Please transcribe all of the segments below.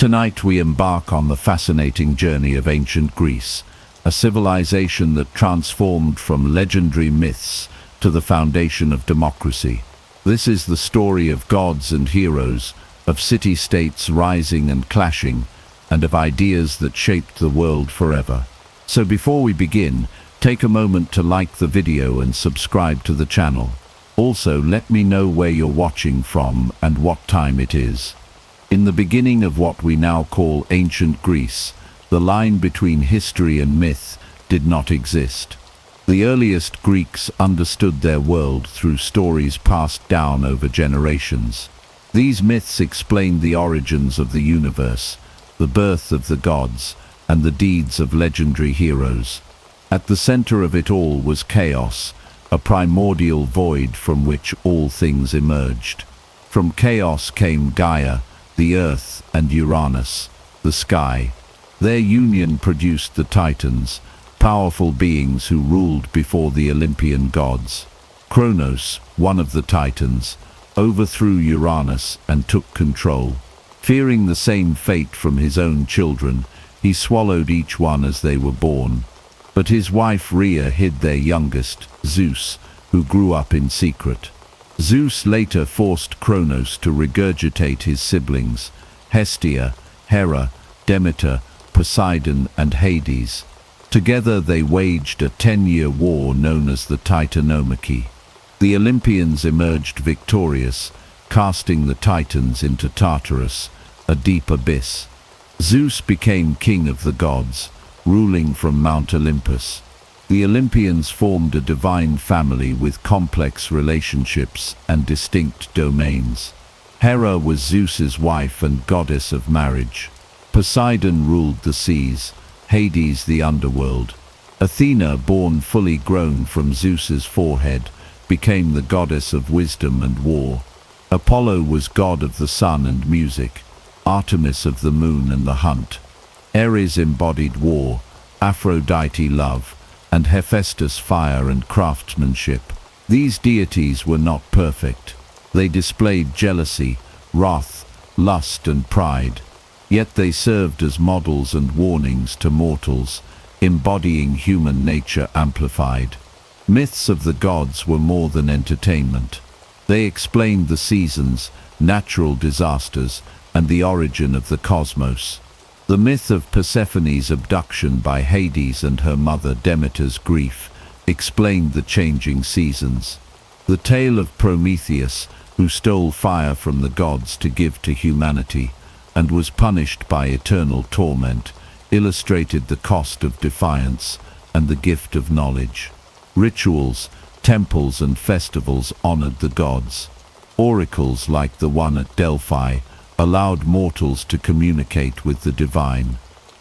Tonight we embark on the fascinating journey of ancient Greece, a civilization that transformed from legendary myths to the foundation of democracy. This is the story of gods and heroes, of city-states rising and clashing, and of ideas that shaped the world forever. So before we begin, take a moment to like the video and subscribe to the channel. Also, let me know where you're watching from and what time it is. In the beginning of what we now call ancient Greece, the line between history and myth did not exist. The earliest Greeks understood their world through stories passed down over generations. These myths explained the origins of the universe, the birth of the gods, and the deeds of legendary heroes. At the center of it all was chaos, a primordial void from which all things emerged. From chaos came Gaia, the earth, and Uranus, the sky. Their union produced the Titans, powerful beings who ruled before the Olympian gods. Kronos, one of the Titans, overthrew Uranus and took control. Fearing the same fate from his own children, he swallowed each one as they were born. But his wife Rhea hid their youngest, Zeus, who grew up in secret. Zeus later forced Kronos to regurgitate his siblings, Hestia, Hera, Demeter, Poseidon, and Hades. Together they waged a 10-year war known as the Titanomachy. The Olympians emerged victorious, casting the Titans into Tartarus, a deep abyss. Zeus became king of the gods, ruling from Mount Olympus. The Olympians formed a divine family with complex relationships and distinct domains. Hera was Zeus's wife and goddess of marriage. Poseidon ruled the seas, Hades the underworld. Athena, born fully grown from Zeus's forehead, became the goddess of wisdom and war. Apollo was god of the sun and music, Artemis of the moon and the hunt. Ares embodied war, Aphrodite love, and Hephaestus fire and craftsmanship. These deities were not perfect. They displayed jealousy, wrath, lust, and pride. Yet they served as models and warnings to mortals, embodying human nature amplified. Myths of the gods were more than entertainment. They explained the seasons, natural disasters, and the origin of the cosmos. The myth of Persephone's abduction by Hades and her mother Demeter's grief explained the changing seasons. The tale of Prometheus, who stole fire from the gods to give to humanity, and was punished by eternal torment, illustrated the cost of defiance and the gift of knowledge. Rituals, temples, and festivals honored the gods. Oracles like the one at Delphi allowed mortals to communicate with the divine.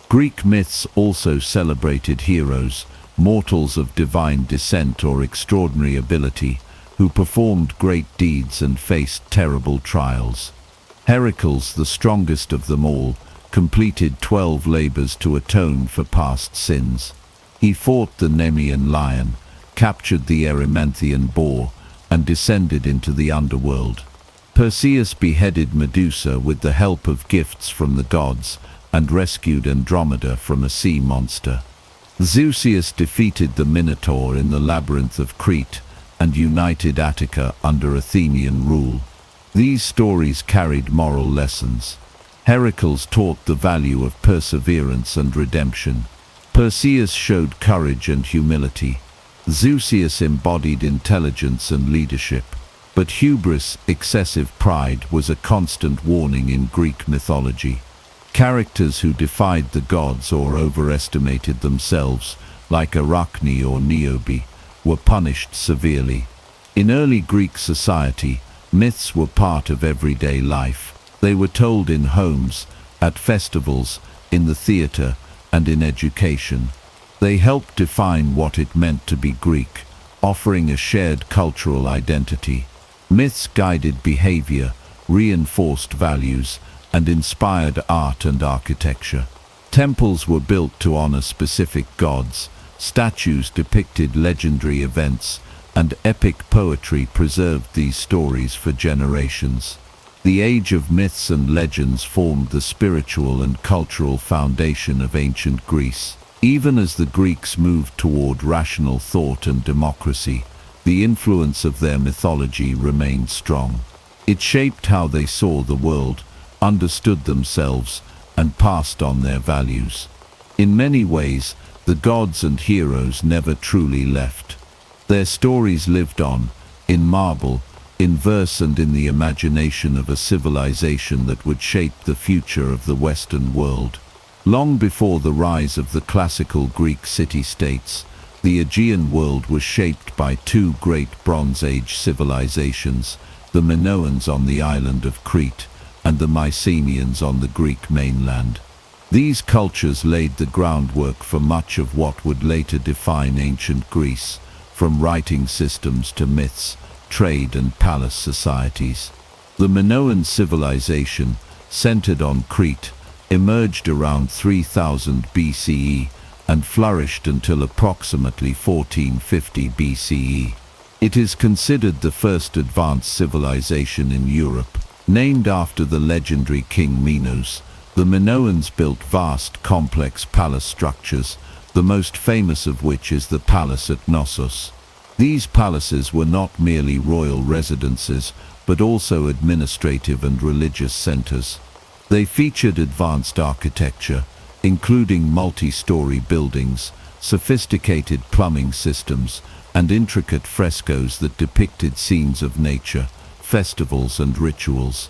Greek myths also celebrated heroes, mortals of divine descent or extraordinary ability, who performed great deeds and faced terrible trials. Heracles, the strongest of them all, completed 12 labors to atone for past sins. He fought the Nemean lion, captured the Erymanthian boar, and descended into the underworld. Perseus beheaded Medusa with the help of gifts from the gods and rescued Andromeda from a sea monster. Zeuxias defeated the Minotaur in the labyrinth of Crete and united Attica under Athenian rule. These stories carried moral lessons. Heracles taught the value of perseverance and redemption. Perseus showed courage and humility. Zeuxias embodied intelligence and leadership. But hubris, excessive pride, was a constant warning in Greek mythology. Characters who defied the gods or overestimated themselves, like Arachne or Niobe, were punished severely. In early Greek society, myths were part of everyday life. They were told in homes, at festivals, in the theater, and in education. They helped define what it meant to be Greek, offering a shared cultural identity. Myths guided behavior, reinforced values, and inspired art and architecture. Temples were built to honor specific gods, statues depicted legendary events, and epic poetry preserved these stories for generations. The age of myths and legends formed the spiritual and cultural foundation of ancient Greece. Even as the Greeks moved toward rational thought and democracy, the influence of their mythology remained strong. It shaped how they saw the world, understood themselves, and passed on their values. In many ways, the gods and heroes never truly left. Their stories lived on, in marble, in verse, and in the imagination of a civilization that would shape the future of the Western world. Long before the rise of the classical Greek city-states, the Aegean world was shaped by two great Bronze Age civilizations, the Minoans on the island of Crete and the Mycenaeans on the Greek mainland. These cultures laid the groundwork for much of what would later define ancient Greece, from writing systems to myths, trade and palace societies. The Minoan civilization, centered on Crete, emerged around 3000 BCE and flourished until approximately 1450 BCE. It is considered the first advanced civilization in Europe. Named after the legendary King Minos, the Minoans built vast, complex palace structures, the most famous of which is the palace at Knossos. These palaces were not merely royal residences, but also administrative and religious centers. They featured advanced architecture, including multi-story buildings, sophisticated plumbing systems, and intricate frescoes that depicted scenes of nature, festivals and rituals.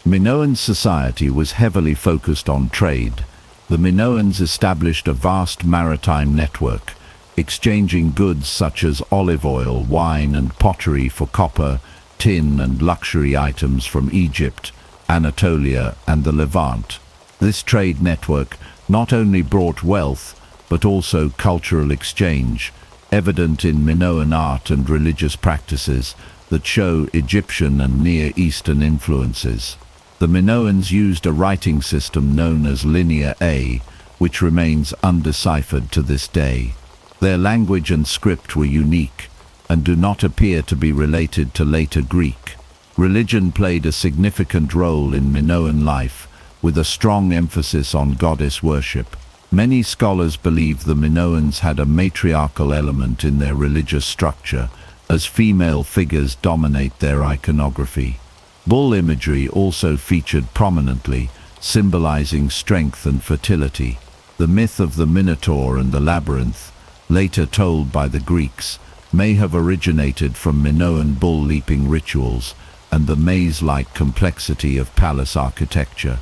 Minoan society was heavily focused on trade. The Minoans established a vast maritime network, exchanging goods such as olive oil, wine and pottery for copper, tin and luxury items from Egypt, Anatolia and the Levant. This trade network not only brought wealth, but also cultural exchange, evident in Minoan art and religious practices that show Egyptian and Near Eastern influences. The Minoans used a writing system known as Linear A, which remains undeciphered to this day. Their language and script were unique, and do not appear to be related to later Greek. Religion played a significant role in Minoan life, with a strong emphasis on goddess worship. Many scholars believe the Minoans had a matriarchal element in their religious structure, as female figures dominate their iconography. Bull imagery also featured prominently, symbolizing strength and fertility. The myth of the Minotaur and the labyrinth, later told by the Greeks, may have originated from Minoan bull-leaping rituals and the maze-like complexity of palace architecture.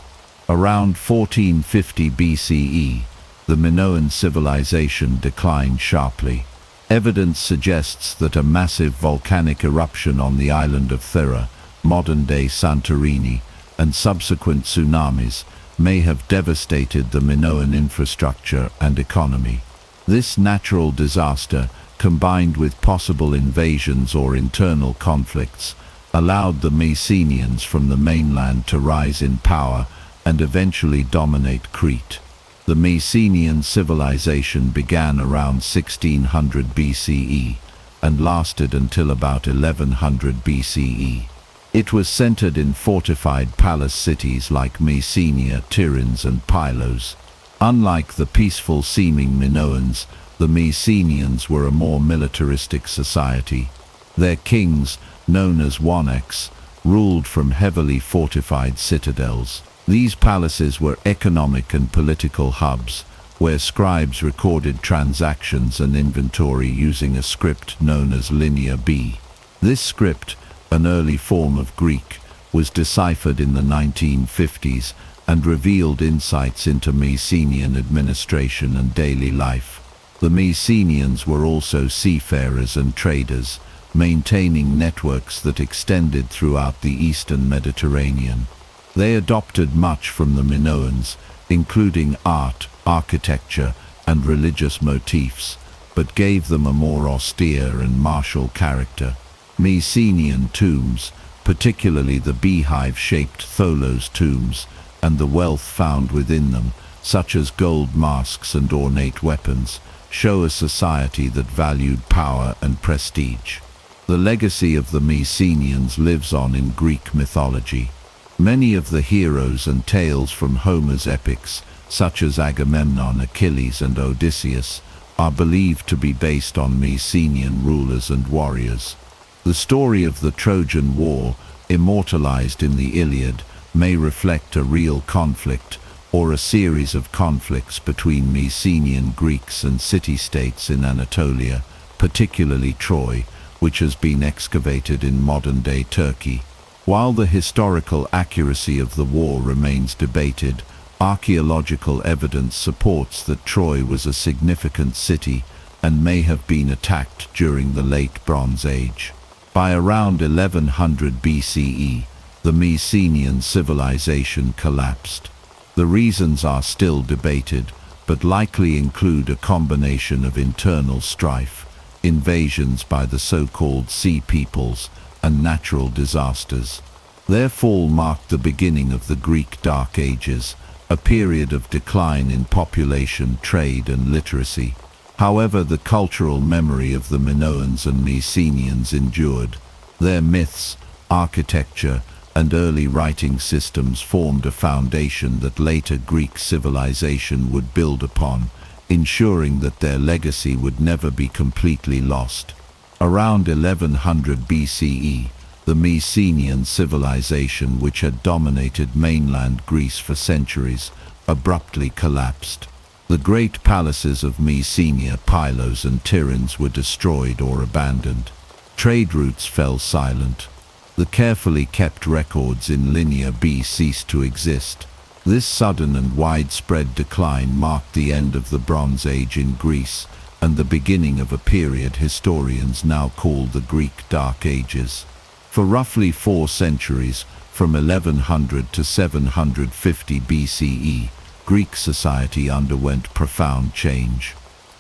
Around 1450 BCE, the Minoan civilization declined sharply. Evidence suggests that a massive volcanic eruption on the island of Thera, modern-day Santorini, and subsequent tsunamis may have devastated the Minoan infrastructure and economy. This natural disaster, combined with possible invasions or internal conflicts, allowed the Mycenaeans from the mainland to rise in power and eventually dominate Crete. The Mycenaean civilization began around 1600 BCE and lasted until about 1100 BCE. It was centered in fortified palace cities like Messenia, Tiryns and Pylos. Unlike the peaceful-seeming Minoans, the Mycenaeans were a more militaristic society. Their kings, known as wanaks, ruled from heavily fortified citadels. These palaces were economic and political hubs, where scribes recorded transactions and inventory using a script known as Linear B. This script, an early form of Greek, was deciphered in the 1950s and revealed insights into Mycenaean administration and daily life. The Mycenaeans were also seafarers and traders, maintaining networks that extended throughout the eastern Mediterranean. They adopted much from the Minoans, including art, architecture, and religious motifs, but gave them a more austere and martial character. Mycenaean tombs, particularly the beehive-shaped tholos tombs, and the wealth found within them, such as gold masks and ornate weapons, show a society that valued power and prestige. The legacy of the Mycenaeans lives on in Greek mythology. Many of the heroes and tales from Homer's epics, such as Agamemnon, Achilles, and Odysseus, are believed to be based on Mycenaean rulers and warriors. The story of the Trojan War, immortalized in the Iliad, may reflect a real conflict or a series of conflicts between Mycenaean Greeks and city-states in Anatolia, particularly Troy, which has been excavated in modern-day Turkey. While the historical accuracy of the war remains debated, archaeological evidence supports that Troy was a significant city and may have been attacked during the Late Bronze Age. By around 1100 BCE, the Mycenaean civilization collapsed. The reasons are still debated, but likely include a combination of internal strife, invasions by the so-called Sea Peoples, and natural disasters. Their fall marked the beginning of the Greek Dark Ages, a period of decline in population, trade, and literacy. However, the cultural memory of the Minoans and Mycenaeans endured. Their myths, architecture, and early writing systems formed a foundation that later Greek civilization would build upon, ensuring that their legacy would never be completely lost. Around 1100 BCE, the Mycenaean civilization, which had dominated mainland Greece for centuries, abruptly collapsed. The great palaces of Mycenae, Pylos and Tiryns, were destroyed or abandoned. Trade routes fell silent. The carefully kept records in Linear B ceased to exist. This sudden and widespread decline marked the end of the Bronze Age in Greece and the beginning of a period historians now call the Greek Dark Ages. For roughly 4 centuries, from 1100 to 750 BCE, Greek society underwent profound change.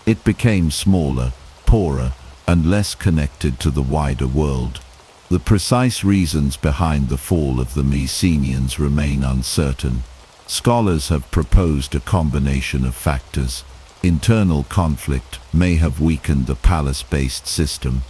It became smaller, poorer, and less connected to the wider world. The precise reasons behind the fall of the Mycenaeans remain uncertain. Scholars have proposed a combination of factors. Internal conflict may have weakened the palace-based system.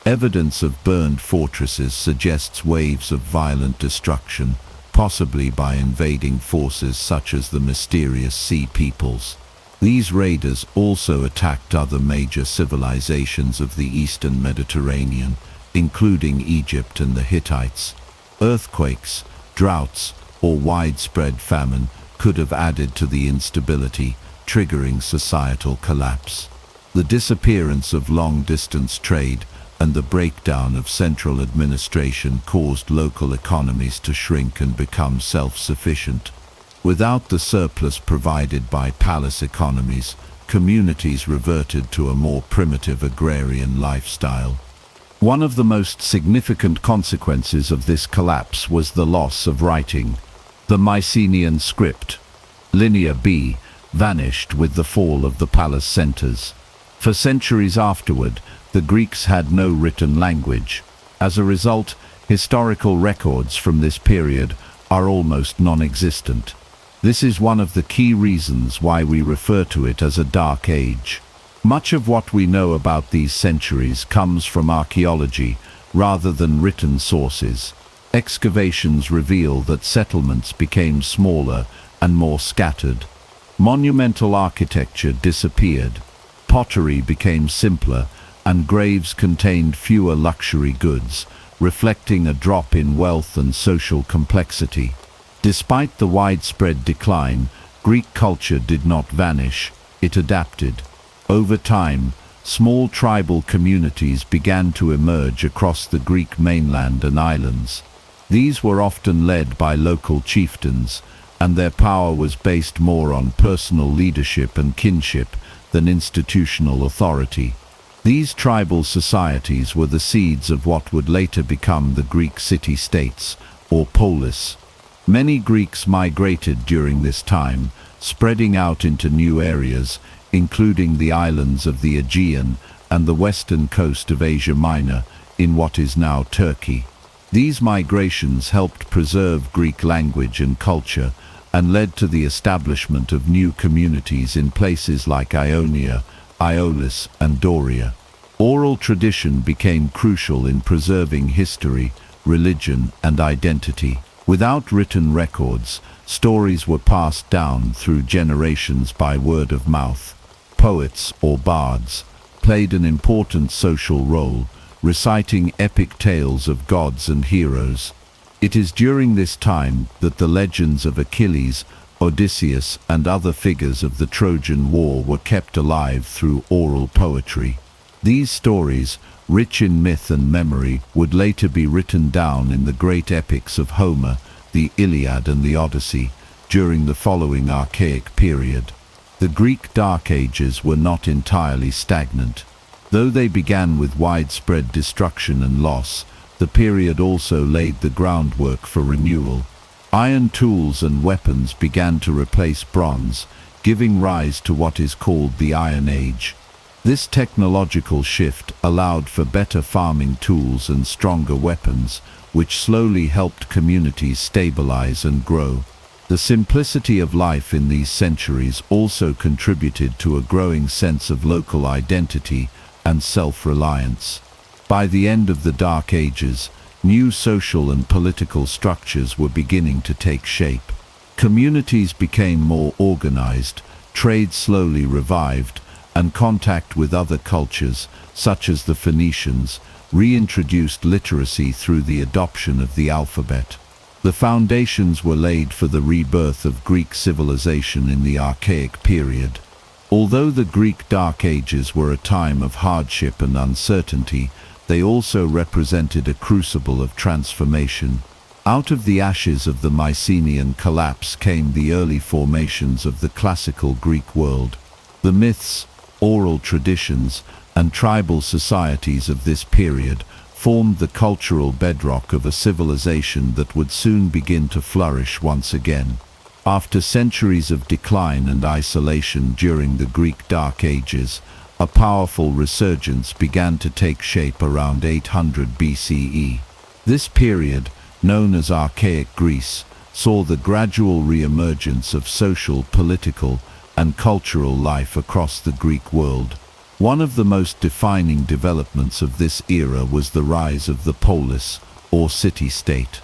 Evidence of burned fortresses suggests waves of violent destruction, possibly by invading forces such as the mysterious Sea Peoples. These raiders also attacked other major civilizations of the Eastern Mediterranean, including Egypt and the Hittites. Earthquakes, droughts, or widespread famine could have added to the instability, triggering societal collapse. The disappearance of long-distance trade and the breakdown of central administration caused local economies to shrink and become self-sufficient. Without the surplus provided by palace economies, communities reverted to a more primitive agrarian lifestyle. One of the most significant consequences of this collapse was the loss of writing. The Mycenaean script, Linear B, vanished with the fall of the palace centers. For centuries afterward, the Greeks had no written language. As a result, historical records from this period are almost non-existent. This is one of the key reasons why we refer to it as a Dark Age. Much of what we know about these centuries comes from archaeology rather than written sources. Excavations reveal that settlements became smaller and more scattered. Monumental architecture disappeared. Pottery became simpler, and graves contained fewer luxury goods, reflecting a drop in wealth and social complexity. Despite the widespread decline, Greek culture did not vanish, it adapted. Over time, small tribal communities began to emerge across the Greek mainland and islands. These were often led by local chieftains, and their power was based more on personal leadership and kinship than institutional authority. These tribal societies were the seeds of what would later become the Greek city-states, or polis. Many Greeks migrated during this time, spreading out into new areas, including the islands of the Aegean and the western coast of Asia Minor, in what is now Turkey. These migrations helped preserve Greek language and culture, and led to the establishment of new communities in places like Ionia, Aeolis, and Doria. Oral tradition became crucial in preserving history, religion, and identity. Without written records, stories were passed down through generations by word of mouth. Poets, or bards, played an important social role, reciting epic tales of gods and heroes. It is during this time that the legends of Achilles, Odysseus, and other figures of the Trojan War were kept alive through oral poetry. These stories, rich in myth and memory, would later be written down in the great epics of Homer, the Iliad and the Odyssey, during the following archaic period. The Greek Dark Ages were not entirely stagnant. Though they began with widespread destruction and loss, the period also laid the groundwork for renewal. Iron tools and weapons began to replace bronze, giving rise to what is called the Iron Age. This technological shift allowed for better farming tools and stronger weapons, which slowly helped communities stabilize and grow. The simplicity of life in these centuries also contributed to a growing sense of local identity and self-reliance. By the end of the Dark Ages, new social and political structures were beginning to take shape. Communities became more organized, trade slowly revived, and contact with other cultures, such as the Phoenicians, reintroduced literacy through the adoption of the alphabet. The foundations were laid for the rebirth of Greek civilization in the Archaic period. Although the Greek Dark Ages were a time of hardship and uncertainty, they also represented a crucible of transformation. Out of the ashes of the Mycenaean collapse came the early formations of the classical Greek world. The myths, oral traditions, and tribal societies of this period formed the cultural bedrock of a civilization that would soon begin to flourish once again. After centuries of decline and isolation during the Greek Dark Ages, a powerful resurgence began to take shape around 800 BCE. This period, known as Archaic Greece, saw the gradual re-emergence of social, political, and cultural life across the Greek world. One of the most defining developments of this era was the rise of the polis, or city-state.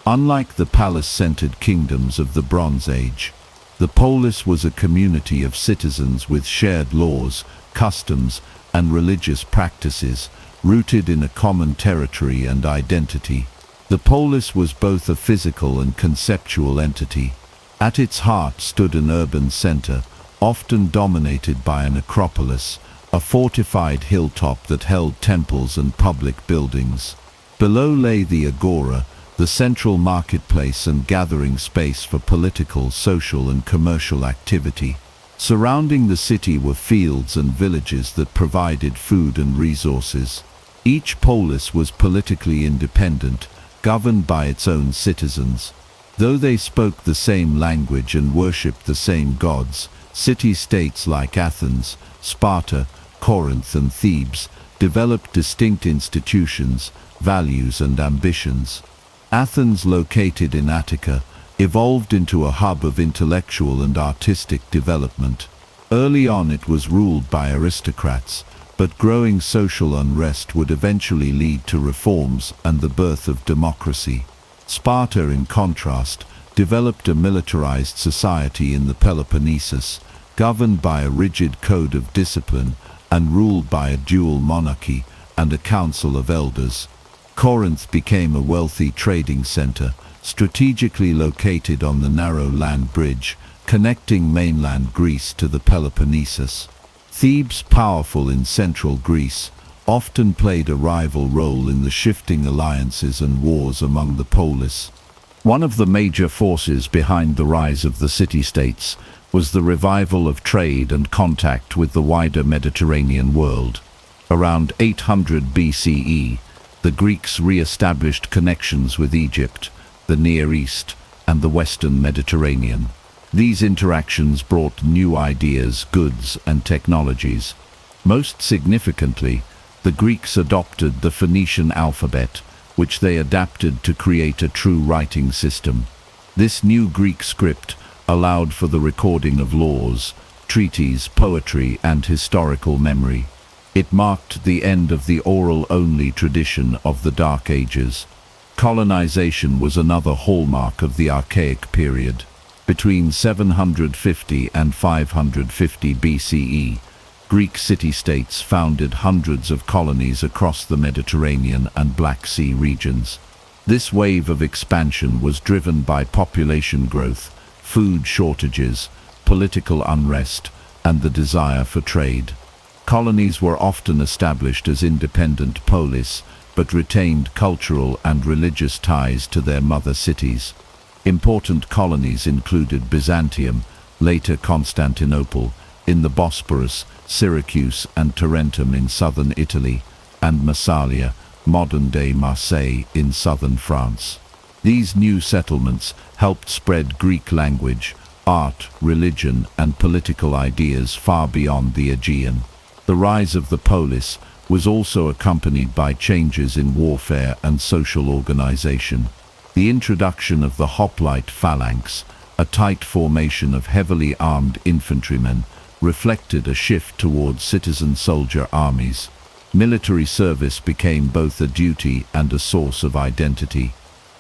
Unlike the palace-centered kingdoms of the Bronze Age, the polis was a community of citizens with shared laws, customs, and religious practices, rooted in a common territory and identity. The polis was both a physical and conceptual entity. At its heart stood an urban center, often dominated by an acropolis, a fortified hilltop that held temples and public buildings. Below lay the agora, the central marketplace and gathering space for political, social, and commercial activity. Surrounding the city were fields and villages that provided food and resources. Each polis was politically independent, governed by its own citizens. Though they spoke the same language and worshipped the same gods, city-states like Athens, Sparta, Corinth, and Thebes developed distinct institutions, values, and ambitions. Athens, located in Attica, evolved into a hub of intellectual and artistic development. Early on it was ruled by aristocrats, but growing social unrest would eventually lead to reforms and the birth of democracy. Sparta, in contrast, developed a militarized society in the Peloponnesus, governed by a rigid code of discipline and ruled by a dual monarchy and a council of elders. Corinth became a wealthy trading center, strategically located on the narrow land bridge, connecting mainland Greece to the Peloponnesus. Thebes, powerful in central Greece, often played a rival role in the shifting alliances and wars among the polis. One of the major forces behind the rise of the city-states was the revival of trade and contact with the wider Mediterranean world. Around 800 BCE, the Greeks re-established connections with Egypt, the Near East, and the Western Mediterranean. These interactions brought new ideas, goods, and technologies. Most significantly, the Greeks adopted the Phoenician alphabet, which they adapted to create a true writing system. This new Greek script allowed for the recording of laws, treaties, poetry, and historical memory. It marked the end of the oral-only tradition of the Dark Ages. Colonization was another hallmark of the Archaic period. Between 750 and 550 BCE, Greek city-states founded hundreds of colonies across the Mediterranean and Black Sea regions. This wave of expansion was driven by population growth, food shortages, political unrest, and the desire for trade. Colonies were often established as independent polis, but retained cultural and religious ties to their mother cities. Important colonies included Byzantium, later Constantinople, in the Bosporus, Syracuse and Tarentum in southern Italy, and Massalia, modern-day Marseille, in southern France. These new settlements helped spread Greek language, art, religion, and political ideas far beyond the Aegean. The rise of the polis was also accompanied by changes in warfare and social organization. The introduction of the hoplite phalanx, a tight formation of heavily armed infantrymen, reflected a shift towards citizen soldier armies. Military service became both a duty and a source of identity.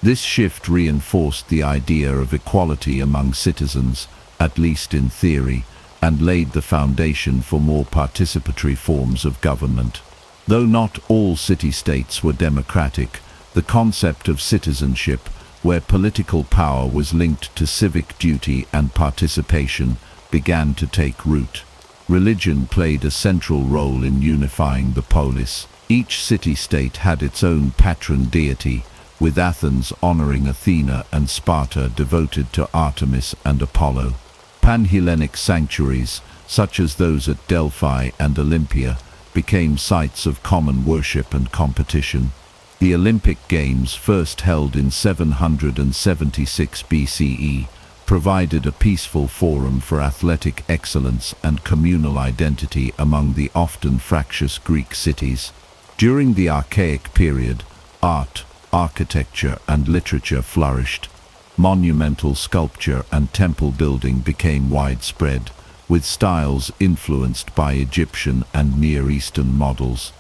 This shift reinforced the idea of equality among citizens, at least in theory, and laid the foundation for more participatory forms of government. Though not all city-states were democratic, the concept of citizenship, where political power was linked to civic duty and participation, began to take root. Religion played a central role in unifying the polis. Each city-state had its own patron deity, with Athens honoring Athena and Sparta devoted to Artemis and Apollo. Pan-Hellenic sanctuaries, such as those at Delphi and Olympia, became sites of common worship and competition. The Olympic Games, first held in 776 BCE, provided a peaceful forum for athletic excellence and communal identity among the often fractious Greek cities. During the Archaic period, art, architecture, and literature flourished. Monumental sculpture and temple building became widespread, with styles influenced by Egyptian and Near Eastern models.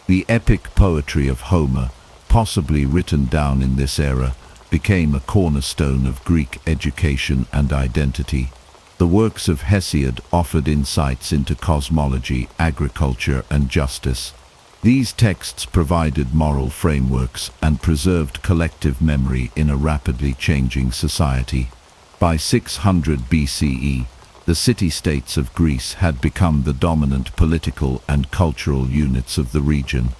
The epic poetry of Homer, possibly written down in this era, became a cornerstone of Greek education and identity. The works of Hesiod offered insights into cosmology, agriculture, and justice. These texts provided moral frameworks and preserved collective memory in a rapidly changing society. By 600 BCE, the city-states of Greece had become the dominant political and cultural units of the region.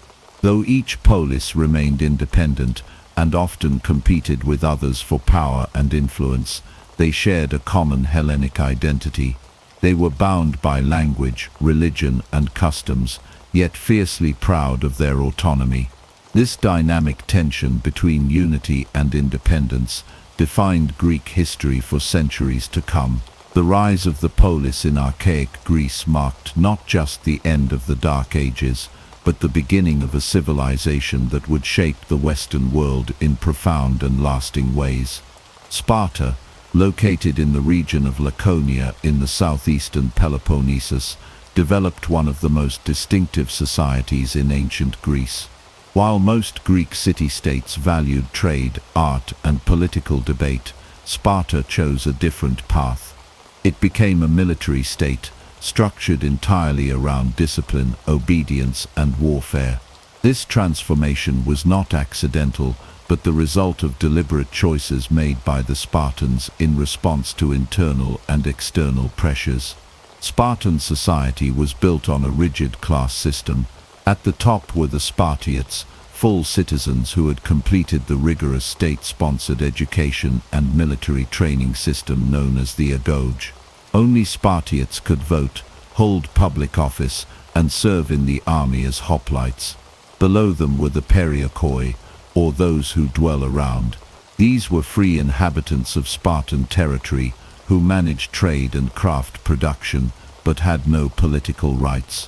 Though each polis remained independent and often competed with others for power and influence, they shared a common Hellenic identity. They were bound by language, religion, and customs, yet fiercely proud of their autonomy. This dynamic tension between unity and independence defined Greek history for centuries to come. The rise of the polis in archaic Greece marked not just the end of the Dark Ages, but the beginning of a civilization that would shape the Western world in profound and lasting ways. Sparta, located in the region of Laconia in the southeastern Peloponnesus, developed one of the most distinctive societies in ancient Greece. While most Greek city-states valued trade, art, and political debate, Sparta chose a different path. It became a military state, structured entirely around discipline, obedience, and warfare. This transformation was not accidental, but the result of deliberate choices made by the Spartans in response to internal and external pressures. Spartan society was built on a rigid class system. At the top were the Spartiates, full citizens who had completed the rigorous state-sponsored education and military training system known as the agoge. Only Spartiates could vote, hold public office, and serve in the army as hoplites. Below them were the periakoi, or those who dwell around. These were free inhabitants of Spartan territory who managed trade and craft production, but had no political rights.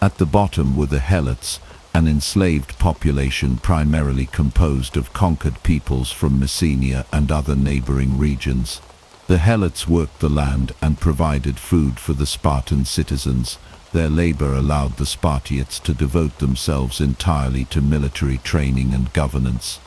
At the bottom were the helots, an enslaved population primarily composed of conquered peoples from Messenia and other neighboring regions. The helots worked the land and provided food for the Spartan citizens. Their labor allowed the Spartiates to devote themselves entirely to military training and governance.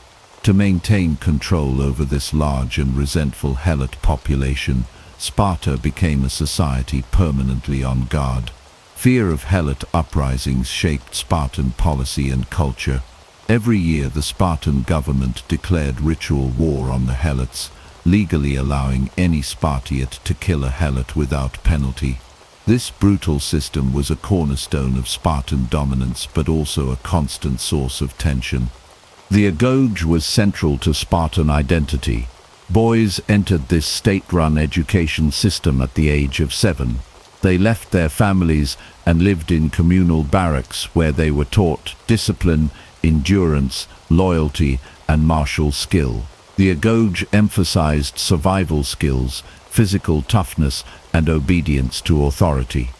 To maintain control over this large and resentful Helot population, Sparta became a society permanently on guard. Fear of Helot uprisings shaped Spartan policy and culture. Every year the Spartan government declared ritual war on the Helots, legally allowing any Spartiate to kill a Helot without penalty. This brutal system was a cornerstone of Spartan dominance, but also a constant source of tension. The agoge was central to Spartan identity. Boys entered this state-run education system at the age of 7. They left their families and lived in communal barracks where they were taught discipline, endurance, loyalty, and martial skill. The agoge emphasized survival skills, physical toughness, and obedience to authority.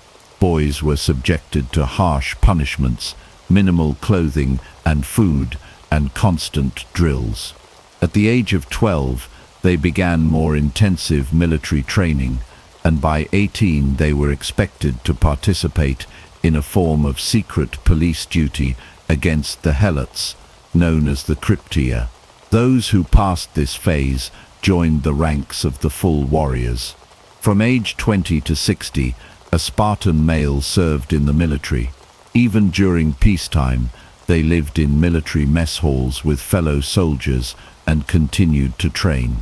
Boys were subjected to harsh punishments, minimal clothing and food, and constant drills. At the age of 12, they began more intensive military training, and by 18 they were expected to participate in a form of secret police duty against the Helots, known as the Cryptia. Those who passed this phase joined the ranks of the full warriors. From age 20 to 60, a Spartan male served in the military. Even during peacetime, they lived in military mess halls with fellow soldiers and continued to train.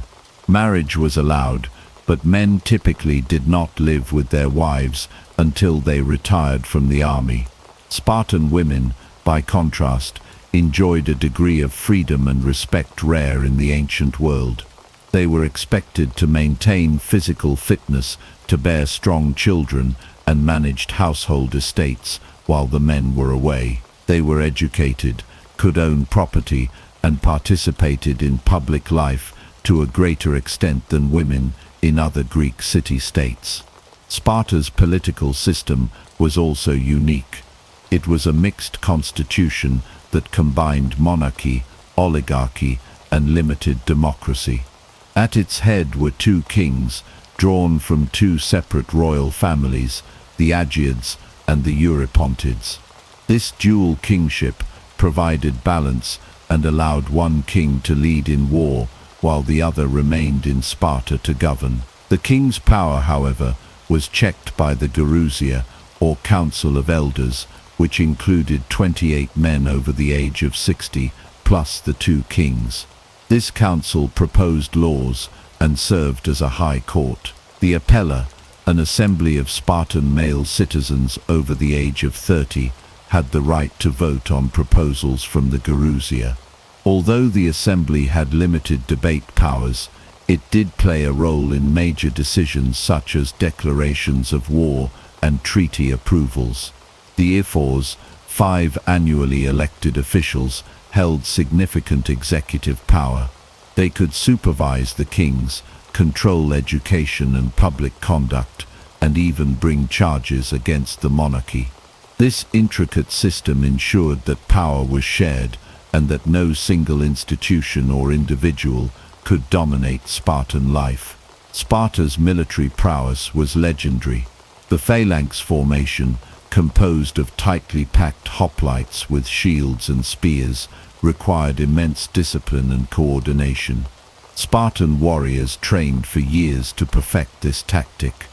Marriage was allowed, but men typically did not live with their wives until they retired from the army. Spartan women, by contrast, enjoyed a degree of freedom and respect rare in the ancient world. They were expected to maintain physical fitness, to bear strong children, and managed household estates while the men were away. They were educated, could own property, and participated in public life to a greater extent than women in other Greek city-states. Sparta's political system was also unique. It was a mixed constitution that combined monarchy, oligarchy, and limited democracy. At its head were 2 kings, drawn from 2 separate royal families, the Agiads and the Eurypontids. This dual kingship provided balance and allowed one king to lead in war, while the other remained in Sparta to govern. The king's power, however, was checked by the Gerousia, or Council of Elders, which included 28 men over the age of 60, plus the 2 kings. This council proposed laws and served as a high court. The Apella, an assembly of Spartan male citizens over the age of 30, had the right to vote on proposals from the Gerousia. Although the assembly had limited debate powers, it did play a role in major decisions such as declarations of war and treaty approvals. The Ephors, 5 annually elected officials, held significant executive power. They could supervise the kings, control education and public conduct, and even bring charges against the monarchy. This intricate system ensured that power was shared and that no single institution or individual could dominate Spartan life. Sparta's military prowess was legendary. The phalanx formation, composed of tightly packed hoplites with shields and spears, required immense discipline and coordination. Spartan warriors trained for years to perfect this tactic.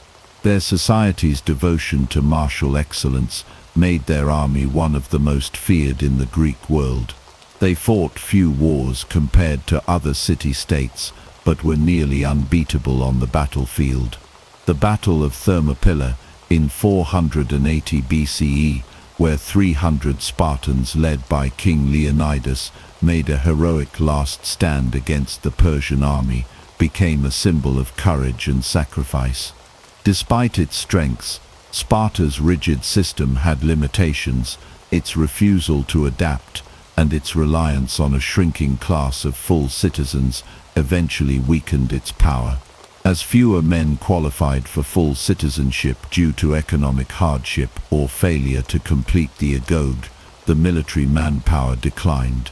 Their society's devotion to martial excellence made their army one of the most feared in the Greek world. They fought few wars compared to other city-states, but were nearly unbeatable on the battlefield. The Battle of Thermopylae in 480 BCE, where 300 Spartans led by King Leonidas made a heroic last stand against the Persian army, became a symbol of courage and sacrifice. Despite its strengths, Sparta's rigid system had limitations. Its refusal to adapt and its reliance on a shrinking class of full citizens eventually weakened its power. As fewer men qualified for full citizenship due to economic hardship or failure to complete the agoge, the military manpower declined.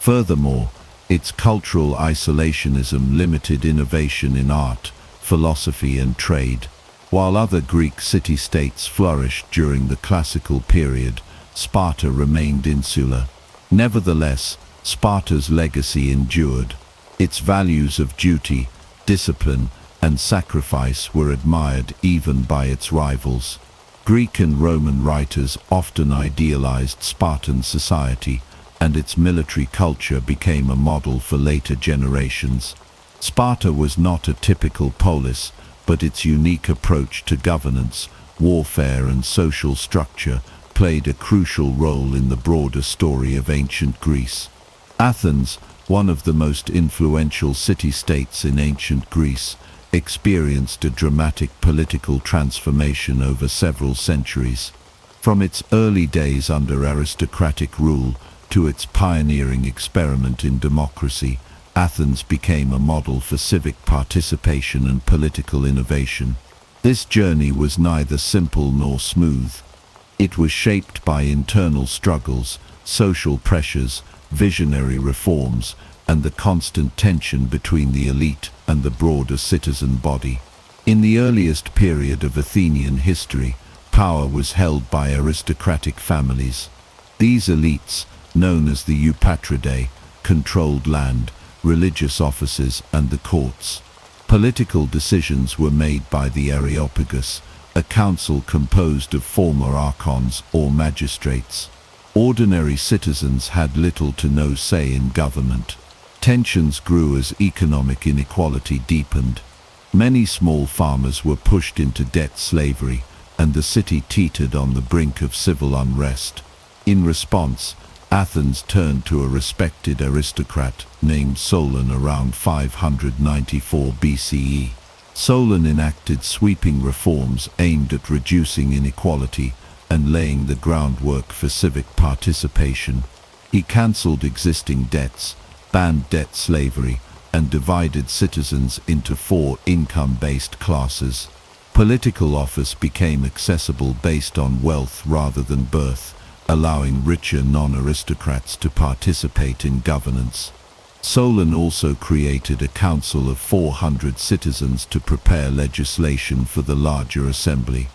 Furthermore, its cultural isolationism limited innovation in art, philosophy and trade. While other Greek city-states flourished during the classical period, Sparta remained insular. Nevertheless, Sparta's legacy endured. Its values of duty, discipline, and sacrifice were admired even by its rivals. Greek and Roman writers often idealized Spartan society, and its military culture became a model for later generations. Sparta was not a typical polis, but its unique approach to governance, warfare, and social structure played a crucial role in the broader story of ancient Greece. Athens, one of the most influential city-states in ancient Greece, experienced a dramatic political transformation over several centuries. From its early days under aristocratic rule to its pioneering experiment in democracy, Athens became a model for civic participation and political innovation. This journey was neither simple nor smooth. It was shaped by internal struggles, social pressures, visionary reforms, and the constant tension between the elite and the broader citizen body. In the earliest period of Athenian history, power was held by aristocratic families. These elites, known as the Eupatridae, controlled land, religious offices, and the courts. Political decisions were made by the Areopagus, a council composed of former archons or magistrates. Ordinary citizens had little to no say in government. Tensions grew as economic inequality deepened. Many small farmers were pushed into debt slavery, and the city teetered on the brink of civil unrest. In response, Athens turned to a respected aristocrat named Solon around 594 BCE. Solon enacted sweeping reforms aimed at reducing inequality and laying the groundwork for civic participation. He cancelled existing debts, banned debt slavery, and divided citizens into 4 income-based classes. Political office became accessible based on wealth rather than birth, allowing richer non-aristocrats to participate in governance. Solon also created a council of 400 citizens to prepare legislation for the larger assembly.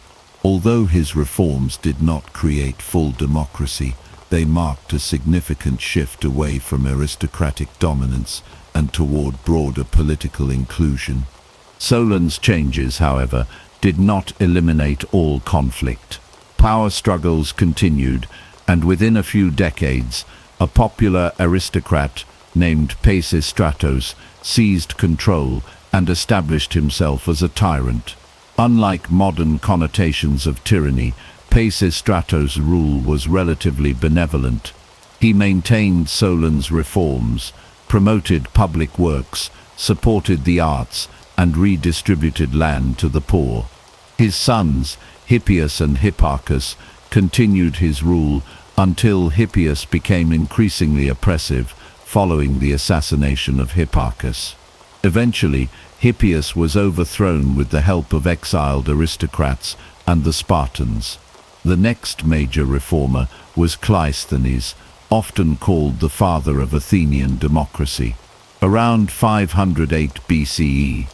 Although his reforms did not create full democracy, they marked a significant shift away from aristocratic dominance and toward broader political inclusion. Solon's changes, however, did not eliminate all conflict. Power struggles continued, and within a few decades, a popular aristocrat named Pisistratos seized control and established himself as a tyrant. Unlike modern connotations of tyranny, Pisistratos' rule was relatively benevolent. He maintained Solon's reforms, promoted public works, supported the arts, and redistributed land to the poor. His sons, Hippias and Hipparchus, continued his rule until Hippias became increasingly oppressive following the assassination of Hipparchus. Eventually, Hippias was overthrown with the help of exiled aristocrats and the Spartans. The next major reformer was Cleisthenes, often called the father of Athenian democracy. Around 508 BCE,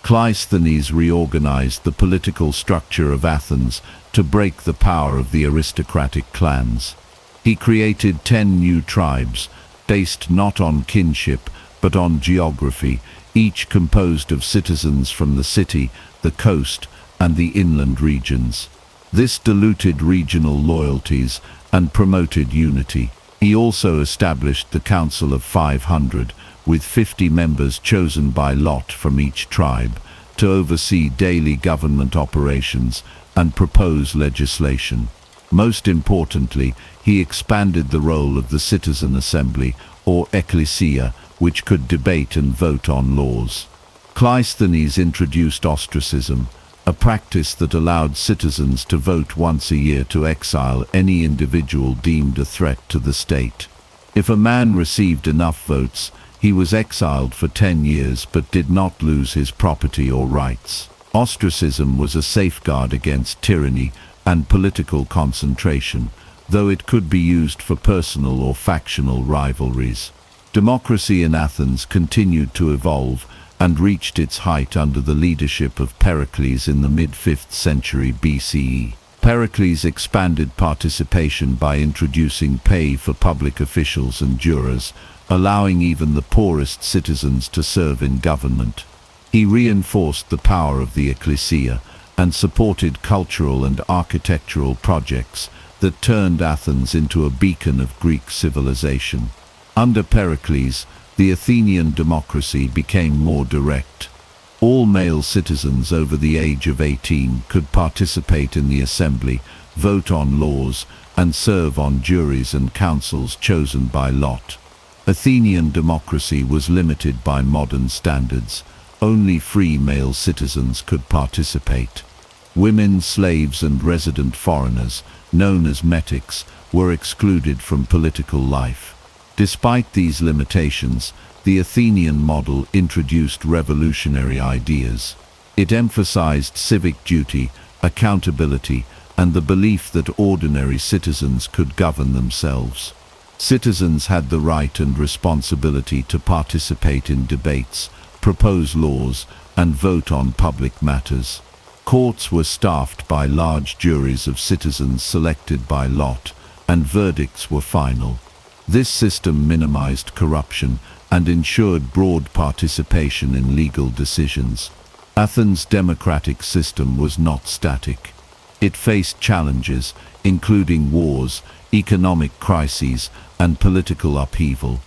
Cleisthenes reorganized the political structure of Athens to break the power of the aristocratic clans. He created 10 new tribes, based not on kinship but on geography, each composed of citizens from the city, the coast, and the inland regions. This diluted regional loyalties and promoted unity. He also established the Council of 500, with 50 members chosen by lot from each tribe, to oversee daily government operations and propose legislation. Most importantly, he expanded the role of the citizen assembly, or ecclesia, which could debate and vote on laws. Cleisthenes introduced ostracism, a practice that allowed citizens to vote once a year to exile any individual deemed a threat to the state. If a man received enough votes, he was exiled for 10 years but did not lose his property or rights. Ostracism was a safeguard against tyranny and political concentration, though it could be used for personal or factional rivalries. Democracy in Athens continued to evolve and reached its height under the leadership of Pericles in the mid-5th century BCE. Pericles expanded participation by introducing pay for public officials and jurors, allowing even the poorest citizens to serve in government. He reinforced the power of the ecclesia and supported cultural and architectural projects that turned Athens into a beacon of Greek civilization. Under Pericles, the Athenian democracy became more direct. All male citizens over the age of 18 could participate in the assembly, vote on laws, and serve on juries and councils chosen by lot. Athenian democracy was limited by modern standards. Only free male citizens could participate. Women, slaves, and resident foreigners, known as metics, were excluded from political life. Despite these limitations, the Athenian model introduced revolutionary ideas. It emphasized civic duty, accountability, and the belief that ordinary citizens could govern themselves. Citizens had the right and responsibility to participate in debates, propose laws, and vote on public matters. Courts were staffed by large juries of citizens selected by lot, and verdicts were final. This system minimized corruption and ensured broad participation in legal decisions. Athens' democratic system was not static. It faced challenges, including wars, economic crises, and political upheaval.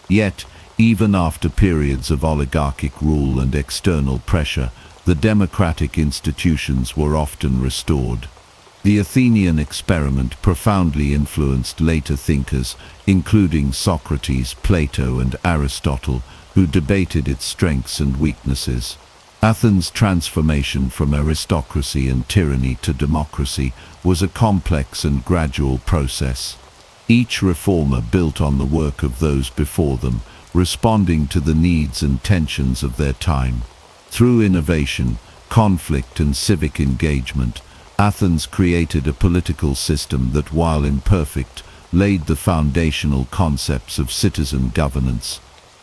Yet, even after periods of oligarchic rule and external pressure, the democratic institutions were often restored. The Athenian experiment profoundly influenced later thinkers, including Socrates, Plato, and Aristotle, who debated its strengths and weaknesses. Athens' transformation from aristocracy and tyranny to democracy was a complex and gradual process. Each reformer built on the work of those before them, responding to the needs and tensions of their time. Through innovation, conflict, and civic engagement, Athens created a political system that, while imperfect, laid the foundational concepts of citizen governance.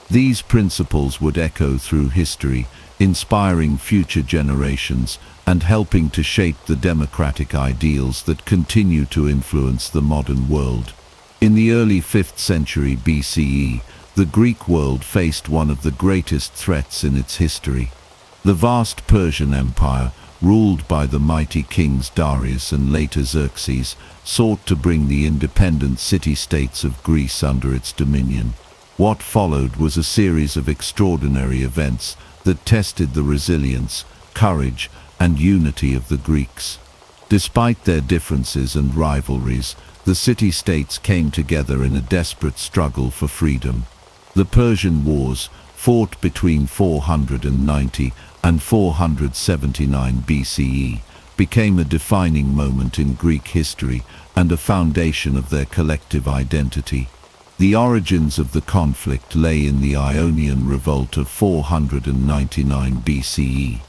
These principles would echo through history, inspiring future generations and helping to shape the democratic ideals that continue to influence the modern world. In the early 5th century BCE, the Greek world faced one of the greatest threats in its history. The vast Persian Empire, ruled by the mighty kings Darius and later Xerxes, sought to bring the independent city-states of Greece under its dominion. What followed was a series of extraordinary events that tested the resilience, courage, and unity of the Greeks. Despite their differences and rivalries, the city-states came together in a desperate struggle for freedom. The Persian Wars, fought between 490 and 479 BCE, became a defining moment in Greek history and a foundation of their collective identity. The origins of the conflict lay in the Ionian Revolt of 499 BCE.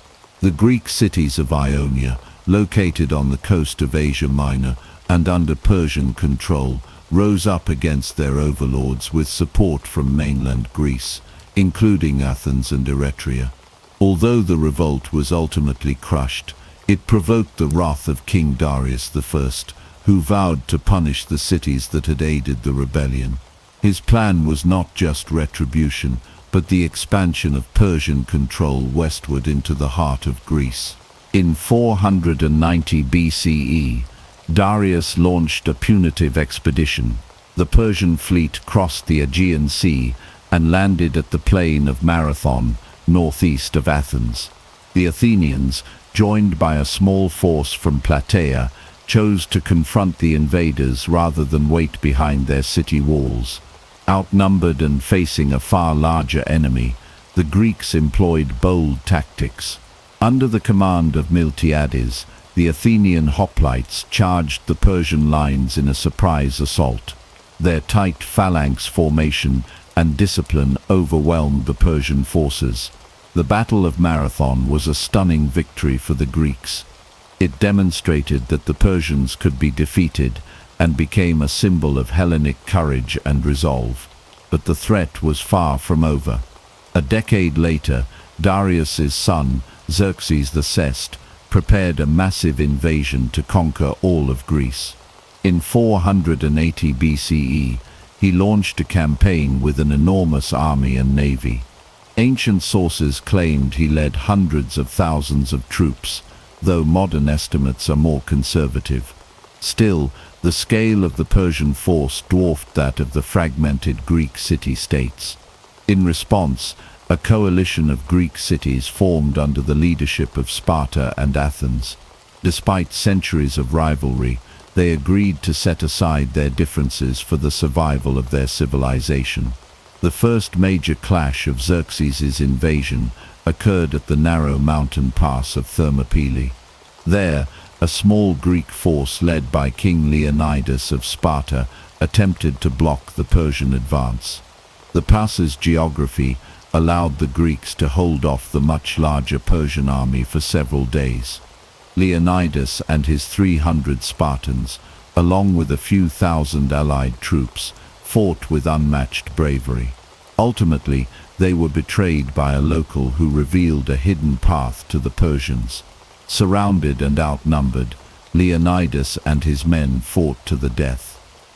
The Greek cities of Ionia, located on the coast of Asia Minor and under Persian control, rose up against their overlords with support from mainland Greece, including Athens and Eretria. Although the revolt was ultimately crushed, it provoked the wrath of King Darius I, who vowed to punish the cities that had aided the rebellion. His plan was not just retribution, but the expansion of Persian control westward into the heart of Greece. In 490 BCE, Darius launched a punitive expedition. The Persian fleet crossed the Aegean Sea and landed at the plain of Marathon, northeast of Athens. The Athenians, joined by a small force from Plataea, chose to confront the invaders rather than wait behind their city walls. Outnumbered and facing a far larger enemy, the Greeks employed bold tactics. Under the command of Miltiades, the Athenian hoplites charged the Persian lines in a surprise assault. Their tight phalanx formation and discipline overwhelmed the Persian forces. The Battle of Marathon was a stunning victory for the Greeks. It demonstrated that the Persians could be defeated and became a symbol of Hellenic courage and resolve. But the threat was far from over. A decade later, Darius's son, Xerxes VI, prepared a massive invasion to conquer all of Greece. In 480 BCE, he launched a campaign with an enormous army and navy. Ancient sources claimed he led hundreds of thousands of troops, though modern estimates are more conservative. Still, the scale of the Persian force dwarfed that of the fragmented Greek city-states. In response, a coalition of Greek cities formed under the leadership of Sparta and Athens. Despite centuries of rivalry, they agreed to set aside their differences for the survival of their civilization. The first major clash of Xerxes' invasion occurred at the narrow mountain pass of Thermopylae. There, a small Greek force led by King Leonidas of Sparta attempted to block the Persian advance. The pass's geography allowed the Greeks to hold off the much larger Persian army for several days. Leonidas and his 300 Spartans, along with a few thousand allied troops, fought with unmatched bravery. Ultimately, they were betrayed by a local who revealed a hidden path to the Persians. Surrounded and outnumbered, Leonidas and his men fought to the death.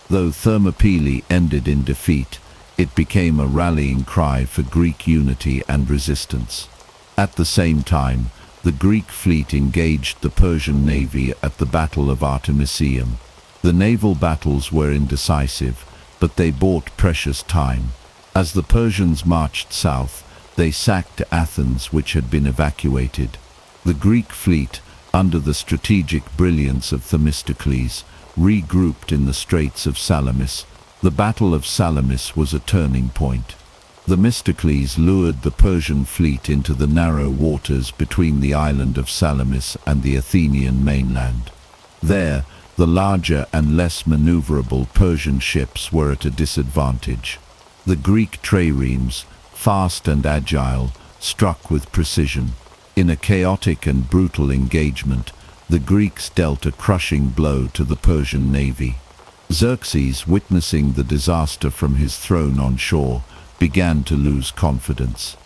Though Thermopylae ended in defeat, it became a rallying cry for Greek unity and resistance. At the same time, the Greek fleet engaged the Persian navy at the Battle of Artemisium. The naval battles were indecisive, but they bought precious time. As the Persians marched south, they sacked Athens, which had been evacuated. The Greek fleet, under the strategic brilliance of Themistocles, regrouped in the Straits of Salamis. The Battle of Salamis was a turning point. Themistocles lured the Persian fleet into the narrow waters between the island of Salamis and the Athenian mainland. There, the larger and less maneuverable Persian ships were at a disadvantage. The Greek triremes, fast and agile, struck with precision. In a chaotic and brutal engagement, the Greeks dealt a crushing blow to the Persian navy. Xerxes, witnessing the disaster from his throne on shore, began to lose confidence.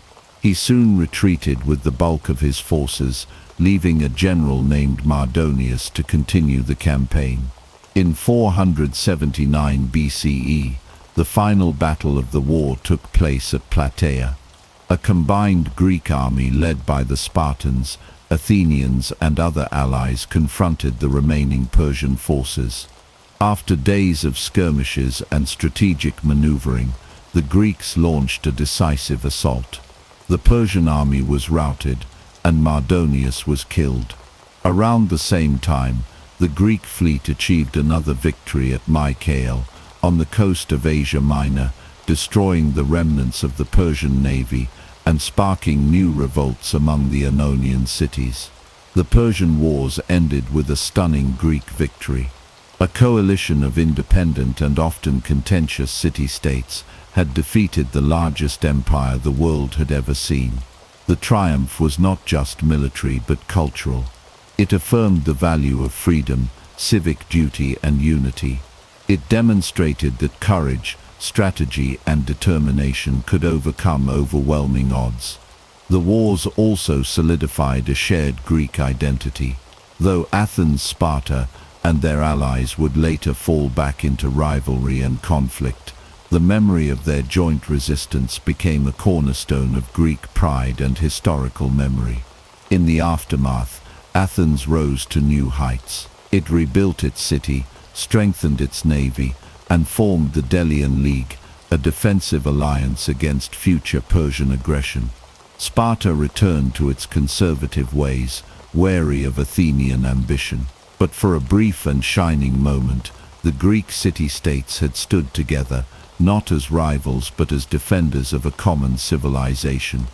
He soon retreated with the bulk of his forces, leaving a general named Mardonius to continue the campaign. In 479 BCE, the final battle of the war took place at Plataea. A combined Greek army led by the Spartans, Athenians, and other allies confronted the remaining Persian forces. After days of skirmishes and strategic maneuvering, the Greeks launched a decisive assault. The Persian army was routed, and Mardonius was killed. Around the same time, the Greek fleet achieved another victory at Mycale, on the coast of Asia Minor, destroying the remnants of the Persian navy and sparking new revolts among the Ionian cities. The Persian Wars ended with a stunning Greek victory. A coalition of independent and often contentious city-states had defeated the largest empire the world had ever seen. The triumph was not just military but cultural. It affirmed the value of freedom, civic duty, and unity. It demonstrated that courage, strategy, and determination could overcome overwhelming odds. The wars also solidified a shared Greek identity. Though Athens, Sparta, and their allies would later fall back into rivalry and conflict, the memory of their joint resistance became a cornerstone of Greek pride and historical memory. In the aftermath, Athens rose to new heights. It rebuilt its city, strengthened its navy, and formed the Delian League, a defensive alliance against future Persian aggression. Sparta returned to its conservative ways, wary of Athenian ambition. But for a brief and shining moment, the Greek city-states had stood together, not as rivals but as defenders of a common civilization.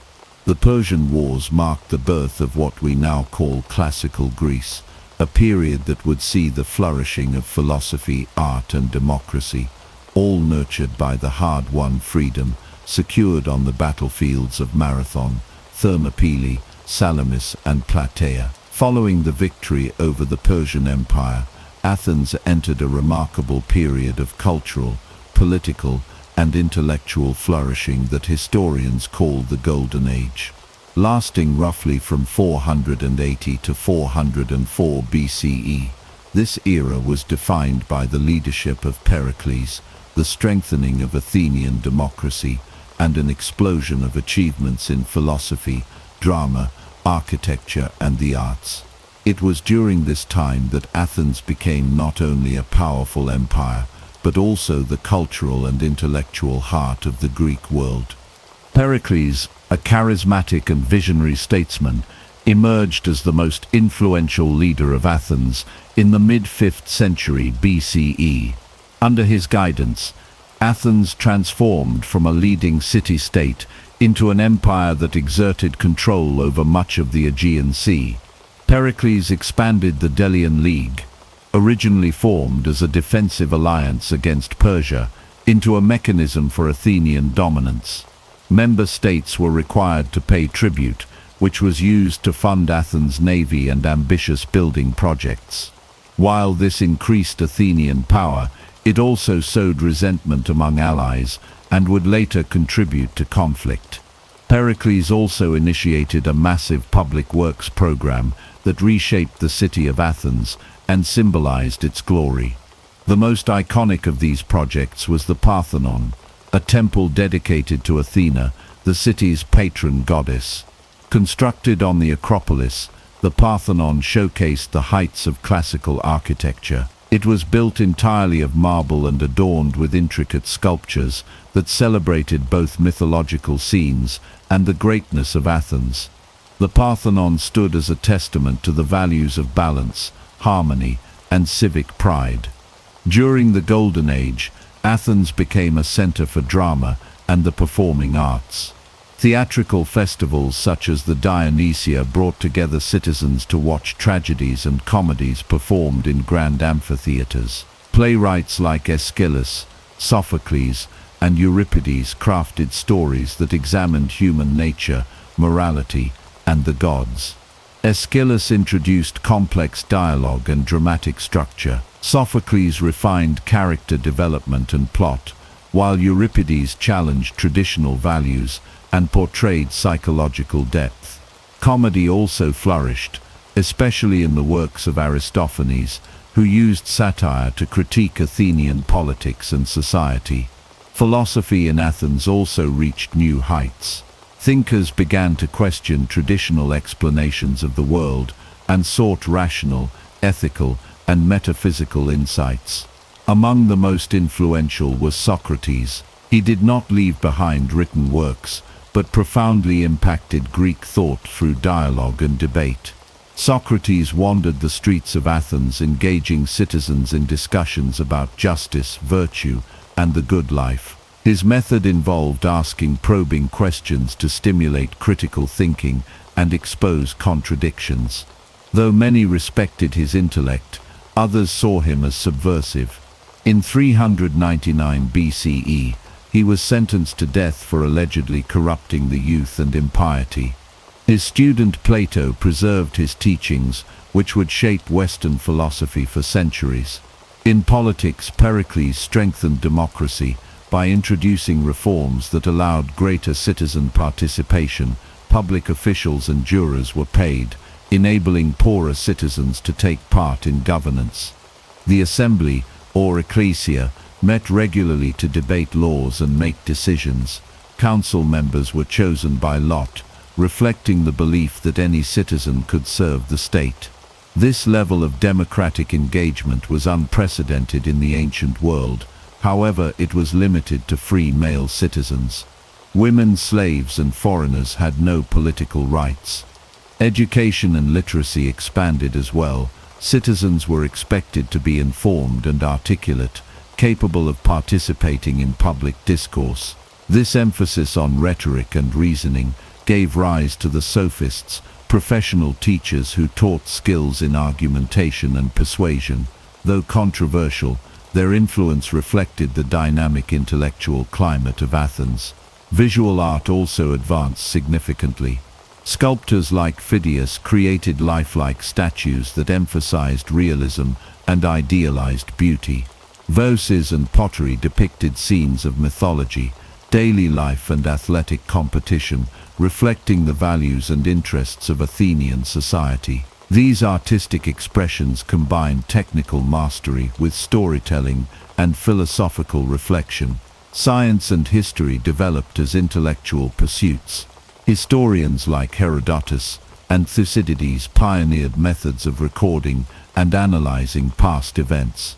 The Persian Wars marked the birth of what we now call classical Greece, a period that would see the flourishing of philosophy, art, and democracy, all nurtured by the hard-won freedom secured on the battlefields of Marathon, Thermopylae, Salamis, and Plataea. Following the victory over the Persian Empire, Athens entered a remarkable period of cultural, political, and intellectual flourishing that historians call the Golden Age. lasting roughly from 480 to 404 BCE. This era was defined by the leadership of Pericles, the strengthening of Athenian democracy, and an explosion of achievements in philosophy, drama, architecture, and the arts. It was during this time that Athens became not only a powerful empire, but also the cultural and intellectual heart of the Greek world. Pericles, a charismatic and visionary statesman, emerged as the most influential leader of Athens in the mid-5th century BCE. Under his guidance, Athens transformed from a leading city-state into an empire that exerted control over much of the Aegean Sea. Pericles expanded the Delian League, originally formed as a defensive alliance against Persia, into a mechanism for Athenian dominance. Member states were required to pay tribute, which was used to fund Athens' navy and ambitious building projects. While this increased Athenian power, it also sowed resentment among allies and would later contribute to conflict. Pericles also initiated a massive public works program that reshaped the city of Athens and symbolized its glory. The most iconic of these projects was the Parthenon, a temple dedicated to Athena, the city's patron goddess. Constructed on the Acropolis, the Parthenon showcased the heights of classical architecture. It was built entirely of marble and adorned with intricate sculptures that celebrated both mythological scenes and the greatness of Athens. The Parthenon stood as a testament to the values of balance, harmony, and civic pride. During the Golden Age, Athens became a center for drama and the performing arts. Theatrical festivals such as the Dionysia brought together citizens to watch tragedies and comedies performed in grand amphitheaters. Playwrights like Aeschylus, Sophocles, and Euripides crafted stories that examined human nature, morality, and the gods. Aeschylus introduced complex dialogue and dramatic structure. Sophocles refined character development and plot, while Euripides challenged traditional values and portrayed psychological depth. Comedy also flourished, especially in the works of Aristophanes, who used satire to critique Athenian politics and society. Philosophy in Athens also reached new heights. Thinkers began to question traditional explanations of the world and sought rational, ethical, and metaphysical insights. Among the most influential was Socrates. He did not leave behind written works, but profoundly impacted Greek thought through dialogue and debate. Socrates wandered the streets of Athens, engaging citizens in discussions about justice, virtue, and the good life. His method involved asking probing questions to stimulate critical thinking and expose contradictions. Though many respected his intellect, others saw him as subversive. In 399 BCE, he was sentenced to death for allegedly corrupting the youth and impiety. His student Plato preserved his teachings, which would shape Western philosophy for centuries. In politics, Pericles strengthened democracy by introducing reforms that allowed greater citizen participation. Public officials and jurors were paid, enabling poorer citizens to take part in governance. The assembly, or ecclesia, met regularly to debate laws and make decisions. Council members were chosen by lot, reflecting the belief that any citizen could serve the state. This level of democratic engagement was unprecedented in the ancient world. However, it was limited to free male citizens. Women, slaves, and foreigners had no political rights. Education and literacy expanded as well. Citizens were expected to be informed and articulate, capable of participating in public discourse. This emphasis on rhetoric and reasoning gave rise to the sophists, professional teachers who taught skills in argumentation and persuasion. Though controversial, their influence reflected the dynamic intellectual climate of Athens. Visual art also advanced significantly. Sculptors like Phidias created lifelike statues that emphasized realism and idealized beauty. Vases and pottery depicted scenes of mythology, daily life, and athletic competition, reflecting the values and interests of Athenian society. These artistic expressions combined technical mastery with storytelling and philosophical reflection. Science and history developed as intellectual pursuits. Historians like Herodotus and Thucydides pioneered methods of recording and analyzing past events.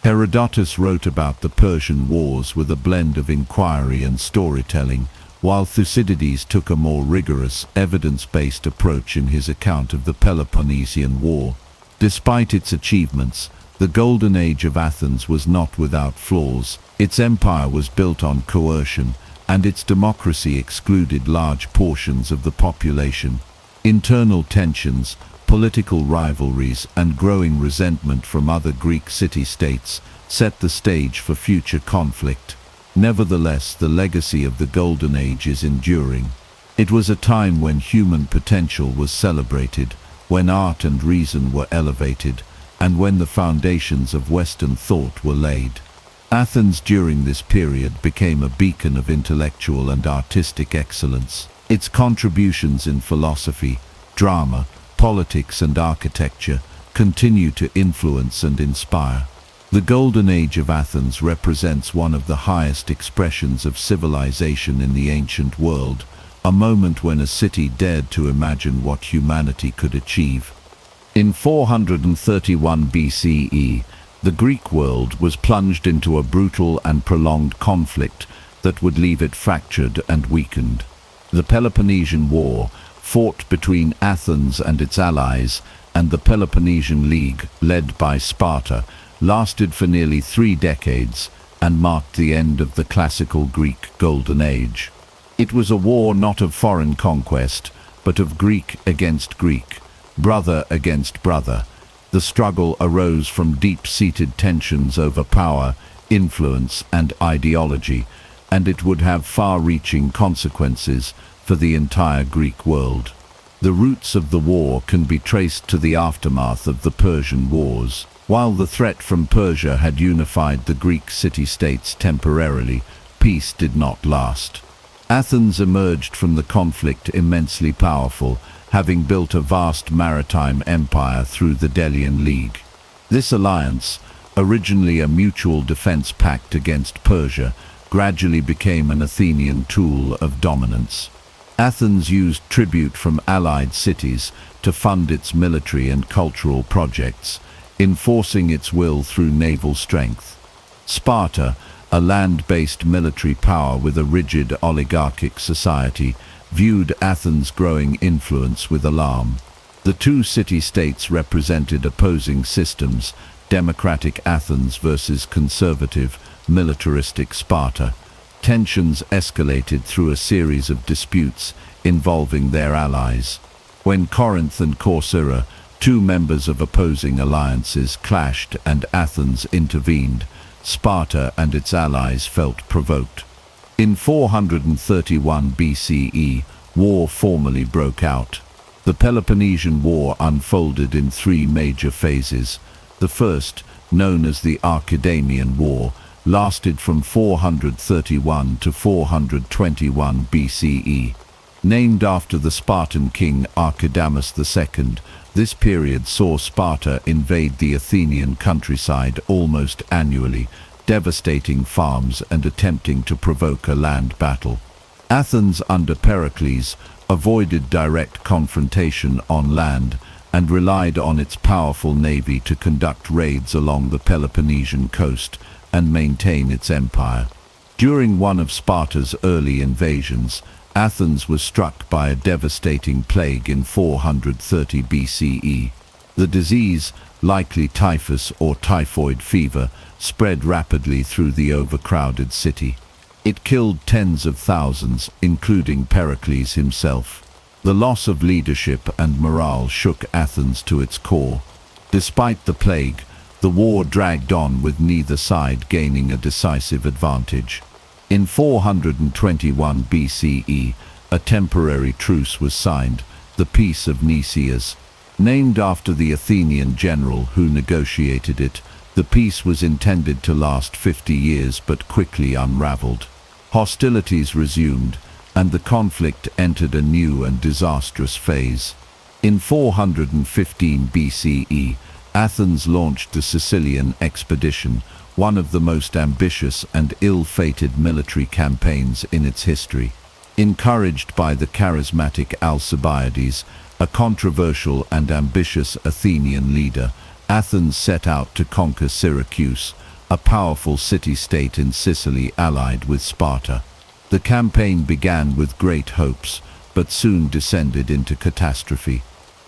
Herodotus wrote about the Persian Wars with a blend of inquiry and storytelling, while Thucydides took a more rigorous, evidence-based approach in his account of the Peloponnesian War. Despite its achievements, the Golden Age of Athens was not without flaws. Its empire was built on coercion, and its democracy excluded large portions of the population. Internal tensions, political rivalries, and growing resentment from other Greek city-states set the stage for future conflict. Nevertheless, the legacy of the Golden Age is enduring. It was a time when human potential was celebrated, when art and reason were elevated, and when the foundations of Western thought were laid. Athens during this period became a beacon of intellectual and artistic excellence. Its contributions in philosophy, drama, politics, and architecture continue to influence and inspire. The Golden Age of Athens represents one of the highest expressions of civilization in the ancient world, a moment when a city dared to imagine what humanity could achieve. In 431 BCE, the Greek world was plunged into a brutal and prolonged conflict that would leave it fractured and weakened. The Peloponnesian War, fought between Athens and its allies, and the Peloponnesian League, led by Sparta, lasted for nearly 3 decades and marked the end of the classical Greek Golden Age. It was a war not of foreign conquest, but of Greek against Greek, brother against brother. The struggle arose from deep-seated tensions over power, influence, and ideology, and it would have far-reaching consequences for the entire Greek world. The roots of the war can be traced to the aftermath of the Persian Wars. While the threat from Persia had unified the Greek city-states temporarily, peace did not last. Athens emerged from the conflict immensely powerful, having built a vast maritime empire through the Delian League. This alliance, originally a mutual defense pact against Persia, gradually became an Athenian tool of dominance. Athens used tribute from allied cities to fund its military and cultural projects, enforcing its will through naval strength. Sparta, a land-based military power with a rigid oligarchic society, viewed Athens' growing influence with alarm. The two city-states represented opposing systems, democratic Athens versus conservative, militaristic Sparta. Tensions escalated through a series of disputes involving their allies. When Corinth and Corcyra, two members of opposing alliances, clashed and Athens intervened, Sparta and its allies felt provoked. In 431 BCE, war formally broke out. The Peloponnesian War unfolded in 3 major phases. The first, known as the Archidamian War, lasted from 431 to 421 BCE. Named after the Spartan king Archidamus II, this period saw Sparta invade the Athenian countryside almost annually, devastating farms and attempting to provoke a land battle. Athens under Pericles avoided direct confrontation on land and relied on its powerful navy to conduct raids along the Peloponnesian coast and maintain its empire. During one of Sparta's early invasions, Athens was struck by a devastating plague in 430 BCE. The disease, likely typhus or typhoid fever, spread rapidly through the overcrowded city. It killed tens of thousands, including Pericles himself. The loss of leadership and morale shook Athens to its core. Despite the plague, the war dragged on with neither side gaining a decisive advantage. In 421 BCE, a temporary truce was signed, the Peace of Nicias. Named after the Athenian general who negotiated it, the peace was intended to last 50 years but quickly unraveled. Hostilities resumed, and the conflict entered a new and disastrous phase. In 415 BCE, Athens launched the Sicilian expedition, one of the most ambitious and ill-fated military campaigns in its history. Encouraged by the charismatic Alcibiades, a controversial and ambitious Athenian leader, Athens set out to conquer Syracuse, a powerful city-state in Sicily allied with Sparta. The campaign began with great hopes, but soon descended into catastrophe.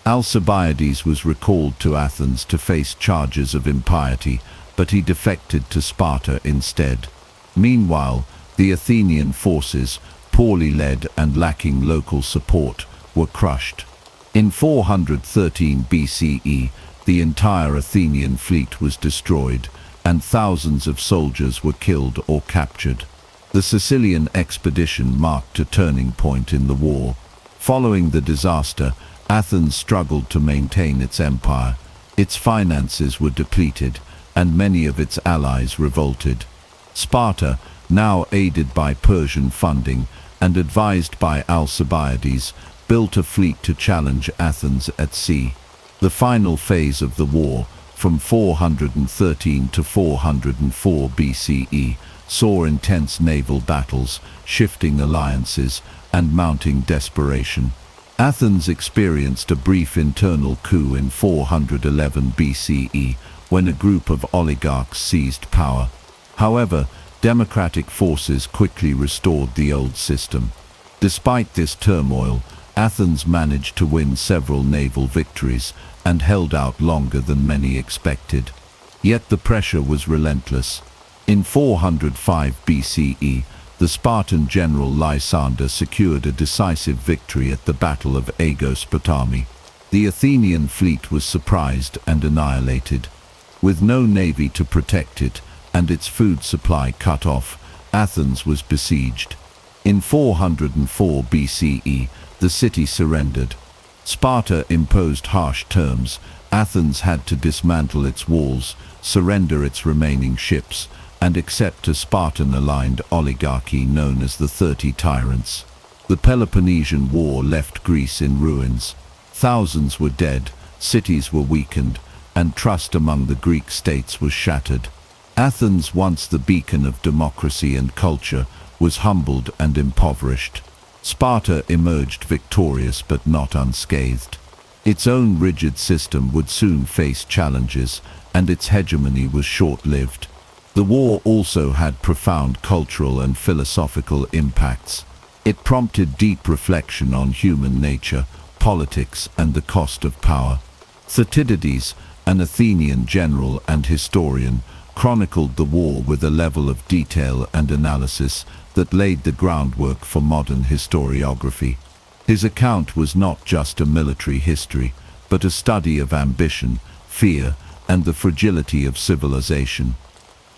Alcibiades was recalled to Athens to face charges of impiety, but he defected to Sparta instead. Meanwhile, the Athenian forces, poorly led and lacking local support, were crushed. In 413 BCE, the entire Athenian fleet was destroyed, and thousands of soldiers were killed or captured. The Sicilian expedition marked a turning point in the war. Following the disaster, Athens struggled to maintain its empire. Its finances were depleted, and many of its allies revolted. Sparta, now aided by Persian funding and advised by Alcibiades, built a fleet to challenge Athens at sea. The final phase of the war, from 413 to 404 BCE, saw intense naval battles, shifting alliances, and mounting desperation. Athens experienced a brief internal coup in 411 BCE, when a group of oligarchs seized power. However, democratic forces quickly restored the old system. Despite this turmoil, Athens managed to win several naval victories and held out longer than many expected. Yet the pressure was relentless. In 405 BCE, the Spartan general Lysander secured a decisive victory at the Battle of Aegospotami. The Athenian fleet was surprised and annihilated. With no navy to protect it and its food supply cut off, Athens was besieged. In 404 BCE, the city surrendered. Sparta imposed harsh terms. Athens had to dismantle its walls, surrender its remaining ships, and accept a Spartan-aligned oligarchy known as the 30 Tyrants. The Peloponnesian War left Greece in ruins. Thousands were dead, cities were weakened, and trust among the Greek states was shattered. Athens, once the beacon of democracy and culture, was humbled and impoverished. Sparta emerged victorious but not unscathed. Its own rigid system would soon face challenges, and its hegemony was short-lived. The war also had profound cultural and philosophical impacts. It prompted deep reflection on human nature, politics, and the cost of power. Thucydides, an Athenian general and historian, chronicled the war with a level of detail and analysis that laid the groundwork for modern historiography. His account was not just a military history, but a study of ambition, fear, and the fragility of civilization.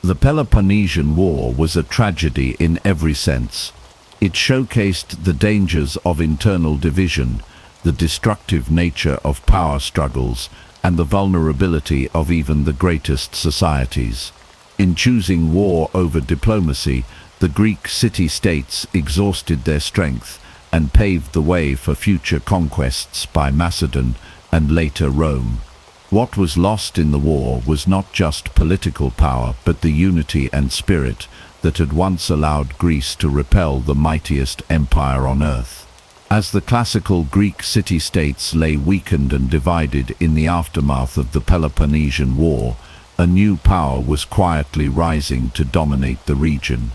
The Peloponnesian War was a tragedy in every sense. It showcased the dangers of internal division, the destructive nature of power struggles, and the vulnerability of even the greatest societies. In choosing war over diplomacy, the Greek city-states exhausted their strength and paved the way for future conquests by Macedon and later Rome. What was lost in the war was not just political power, but the unity and spirit that had once allowed Greece to repel the mightiest empire on earth. As the classical Greek city-states lay weakened and divided in the aftermath of the Peloponnesian War, a new power was quietly rising to dominate the region.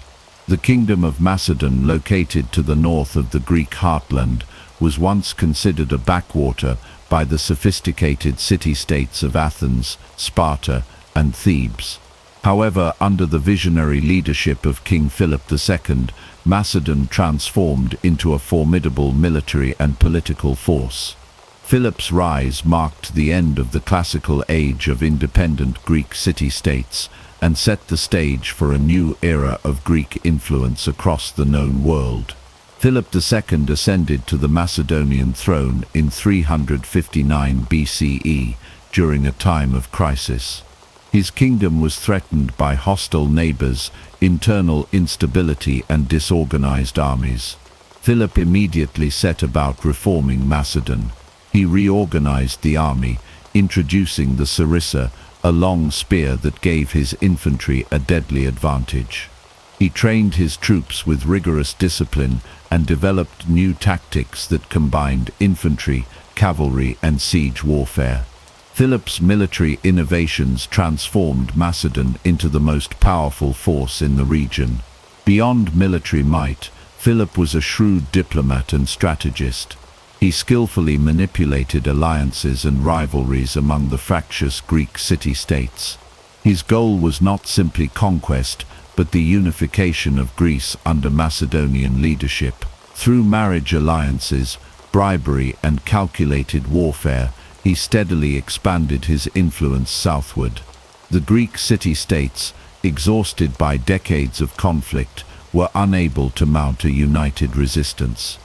The Kingdom of Macedon, located to the north of the Greek heartland, was once considered a backwater by the sophisticated city-states of Athens, Sparta, and Thebes. However, under the visionary leadership of King Philip II, Macedon transformed into a formidable military and political force. Philip's rise marked the end of the classical age of independent Greek city-states and set the stage for a new era of Greek influence across the known world. Philip II ascended to the Macedonian throne in 359 BCE during a time of crisis. His kingdom was threatened by hostile neighbors, internal instability, and disorganized armies. Philip immediately set about reforming Macedon. He reorganized the army, introducing the sarissa, a long spear that gave his infantry a deadly advantage. He trained his troops with rigorous discipline and developed new tactics that combined infantry, cavalry, and siege warfare. Philip's military innovations transformed Macedon into the most powerful force in the region. Beyond military might, Philip was a shrewd diplomat and strategist. He skillfully manipulated alliances and rivalries among the fractious Greek city-states. His goal was not simply conquest, but the unification of Greece under Macedonian leadership. Through marriage alliances, bribery, and calculated warfare, he steadily expanded his influence southward. The Greek city-states, exhausted by decades of conflict, were unable to mount a united resistance.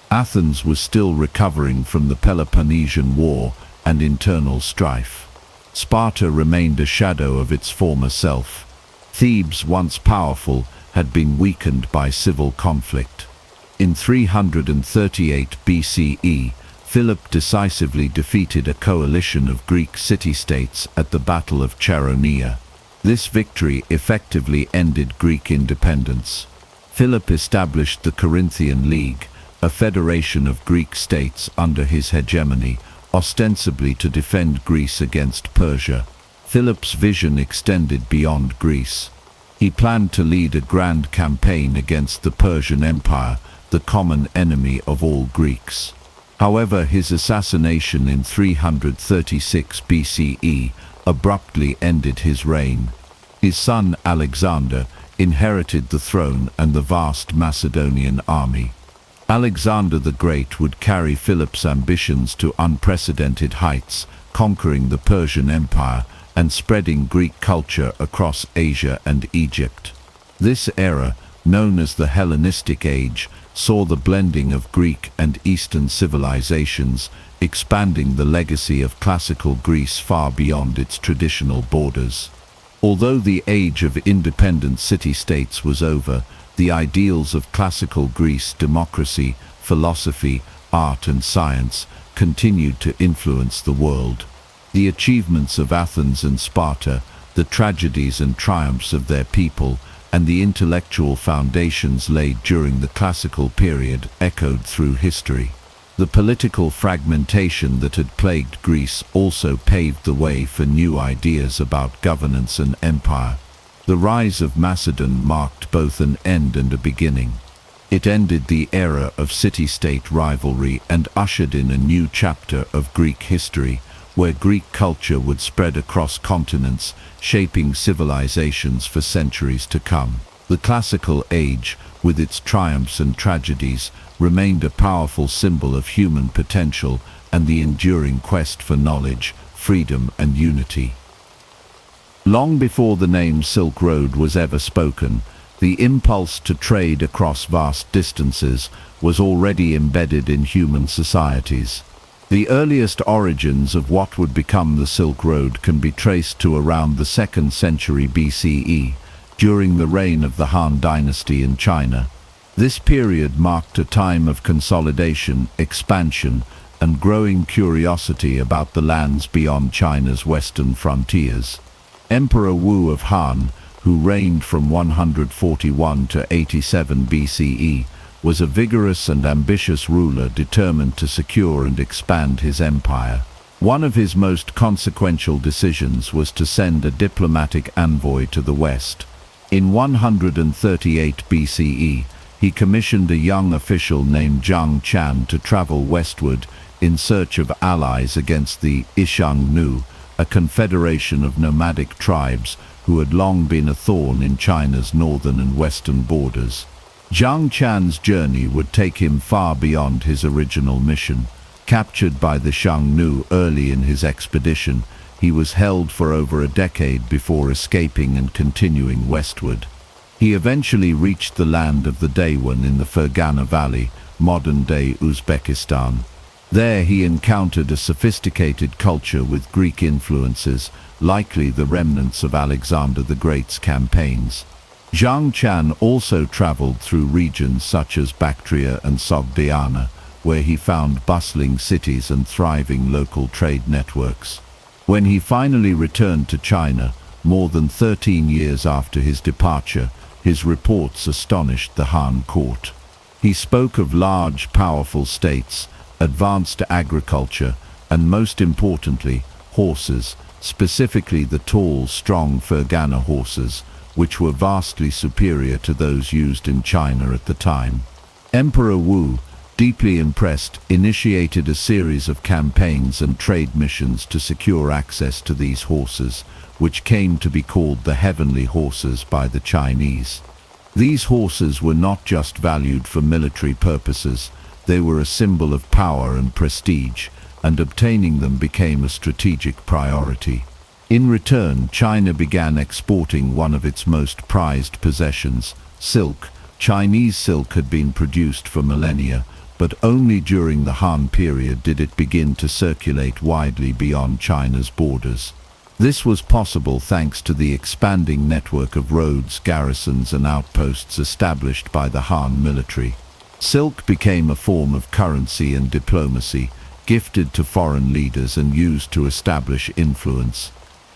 Athens was still recovering from the Peloponnesian War and internal strife. Sparta remained a shadow of its former self. Thebes, once powerful, had been weakened by civil conflict. In 338 BCE, Philip decisively defeated a coalition of Greek city-states at the Battle of Chaeronea. This victory effectively ended Greek independence. Philip established the Corinthian League, a federation of Greek states under his hegemony, ostensibly to defend Greece against Persia. Philip's vision extended beyond Greece. He planned to lead a grand campaign against the Persian Empire, the common enemy of all Greeks. However, his assassination in 336 BCE abruptly ended his reign. His son Alexander inherited the throne and the vast Macedonian army. Alexander the Great would carry Philip's ambitions to unprecedented heights, conquering the Persian Empire and spreading Greek culture across Asia and Egypt. This era, known as the Hellenistic Age, saw the blending of Greek and Eastern civilizations, expanding the legacy of classical Greece far beyond its traditional borders. Although the age of independent city-states was over, the ideals of classical Greece, democracy, philosophy, art and science, continued to influence the world. The achievements of Athens and Sparta, the tragedies and triumphs of their people, and the intellectual foundations laid during the classical period echoed through history. The political fragmentation that had plagued Greece also paved the way for new ideas about governance and empire. The rise of Macedon marked both an end and a beginning. It ended the era of city-state rivalry and ushered in a new chapter of Greek history, where Greek culture would spread across continents, shaping civilizations for centuries to come. The classical age, with its triumphs and tragedies, remained a powerful symbol of human potential and the enduring quest for knowledge, freedom, and unity. Long before the name Silk Road was ever spoken, the impulse to trade across vast distances was already embedded in human societies. The earliest origins of what would become the Silk Road can be traced to around the 2nd century BCE, during the reign of the Han Dynasty in China. This period marked a time of consolidation, expansion, and growing curiosity about the lands beyond China's western frontiers. Emperor Wu of Han, who reigned from 141 to 87 BCE, was a vigorous and ambitious ruler determined to secure and expand his empire. One of his most consequential decisions was to send a diplomatic envoy to the west. In 138 BCE, he commissioned a young official named Zhang Chan to travel westward in search of allies against the Xiongnu, a confederation of nomadic tribes who had long been a thorn in China's northern and western borders. Zhang Chan's journey would take him far beyond his original mission. Captured by the Xiongnu early in his expedition, he was held for over a decade before escaping and continuing westward. He eventually reached the land of the Daewon in the Fergana Valley, modern-day Uzbekistan. There he encountered a sophisticated culture with Greek influences, likely the remnants of Alexander the Great's campaigns. Zhang Quan also traveled through regions such as Bactria and Sogdiana, where he found bustling cities and thriving local trade networks. When he finally returned to China, more than 13 years after his departure, his reports astonished the Han court. He spoke of large, powerful states, advanced agriculture, and most importantly, horses, specifically the tall, strong Fergana horses, which were vastly superior to those used in China at the time. Emperor Wu, deeply impressed, initiated a series of campaigns and trade missions to secure access to these horses, which came to be called the heavenly horses by the Chinese. These horses were not just valued for military purposes, they were a symbol of power and prestige, and obtaining them became a strategic priority. In return, China began exporting one of its most prized possessions, silk. Chinese silk had been produced for millennia, but only during the Han period did it begin to circulate widely beyond China's borders. This was possible thanks to the expanding network of roads, garrisons, and outposts established by the Han military. Silk became a form of currency and diplomacy, gifted to foreign leaders and used to establish influence.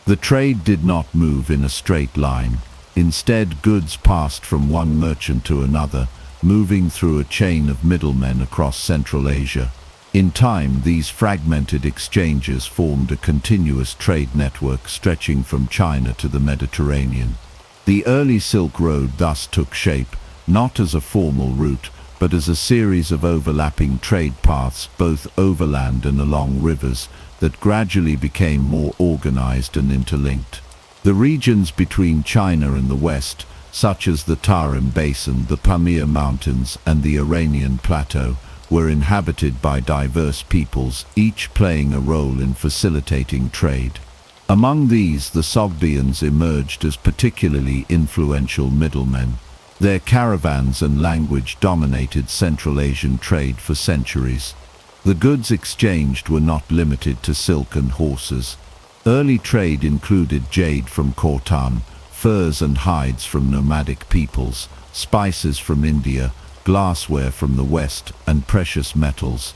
The trade did not move in a straight line. Instead, goods passed from one merchant to another, moving through a chain of middlemen across Central Asia. In time, these fragmented exchanges formed a continuous trade network stretching from China to the Mediterranean. The early Silk Road thus took shape, not as a formal route, but as a series of overlapping trade paths, both overland and along rivers, that gradually became more organized and interlinked. The regions between China and the West, such as the Tarim Basin, the Pamir Mountains, and the Iranian Plateau, were inhabited by diverse peoples, each playing a role in facilitating trade. Among these, the Sogdians emerged as particularly influential middlemen. Their caravans and language dominated Central Asian trade for centuries. The goods exchanged were not limited to silk and horses. Early trade included jade from Khotan, furs and hides from nomadic peoples, spices from India, glassware from the West, and precious metals.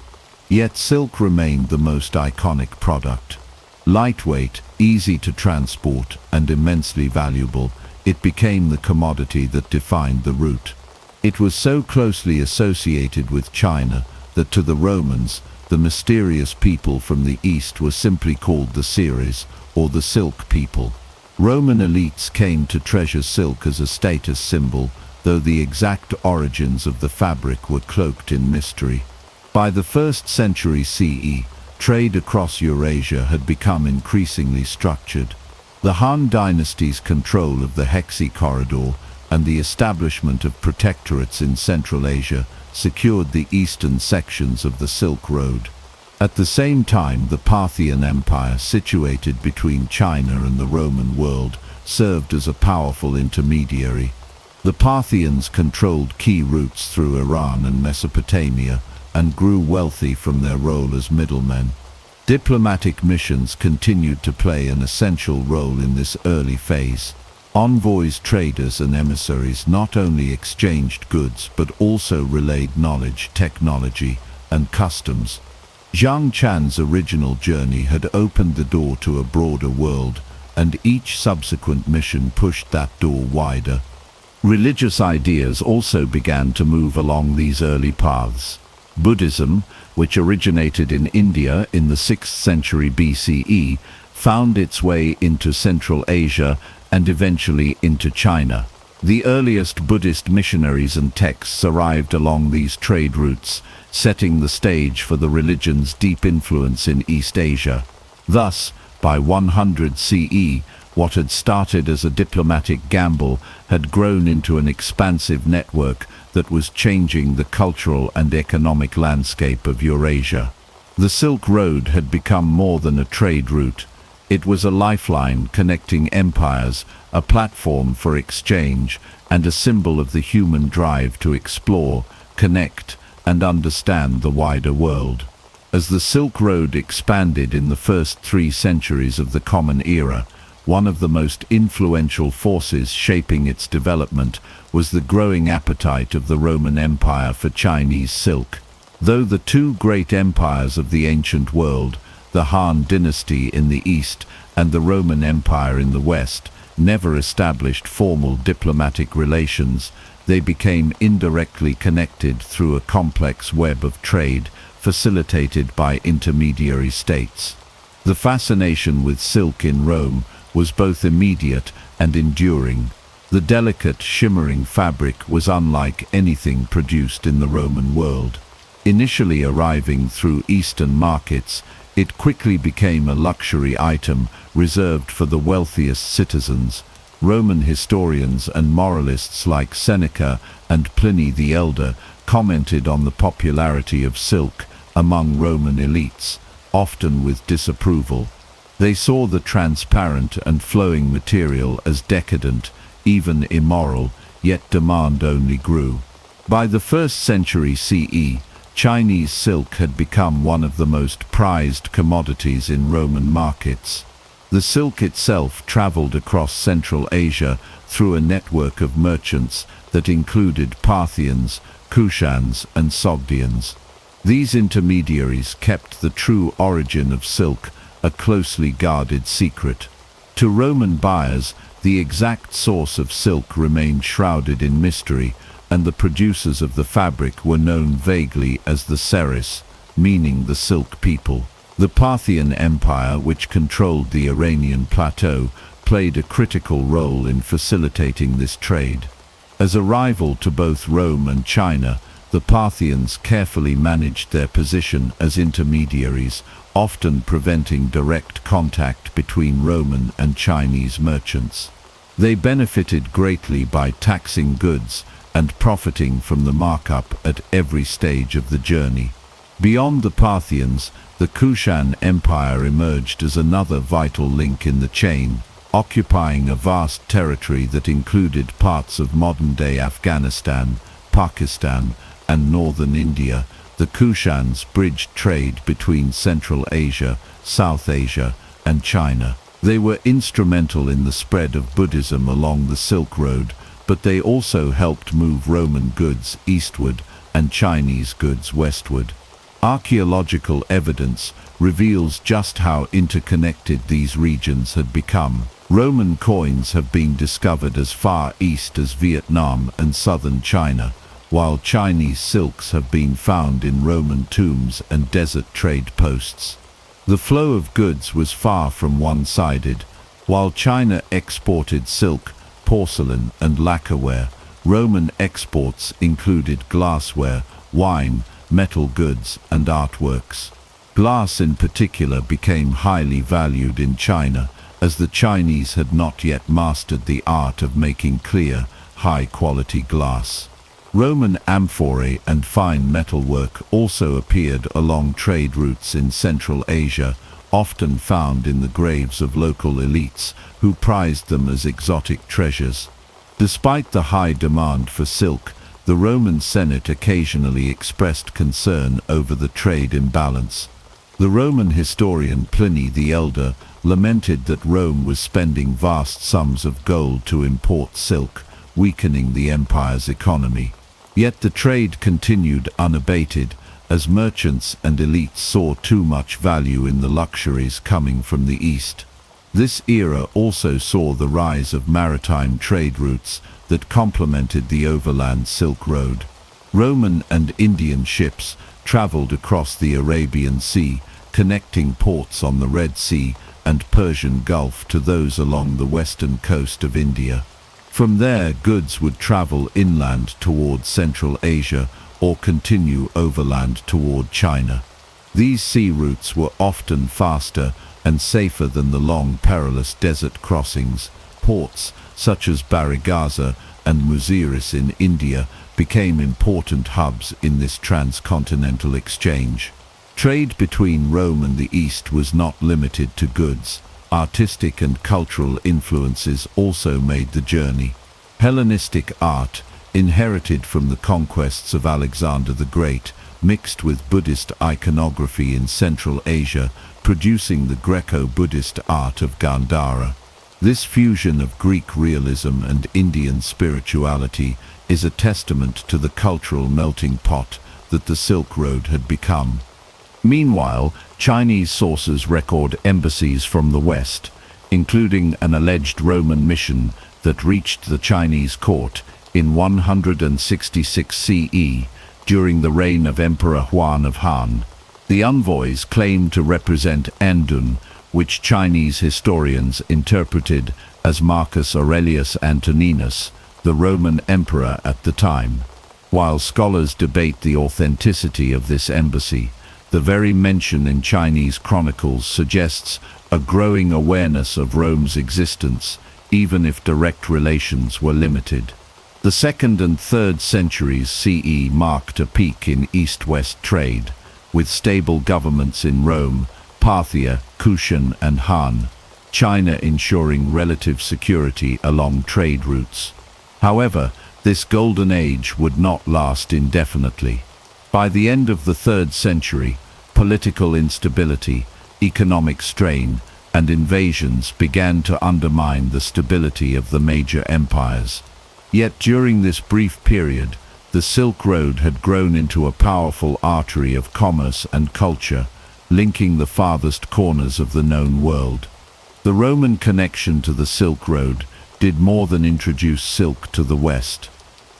Yet silk remained the most iconic product. Lightweight, easy to transport, and immensely valuable, it became the commodity that defined the route. It was so closely associated with China that to the Romans, the mysterious people from the East were simply called the Ceres, or the Silk People. Roman elites came to treasure silk as a status symbol, though the exact origins of the fabric were cloaked in mystery. By the 1st century CE, trade across Eurasia had become increasingly structured. The Han dynasty's control of the Hexi Corridor and the establishment of protectorates in Central Asia secured the eastern sections of the Silk Road. At the same time, the Parthian Empire, situated between China and the Roman world, served as a powerful intermediary. The Parthians controlled key routes through Iran and Mesopotamia and grew wealthy from their role as middlemen. Diplomatic missions continued to play an essential role in this early phase. Envoys, traders, and emissaries not only exchanged goods but also relayed knowledge, technology, and customs. Zhang Quan's original journey had opened the door to a broader world, and each subsequent mission pushed that door wider. Religious ideas also began to move along these early paths. Buddhism, which originated in India in the 6th century BCE, found its way into Central Asia and eventually into China. The earliest Buddhist missionaries and texts arrived along these trade routes, setting the stage for the religion's deep influence in East Asia. Thus, by 100 CE, what had started as a diplomatic gamble had grown into an expansive network that was changing the cultural and economic landscape of Eurasia. The Silk Road had become more than a trade route. It was a lifeline connecting empires, a platform for exchange, and a symbol of the human drive to explore, connect, and understand the wider world. As the Silk Road expanded in the first 3 centuries of the Common Era, One of the most influential forces shaping its development was the growing appetite of the Roman Empire for Chinese silk. Though the two great empires of the ancient world, the Han dynasty in the east and the Roman Empire in the west, never established formal diplomatic relations, they became indirectly connected through a complex web of trade facilitated by intermediary states. The fascination with silk in Rome was both immediate and enduring. The delicate, shimmering fabric was unlike anything produced in the Roman world. Initially arriving through Eastern markets, it quickly became a luxury item reserved for the wealthiest citizens. Roman historians and moralists like Seneca and Pliny the Elder commented on the popularity of silk among Roman elites, often with disapproval. They saw the transparent and flowing material as decadent, even immoral, yet demand only grew. By the 1st century CE, Chinese silk had become one of the most prized commodities in Roman markets. The silk itself traveled across Central Asia through a network of merchants that included Parthians, Kushans, and Sogdians. These intermediaries kept the true origin of silk a closely guarded secret. To Roman buyers, the exact source of silk remained shrouded in mystery, and the producers of the fabric were known vaguely as the Seris, meaning the silk people. The Parthian Empire, which controlled the Iranian plateau, played a critical role in facilitating this trade. As a rival to both Rome and China, the Parthians carefully managed their position as intermediaries, often preventing direct contact between Roman and Chinese merchants. They benefited greatly by taxing goods and profiting from the markup at every stage of the journey. Beyond the Parthians, the Kushan Empire emerged as another vital link in the chain, occupying a vast territory that included parts of modern-day Afghanistan, Pakistan, and northern India. The Kushans bridged trade between Central Asia, South Asia, and China. They were instrumental in the spread of Buddhism along the Silk Road, but they also helped move Roman goods eastward and Chinese goods westward. Archaeological evidence reveals just how interconnected these regions had become. Roman coins have been discovered as far east as Vietnam and southern China, while Chinese silks have been found in Roman tombs and desert trade posts. The flow of goods was far from one-sided. While China exported silk, porcelain, and lacquerware, Roman exports included glassware, wine, metal goods, and artworks. Glass in particular became highly valued in China, as the Chinese had not yet mastered the art of making clear, high-quality glass. Roman amphorae and fine metalwork also appeared along trade routes in Central Asia, often found in the graves of local elites who prized them as exotic treasures. Despite the high demand for silk, the Roman Senate occasionally expressed concern over the trade imbalance. The Roman historian Pliny the Elder lamented that Rome was spending vast sums of gold to import silk, weakening the empire's economy. Yet the trade continued unabated, as merchants and elites saw too much value in the luxuries coming from the east. This era also saw the rise of maritime trade routes that complemented the overland Silk Road. Roman and Indian ships traveled across the Arabian Sea, connecting ports on the Red Sea and Persian Gulf to those along the western coast of India. From there, goods would travel inland toward Central Asia or continue overland toward China. These sea routes were often faster and safer than the long, perilous desert crossings. Ports such as Barigaza and Muziris in India became important hubs in this transcontinental exchange. Trade between Rome and the East was not limited to goods. Artistic and cultural influences also made the journey. Hellenistic art, inherited from the conquests of Alexander the Great, mixed with Buddhist iconography in Central Asia, producing the Greco-Buddhist art of Gandhara. This fusion of Greek realism and Indian spirituality is a testament to the cultural melting pot that the Silk Road had become. Meanwhile, Chinese sources record embassies from the West, including an alleged Roman mission that reached the Chinese court in 166 CE during the reign of Emperor Huan of Han. The envoys claimed to represent Andun, which Chinese historians interpreted as Marcus Aurelius Antoninus, the Roman emperor at the time. While scholars debate the authenticity of this embassy, the very mention in Chinese chronicles suggests a growing awareness of Rome's existence, even if direct relations were limited. The 2nd and 3rd centuries CE marked a peak in East-West trade, with stable governments in Rome, Parthia, Kushan and Han, China ensuring relative security along trade routes. However, this golden age would not last indefinitely. By the end of the 3rd century, political instability, economic strain, and invasions began to undermine the stability of the major empires. Yet during this brief period, the Silk Road had grown into a powerful artery of commerce and culture, linking the farthest corners of the known world. The Roman connection to the Silk Road did more than introduce silk to the West.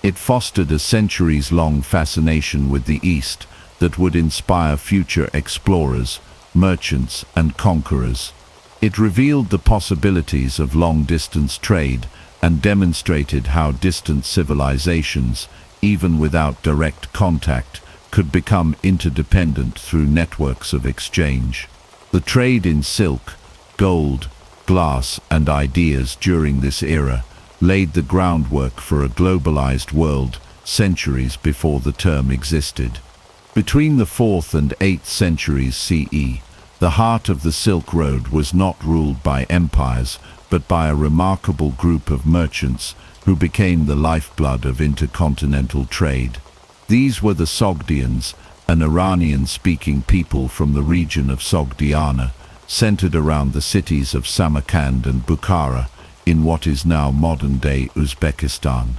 It fostered a centuries-long fascination with the East that would inspire future explorers, merchants, and conquerors. It revealed the possibilities of long-distance trade and demonstrated how distant civilizations, even without direct contact, could become interdependent through networks of exchange. The trade in silk, gold, glass, and ideas during this era laid the groundwork for a globalized world centuries before the term existed. Between the 4th and 8th centuries CE, the heart of the Silk Road was not ruled by empires, but by a remarkable group of merchants who became the lifeblood of intercontinental trade. These were the Sogdians, an Iranian-speaking people from the region of Sogdiana, centered around the cities of Samarkand and Bukhara, in what is now modern-day Uzbekistan.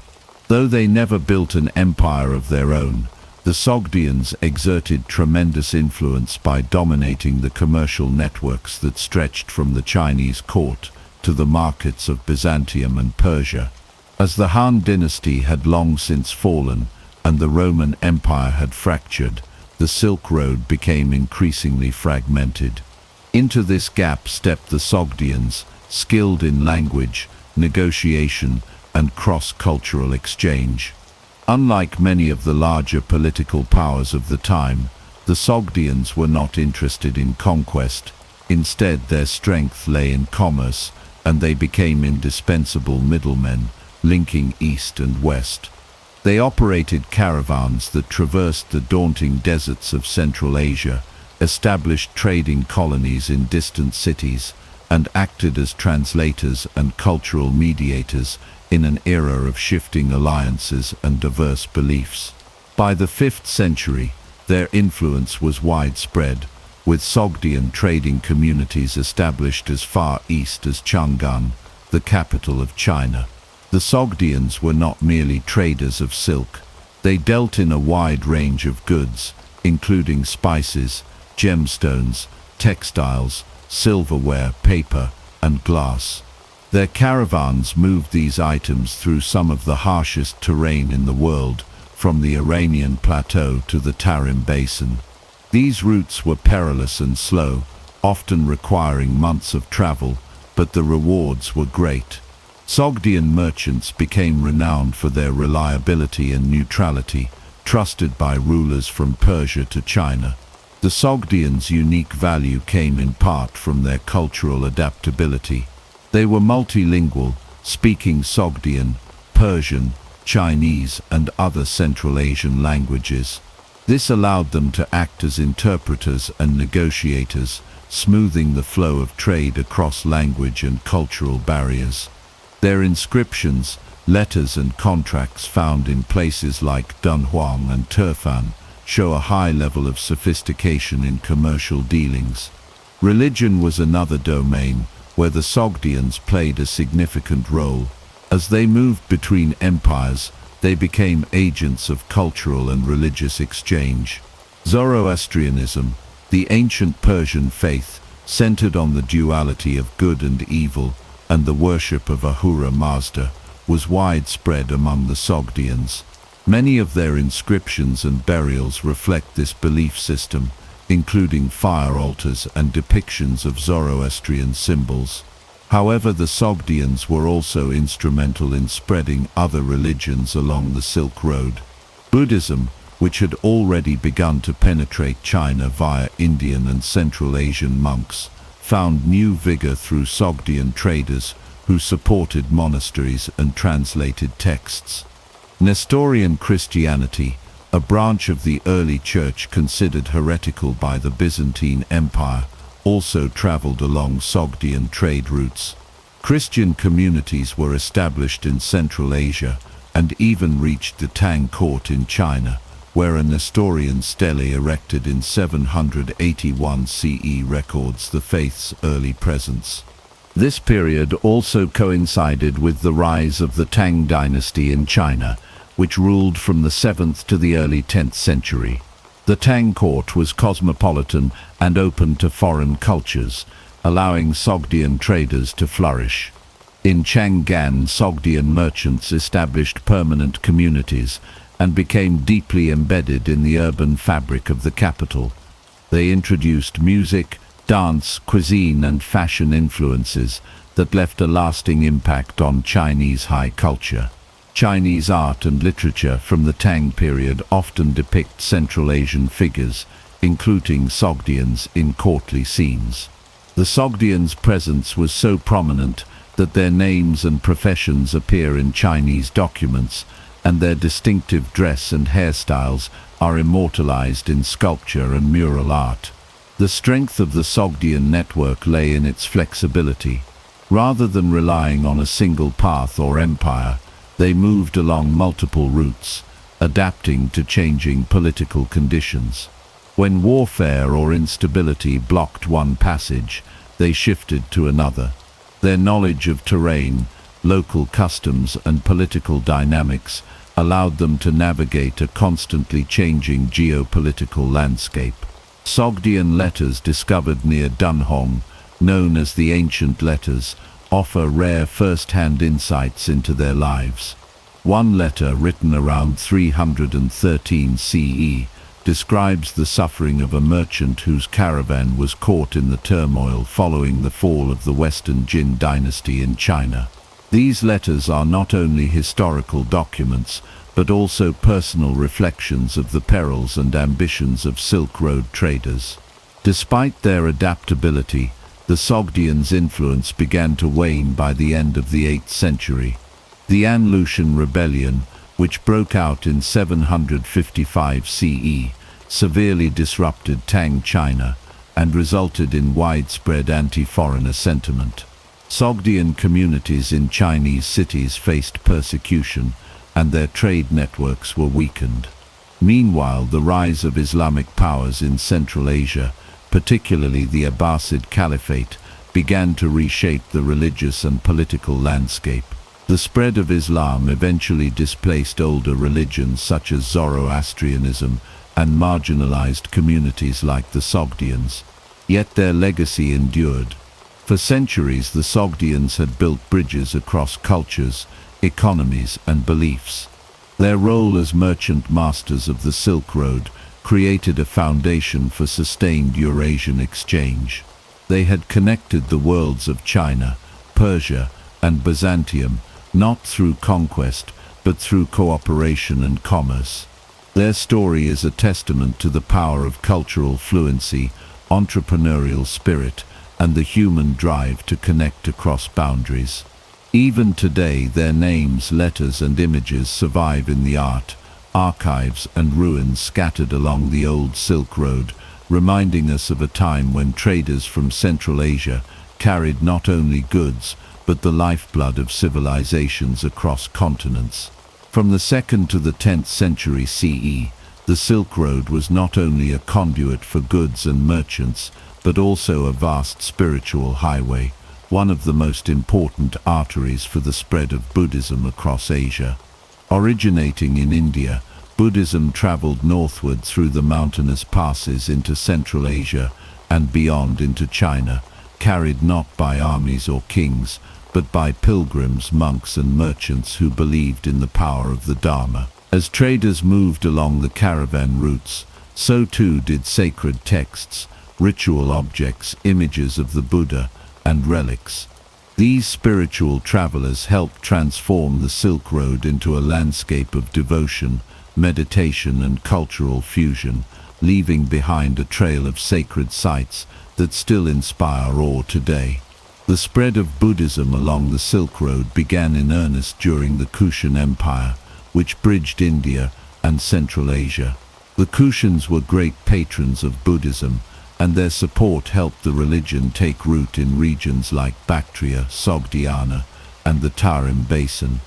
Though they never built an empire of their own, the Sogdians exerted tremendous influence by dominating the commercial networks that stretched from the Chinese court to the markets of Byzantium and Persia. As the Han dynasty had long since fallen and the Roman Empire had fractured, the Silk Road became increasingly fragmented. Into this gap stepped the Sogdians, skilled in language, negotiation, and cross-cultural exchange. Unlike many of the larger political powers of the time, the Sogdians were not interested in conquest. Instead, their strength lay in commerce, and they became indispensable middlemen, linking East and West. They operated caravans that traversed the daunting deserts of Central Asia, established trading colonies in distant cities, and acted as translators and cultural mediators in an era of shifting alliances and diverse beliefs. By the 5th century, their influence was widespread, with Sogdian trading communities established as far east as Chang'an, the capital of China. The Sogdians were not merely traders of silk. They dealt in a wide range of goods, including spices, gemstones, textiles, silverware, paper, and glass. Their caravans moved these items through some of the harshest terrain in the world, from the Iranian plateau to the Tarim Basin. These routes were perilous and slow, often requiring months of travel, but the rewards were great. Sogdian merchants became renowned for their reliability and neutrality, trusted by rulers from Persia to China. The Sogdians' unique value came in part from their cultural adaptability. They were multilingual, speaking Sogdian, Persian, Chinese, and other Central Asian languages. This allowed them to act as interpreters and negotiators, smoothing the flow of trade across language and cultural barriers. Their inscriptions, letters, and contracts found in places like Dunhuang and Turfan show a high level of sophistication in commercial dealings. Religion was another domain, where the Sogdians played a significant role. As they moved between empires, they became agents of cultural and religious exchange. Zoroastrianism, the ancient Persian faith, centered on the duality of good and evil and the worship of Ahura Mazda, was widespread among the Sogdians. Many of their inscriptions and burials reflect this belief system, including fire altars and depictions of Zoroastrian symbols. However, the Sogdians were also instrumental in spreading other religions along the Silk Road. Buddhism, which had already begun to penetrate China via Indian and Central Asian monks, found new vigor through Sogdian traders who supported monasteries and translated texts. Nestorian Christianity, a branch of the early church considered heretical by the Byzantine Empire, also traveled along Sogdian trade routes. Christian communities were established in Central Asia and even reached the Tang court in China, where a Nestorian stele erected in 781 CE records the faith's early presence. This period also coincided with the rise of the Tang dynasty in China, which ruled from the 7th to the early 10th century. The Tang court was cosmopolitan and open to foreign cultures, allowing Sogdian traders to flourish. In Chang'an, Sogdian merchants established permanent communities and became deeply embedded in the urban fabric of the capital. They introduced music, dance, cuisine, and fashion influences that left a lasting impact on Chinese high culture. Chinese art and literature from the Tang period often depict Central Asian figures, including Sogdians in courtly scenes. The Sogdians' presence was so prominent that their names and professions appear in Chinese documents, and their distinctive dress and hairstyles are immortalized in sculpture and mural art. The strength of the Sogdian network lay in its flexibility. Rather than relying on a single path or empire, they moved along multiple routes, adapting to changing political conditions. When warfare or instability blocked one passage, they shifted to another. Their knowledge of terrain, local customs, and political dynamics allowed them to navigate a constantly changing geopolitical landscape. Sogdian letters discovered near Dunhuang, known as the Ancient Letters, offer rare first-hand insights into their lives. One letter, written around 313 CE, describes the suffering of a merchant whose caravan was caught in the turmoil following the fall of the Western Jin dynasty in China. These letters are not only historical documents, but also personal reflections of the perils and ambitions of Silk Road traders. Despite their adaptability, the Sogdians' influence began to wane by the end of the 8th century. The An Lushan Rebellion, which broke out in 755 CE, severely disrupted Tang China and resulted in widespread anti-foreigner sentiment. Sogdian communities in Chinese cities faced persecution, and their trade networks were weakened. Meanwhile, the rise of Islamic powers in Central Asia, particularly the Abbasid Caliphate, began to reshape the religious and political landscape. The spread of Islam eventually displaced older religions such as Zoroastrianism and marginalized communities like the Sogdians. Yet their legacy endured. For centuries, the Sogdians had built bridges across cultures, economies, and beliefs. Their role as merchant masters of the Silk Road created a foundation for sustained Eurasian exchange. They had connected the worlds of China, Persia, and Byzantium, not through conquest, but through cooperation and commerce. Their story is a testament to the power of cultural fluency, entrepreneurial spirit, and the human drive to connect across boundaries. Even today, their names, letters, and images survive in the art, archives, and ruins scattered along the old Silk Road, reminding us of a time when traders from Central Asia carried not only goods, but the lifeblood of civilizations across continents. From the 2nd to the 10th century CE, the Silk Road was not only a conduit for goods and merchants, but also a vast spiritual highway, one of the most important arteries for the spread of Buddhism across Asia. Originating in India, Buddhism traveled northward through the mountainous passes into Central Asia and beyond into China, carried not by armies or kings, but by pilgrims, monks and merchants who believed in the power of the Dharma. As traders moved along the caravan routes, so too did sacred texts, ritual objects, images of the Buddha, and relics. These spiritual travelers helped transform the Silk Road into a landscape of devotion, meditation and cultural fusion, leaving behind a trail of sacred sites that still inspire awe today. The spread of Buddhism along the Silk Road began in earnest during the Kushan Empire, which bridged India and Central Asia. The Kushans were great patrons of Buddhism, and their support helped the religion take root in regions like Bactria, Sogdiana, and the Tarim Basin.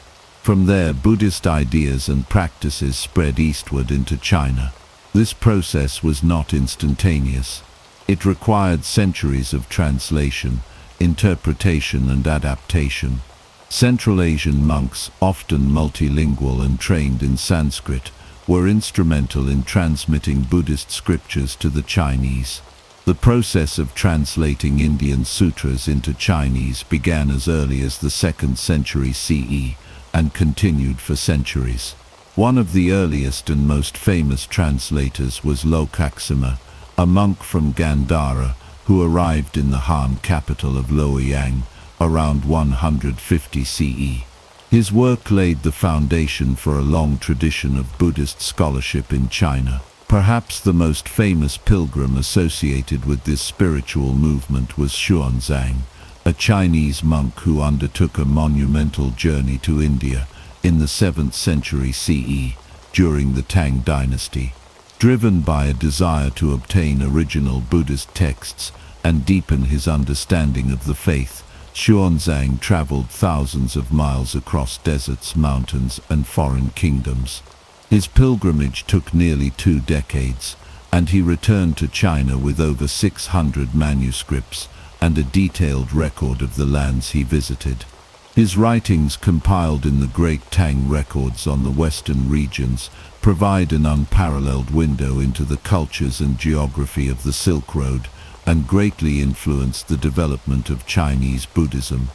From there, Buddhist ideas and practices spread eastward into China. This process was not instantaneous. It required centuries of translation, interpretation and adaptation. Central Asian monks, often multilingual and trained in Sanskrit, were instrumental in transmitting Buddhist scriptures to the Chinese. The process of translating Indian sutras into Chinese began as early as the 2nd century CE and continued for centuries. One of the earliest and most famous translators was Lokaksema, a monk from Gandhara who arrived in the Han capital of Luoyang around 150 CE. His work laid the foundation for a long tradition of Buddhist scholarship in China. Perhaps the most famous pilgrim associated with this spiritual movement was Xuanzang, a Chinese monk who undertook a monumental journey to India in the 7th century CE during the Tang dynasty. Driven by a desire to obtain original Buddhist texts and deepen his understanding of the faith, Xuanzang traveled thousands of miles across deserts, mountains, and foreign kingdoms. His pilgrimage took nearly 2 decades, and he returned to China with over 600 manuscripts and a detailed record of the lands he visited. His writings, compiled in the Great Tang Records on the western regions, provide an unparalleled window into the cultures and geography of the Silk Road and greatly influenced the development of Chinese Buddhism.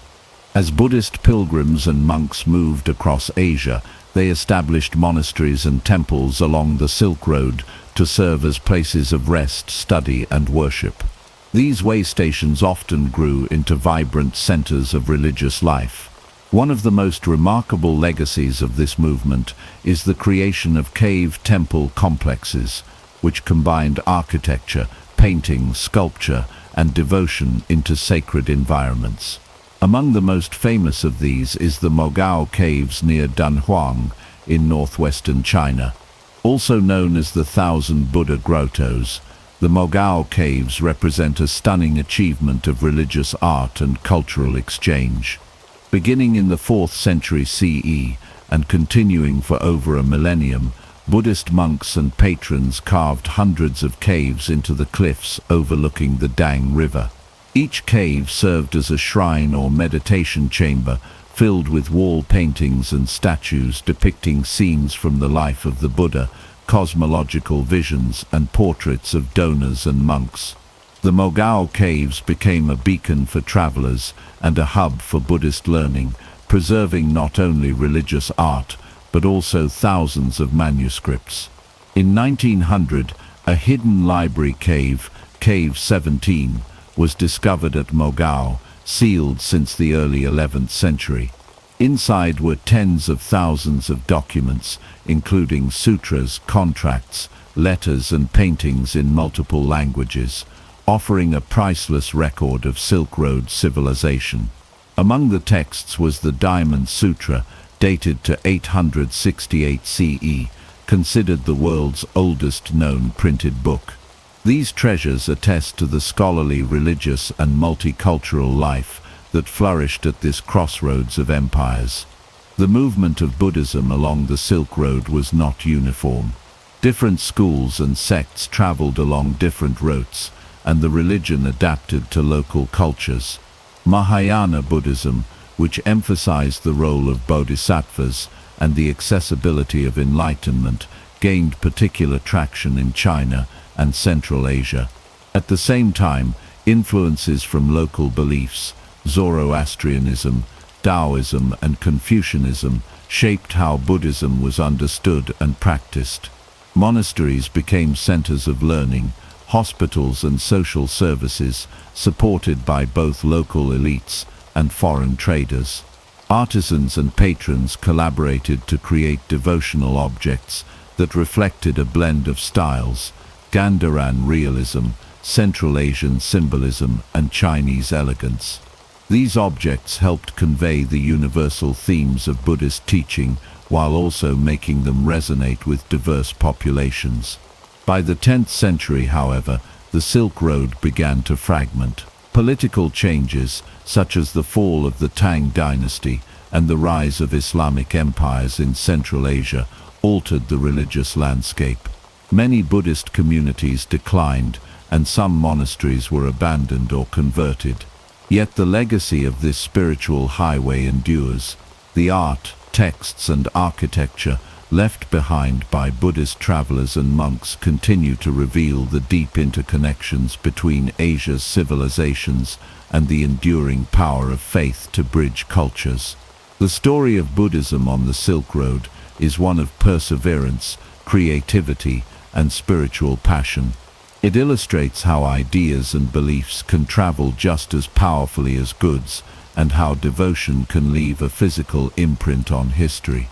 As Buddhist pilgrims and monks moved across Asia, they established monasteries and temples along the Silk Road to serve as places of rest, study, and worship. These way stations often grew into vibrant centers of religious life. One of the most remarkable legacies of this movement is the creation of cave temple complexes, which combined architecture, painting, sculpture, and devotion into sacred environments. Among the most famous of these is the Mogao Caves near Dunhuang in northwestern China. Also known as the Thousand Buddha Grottos, the Mogao Caves represent a stunning achievement of religious art and cultural exchange. Beginning in the 4th century CE and continuing for over a millennium, Buddhist monks and patrons carved hundreds of caves into the cliffs overlooking the Dang River. Each cave served as a shrine or meditation chamber filled with wall paintings and statues depicting scenes from the life of the Buddha, cosmological visions, and portraits of donors and monks. The Mogao Caves became a beacon for travelers and a hub for Buddhist learning, preserving not only religious art, but also thousands of manuscripts. In 1900, a hidden library cave, Cave 17, was discovered at Mogao, sealed since the early 11th century. Inside were tens of thousands of documents, including sutras, contracts, letters, and paintings in multiple languages, offering a priceless record of Silk Road civilization. Among the texts was the Diamond Sutra, dated to 868 CE, considered the world's oldest known printed book. These treasures attest to the scholarly, religious, and multicultural life that flourished at this crossroads of empires. The movement of Buddhism along the Silk Road was not uniform. Different schools and sects traveled along different routes, and the religion adapted to local cultures. Mahayana Buddhism, which emphasized the role of bodhisattvas and the accessibility of enlightenment, gained particular traction in China and Central Asia. At the same time, influences from local beliefs, Zoroastrianism, Taoism and Confucianism, shaped how Buddhism was understood and practiced. Monasteries became centers of learning, hospitals and social services, supported by both local elites and foreign traders. Artisans and patrons collaborated to create devotional objects that reflected a blend of styles: Gandharan realism, Central Asian symbolism, and Chinese elegance. These objects helped convey the universal themes of Buddhist teaching while also making them resonate with diverse populations. By the 10th century, however, the Silk Road began to fragment. Political changes, such as the fall of the Tang dynasty and the rise of Islamic empires in Central Asia, altered the religious landscape. Many Buddhist communities declined, and some monasteries were abandoned or converted. Yet the legacy of this spiritual highway endures. The art, texts and architecture left behind by Buddhist travelers and monks continue to reveal the deep interconnections between Asia's civilizations and the enduring power of faith to bridge cultures. The story of Buddhism on the Silk Road is one of perseverance, creativity, and spiritual passion. It illustrates how ideas and beliefs can travel just as powerfully as goods, and how devotion can leave a physical imprint on history.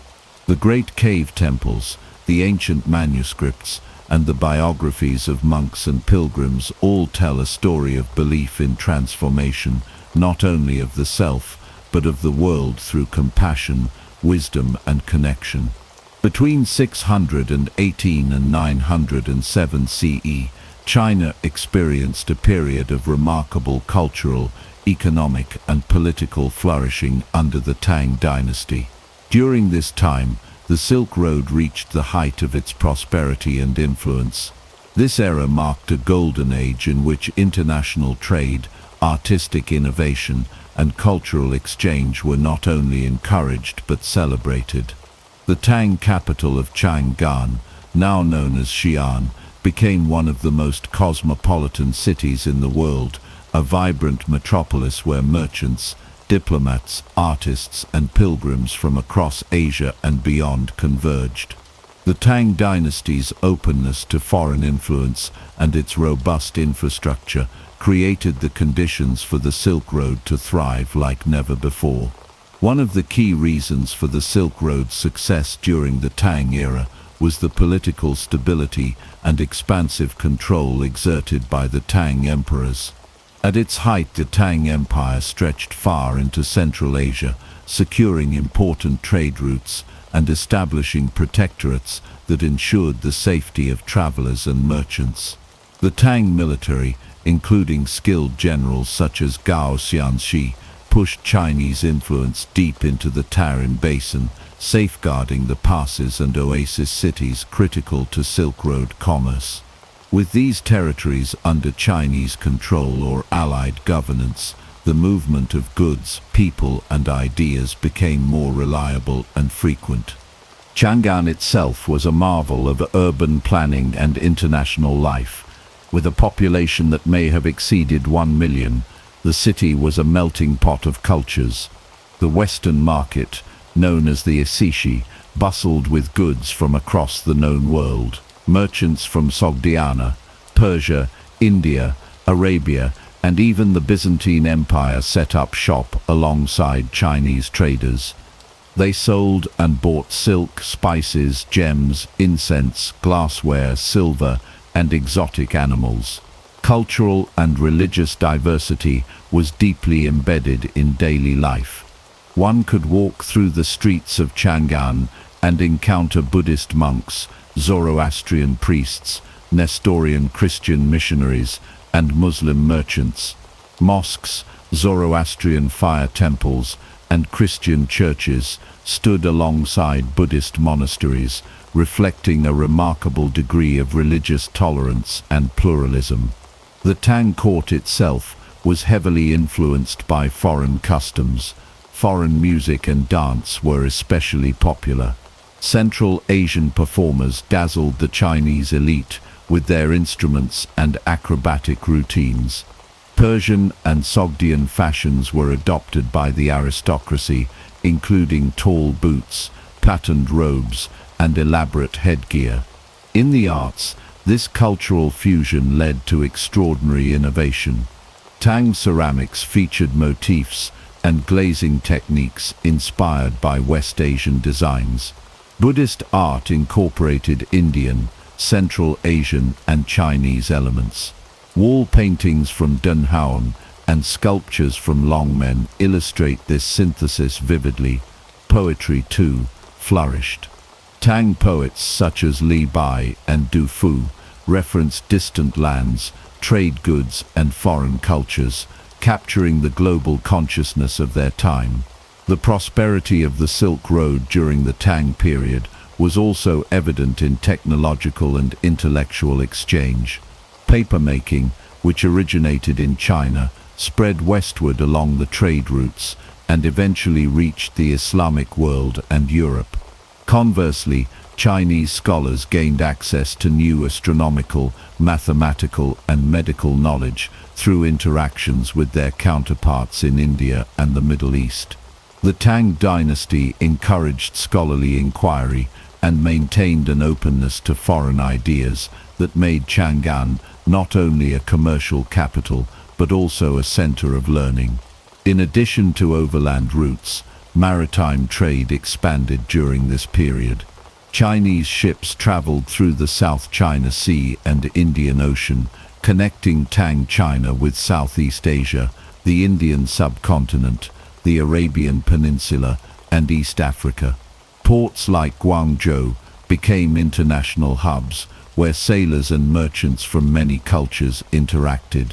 The great cave temples, the ancient manuscripts, and the biographies of monks and pilgrims all tell a story of belief in transformation, not only of the self, but of the world through compassion, wisdom, and connection. Between 618 and 907 CE, China experienced a period of remarkable cultural, economic, and political flourishing under the Tang dynasty. During this time, the Silk Road reached the height of its prosperity and influence. This era marked a golden age in which international trade, artistic innovation, and cultural exchange were not only encouraged but celebrated. The Tang capital of Chang'an, now known as Xi'an, became one of the most cosmopolitan cities in the world, a vibrant metropolis where merchants, diplomats, artists, and pilgrims from across Asia and beyond converged. The Tang dynasty's openness to foreign influence and its robust infrastructure created the conditions for the Silk Road to thrive like never before. One of the key reasons for the Silk Road's success during the Tang era was the political stability and expansive control exerted by the Tang emperors. At its height, the Tang Empire stretched far into Central Asia, securing important trade routes and establishing protectorates that ensured the safety of travelers and merchants. The Tang military, including skilled generals such as Gao Xianxi, pushed Chinese influence deep into the Tarim Basin, safeguarding the passes and oasis cities critical to Silk Road commerce. With these territories under Chinese control or allied governance, the movement of goods, people, and ideas became more reliable and frequent. Chang'an itself was a marvel of urban planning and international life. With a population that may have exceeded 1 million, the city was a melting pot of cultures. The Western market, known as the Asishi, bustled with goods from across the known world. Merchants from Sogdiana, Persia, India, Arabia, and even the Byzantine Empire set up shop alongside Chinese traders. They sold and bought silk, spices, gems, incense, glassware, silver, and exotic animals. Cultural and religious diversity was deeply embedded in daily life. One could walk through the streets of Chang'an and encounter Buddhist monks, Zoroastrian priests, Nestorian Christian missionaries, and Muslim merchants. Mosques, Zoroastrian fire temples, and Christian churches stood alongside Buddhist monasteries, reflecting a remarkable degree of religious tolerance and pluralism. The Tang court itself, was heavily influenced by foreign customs. Foreign music and dance were especially popular. Central Asian performers dazzled the Chinese elite with their instruments and acrobatic routines. Persian and Sogdian fashions were adopted by the aristocracy, including tall boots, patterned robes, and elaborate headgear. In the arts, this cultural fusion led to extraordinary innovation. Tang ceramics featured motifs and glazing techniques inspired by West Asian designs. Buddhist art incorporated Indian, Central Asian, and Chinese elements. Wall paintings from Dunhuang and sculptures from Longmen illustrate this synthesis vividly. Poetry, too, flourished. Tang poets such as Li Bai and Du Fu referenced distant lands, trade goods, and foreign cultures, capturing the global consciousness of their time. The prosperity of the Silk Road during the Tang period was also evident in technological and intellectual exchange. Papermaking, which originated in China, spread westward along the trade routes and eventually reached the Islamic world and Europe. Conversely, Chinese scholars gained access to new astronomical, mathematical, and medical knowledge through interactions with their counterparts in India and the Middle East. The Tang dynasty encouraged scholarly inquiry and maintained an openness to foreign ideas that made Chang'an not only a commercial capital but also a center of learning. In addition to overland routes, maritime trade expanded during this period. Chinese ships traveled through the South China Sea and Indian Ocean, connecting Tang China with Southeast Asia, the Indian subcontinent, the Arabian Peninsula, and East Africa. Ports like Guangzhou became international hubs where sailors and merchants from many cultures interacted.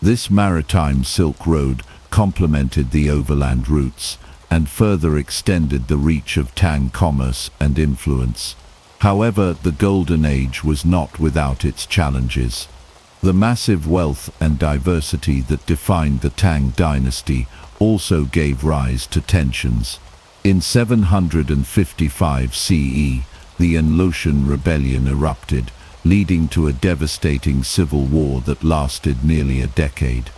This maritime Silk Road complemented the overland routes and further extended the reach of Tang commerce and influence. However, the Golden Age was not without its challenges. The massive wealth and diversity that defined the Tang dynasty also gave rise to tensions. In 755 CE, the Anloshan rebellion erupted, leading to a devastating civil war that lasted nearly a decade.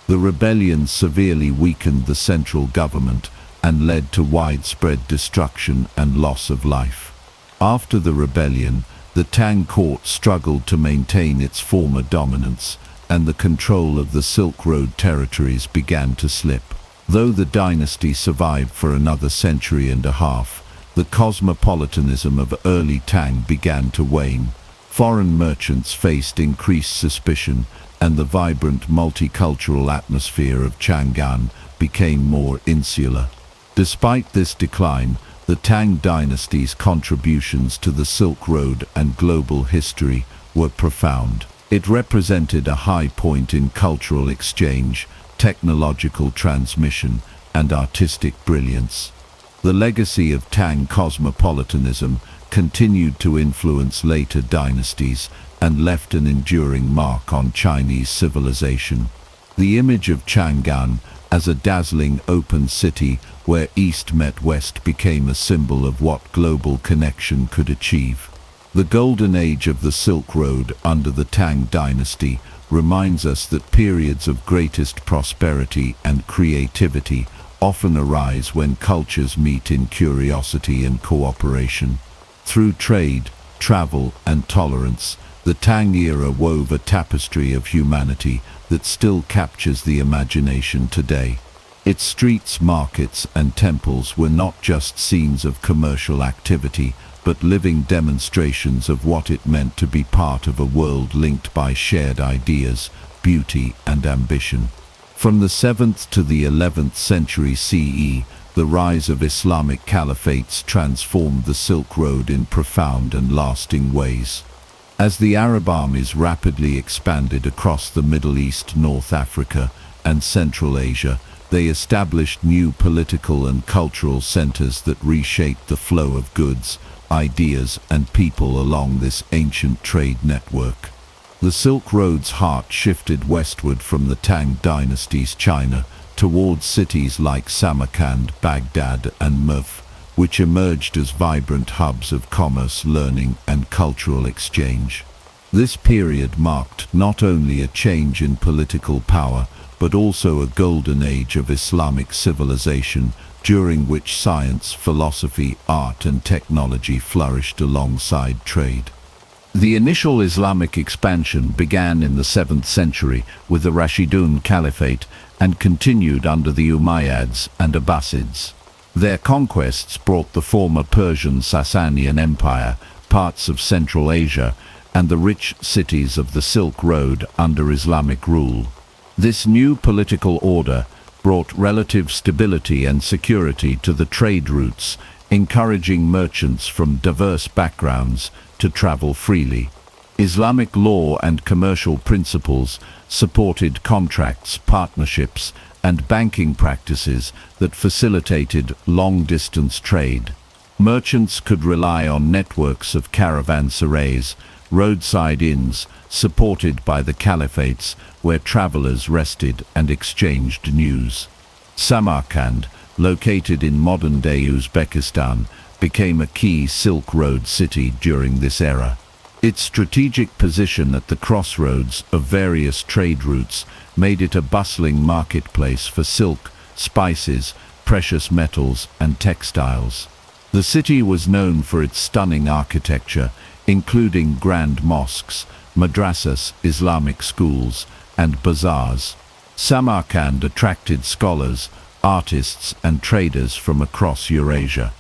The rebellion severely weakened the central government and led to widespread destruction and loss of life. After the rebellion, the Tang court struggled to maintain its former dominance, and the control of the Silk Road territories began to slip. Though the dynasty survived for another century and a half, the cosmopolitanism of early Tang began to wane. Foreign merchants faced increased suspicion, and the vibrant multicultural atmosphere of Chang'an became more insular. Despite this decline, the Tang dynasty's contributions to the Silk Road and global history were profound. It represented a high point in cultural exchange, technological transmission, and artistic brilliance. The legacy of Tang cosmopolitanism continued to influence later dynasties and left an enduring mark on Chinese civilization. The image of Chang'an as a dazzling open city where East met West became a symbol of what global connection could achieve. The golden age of the Silk Road under the Tang dynasty reminds us that periods of greatest prosperity and creativity often arise when cultures meet in curiosity and cooperation. Through trade, travel, and tolerance, the Tang era wove a tapestry of humanity that still captures the imagination today. Its streets, markets, and temples were not just scenes of commercial activity, but living demonstrations of what it meant to be part of a world linked by shared ideas, beauty, and ambition. From the 7th to the 11th century CE, the rise of Islamic caliphates transformed the Silk Road in profound and lasting ways. As the Arab armies rapidly expanded across the Middle East, North Africa, and Central Asia, they established new political and cultural centers that reshaped the flow of goods, ideas, and people along this ancient trade network. The Silk Road's heart shifted westward from the Tang dynasty's China towards cities like Samarkand, Baghdad, and Merv, which emerged as vibrant hubs of commerce, learning, and cultural exchange. This period marked not only a change in political power, but also a golden age of Islamic civilization, during which science, philosophy, art, and technology flourished alongside trade. The initial Islamic expansion began in the 7th century with the Rashidun Caliphate and continued under the Umayyads and Abbasids. Their conquests brought the former Persian Sasanian Empire, parts of Central Asia, and the rich cities of the Silk Road under Islamic rule. This new political order brought relative stability and security to the trade routes, encouraging merchants from diverse backgrounds to travel freely. Islamic law and commercial principles supported contracts, partnerships, and banking practices that facilitated long-distance trade. Merchants could rely on networks of caravanserais, roadside inns, supported by the caliphates, where travelers rested and exchanged news. Samarkand, located in modern-day Uzbekistan, became a key Silk Road city during this era. Its strategic position at the crossroads of various trade routes made it a bustling marketplace for silk, spices, precious metals, and textiles. The city was known for its stunning architecture, including grand mosques, madrasas, Islamic schools, and bazaars. Samarkand attracted scholars, artists, and traders from across Eurasia.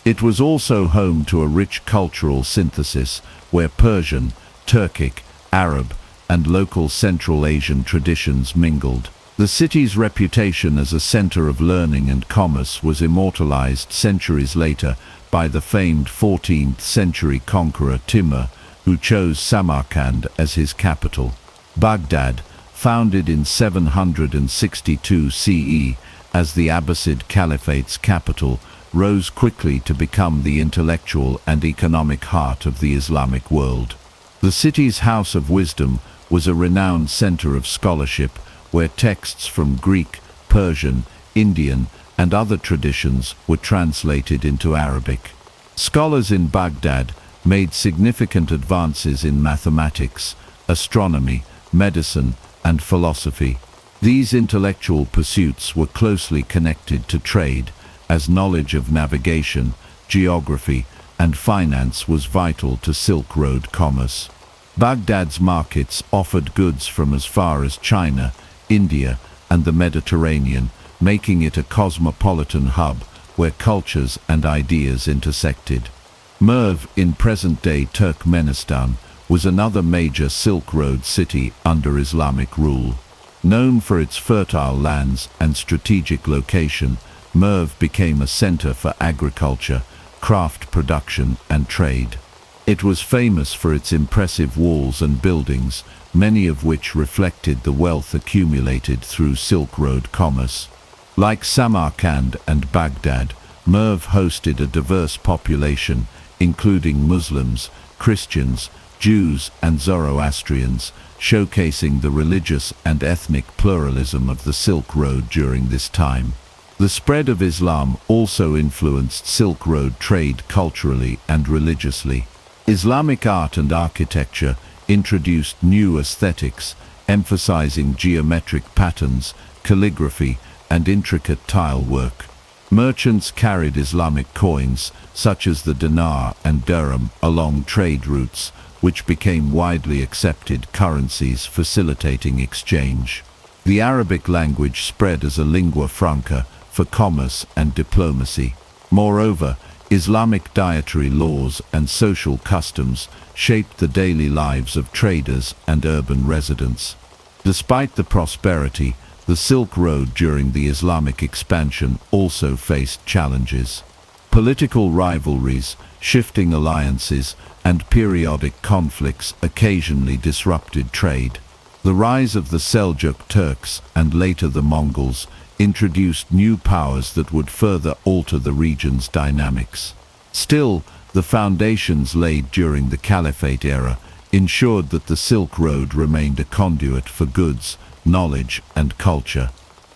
It was also home to a rich cultural synthesis where Persian, Turkic, Arab, and local Central Asian traditions mingled. The city's reputation as a center of learning and commerce was immortalized centuries later by the famed 14th century conqueror Timur, who chose Samarkand as his capital. Baghdad, founded in 762 CE as the Abbasid Caliphate's capital, rose quickly to become the intellectual and economic heart of the Islamic world. The city's House of Wisdom was a renowned center of scholarship where texts from Greek, Persian, Indian, and other traditions were translated into Arabic. Scholars in Baghdad made significant advances in mathematics, astronomy, medicine, and philosophy. These intellectual pursuits were closely connected to trade, as knowledge of navigation, geography, and finance was vital to Silk Road commerce. Baghdad's markets offered goods from as far as China, India, and the Mediterranean, making it a cosmopolitan hub where cultures and ideas intersected. Merv, in present-day Turkmenistan, was another major Silk Road city under Islamic rule. Known for its fertile lands and strategic location, Merv became a center for agriculture, craft production, and trade. It was famous for its impressive walls and buildings, many of which reflected the wealth accumulated through Silk Road commerce. Like Samarkand and Baghdad, Merv hosted a diverse population, including Muslims, Christians, Jews, and Zoroastrians, showcasing the religious and ethnic pluralism of the Silk Road during this time. The spread of Islam also influenced Silk Road trade culturally and religiously. Islamic art and architecture introduced new aesthetics, emphasizing geometric patterns, calligraphy, and intricate tile work. Merchants carried Islamic coins, such as the dinar and dirham, along trade routes, which became widely accepted currencies facilitating exchange. The Arabic language spread as a lingua franca for commerce and diplomacy. Moreover, Islamic dietary laws and social customs shaped the daily lives of traders and urban residents. Despite the prosperity, the Silk Road during the Islamic expansion also faced challenges. Political rivalries, shifting alliances, and periodic conflicts occasionally disrupted trade. The rise of the Seljuk Turks and later the Mongols introduced new powers that would further alter the region's dynamics. Still, the foundations laid during the Caliphate era ensured that the Silk Road remained a conduit for goods, knowledge, and culture.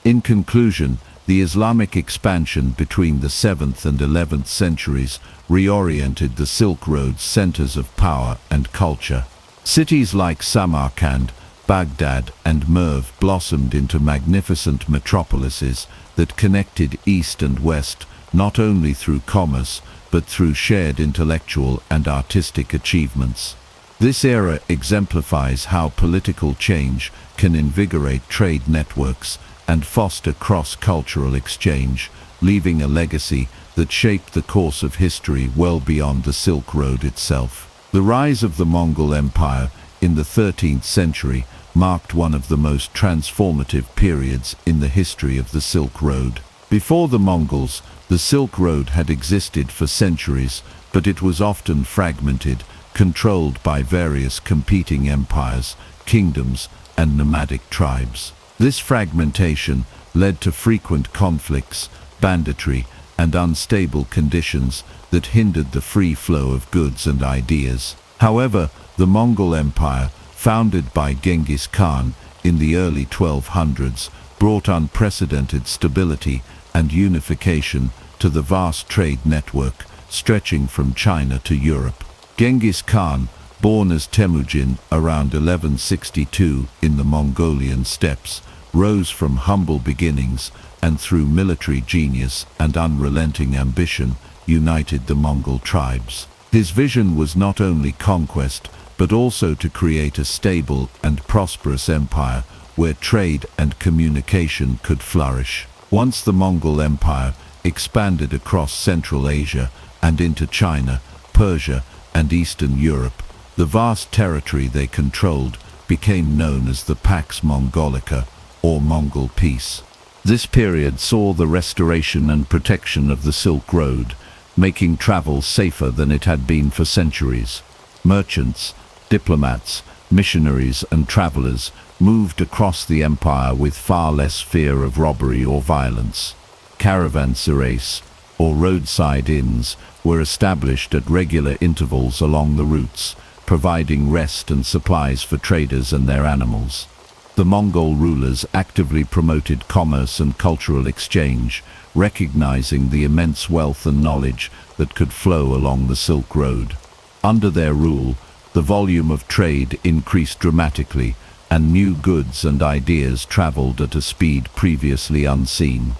In conclusion, the Islamic expansion between the 7th and 11th centuries reoriented the Silk Road's centers of power and culture. Cities like Samarkand, Baghdad, and Merv blossomed into magnificent metropolises that connected East and West not only through commerce, but through shared intellectual and artistic achievements. This era exemplifies how political change can invigorate trade networks and foster cross-cultural exchange, leaving a legacy that shaped the course of history well beyond the Silk Road itself. The rise of the Mongol Empire in the 13th century marked one of the most transformative periods in the history of the Silk Road. Before the Mongols, the Silk Road had existed for centuries, but it was often fragmented, controlled by various competing empires, kingdoms, and nomadic tribes. This fragmentation led to frequent conflicts, banditry, and unstable conditions that hindered the free flow of goods and ideas. However, the Mongol Empire, founded by Genghis Khan in the early 1200s, brought unprecedented stability and unification to the vast trade network stretching from China to Europe. Genghis Khan, born as Temujin around 1162 in the Mongolian steppes, rose from humble beginnings and through military genius and unrelenting ambition united the Mongol tribes. His vision was not only conquest, but also to create a stable and prosperous empire where trade and communication could flourish. Once the Mongol Empire expanded across Central Asia and into China, Persia, and Eastern Europe, the vast territory they controlled became known as the Pax Mongolica, or Mongol Peace. This period saw the restoration and protection of the Silk Road, making travel safer than it had been for centuries. Merchants, diplomats, missionaries, and travelers moved across the empire with far less fear of robbery or violence. Caravanserais, or roadside inns, were established at regular intervals along the routes, providing rest and supplies for traders and their animals. The Mongol rulers actively promoted commerce and cultural exchange, recognizing the immense wealth and knowledge that could flow along the Silk Road. Under their rule, the volume of trade increased dramatically, and new goods and ideas traveled at a speed previously unseen.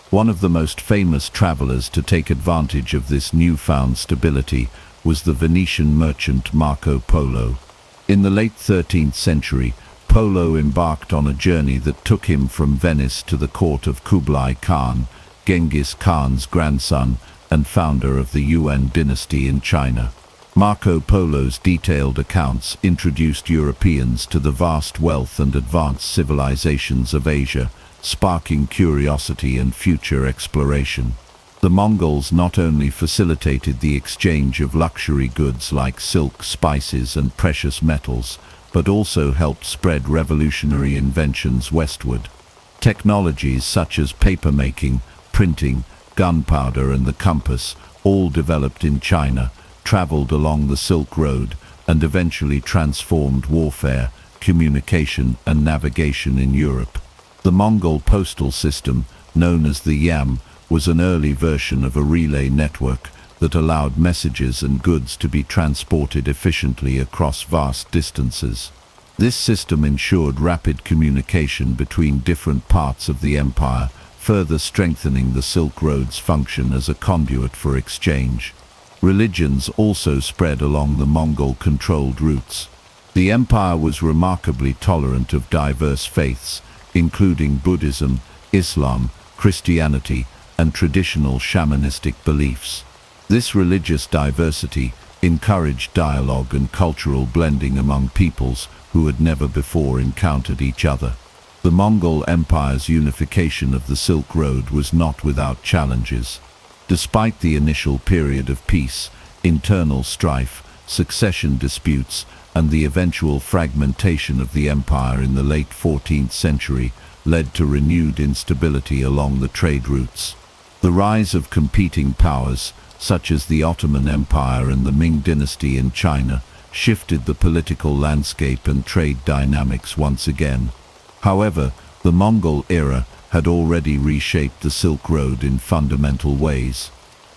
One of the most famous travelers to take advantage of this newfound stability was the Venetian merchant Marco Polo. In the late 13th century, Polo embarked on a journey that took him from Venice to the court of Kublai Khan, Genghis Khan's grandson and founder of the Yuan dynasty in China. Marco Polo's detailed accounts introduced Europeans to the vast wealth and advanced civilizations of Asia, sparking curiosity and future exploration. The Mongols not only facilitated the exchange of luxury goods like silk, spices, and precious metals, but also helped spread revolutionary inventions westward. Technologies such as papermaking, printing, gunpowder, and the compass, all developed in China, traveled along the Silk Road and eventually transformed warfare, communication, and navigation in Europe. The Mongol postal system, known as the Yam, was an early version of a relay network that allowed messages and goods to be transported efficiently across vast distances. This system ensured rapid communication between different parts of the empire, further strengthening the Silk Road's function as a conduit for exchange. Religions also spread along the Mongol-controlled routes. The empire was remarkably tolerant of diverse faiths, including Buddhism, Islam, Christianity, and traditional shamanistic beliefs. This religious diversity encouraged dialogue and cultural blending among peoples who had never before encountered each other. The Mongol Empire's unification of the Silk Road was not without challenges. Despite the initial period of peace, internal strife, succession disputes, and the eventual fragmentation of the empire in the late 14th century led to renewed instability along the trade routes. The rise of competing powers, such as the Ottoman Empire and the Ming dynasty in China, shifted the political landscape and trade dynamics once again. However, the Mongol era had already reshaped the Silk Road in fundamental ways.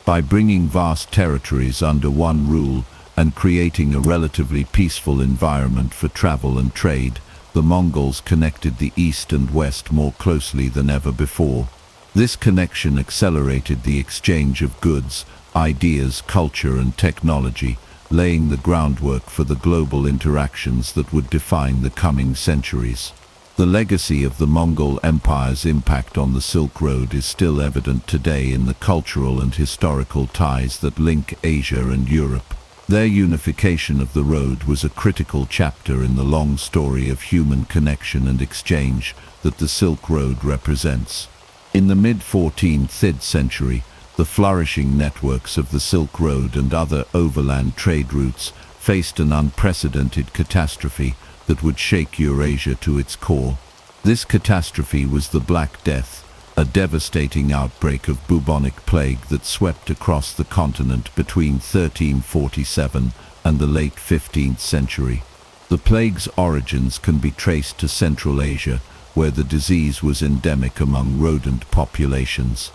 By bringing vast territories under one rule and creating a relatively peaceful environment for travel and trade, the Mongols connected the East and West more closely than ever before. This connection accelerated the exchange of goods, ideas, culture, and technology, laying the groundwork for the global interactions that would define the coming centuries. The legacy of the Mongol Empire's impact on the Silk Road is still evident today in the cultural and historical ties that link Asia and Europe. Their unification of the road was a critical chapter in the long story of human connection and exchange that the Silk Road represents. In the mid-14th century, the flourishing networks of the Silk Road and other overland trade routes faced an unprecedented catastrophe that would shake Eurasia to its core. This catastrophe was the Black Death, a devastating outbreak of bubonic plague that swept across the continent between 1347 and the late 15th century. The plague's origins can be traced to Central Asia, where the disease was endemic among rodent populations.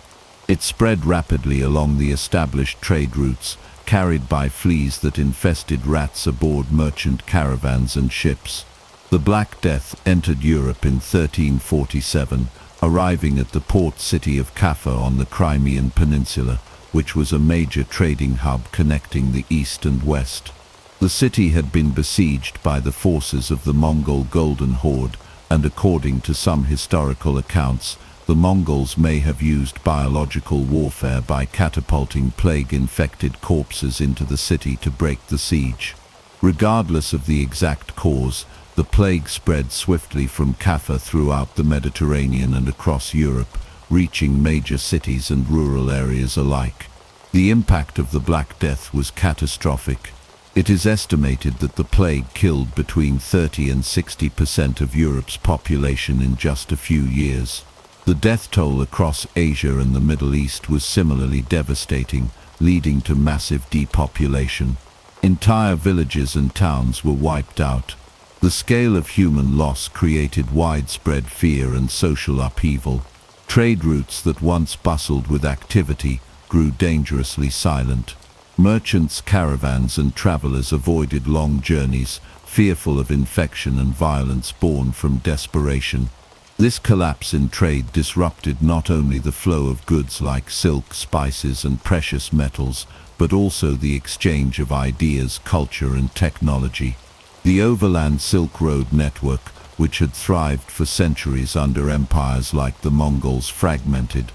It spread rapidly along the established trade routes, carried by fleas that infested rats aboard merchant caravans and ships. The Black Death entered Europe in 1347, arriving at the port city of Kaffa on the Crimean Peninsula, which was a major trading hub connecting the East and West. The city had been besieged by the forces of the Mongol Golden Horde, and according to some historical accounts, the Mongols may have used biological warfare by catapulting plague-infected corpses into the city to break the siege. Regardless of the exact cause, the plague spread swiftly from Kaffa throughout the Mediterranean and across Europe, reaching major cities and rural areas alike. The impact of the Black Death was catastrophic. It is estimated that the plague killed between 30 and 60% of Europe's population in just a few years. The death toll across Asia and the Middle East was similarly devastating, leading to massive depopulation. Entire villages and towns were wiped out. The scale of human loss created widespread fear and social upheaval. Trade routes that once bustled with activity grew dangerously silent. Merchants, caravans, and travelers avoided long journeys, fearful of infection and violence born from desperation. This collapse in trade disrupted not only the flow of goods like silk, spices, and precious metals, but also the exchange of ideas, culture, and technology. The overland Silk Road network, which had thrived for centuries under empires like the Mongols, fragmented.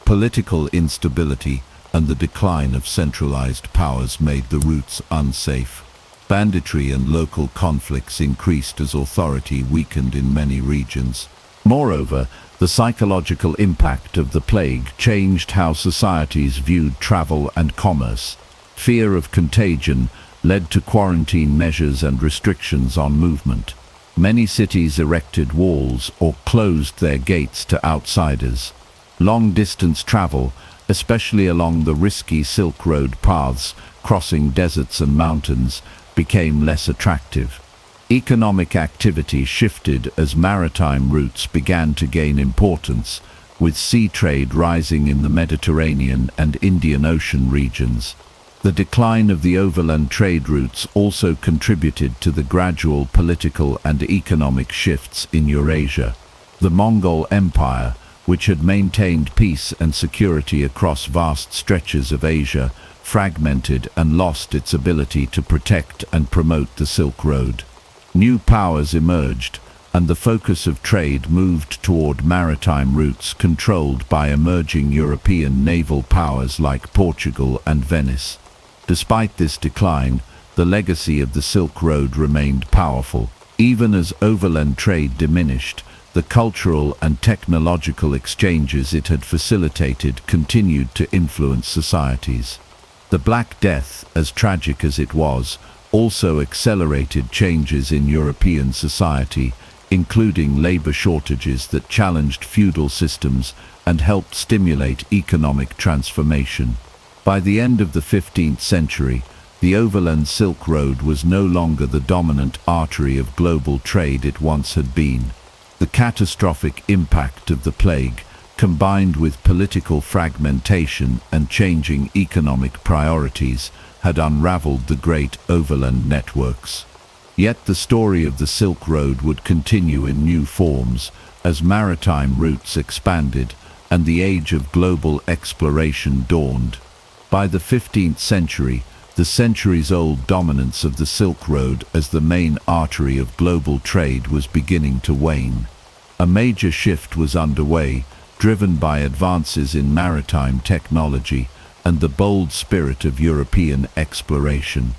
Political instability and the decline of centralized powers made the routes unsafe. Banditry and local conflicts increased as authority weakened in many regions. Moreover, the psychological impact of the plague changed how societies viewed travel and commerce. Fear of contagion led to quarantine measures and restrictions on movement. Many cities erected walls or closed their gates to outsiders. Long-distance travel, especially along the risky Silk Road paths crossing deserts and mountains, became less attractive. Economic activity shifted as maritime routes began to gain importance, with sea trade rising in the Mediterranean and Indian Ocean regions. The decline of the overland trade routes also contributed to the gradual political and economic shifts in Eurasia. The Mongol Empire, which had maintained peace and security across vast stretches of Asia, fragmented and lost its ability to protect and promote the Silk Road. New powers emerged, and the focus of trade moved toward maritime routes controlled by emerging European naval powers like Portugal and Venice. Despite this decline, the legacy of the Silk Road remained powerful. Even as overland trade diminished, the cultural and technological exchanges it had facilitated continued to influence societies. The Black Death, as tragic as it was, also accelerated changes in European society, including labor shortages that challenged feudal systems and helped stimulate economic transformation. By the end of the 15th century, The overland Silk Road was no longer the dominant artery of global trade it once had been. The catastrophic impact of the plague, combined with political fragmentation and changing economic priorities, had unraveled the great overland networks. Yet the story of the Silk Road would continue in new forms as maritime routes expanded and the age of global exploration dawned. By the 15th century, the centuries-old dominance of the Silk Road as the main artery of global trade was beginning to wane. A major shift was underway, driven by advances in maritime technology and the bold spirit of European exploration.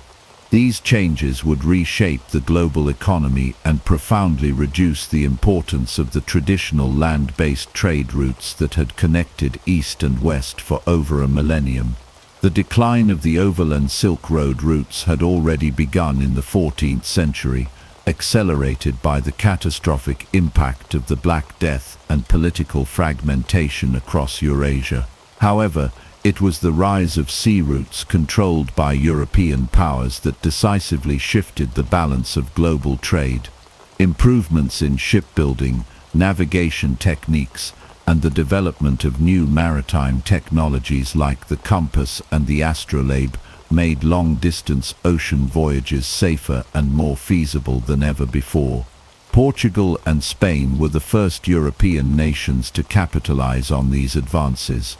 These changes would reshape the global economy and profoundly reduce the importance of the traditional land-based trade routes that had connected East and West for over a millennium. The decline of the overland Silk Road routes had already begun in the 14th century, accelerated by the catastrophic impact of the Black Death and political fragmentation across Eurasia. However, it was the rise of sea routes controlled by European powers that decisively shifted the balance of global trade. Improvements in shipbuilding, navigation techniques, and the development of new maritime technologies like the compass and the astrolabe made long-distance ocean voyages safer and more feasible than ever before. Portugal and Spain were the first European nations to capitalize on these advances.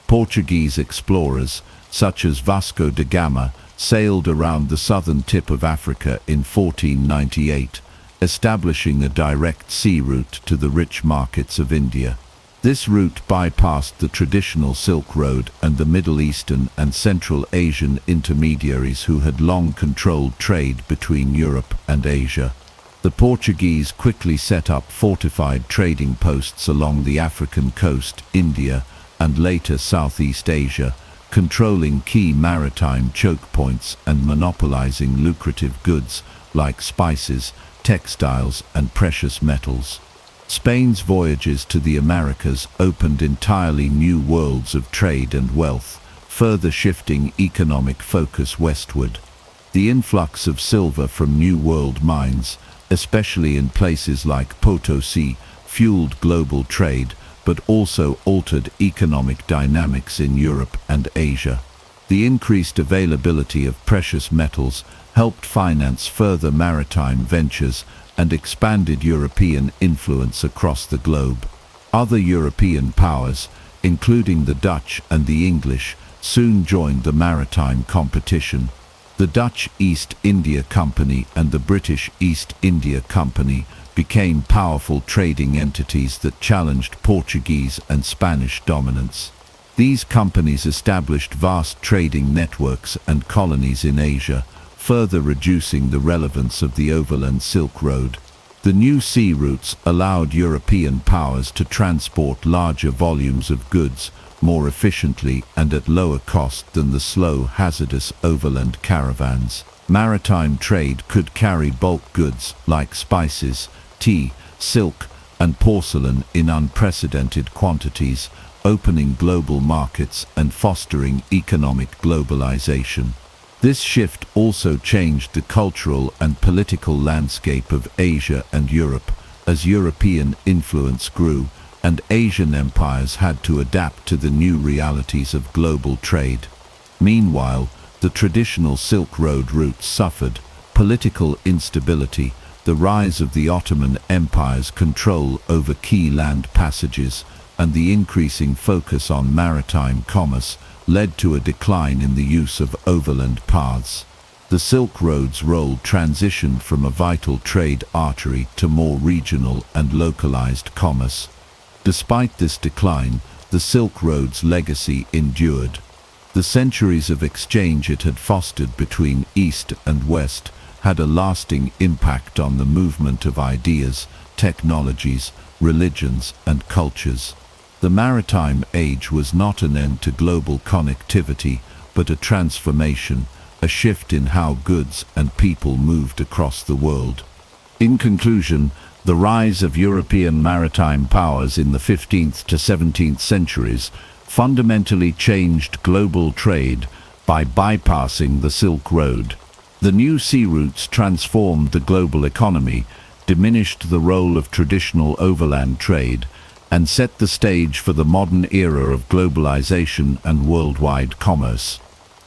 Portuguese explorers, such as Vasco da Gama, sailed around the southern tip of Africa in 1498, establishing a direct sea route to the rich markets of India. This route bypassed the traditional Silk Road and the Middle Eastern and Central Asian intermediaries who had long controlled trade between Europe and Asia. The Portuguese quickly set up fortified trading posts along the African coast, India, and later Southeast Asia, controlling key maritime choke points and monopolizing lucrative goods like spices, textiles, and precious metals. Spain's voyages to the Americas opened entirely new worlds of trade and wealth, further shifting economic focus westward. The influx of silver from New World mines, especially in places like Potosi, fueled global trade, but also altered economic dynamics in Europe and Asia. The increased availability of precious metals helped finance further maritime ventures and expanded European influence across the globe. Other European powers, including the Dutch and the English, soon joined the maritime competition. The Dutch East India Company and the British East India Company became powerful trading entities that challenged Portuguese and Spanish dominance. These companies established vast trading networks and colonies in Asia, further reducing the relevance of the overland Silk Road. The new sea routes allowed European powers to transport larger volumes of goods more efficiently and at lower cost than the slow, hazardous overland caravans. Maritime trade could carry bulk goods like spices, tea, silk, and porcelain in unprecedented quantities, opening global markets and fostering economic globalization. This shift also changed the cultural and political landscape of Asia and Europe, as European influence grew and Asian empires had to adapt to the new realities of global trade. Meanwhile, the traditional Silk Road routes suffered political instability, the rise of the Ottoman Empire's control over key land passages, and the increasing focus on maritime commerce led to a decline in the use of overland paths. The Silk Road's role transitioned from a vital trade artery to more regional and localized commerce. Despite this decline, the Silk Road's legacy endured. The centuries of exchange it had fostered between East and West had a lasting impact on the movement of ideas, technologies, religions, and cultures. The maritime age was not an end to global connectivity, but a transformation, a shift in how goods and people moved across the world. In conclusion, the rise of European maritime powers in the 15th to 17th centuries fundamentally changed global trade, by bypassing the Silk Road. The new sea routes transformed the global economy, diminished the role of traditional overland trade, and set the stage for the modern era of globalization and worldwide commerce.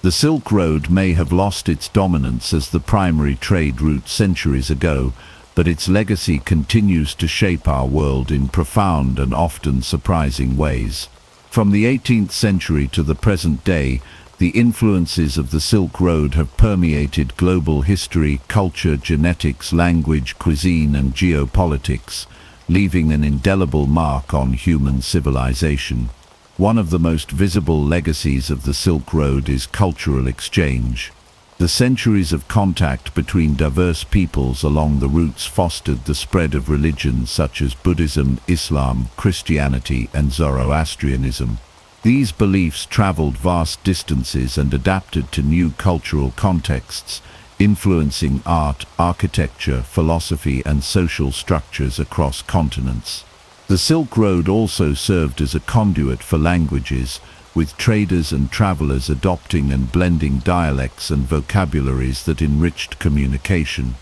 The Silk Road may have lost its dominance as the primary trade route centuries ago, but its legacy continues to shape our world in profound and often surprising ways. From the 18th century to the present day, the influences of the Silk Road have permeated global history, culture, genetics, language, cuisine, and geopolitics, leaving an indelible mark on human civilization. One of the most visible legacies of the Silk Road is cultural exchange. The centuries of contact between diverse peoples along the routes fostered the spread of religions such as Buddhism, Islam, Christianity, and Zoroastrianism. These beliefs traveled vast distances and adapted to new cultural contexts, influencing art, architecture, philosophy, and social structures across continents. The Silk Road also served as a conduit for languages, with traders and travelers adopting and blending dialects and vocabularies that enriched communication.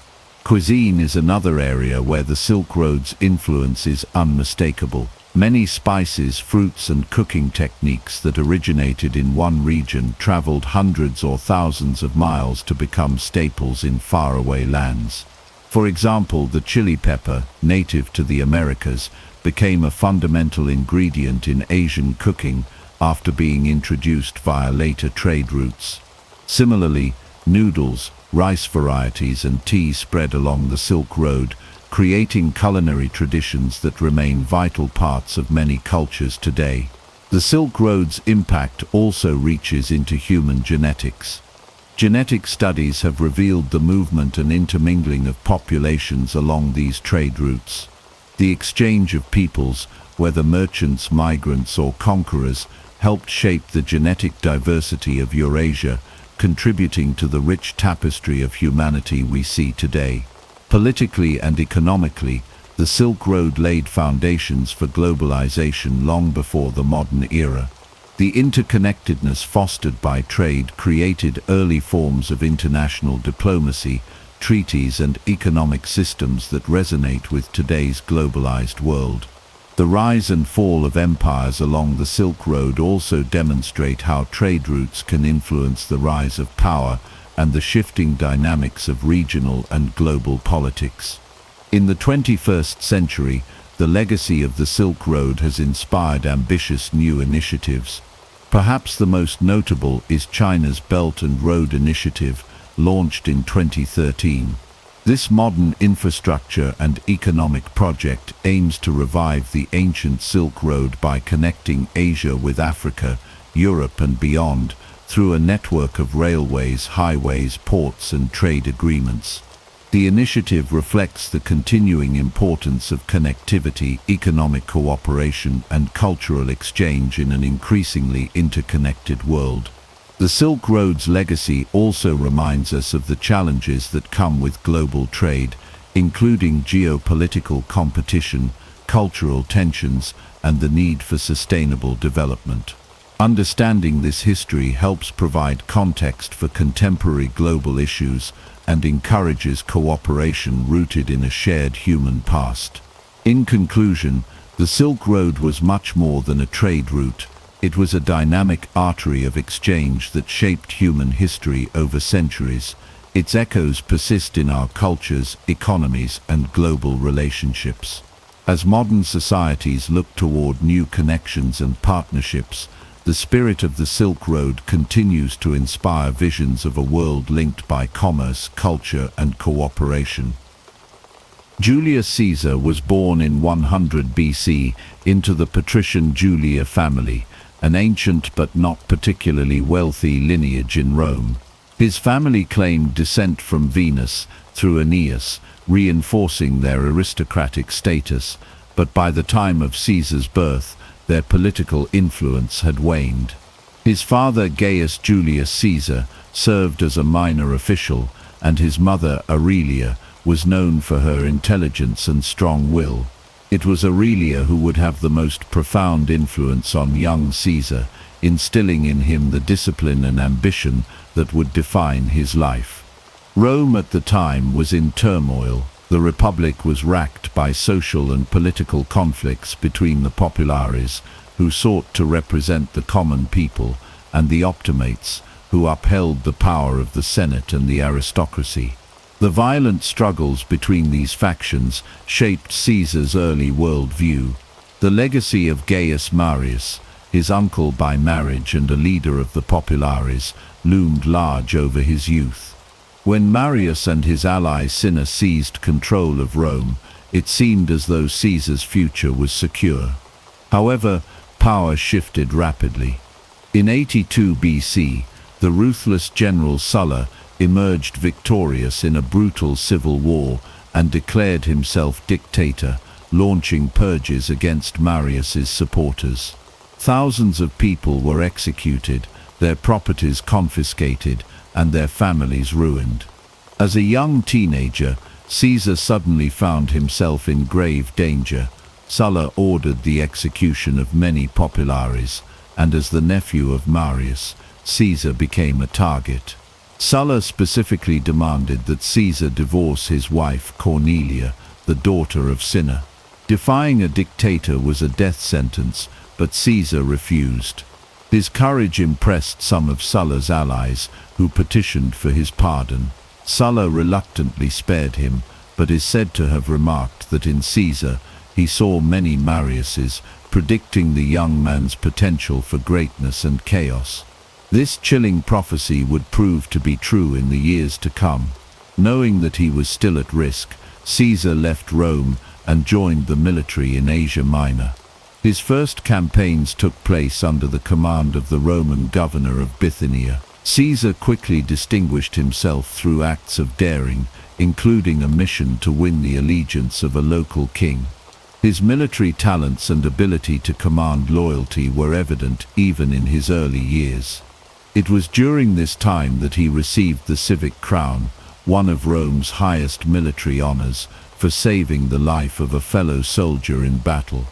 Cuisine is another area where the Silk Road's influence is unmistakable. Many spices, fruits, and cooking techniques that originated in one region traveled hundreds or thousands of miles to become staples in faraway lands. For example, the chili pepper, native to the Americas, became a fundamental ingredient in Asian cooking after being introduced via later trade routes. Similarly, noodles, rice varieties, and tea spread along the Silk Road, creating culinary traditions that remain vital parts of many cultures today. The Silk Road's impact also reaches into human genetics. Genetic studies have revealed the movement and intermingling of populations along these trade routes. The exchange of peoples, whether merchants, migrants, or conquerors, helped shape the genetic diversity of Eurasia, contributing to the rich tapestry of humanity we see today. Politically and economically, the Silk Road laid foundations for globalization long before the modern era. The interconnectedness fostered by trade created early forms of international diplomacy, treaties, and economic systems that resonate with today's globalized world. The rise and fall of empires along the Silk Road also demonstrate how trade routes can influence the rise of power and the shifting dynamics of regional and global politics. In the 21st century, the legacy of the Silk Road has inspired ambitious new initiatives. Perhaps the most notable is China's Belt and Road Initiative, launched in 2013. This modern infrastructure and economic project aims to revive the ancient Silk Road by connecting Asia with Africa, Europe, and beyond, through a network of railways, highways, ports, and trade agreements. The initiative reflects the continuing importance of connectivity, economic cooperation, and cultural exchange in an increasingly interconnected world. The Silk Road's legacy also reminds us of the challenges that come with global trade, including geopolitical competition, cultural tensions, and the need for sustainable development. Understanding this history helps provide context for contemporary global issues and encourages cooperation rooted in a shared human past. In conclusion, the Silk Road was much more than a trade route. It was a dynamic artery of exchange that shaped human history over centuries. Its echoes persist in our cultures, economies, and global relationships. As modern societies look toward new connections and partnerships, the spirit of the Silk Road continues to inspire visions of a world linked by commerce, culture, and cooperation. Julius Caesar was born in 100 BC into the patrician Julia family, an ancient but not particularly wealthy lineage in Rome. His family claimed descent from Venus through Aeneas, reinforcing their aristocratic status, but by the time of Caesar's birth, their political influence had waned. His father, Gaius Julius Caesar, served as a minor official, and his mother, Aurelia, was known for her intelligence and strong will. It was Aurelia who would have the most profound influence on young Caesar, instilling in him the discipline and ambition that would define his life. Rome at the time was in turmoil. The Republic was racked by social and political conflicts between the populares, who sought to represent the common people, and the optimates, who upheld the power of the Senate and the aristocracy. The violent struggles between these factions shaped Caesar's early worldview. The legacy of Gaius Marius, his uncle by marriage and a leader of the populares, loomed large over his youth. When Marius and his ally Cinna seized control of Rome, it seemed as though Caesar's future was secure. However, power shifted rapidly. In 82 BC, the ruthless general Sulla emerged victorious in a brutal civil war and declared himself dictator, launching purges against Marius's supporters. Thousands of people were executed, their properties confiscated, and their families ruined. As a young teenager, Caesar suddenly found himself in grave danger. Sulla ordered the execution of many populares, and as the nephew of Marius, Caesar became a target. Sulla specifically demanded that Caesar divorce his wife Cornelia, the daughter of Cinna. Defying a dictator was a death sentence, but Caesar refused. His courage impressed some of Sulla's allies, who petitioned for his pardon. Sulla reluctantly spared him, but is said to have remarked that in Caesar he saw many Mariuses, predicting the young man's potential for greatness and chaos. This chilling prophecy would prove to be true in the years to come. Knowing that he was still at risk, Caesar left Rome and joined the military in Asia Minor. His first campaigns took place under the command of the Roman governor of Bithynia. Caesar quickly distinguished himself through acts of daring, including a mission to win the allegiance of a local king. His military talents and ability to command loyalty were evident even in his early years. It was during this time that he received the civic crown, one of Rome's highest military honors, for saving the life of a fellow soldier in battle.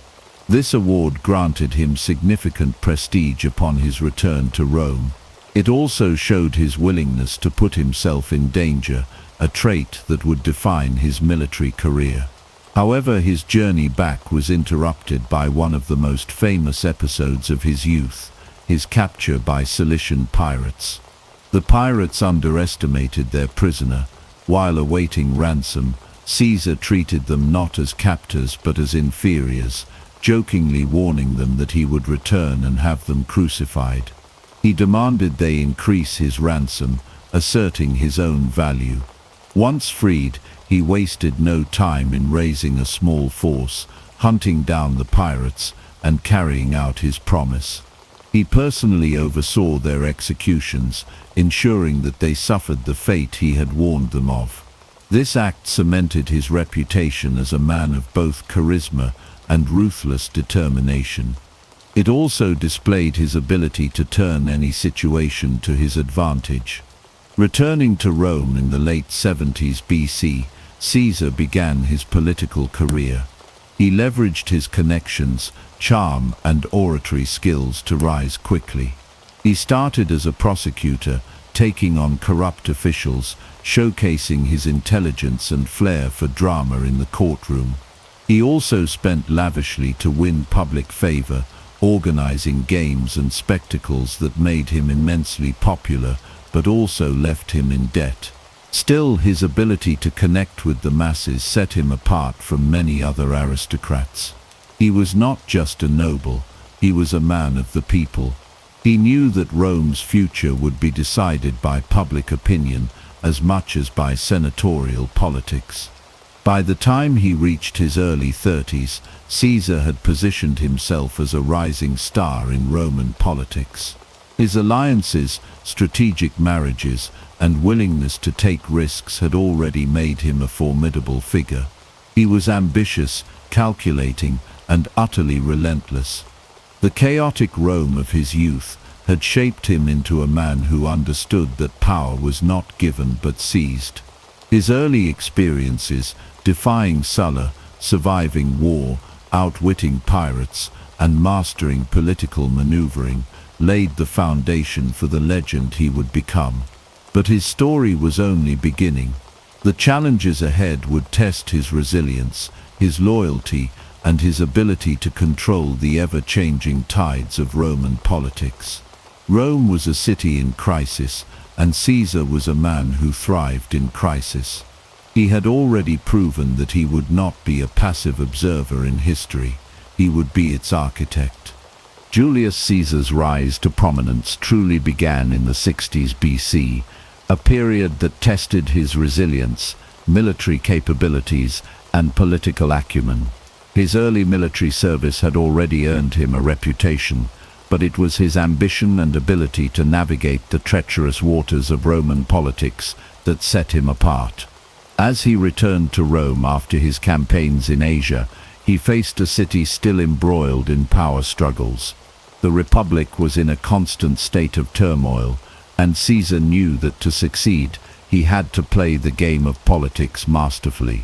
This award granted him significant prestige upon his return to Rome. It also showed his willingness to put himself in danger, a trait that would define his military career. However, his journey back was interrupted by one of the most famous episodes of his youth, his capture by Cilician pirates. The pirates underestimated their prisoner. While awaiting ransom, Caesar treated them not as captors but as inferiors, jokingly warning them that he would return and have them crucified. He demanded they increase his ransom, asserting his own value. Once freed, he wasted no time in raising a small force, hunting down the pirates, and carrying out his promise. He personally oversaw their executions, ensuring that they suffered the fate he had warned them of. This act cemented his reputation as a man of both charisma and ruthless determination. It also displayed his ability to turn any situation to his advantage. Returning to Rome in the late 70s BC, Caesar began his political career. He leveraged his connections, charm, and oratory skills to rise quickly. He started as a prosecutor, taking on corrupt officials, showcasing his intelligence and flair for drama in the courtroom. He also spent lavishly to win public favor, organizing games and spectacles that made him immensely popular, but also left him in debt. Still, his ability to connect with the masses set him apart from many other aristocrats. He was not just a noble, he was a man of the people. He knew that Rome's future would be decided by public opinion as much as by senatorial politics. By the time he reached his early 30s, Caesar had positioned himself as a rising star in Roman politics. His alliances, strategic marriages, and willingness to take risks had already made him a formidable figure. He was ambitious, calculating, and utterly relentless. The chaotic Rome of his youth had shaped him into a man who understood that power was not given but seized. His early experiences, defying Sulla, surviving war, outwitting pirates, and mastering political maneuvering, laid the foundation for the legend he would become. But his story was only beginning. The challenges ahead would test his resilience, his loyalty, and his ability to control the ever-changing tides of Roman politics. Rome was a city in crisis, and Caesar was a man who thrived in crisis. He had already proven that he would not be a passive observer in history. He would be its architect. Julius Caesar's rise to prominence truly began in the 60s BC, a period that tested his resilience, military capabilities, and political acumen. His early military service had already earned him a reputation, but it was his ambition and ability to navigate the treacherous waters of Roman politics that set him apart. As he returned to Rome after his campaigns in Asia, he faced a city still embroiled in power struggles. The Republic was in a constant state of turmoil, and Caesar knew that to succeed, he had to play the game of politics masterfully.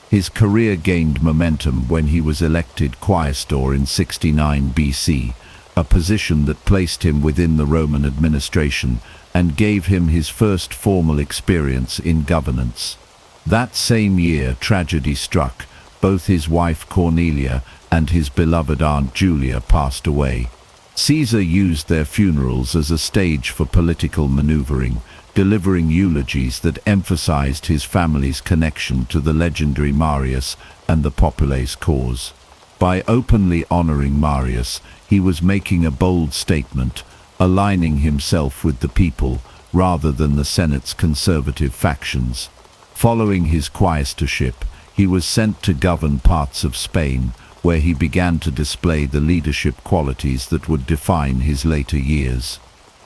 His career gained momentum when he was elected quaestor in 69 BC, a position that placed him within the Roman administration and gave him his first formal experience in governance. That same year, tragedy struck. Both his wife Cornelia and his beloved aunt Julia passed away. Caesar used their funerals as a stage for political maneuvering, delivering eulogies that emphasized his family's connection to the legendary Marius and the Popule's cause. By openly honoring Marius, he was making a bold statement, aligning himself with the people rather than the Senate's conservative factions. Following his quaestorship, he was sent to govern parts of Spain, where he began to display the leadership qualities that would define his later years.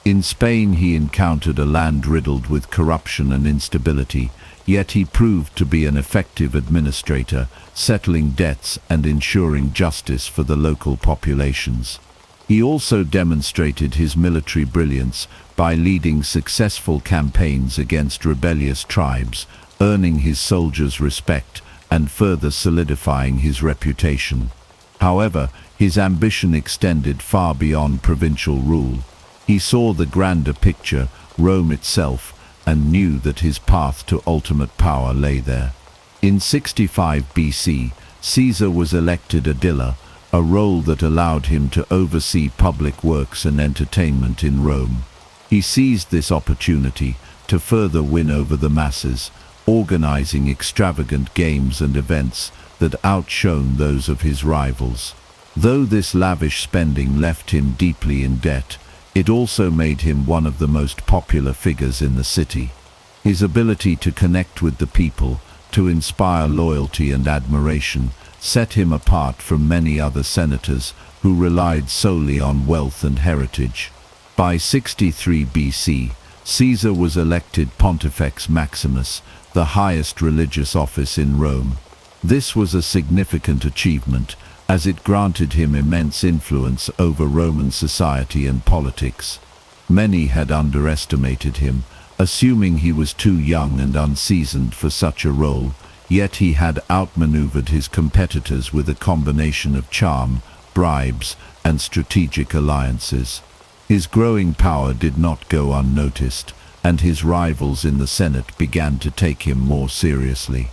In Spain he encountered a land riddled with corruption and instability, yet he proved to be an effective administrator, settling debts and ensuring justice for the local populations. He also demonstrated his military brilliance by leading successful campaigns against rebellious tribes, earning his soldiers' respect and further solidifying his reputation. However, his ambition extended far beyond provincial rule. He saw the grander picture, Rome itself, and knew that his path to ultimate power lay there. In 65 BC, Caesar was elected aedile, a role that allowed him to oversee public works and entertainment in Rome. He seized this opportunity to further win over the masses, organizing extravagant games and events that outshone those of his rivals. Though this lavish spending left him deeply in debt, it also made him one of the most popular figures in the city. His ability to connect with the people, to inspire loyalty and admiration, set him apart from many other senators who relied solely on wealth and heritage. By 63 BC, Caesar was elected Pontifex Maximus, the highest religious office in Rome. This was a significant achievement, as it granted him immense influence over Roman society and politics. Many had underestimated him, assuming he was too young and unseasoned for such a role, yet he had outmaneuvered his competitors with a combination of charm, bribes, and strategic alliances. His growing power did not go unnoticed, and his rivals in the Senate began to take him more seriously.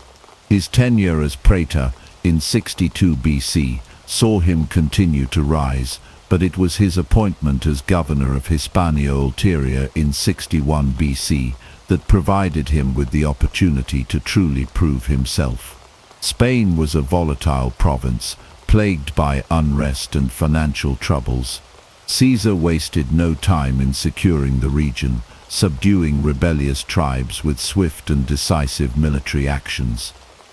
His tenure as praetor in 62 BC saw him continue to rise, but it was his appointment as governor of Hispania Ulterior in 61 BC that provided him with the opportunity to truly prove himself. Spain was a volatile province, plagued by unrest and financial troubles. Caesar wasted no time in securing the region, subduing rebellious tribes with swift and decisive military actions.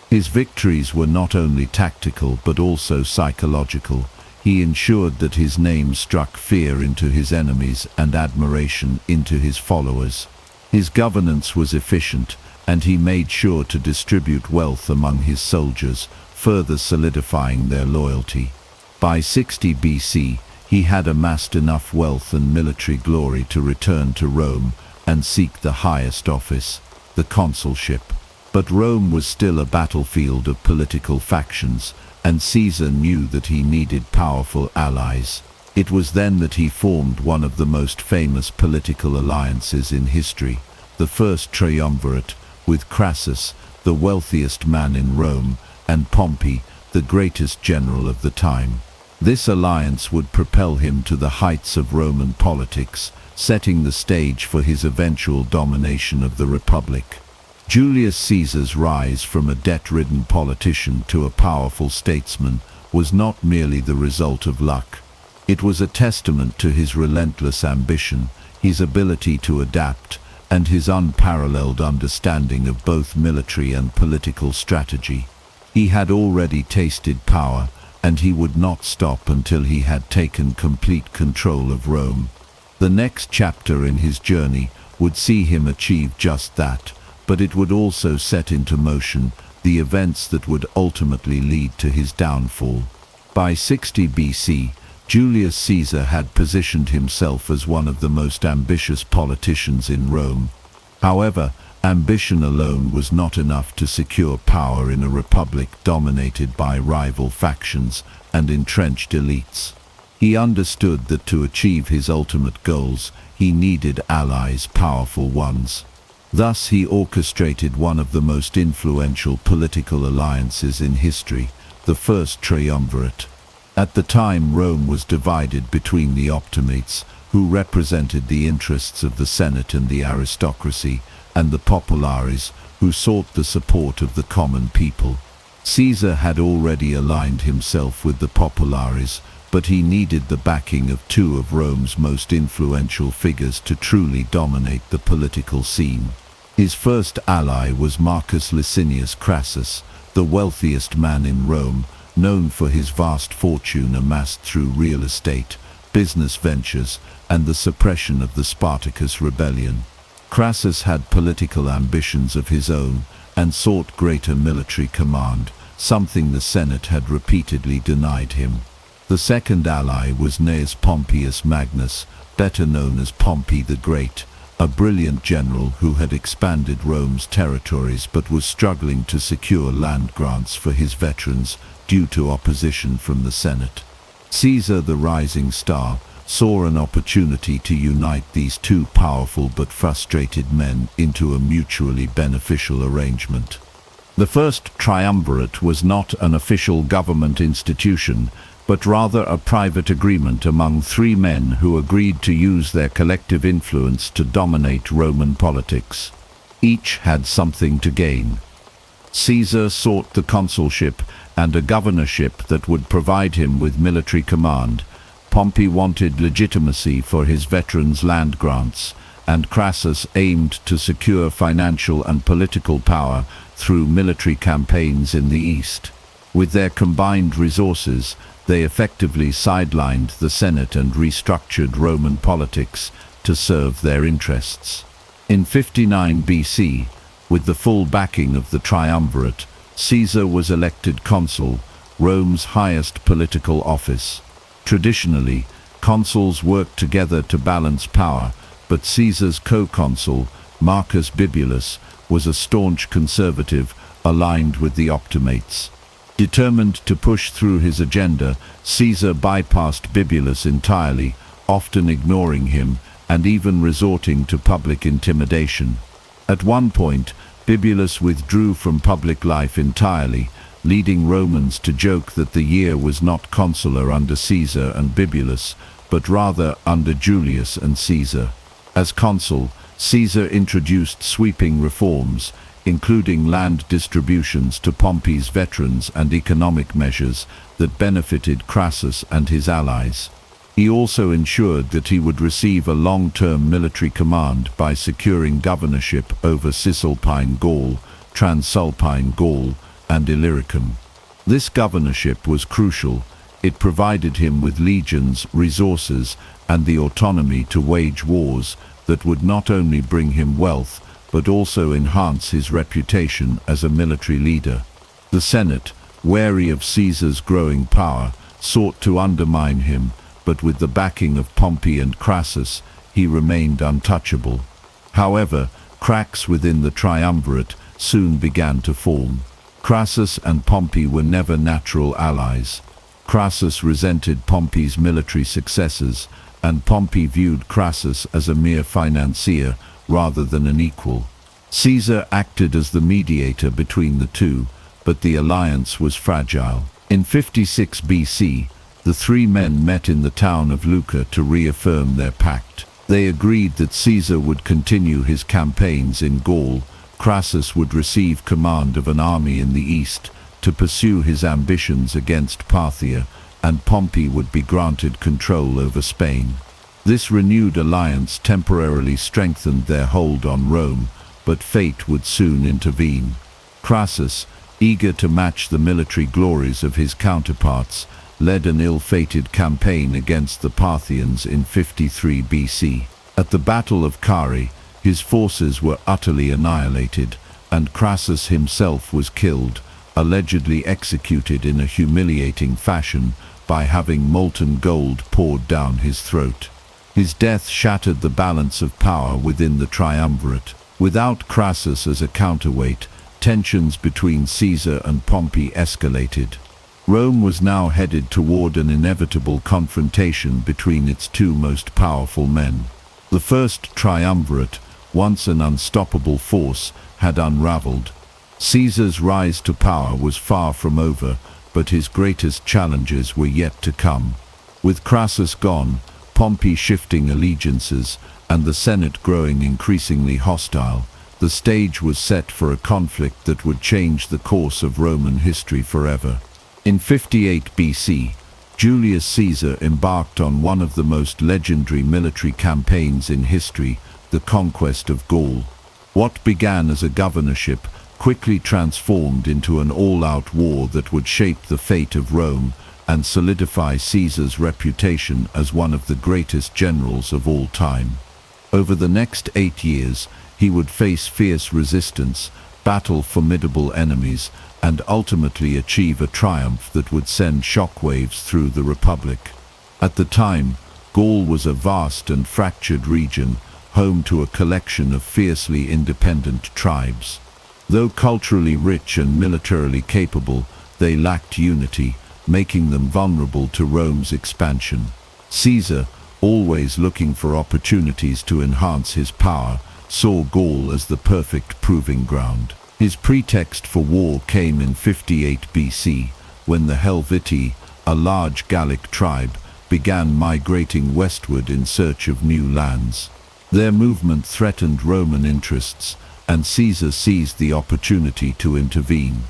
His victories were not only tactical but also psychological. He ensured that his name struck fear into his enemies and admiration into his followers. His governance was efficient, and he made sure to distribute wealth among his soldiers, further solidifying their loyalty. By 60 BC, he had amassed enough wealth and military glory to return to Rome and seek the highest office, the consulship. But Rome was still a battlefield of political factions, and Caesar knew that he needed powerful allies. It was then that he formed one of the most famous political alliances in history, the First Triumvirate, with Crassus, the wealthiest man in Rome, and Pompey, the greatest general of the time. This alliance would propel him to the heights of Roman politics, setting the stage for his eventual domination of the Republic. Julius Caesar's rise from a debt-ridden politician to a powerful statesman was not merely the result of luck. It was a testament to his relentless ambition, his ability to adapt, and his unparalleled understanding of both military and political strategy. He had already tasted power, and he would not stop until he had taken complete control of Rome. The next chapter in his journey would see him achieve just that, but it would also set into motion the events that would ultimately lead to his downfall. By 60 BC, Julius Caesar had positioned himself as one of the most ambitious politicians in Rome. However, ambition alone was not enough to secure power in a republic dominated by rival factions and entrenched elites. He understood that to achieve his ultimate goals, he needed allies, powerful ones. Thus he orchestrated one of the most influential political alliances in history, the First Triumvirate. At the time, Rome was divided between the Optimates, who represented the interests of the Senate and the aristocracy, and the Populares, who sought the support of the common people. Caesar had already aligned himself with the Populares, but he needed the backing of two of Rome's most influential figures to truly dominate the political scene. His first ally was Marcus Licinius Crassus, the wealthiest man in Rome, known for his vast fortune amassed through real estate, business ventures, and the suppression of the Spartacus rebellion. Crassus had political ambitions of his own and sought greater military command, something the Senate had repeatedly denied him. The second ally was Gnaeus Pompeius Magnus, better known as Pompey the Great, a brilliant general who had expanded Rome's territories but was struggling to secure land grants for his veterans due to opposition from the Senate. Caesar, the rising star, saw an opportunity to unite these two powerful but frustrated men into a mutually beneficial arrangement. The First Triumvirate was not an official government institution, but rather a private agreement among three men who agreed to use their collective influence to dominate Roman politics. Each had something to gain. Caesar sought the consulship and a governorship that would provide him with military command. Pompey wanted legitimacy for his veterans' land grants, and Crassus aimed to secure financial and political power through military campaigns in the East. With their combined resources, they effectively sidelined the Senate and restructured Roman politics to serve their interests. In 59 BC, with the full backing of the Triumvirate, Caesar was elected consul, Rome's highest political office. Traditionally, consuls worked together to balance power, but Caesar's co-consul, Marcus Bibulus, was a staunch conservative aligned with the Optimates. Determined to push through his agenda, Caesar bypassed Bibulus entirely, often ignoring him and even resorting to public intimidation. At one point, Bibulus withdrew from public life entirely, leading Romans to joke that the year was not consular under Caesar and Bibulus, but rather under Julius and Caesar. As consul, Caesar introduced sweeping reforms, including land distributions to Pompey's veterans and economic measures that benefited Crassus and his allies. He also ensured that he would receive a long-term military command by securing governorship over Cisalpine Gaul, Transalpine Gaul, and Illyricum. This governorship was crucial. It provided him with legions, resources, and the autonomy to wage wars that would not only bring him wealth, but also enhance his reputation as a military leader. The Senate, wary of Caesar's growing power, sought to undermine him, but with the backing of Pompey and Crassus, he remained untouchable. However, cracks within the Triumvirate soon began to form. Crassus and Pompey were never natural allies. Crassus resented Pompey's military successes, and Pompey viewed Crassus as a mere financier rather than an equal. Caesar acted as the mediator between the two, but the alliance was fragile. In 56 BC, the three men met in the town of Lucca to reaffirm their pact. They agreed that Caesar would continue his campaigns in Gaul, Crassus would receive command of an army in the east to pursue his ambitions against Parthia, and Pompey would be granted control over Spain. This renewed alliance temporarily strengthened their hold on Rome, but fate would soon intervene. Crassus, eager to match the military glories of his counterparts, led an ill-fated campaign against the Parthians in 53 BC. At the Battle of Carrhae, his forces were utterly annihilated, and Crassus himself was killed, allegedly executed in a humiliating fashion by having molten gold poured down his throat. His death shattered the balance of power within the triumvirate. Without Crassus as a counterweight, tensions between Caesar and Pompey escalated. Rome was now headed toward an inevitable confrontation between its two most powerful men. The first triumvirate, once an unstoppable force, had unraveled. Caesar's rise to power was far from over, but his greatest challenges were yet to come. With Crassus gone, Pompey shifting allegiances, and the Senate growing increasingly hostile, the stage was set for a conflict that would change the course of Roman history forever. In 58 BC, Julius Caesar embarked on one of the most legendary military campaigns in history, the conquest of Gaul. What began as a governorship quickly transformed into an all-out war that would shape the fate of Rome and solidify Caesar's reputation as one of the greatest generals of all time. Over the next 8 years, he would face fierce resistance, battle formidable enemies, and ultimately achieve a triumph that would send shockwaves through the Republic. At the time, Gaul was a vast and fractured region, home to a collection of fiercely independent tribes. Though culturally rich and militarily capable, they lacked unity, making them vulnerable to Rome's expansion. Caesar, always looking for opportunities to enhance his power, saw Gaul as the perfect proving ground. His pretext for war came in 58 BC, when the Helvetii, a large Gallic tribe, began migrating westward in search of new lands. Their movement threatened Roman interests, and Caesar seized the opportunity to intervene.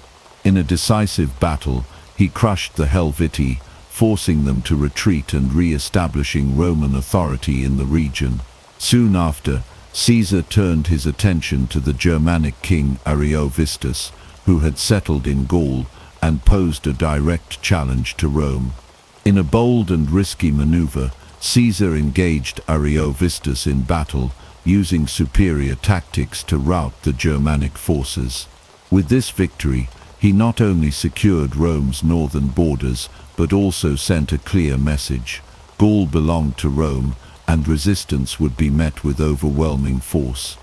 In a decisive battle, he crushed the Helvetii, forcing them to retreat and re-establishing Roman authority in the region. Soon after, Caesar turned his attention to the Germanic king Ariovistus, who had settled in Gaul and posed a direct challenge to Rome. In a bold and risky maneuver, Caesar engaged Ariovistus in battle, using superior tactics to rout the Germanic forces. With this victory, he not only secured Rome's northern borders, but also sent a clear message: Gaul belonged to Rome, and resistance would be met with overwhelming force.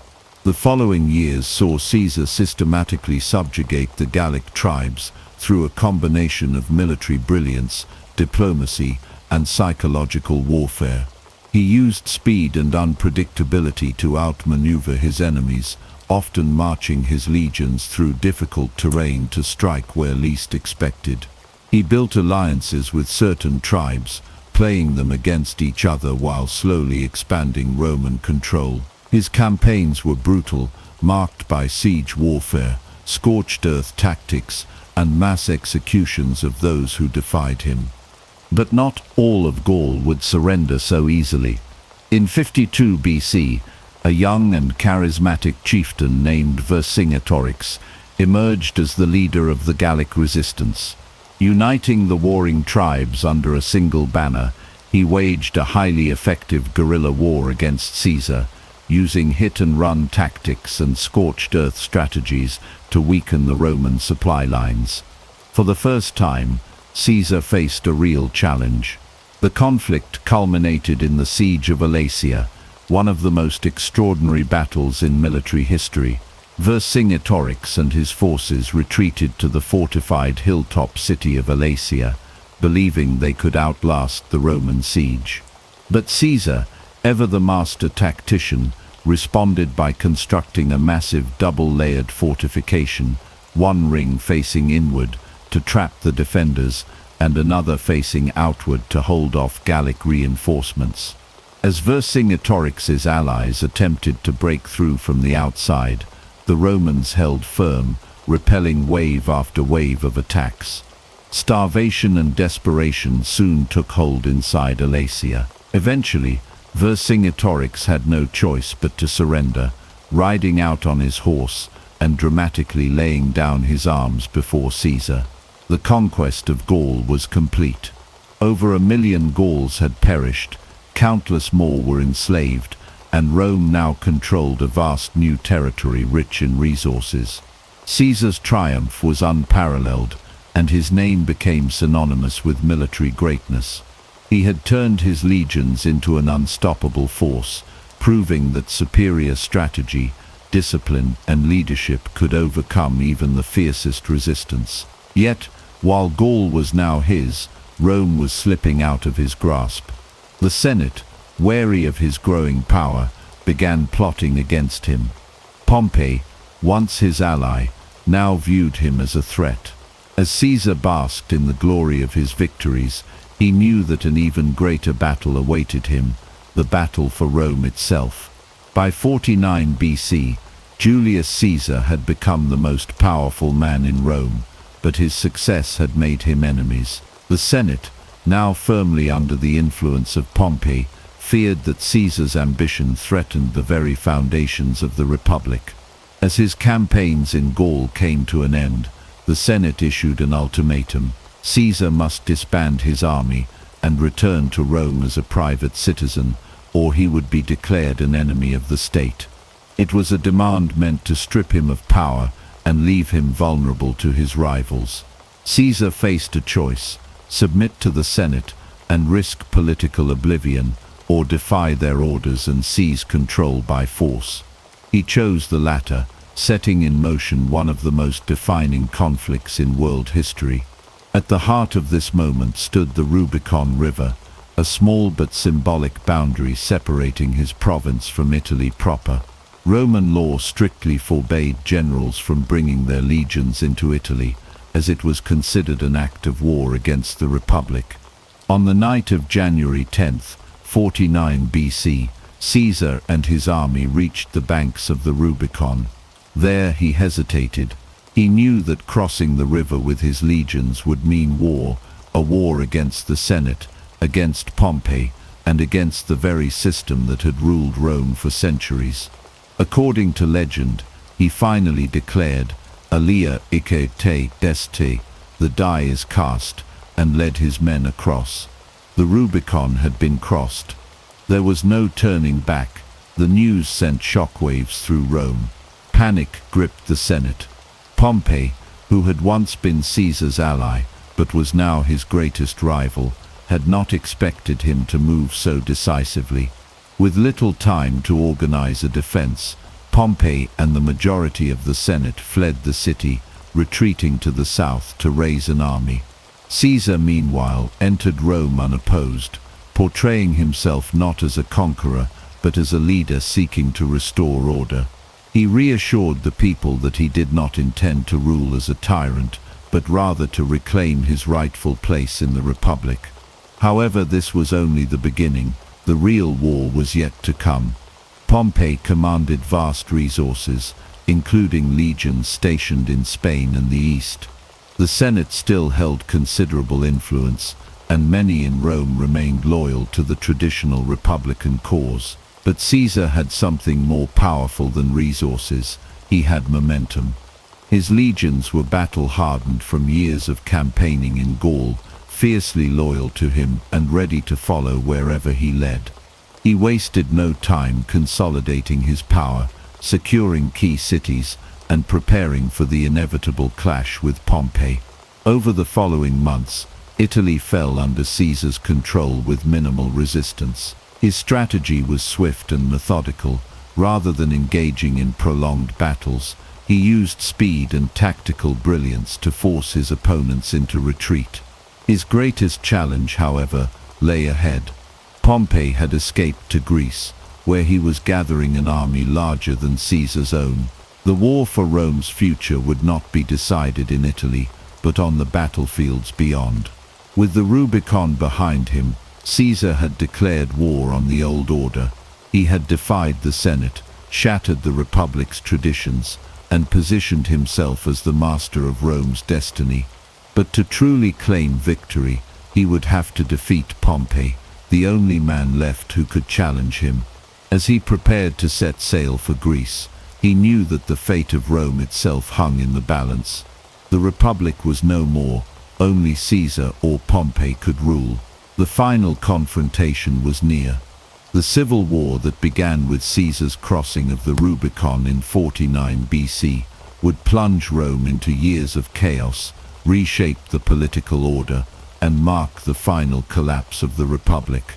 The following years saw Caesar systematically subjugate the Gallic tribes through a combination of military brilliance, diplomacy, and psychological warfare. He used speed and unpredictability to outmaneuver his enemies, often marching his legions through difficult terrain to strike where least expected. He built alliances with certain tribes, playing them against each other while slowly expanding Roman control. His campaigns were brutal, marked by siege warfare, scorched earth tactics, and mass executions of those who defied him. But not all of Gaul would surrender so easily. In 52 BC, a young and charismatic chieftain named Vercingetorix emerged as the leader of the Gallic resistance. Uniting the warring tribes under a single banner, he waged a highly effective guerrilla war against Caesar, using hit-and-run tactics and scorched-earth strategies to weaken the Roman supply lines. For the first time, Caesar faced a real challenge. The conflict culminated in the siege of Alesia, one of the most extraordinary battles in military history. Vercingetorix and his forces retreated to the fortified hilltop city of Alesia, believing they could outlast the Roman siege. But Caesar, ever the master tactician, responded by constructing a massive double-layered fortification, one ring facing inward to trap the defenders and another facing outward to hold off Gallic reinforcements. As Vercingetorix's allies attempted to break through from the outside, the Romans held firm, repelling wave after wave of attacks. Starvation and desperation soon took hold inside Alasia. Eventually, Vercingetorix had no choice but to surrender, riding out on his horse and dramatically laying down his arms before Caesar. The conquest of Gaul was complete. Over 1 million Gauls had perished, countless more were enslaved, and Rome now controlled a vast new territory rich in resources. Caesar's triumph was unparalleled, and his name became synonymous with military greatness. He had turned his legions into an unstoppable force, proving that superior strategy, discipline, and leadership could overcome even the fiercest resistance. Yet, while Gaul was now his, Rome was slipping out of his grasp. The Senate, wary of his growing power, began plotting against him. Pompey, once his ally, now viewed him as a threat. As Caesar basked in the glory of his victories, he knew that an even greater battle awaited him, the battle for Rome itself. By 49 BC, Julius Caesar had become the most powerful man in Rome, but his success had made him enemies. The Senate, now firmly under the influence of Pompey, feared that Caesar's ambition threatened the very foundations of the Republic. As his campaigns in Gaul came to an end, the Senate issued an ultimatum. Caesar must disband his army and return to Rome as a private citizen, or he would be declared an enemy of the state. It was a demand meant to strip him of power and leave him vulnerable to his rivals. Caesar faced a choice: submit to the Senate and risk political oblivion, or defy their orders and seize control by force. He chose the latter, setting in motion one of the most defining conflicts in world history. At the heart of this moment stood the Rubicon River, a small but symbolic boundary separating his province from Italy proper. Roman law strictly forbade generals from bringing their legions into Italy, as it was considered an act of war against the Republic. On the night of January 10th, 49 BC, Caesar and his army reached the banks of the Rubicon. There he hesitated. He knew that crossing the river with his legions would mean war, a war against the Senate, against Pompey, and against the very system that had ruled Rome for centuries. According to legend, he finally declared, "Alia ike te desti," the die is cast, and led his men across. The Rubicon had been crossed. There was no turning back. The news sent shockwaves through Rome. Panic gripped the Senate. Pompey, who had once been Caesar's ally, but was now his greatest rival, had not expected him to move so decisively. With little time to organize a defense, Pompey and the majority of the Senate fled the city, retreating to the south to raise an army. Caesar, meanwhile, entered Rome unopposed, portraying himself not as a conqueror, but as a leader seeking to restore order. He reassured the people that he did not intend to rule as a tyrant, but rather to reclaim his rightful place in the Republic. However, this was only the beginning. The real war was yet to come. Pompey commanded vast resources, including legions stationed in Spain and the East. The Senate still held considerable influence, and many in Rome remained loyal to the traditional republican cause. But Caesar had something more powerful than resources. He had momentum. His legions were battle-hardened from years of campaigning in Gaul, fiercely loyal to him and ready to follow wherever he led. He wasted no time consolidating his power, securing key cities, and preparing for the inevitable clash with Pompey. Over the following months, Italy fell under Caesar's control with minimal resistance. His strategy was swift and methodical. Rather than engaging in prolonged battles, he used speed and tactical brilliance to force his opponents into retreat. His greatest challenge, however, lay ahead. Pompey had escaped to Greece, where he was gathering an army larger than Caesar's own. The war for Rome's future would not be decided in Italy, but on the battlefields beyond. With the Rubicon behind him, Caesar had declared war on the old order. He had defied the Senate, shattered the Republic's traditions, and positioned himself as the master of Rome's destiny. But to truly claim victory, he would have to defeat Pompey, the only man left who could challenge him. As he prepared to set sail for Greece, he knew that the fate of Rome itself hung in the balance. The Republic was no more, only Caesar or Pompey could rule. The final confrontation was near. The civil war that began with Caesar's crossing of the Rubicon in 49 BC would plunge Rome into years of chaos, reshape the political order, and mark the final collapse of the Republic.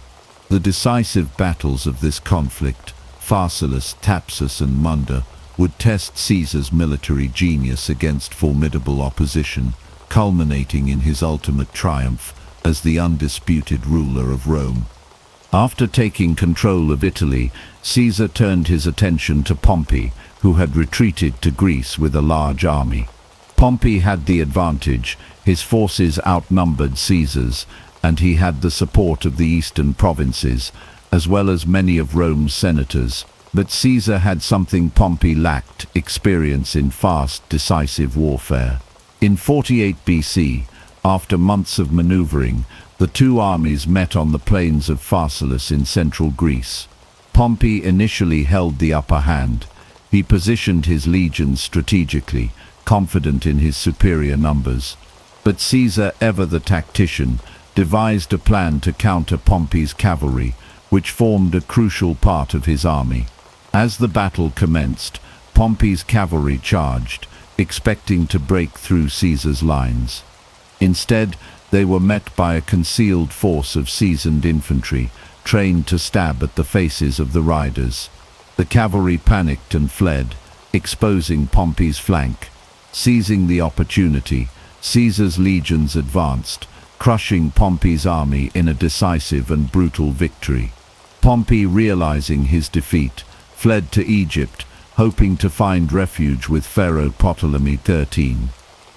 The decisive battles of this conflict, Pharsalus, Thapsus, and Munda, would test Caesar's military genius against formidable opposition, culminating in his ultimate triumph as the undisputed ruler of Rome. After taking control of Italy, Caesar turned his attention to Pompey, who had retreated to Greece with a large army. Pompey had the advantage, his forces outnumbered Caesar's, and he had the support of the eastern provinces, as well as many of Rome's senators. But Caesar had something Pompey lacked: experience in fast, decisive warfare. In 48 BC, after months of maneuvering, the two armies met on the plains of Pharsalus in central Greece. Pompey initially held the upper hand. He positioned his legions strategically, confident in his superior numbers. But Caesar, ever the tactician, devised a plan to counter Pompey's cavalry, which formed a crucial part of his army. As the battle commenced, Pompey's cavalry charged, expecting to break through Caesar's lines. Instead, they were met by a concealed force of seasoned infantry, trained to stab at the faces of the riders. The cavalry panicked and fled, exposing Pompey's flank. Seizing the opportunity, Caesar's legions advanced, crushing Pompey's army in a decisive and brutal victory. Pompey, realizing his defeat, fled to Egypt, hoping to find refuge with Pharaoh Ptolemy XIII.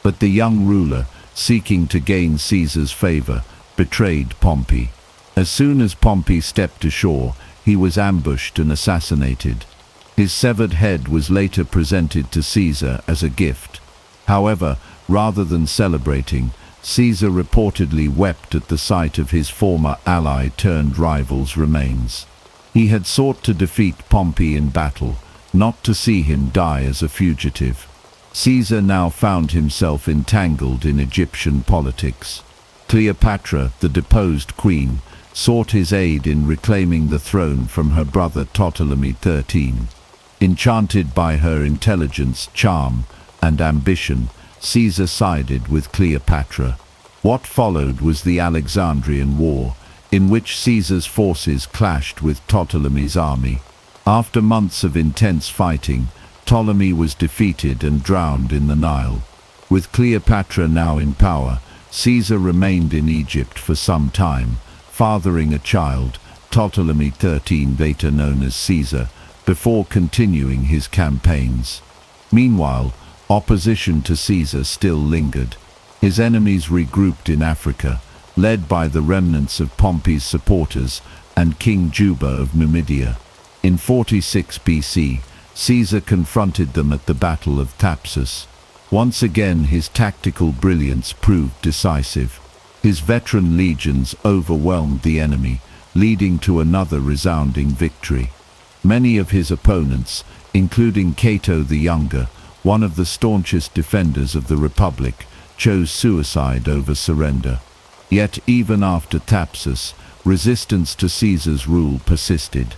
But the young ruler, seeking to gain Caesar's favor, betrayed Pompey. As soon as Pompey stepped ashore, he was ambushed and assassinated. His severed head was later presented to Caesar as a gift. However, rather than celebrating, Caesar reportedly wept at the sight of his former ally-turned-rival's remains. He had sought to defeat Pompey in battle, not to see him die as a fugitive. Caesar now found himself entangled in Egyptian politics. Cleopatra, the deposed queen, sought his aid in reclaiming the throne from her brother Ptolemy XIII. Enchanted by her intelligence, charm, and ambition, Caesar sided with Cleopatra. What followed was the Alexandrian War, in which Caesar's forces clashed with Ptolemy's army. After months of intense fighting, Ptolemy was defeated and drowned in the Nile. With Cleopatra now in power, Caesar remained in Egypt for some time, fathering a child, Ptolemy XIII, later known as Caesar, before continuing his campaigns. Meanwhile, opposition to Caesar still lingered. His enemies regrouped in Africa, led by the remnants of Pompey's supporters and King Juba of Numidia. In 46 BC, Caesar confronted them at the Battle of Thapsus. Once again, his tactical brilliance proved decisive. His veteran legions overwhelmed the enemy, leading to another resounding victory. Many of his opponents, including Cato the Younger, one of the staunchest defenders of the Republic, chose suicide over surrender. Yet even after Thapsus, resistance to Caesar's rule persisted.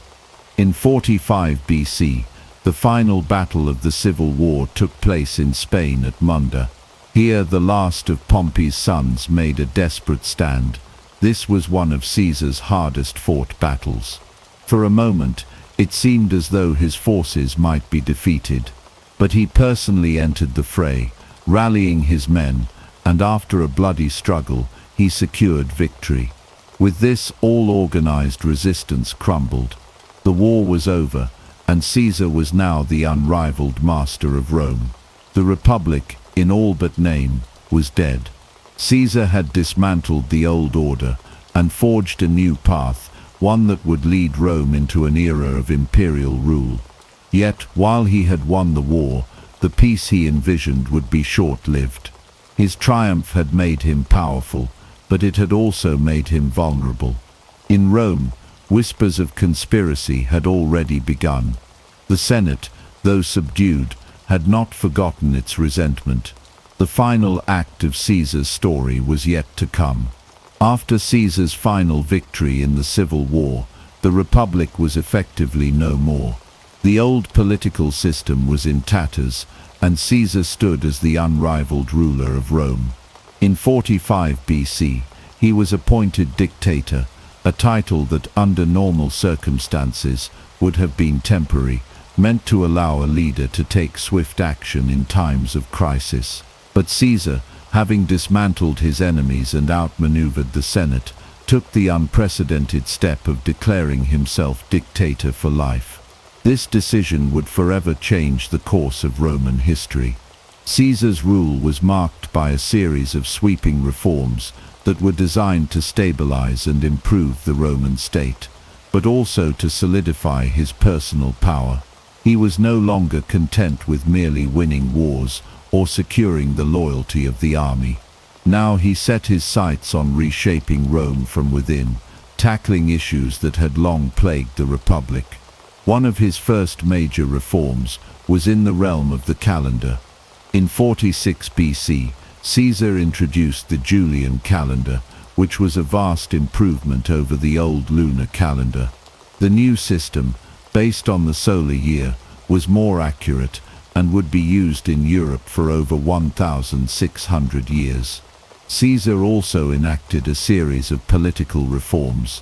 In 45 BC, the final battle of the Civil War took place in Spain at Munda. Here the last of Pompey's sons made a desperate stand. This was one of Caesar's hardest fought battles. For a moment, it seemed as though his forces might be defeated. But he personally entered the fray, rallying his men, and after a bloody struggle, he secured victory. With this, all organized resistance crumbled. The war was over, and Caesar was now the unrivaled master of Rome. The Republic, in all but name, was dead. Caesar had dismantled the old order and forged a new path, one that would lead Rome into an era of imperial rule. Yet, while he had won the war, the peace he envisioned would be short-lived. His triumph had made him powerful, but it had also made him vulnerable. In Rome, whispers of conspiracy had already begun. The Senate, though subdued, had not forgotten its resentment. The final act of Caesar's story was yet to come. After Caesar's final victory in the civil war, the Republic was effectively no more. The old political system was in tatters, and Caesar stood as the unrivaled ruler of Rome. In 45 BC, he was appointed dictator, a title that under normal circumstances would have been temporary, meant to allow a leader to take swift action in times of crisis. But Caesar, having dismantled his enemies and outmaneuvered the Senate, took the unprecedented step of declaring himself dictator for life. This decision would forever change the course of Roman history. Caesar's rule was marked by a series of sweeping reforms that were designed to stabilize and improve the Roman state, but also to solidify his personal power. He was no longer content with merely winning wars or securing the loyalty of the army. Now he set his sights on reshaping Rome from within, tackling issues that had long plagued the Republic. One of his first major reforms was in the realm of the calendar. In 46 BC, Caesar introduced the Julian calendar, which was a vast improvement over the old lunar calendar. The new system, based on the solar year, was more accurate and would be used in Europe for over 1,600 years. Caesar also enacted a series of political reforms.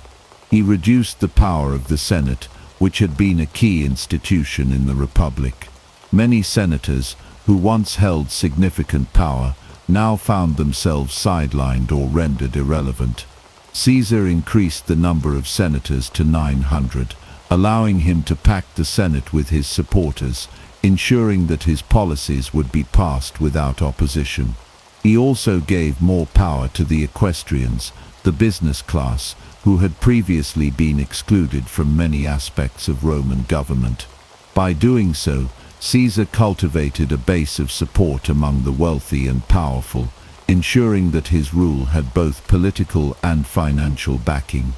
He reduced the power of the Senate, which had been a key institution in the Republic. Many senators, who once held significant power, now found themselves sidelined or rendered irrelevant. Caesar increased the number of senators to 900, allowing him to pack the Senate with his supporters, ensuring that his policies would be passed without opposition. He also gave more power to the equestrians, the business class, who had previously been excluded from many aspects of Roman government. By doing so, Caesar cultivated a base of support among the wealthy and powerful, ensuring that his rule had both political and financial backing.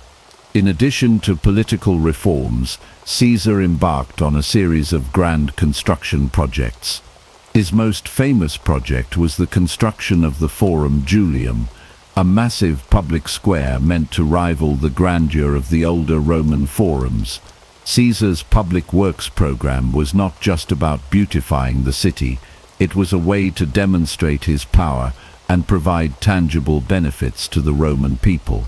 In addition to political reforms, Caesar embarked on a series of grand construction projects. His most famous project was the construction of the Forum Julium, a massive public square meant to rival the grandeur of the older Roman forums. Caesar's public works program was not just about beautifying the city, it was a way to demonstrate his power and provide tangible benefits to the Roman people.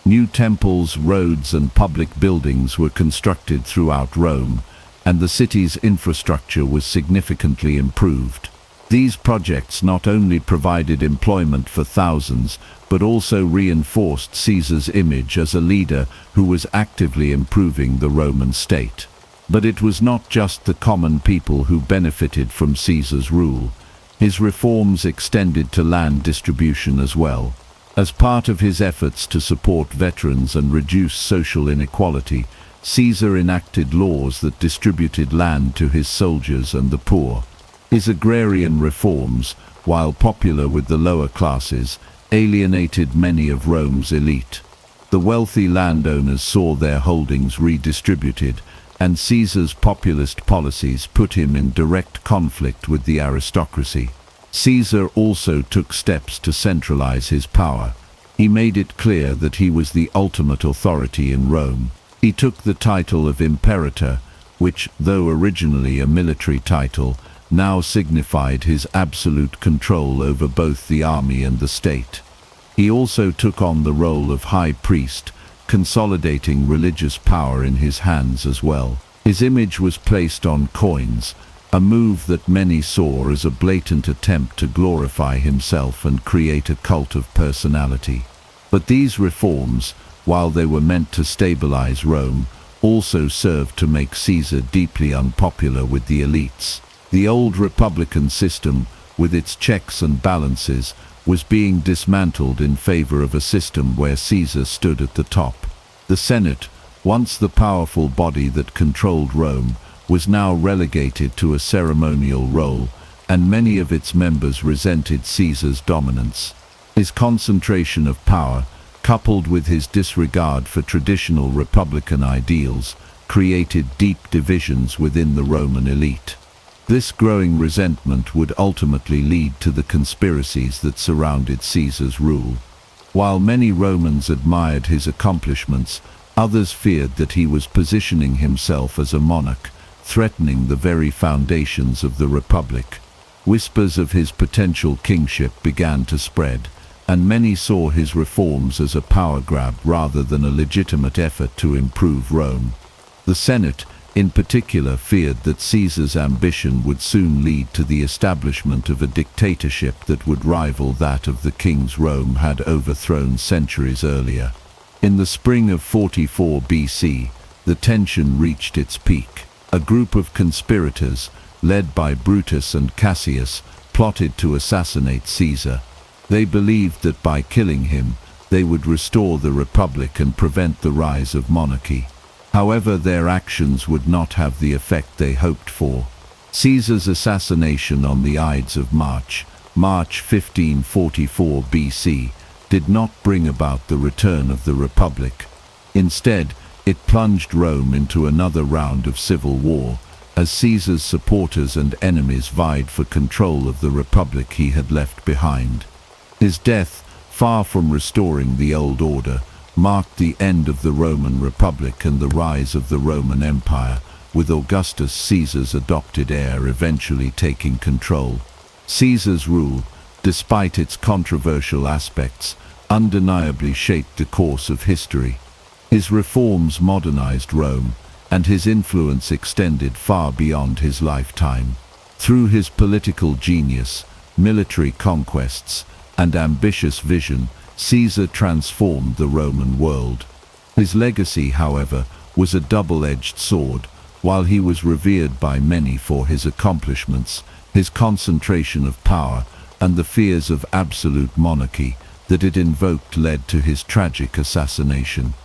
New temples, roads, and public buildings were constructed throughout Rome, and the city's infrastructure was significantly improved. These projects not only provided employment for thousands, but also reinforced Caesar's image as a leader who was actively improving the Roman state. But it was not just the common people who benefited from Caesar's rule. His reforms extended to land distribution as well. As part of his efforts to support veterans and reduce social inequality, Caesar enacted laws that distributed land to his soldiers and the poor. His agrarian reforms, while popular with the lower classes, alienated many of Rome's elite. The wealthy landowners saw their holdings redistributed, and Caesar's populist policies put him in direct conflict with the aristocracy. Caesar also took steps to centralize his power. He made it clear that he was the ultimate authority in Rome. He took the title of Imperator, which, though originally a military title, now signified his absolute control over both the army and the state. He also took on the role of high priest, consolidating religious power in his hands as well. His image was placed on coins, a move that many saw as a blatant attempt to glorify himself and create a cult of personality. But these reforms, while they were meant to stabilize Rome, also served to make Caesar deeply unpopular with the elites. The old republican system, with its checks and balances, was being dismantled in favor of a system where Caesar stood at the top. The Senate, once the powerful body that controlled Rome, was now relegated to a ceremonial role, and many of its members resented Caesar's dominance. His concentration of power, coupled with his disregard for traditional republican ideals, created deep divisions within the Roman elite. This growing resentment would ultimately lead to the conspiracies that surrounded Caesar's rule. While many Romans admired his accomplishments, others feared that he was positioning himself as a monarch, threatening the very foundations of the Republic. Whispers of his potential kingship began to spread, and many saw his reforms as a power grab rather than a legitimate effort to improve Rome. The Senate, in particular, feared that Caesar's ambition would soon lead to the establishment of a dictatorship that would rival that of the kings Rome had overthrown centuries earlier. In the spring of 44 BC, the tension reached its peak. A group of conspirators, led by Brutus and Cassius, plotted to assassinate Caesar. They believed that by killing him, they would restore the Republic and prevent the rise of monarchy. However, their actions would not have the effect they hoped for. Caesar's assassination on the Ides of March 1544 BC, did not bring about the return of the Republic. Instead, it plunged Rome into another round of civil war, as Caesar's supporters and enemies vied for control of the Republic he had left behind. His death, far from restoring the old order, marked the end of the Roman Republic and the rise of the Roman Empire, with Augustus Caesar's adopted heir eventually taking control. Caesar's rule, despite its controversial aspects, undeniably shaped the course of history. His reforms modernized Rome, and his influence extended far beyond his lifetime. Through his political genius, military conquests, and ambitious vision, Caesar transformed the Roman world. His legacy, however, was a double-edged sword. While he was revered by many for his accomplishments, his concentration of power, and the fears of absolute monarchy that it invoked led to his tragic assassination.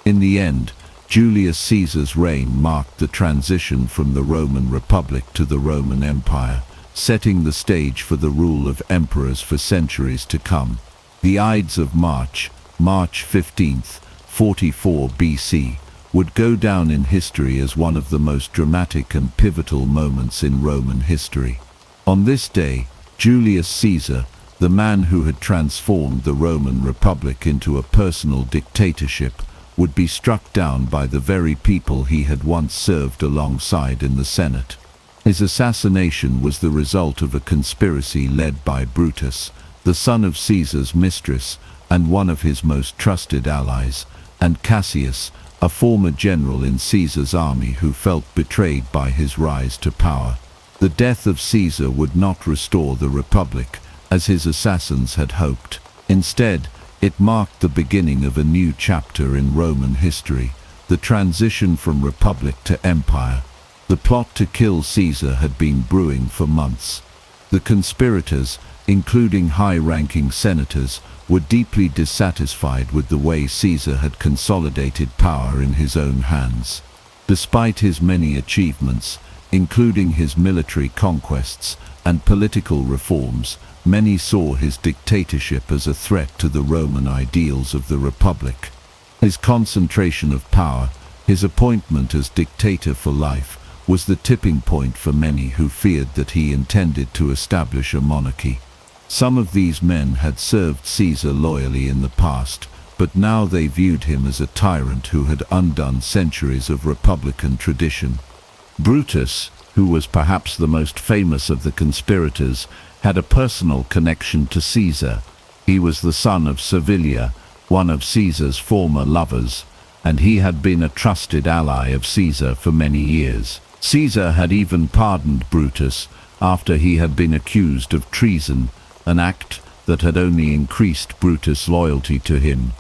In the end, Julius Caesar's reign marked the transition from the Roman Republic to the Roman Empire, setting the stage for the rule of emperors for centuries to come. The Ides of March 15th, 44 BC, would go down in history as one of the most dramatic and pivotal moments in Roman history. On this day, Julius Caesar, the man who had transformed the Roman Republic into a personal dictatorship, would be struck down by the very people he had once served alongside in the Senate. His assassination was the result of a conspiracy led by Brutus, the son of Caesar's mistress and one of his most trusted allies, and Cassius, a former general in Caesar's army who felt betrayed by his rise to power. The death of Caesar would not restore the Republic, as his assassins had hoped. Instead, it marked the beginning of a new chapter in Roman history, the transition from Republic to Empire. The plot to kill Caesar had been brewing for months. The conspirators, including high-ranking senators, were deeply dissatisfied with the way Caesar had consolidated power in his own hands. Despite his many achievements, including his military conquests and political reforms, many saw his dictatorship as a threat to the Roman ideals of the Republic. His concentration of power, his appointment as dictator for life, was the tipping point for many who feared that he intended to establish a monarchy. Some of these men had served Caesar loyally in the past, but now they viewed him as a tyrant who had undone centuries of republican tradition. Brutus, who was perhaps the most famous of the conspirators, had a personal connection to Caesar. He was the son of Servilia, one of Caesar's former lovers, and he had been a trusted ally of Caesar for many years. Caesar had even pardoned Brutus after he had been accused of treason, an act that had only increased Brutus' loyalty to him.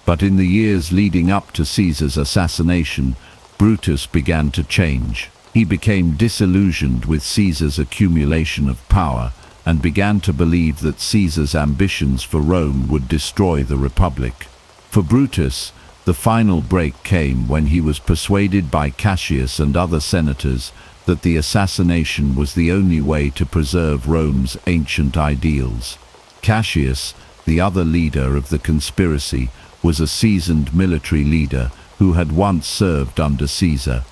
But in the years leading up to Caesar's assassination, Brutus began to change. He became disillusioned with Caesar's accumulation of power and began to believe that Caesar's ambitions for Rome would destroy the Republic. For Brutus, the final break came when he was persuaded by Cassius and other senators that the assassination was the only way to preserve Rome's ancient ideals. Cassius, the other leader of the conspiracy, was a seasoned military leader who had once served under Caesar.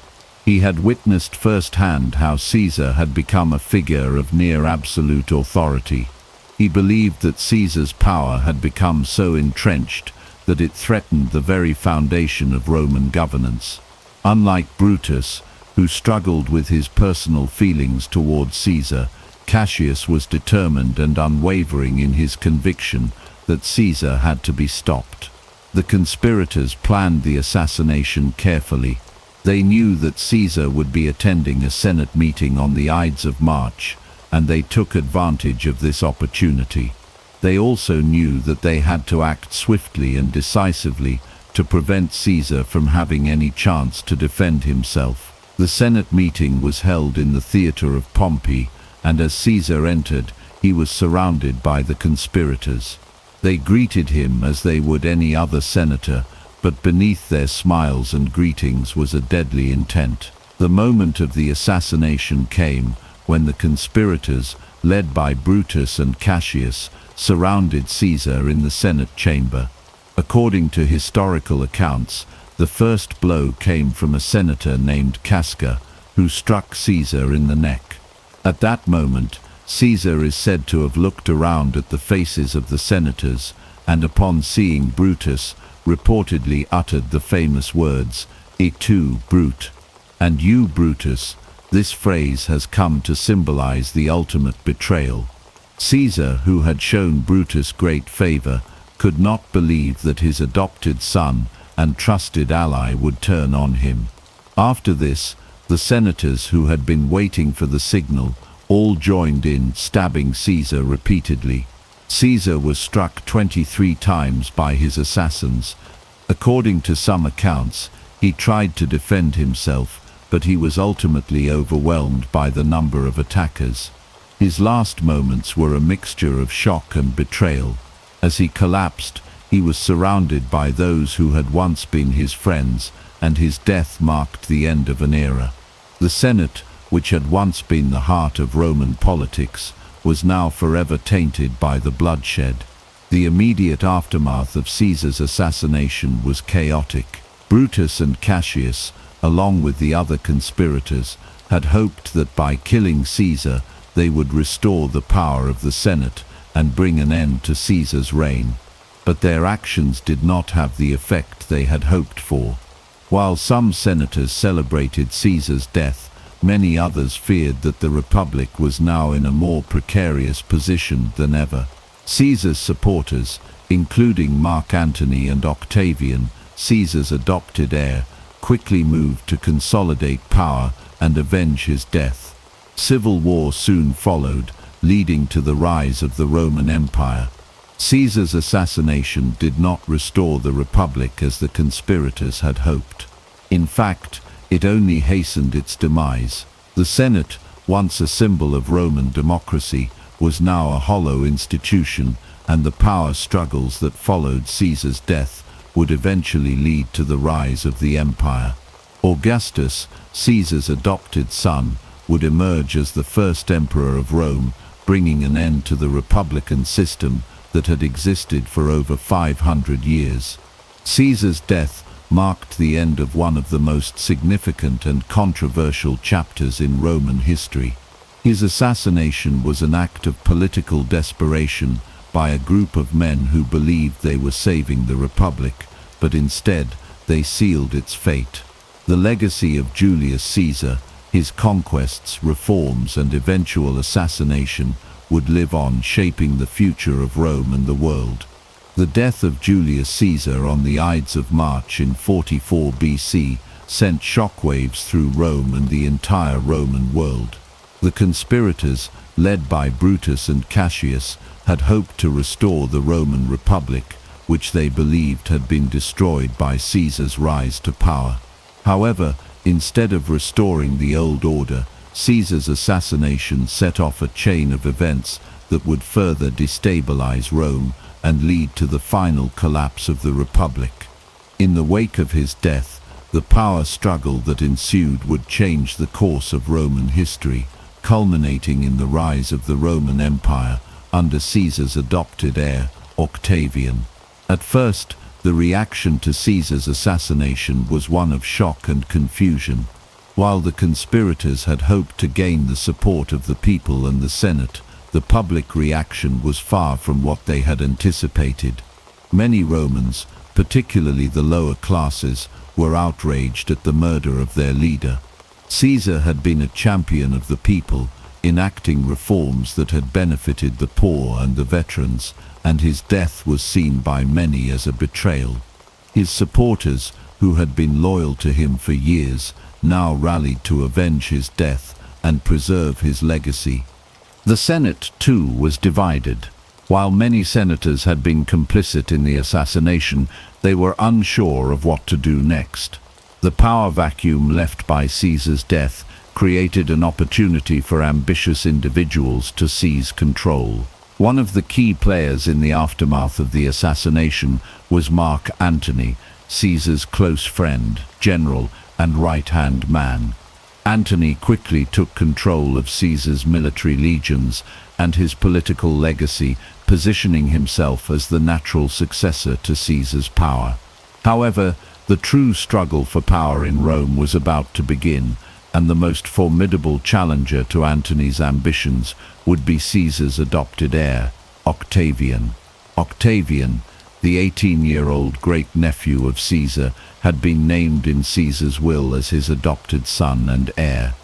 He had witnessed firsthand how Caesar had become a figure of near absolute authority. He believed that Caesar's power had become so entrenched that it threatened the very foundation of Roman governance. Unlike Brutus, who struggled with his personal feelings toward Caesar, Cassius was determined and unwavering in his conviction that Caesar had to be stopped. The conspirators planned the assassination carefully. They knew that Caesar would be attending a Senate meeting on the Ides of March, and they took advantage of this opportunity. They also knew that they had to act swiftly and decisively to prevent Caesar from having any chance to defend himself. The Senate meeting was held in the theater of Pompey, and as Caesar entered, he was surrounded by the conspirators. They greeted him as they would any other senator, but beneath their smiles and greetings was a deadly intent. The moment of the assassination came when the conspirators, led by Brutus and Cassius, surrounded Caesar in the Senate chamber. According to historical accounts, the first blow came from a senator named Casca, who struck Caesar in the neck. At that moment, Caesar is said to have looked around at the faces of the senators, and upon seeing Brutus, reportedly uttered the famous words, "Et tu, Brute?" And you, Brutus. This phrase has come to symbolize the ultimate betrayal. Caesar, who had shown Brutus great favor, could not believe that his adopted son and trusted ally would turn on him. After this, the senators who had been waiting for the signal all joined in stabbing Caesar repeatedly. Caesar was struck 23 times by his assassins. According to some accounts, he tried to defend himself, but he was ultimately overwhelmed by the number of attackers. His last moments were a mixture of shock and betrayal. As he collapsed, he was surrounded by those who had once been his friends, and his death marked the end of an era. The Senate, which had once been the heart of Roman politics, was now forever tainted by the bloodshed. The immediate aftermath of Caesar's assassination was chaotic. Brutus and Cassius, along with the other conspirators, had hoped that by killing Caesar, they would restore the power of the Senate and bring an end to Caesar's reign. But their actions did not have the effect they had hoped for. While some senators celebrated Caesar's death, many others feared that the Republic was now in a more precarious position than ever. Caesar's supporters, including Mark Antony and Octavian, Caesar's adopted heir, quickly moved to consolidate power and avenge his death. Civil war soon followed, leading to the rise of the Roman Empire. Caesar's assassination did not restore the Republic as the conspirators had hoped. In fact, it only hastened its demise. The Senate, once a symbol of Roman democracy, was now a hollow institution, and the power struggles that followed Caesar's death would eventually lead to the rise of the empire. Augustus, Caesar's adopted son, would emerge as the first emperor of Rome, bringing an end to the republican system that had existed for over 500 years. Caesar's death marked the end of one of the most significant and controversial chapters in Roman history. His assassination was an act of political desperation by a group of men who believed they were saving the Republic, but instead they sealed its fate. The legacy of Julius Caesar, his conquests, reforms, and eventual assassination would live on, shaping the future of Rome and the world. The death of Julius Caesar on the Ides of March in 44 BC sent shockwaves through Rome and the entire Roman world. The conspirators, led by Brutus and Cassius, had hoped to restore the Roman Republic, which they believed had been destroyed by Caesar's rise to power. However, instead of restoring the old order, Caesar's assassination set off a chain of events that would further destabilize Rome and lead to the final collapse of the Republic. In the wake of his death, the power struggle that ensued would change the course of Roman history, culminating in the rise of the Roman Empire under Caesar's adopted heir, Octavian. At first, the reaction to Caesar's assassination was one of shock and confusion. While the conspirators had hoped to gain the support of the people and the Senate, the public reaction was far from what they had anticipated. Many Romans, particularly the lower classes, were outraged at the murder of their leader. Caesar had been a champion of the people, enacting reforms that had benefited the poor and the veterans, and his death was seen by many as a betrayal. His supporters, who had been loyal to him for years, now rallied to avenge his death and preserve his legacy. The Senate, too, was divided. While many senators had been complicit in the assassination, they were unsure of what to do next. The power vacuum left by Caesar's death created an opportunity for ambitious individuals to seize control. One of the key players in the aftermath of the assassination was Mark Antony, Caesar's close friend, general, and right-hand man. Antony quickly took control of Caesar's military legions and his political legacy, positioning himself as the natural successor to Caesar's power. However, the true struggle for power in Rome was about to begin, and the most formidable challenger to Antony's ambitions would be Caesar's adopted heir, Octavian. Octavian, the 18-year-old great-nephew of Caesar, had been named in Caesar's will as his adopted son and heir.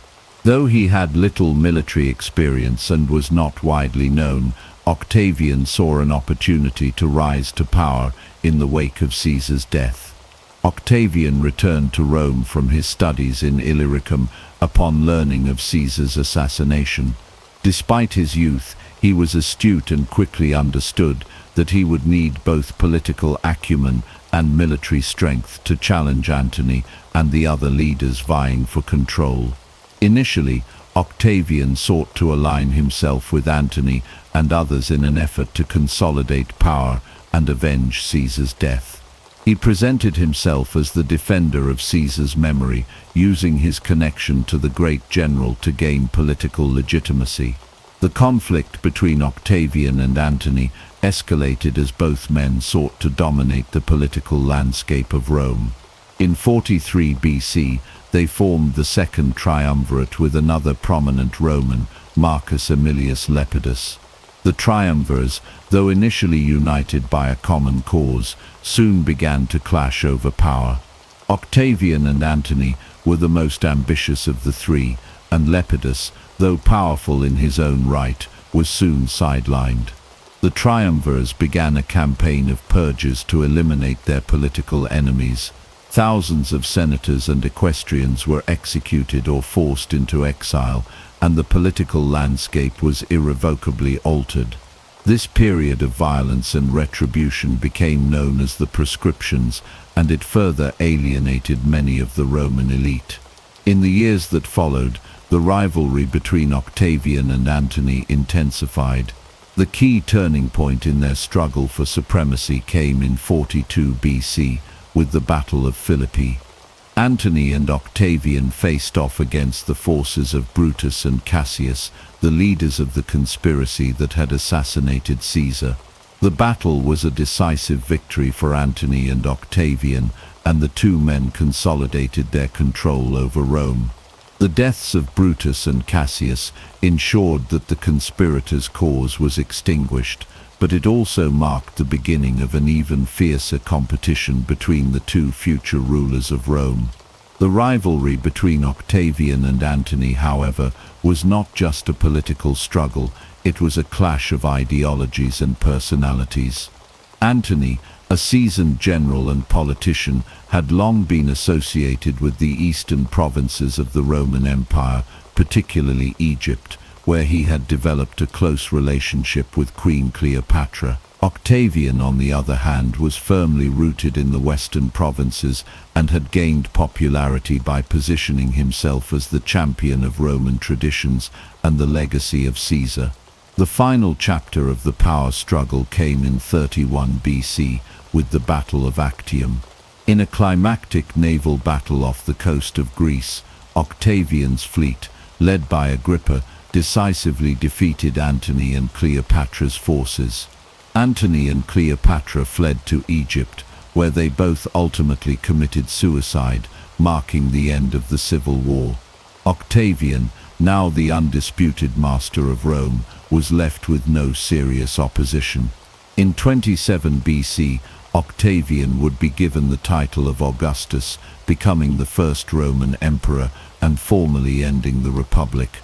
Though he had little military experience and was not widely known, Octavian saw an opportunity to rise to power in the wake of Caesar's death. Octavian returned to Rome from his studies in Illyricum upon learning of Caesar's assassination. Despite his youth, he was astute and quickly understood that he would need both political acumen and military strength to challenge Antony and the other leaders vying for control. Initially, Octavian sought to align himself with Antony and others in an effort to consolidate power and avenge Caesar's death. He presented himself as the defender of Caesar's memory, using his connection to the great general to gain political legitimacy. The conflict between Octavian and Antony escalated as both men sought to dominate the political landscape of Rome. In 43 BC, they formed the Second Triumvirate with another prominent Roman, Marcus Aemilius Lepidus. The triumvirs, though initially united by a common cause, soon began to clash over power. Octavian and Antony were the most ambitious of the three, and Lepidus, though powerful in his own right, was soon sidelined. The triumvirs began a campaign of purges to eliminate their political enemies. Thousands of senators and equestrians were executed or forced into exile, and the political landscape was irrevocably altered. This period of violence and retribution became known as the proscriptions, and it further alienated many of the Roman elite. In the years that followed, the rivalry between Octavian and Antony intensified. The key turning point in their struggle for supremacy came in 42 BC, with the Battle of Philippi. Antony and Octavian faced off against the forces of Brutus and Cassius, the leaders of the conspiracy that had assassinated Caesar. The battle was a decisive victory for Antony and Octavian, and the two men consolidated their control over Rome. The deaths of Brutus and Cassius ensured that the conspirators' cause was extinguished, but it also marked the beginning of an even fiercer competition between the two future rulers of Rome. The rivalry between Octavian and Antony, however, was not just a political struggle, it was a clash of ideologies and personalities. Antony, a seasoned general and politician, had long been associated with the eastern provinces of the Roman Empire, particularly Egypt, where he had developed a close relationship with Queen Cleopatra. Octavian, on the other hand, was firmly rooted in the western provinces and had gained popularity by positioning himself as the champion of Roman traditions and the legacy of Caesar. The final chapter of the power struggle came in 31 BC with the Battle of Actium. In a climactic naval battle off the coast of Greece, Octavian's fleet, led by Agrippa, decisively defeated Antony and Cleopatra's forces. Antony and Cleopatra fled to Egypt, where they both ultimately committed suicide, marking the end of the civil war. Octavian, now the undisputed master of Rome, was left with no serious opposition. In 27 BC, Octavian would be given the title of Augustus, becoming the first Roman emperor and formally ending the Republic.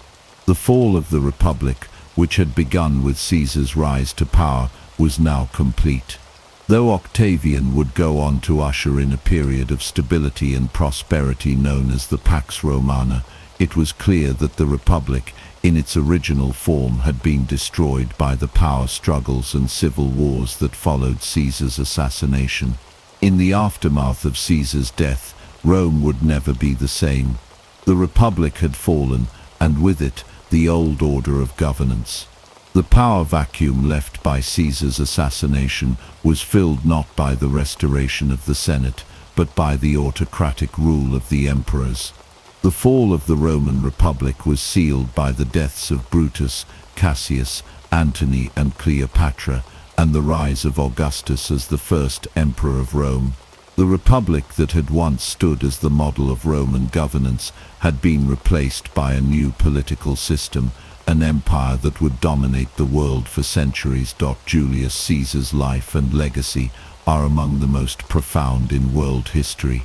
The fall of the Republic, which had begun with Caesar's rise to power, was now complete. Though Octavian would go on to usher in a period of stability and prosperity known as the Pax Romana, it was clear that the Republic, in its original form, had been destroyed by the power struggles and civil wars that followed Caesar's assassination. In the aftermath of Caesar's death, Rome would never be the same. The Republic had fallen, and with it, the old order of governance. The power vacuum left by Caesar's assassination was filled not by the restoration of the Senate, but by the autocratic rule of the emperors. The fall of the Roman Republic was sealed by the deaths of Brutus, Cassius, Antony, and Cleopatra, and the rise of Augustus as the first emperor of Rome. The Republic that had once stood as the model of Roman governance had been replaced by a new political system, an empire that would dominate the world for centuries. Julius Caesar's life and legacy are among the most profound in world history.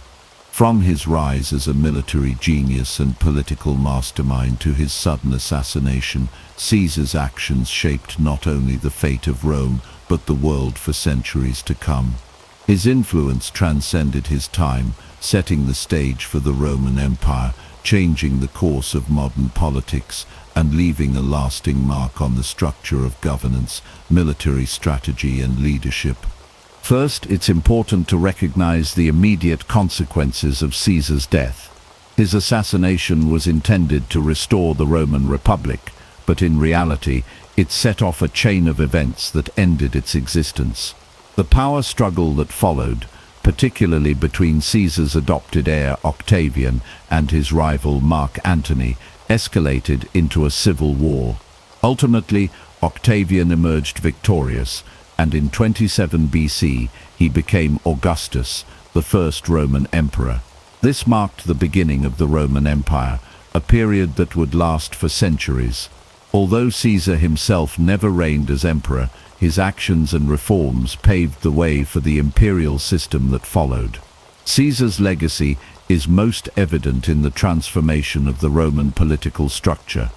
From his rise as a military genius and political mastermind to his sudden assassination, Caesar's actions shaped not only the fate of Rome, but the world for centuries to come. His influence transcended his time, setting the stage for the Roman Empire, changing the course of modern politics, and leaving a lasting mark on the structure of governance, military strategy, and leadership. First, it's important to recognize the immediate consequences of Caesar's death. His assassination was intended to restore the Roman Republic, but in reality, it set off a chain of events that ended its existence. The power struggle that followed, particularly between Caesar's adopted heir Octavian and his rival Mark Antony, escalated into a civil war. Ultimately, Octavian emerged victorious, and in 27 BC he became Augustus, the first Roman emperor. This marked the beginning of the Roman Empire, a period that would last for centuries. Although Caesar himself never reigned as emperor, his actions and reforms paved the way for the imperial system that followed. Caesar's legacy is most evident in the transformation of the Roman political structure.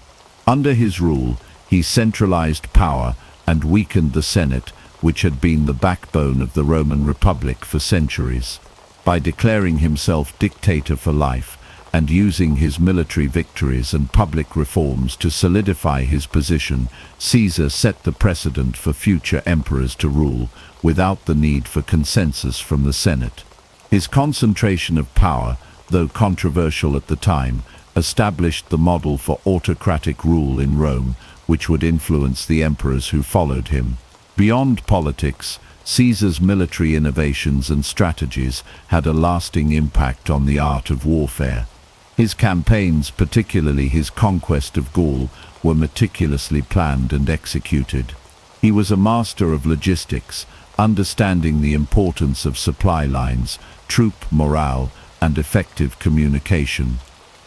Under his rule, he centralized power and weakened the Senate, which had been the backbone of the Roman Republic for centuries. By declaring himself dictator for life and using his military victories and public reforms to solidify his position, Caesar set the precedent for future emperors to rule without the need for consensus from the Senate. His concentration of power, though controversial at the time, established the model for autocratic rule in Rome, which would influence the emperors who followed him. Beyond politics, Caesar's military innovations and strategies had a lasting impact on the art of warfare. His campaigns, particularly his conquest of Gaul, were meticulously planned and executed. He was a master of logistics, understanding the importance of supply lines, troop morale, and effective communication.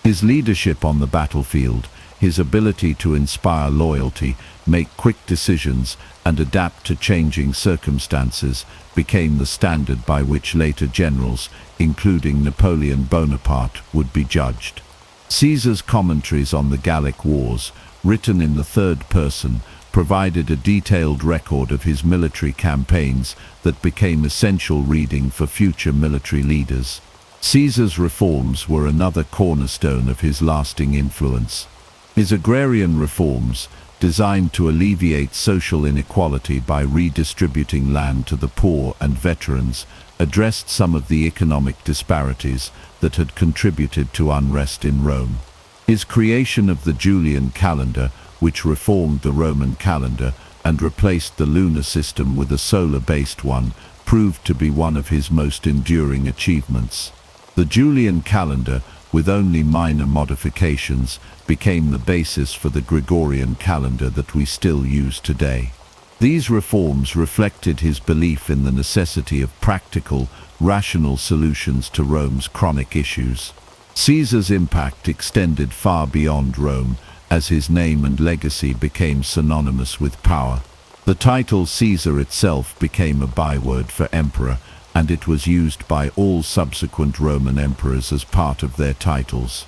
His leadership on the battlefield, his ability to inspire loyalty, make quick decisions, and adapt to changing circumstances became the standard by which later generals, including Napoleon Bonaparte, would be judged. Caesar's commentaries on the Gallic Wars, written in the third person, provided a detailed record of his military campaigns that became essential reading for future military leaders. Caesar's reforms were another cornerstone of his lasting influence. His agrarian reforms, designed to alleviate social inequality by redistributing land to the poor and veterans, addressed some of the economic disparities that had contributed to unrest in Rome. His creation of the Julian calendar, which reformed the Roman calendar and replaced the lunar system with a solar-based one, proved to be one of his most enduring achievements. The Julian calendar, with only minor modifications, became the basis for the Gregorian calendar that we still use today. These reforms reflected his belief in the necessity of practical, rational solutions to Rome's chronic issues. Caesar's impact extended far beyond Rome, as his name and legacy became synonymous with power. The title Caesar itself became a byword for emperor, and it was used by all subsequent Roman emperors as part of their titles.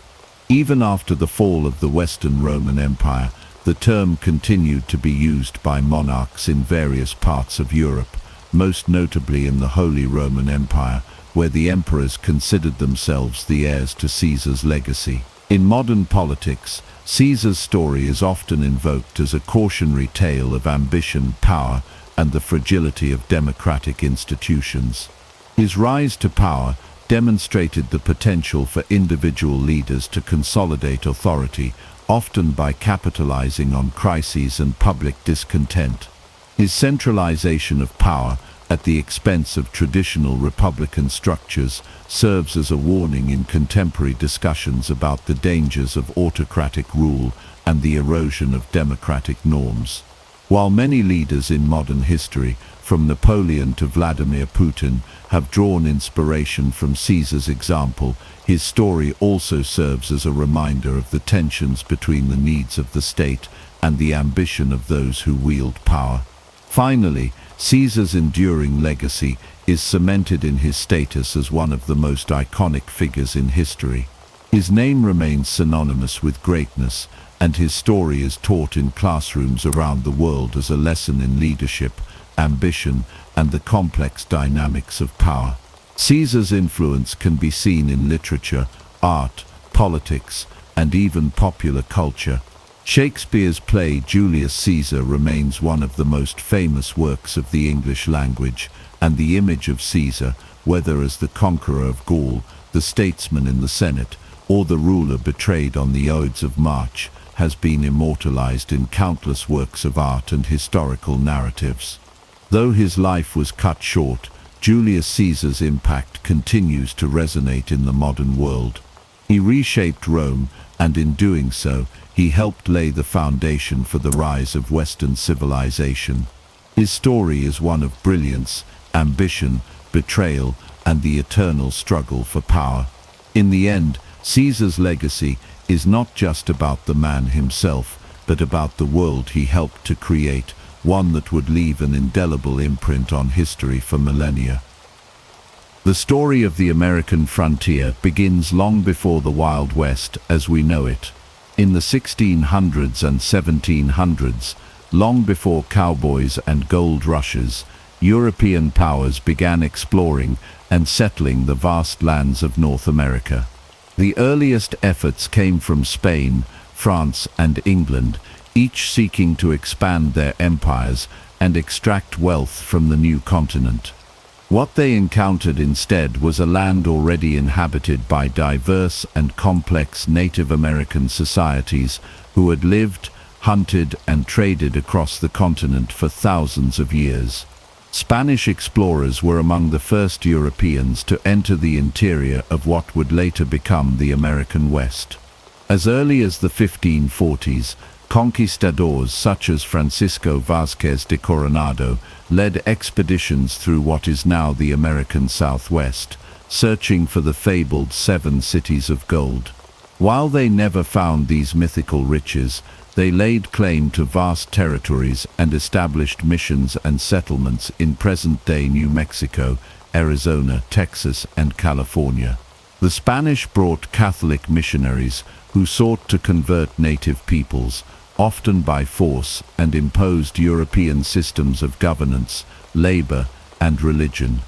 Even after the fall of the Western Roman Empire, the term continued to be used by monarchs in various parts of Europe, most notably in the Holy Roman Empire, where the emperors considered themselves the heirs to Caesar's legacy. In modern politics, Caesar's story is often invoked as a cautionary tale of ambition, power, and the fragility of democratic institutions. His rise to power demonstrated the potential for individual leaders to consolidate authority, often by capitalizing on crises and public discontent. His centralization of power, at the expense of traditional republican structures, serves as a warning in contemporary discussions about the dangers of autocratic rule and the erosion of democratic norms. While many leaders in modern history, from Napoleon to Vladimir Putin, have drawn inspiration from Caesar's example, his story also serves as a reminder of the tensions between the needs of the state and the ambition of those who wield power. Finally, Caesar's enduring legacy is cemented in his status as one of the most iconic figures in history. His name remains synonymous with greatness, and his story is taught in classrooms around the world as a lesson in leadership, ambition, and the complex dynamics of power. Caesar's influence can be seen in literature, art, politics, and even popular culture. Shakespeare's play Julius Caesar remains one of the most famous works of the English language, and the image of Caesar, whether as the conqueror of Gaul, the statesman in the Senate, or the ruler betrayed on the Ides of March, has been immortalized in countless works of art and historical narratives. Though his life was cut short, Julius Caesar's impact continues to resonate in the modern world. He reshaped Rome, and in doing so, he helped lay the foundation for the rise of Western civilization. His story is one of brilliance, ambition, betrayal, and the eternal struggle for power. In the end, Caesar's legacy is not just about the man himself, but about the world he helped to create, one that would leave an indelible imprint on history for millennia. The story of the American frontier begins long before the Wild West as we know it. In the 1600s and 1700s, long before cowboys and gold rushes, European powers began exploring and settling the vast lands of North America. The earliest efforts came from Spain, France, and England, each seeking to expand their empires and extract wealth from the new continent. What they encountered instead was a land already inhabited by diverse and complex Native American societies who had lived, hunted, and traded across the continent for thousands of years. Spanish explorers were among the first Europeans to enter the interior of what would later become the American West. As early as the 1540s, conquistadors such as Francisco Vázquez de Coronado led expeditions through what is now the American Southwest, searching for the fabled 7 cities of gold. While they never found these mythical riches, they laid claim to vast territories and established missions and settlements in present-day New Mexico, Arizona, Texas, and California. The Spanish brought Catholic missionaries who sought to convert native peoples, often by force, and imposed European systems of governance, labor, and religion.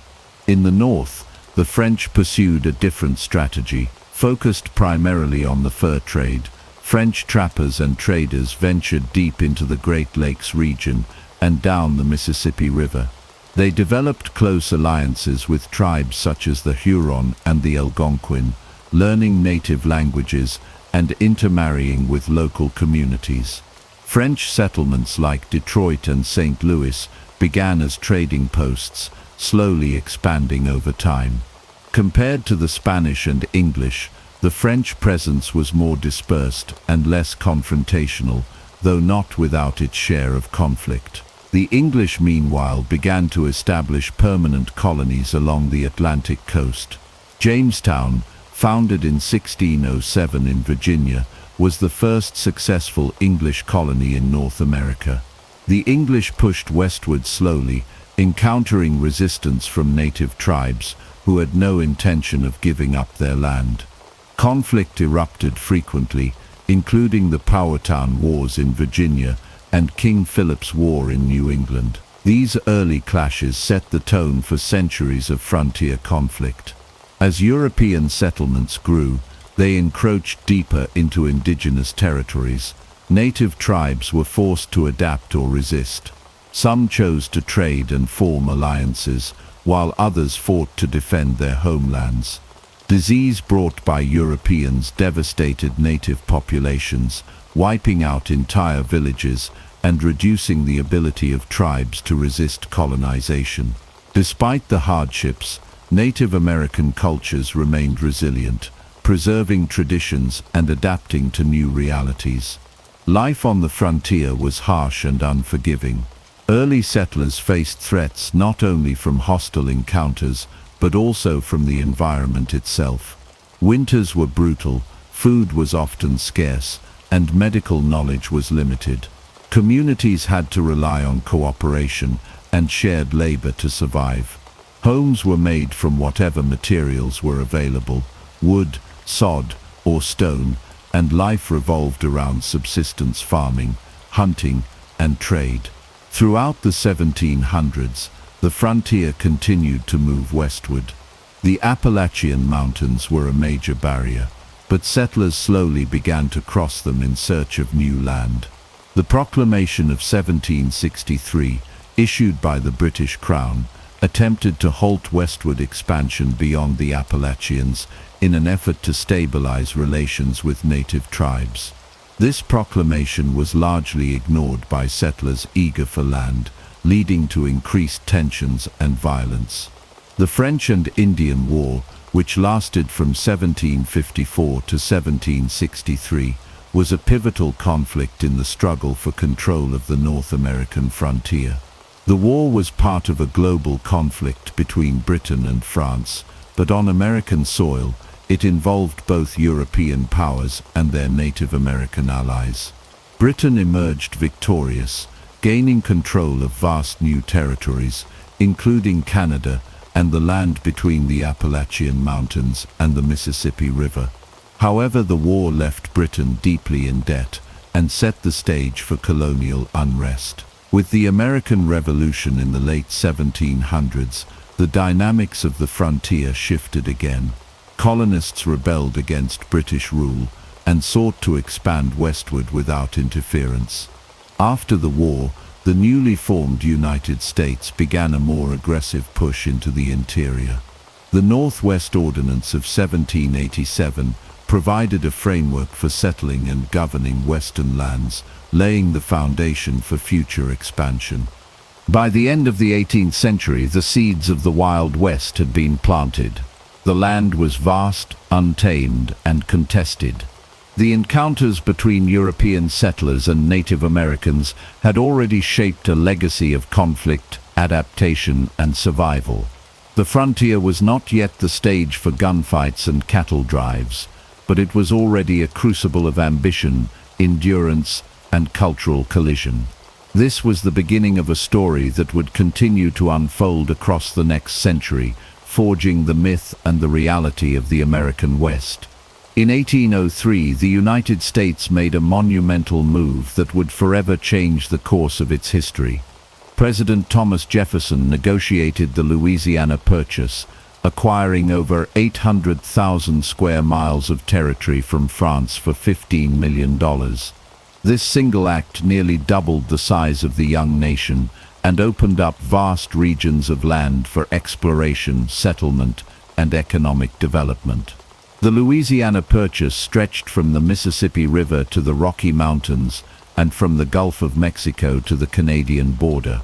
In the north, the French pursued a different strategy, focused primarily on the fur trade. French trappers and traders ventured deep into the Great Lakes region and down the Mississippi River. They developed close alliances with tribes such as the Huron and the Algonquin, learning native languages and intermarrying with local communities. French settlements like Detroit and St. Louis began as trading posts, slowly expanding over time. Compared to the Spanish and English, the French presence was more dispersed and less confrontational, though not without its share of conflict. The English, meanwhile, began to establish permanent colonies along the Atlantic coast. Jamestown, founded in 1607 in Virginia, was the first successful English colony in North America. The English pushed westward slowly, encountering resistance from native tribes who had no intention of giving up their land. Conflict erupted frequently, including the Powhatan Wars in Virginia and King Philip's War in New England. These early clashes set the tone for centuries of frontier conflict. As European settlements grew, they encroached deeper into indigenous territories. Native tribes were forced to adapt or resist. Some chose to trade and form alliances, while others fought to defend their homelands. Disease brought by Europeans devastated native populations, wiping out entire villages and reducing the ability of tribes to resist colonization. Despite the hardships, Native American cultures remained resilient, preserving traditions and adapting to new realities. Life on the frontier was harsh and unforgiving. Early settlers faced threats not only from hostile encounters, but also from the environment itself. Winters were brutal, food was often scarce, and medical knowledge was limited. Communities had to rely on cooperation and shared labor to survive. Homes were made from whatever materials were available, wood, sod, or stone, and life revolved around subsistence farming, hunting, and trade. Throughout the 1700s, the frontier continued to move westward. The Appalachian Mountains were a major barrier, but settlers slowly began to cross them in search of new land. The Proclamation of 1763, issued by the British Crown, attempted to halt westward expansion beyond the Appalachians in an effort to stabilize relations with native tribes. This proclamation was largely ignored by settlers eager for land, leading to increased tensions and violence. The French and Indian War, which lasted from 1754 to 1763, was a pivotal conflict in the struggle for control of the North American frontier. The war was part of a global conflict between Britain and France, but on American soil, it involved both European powers and their Native American allies. Britain emerged victorious, gaining control of vast new territories, including Canada and the land between the Appalachian Mountains and the Mississippi River. However, the war left Britain deeply in debt and set the stage for colonial unrest. With the American Revolution in the late 1700s, the dynamics of the frontier shifted again. Colonists rebelled against British rule and sought to expand westward without interference. After the war, the newly formed United States began a more aggressive push into the interior. The Northwest Ordinance of 1787 provided a framework for settling and governing western lands, laying the foundation for future expansion. By the end of the 18th century, the seeds of the Wild West had been planted. The land was vast, untamed, and contested. The encounters between European settlers and Native Americans had already shaped a legacy of conflict, adaptation, and survival. The frontier was not yet the stage for gunfights and cattle drives, but it was already a crucible of ambition, endurance, and cultural collision. This was the beginning of a story that would continue to unfold across the next century, forging the myth and the reality of the American West. In 1803, the United States made a monumental move that would forever change the course of its history. President Thomas Jefferson negotiated the Louisiana Purchase, acquiring over 800,000 square miles of territory from France for $15 million. This single act nearly doubled the size of the young nation and opened up vast regions of land for exploration, settlement, and economic development. The Louisiana Purchase stretched from the Mississippi River to the Rocky Mountains and from the Gulf of Mexico to the Canadian border.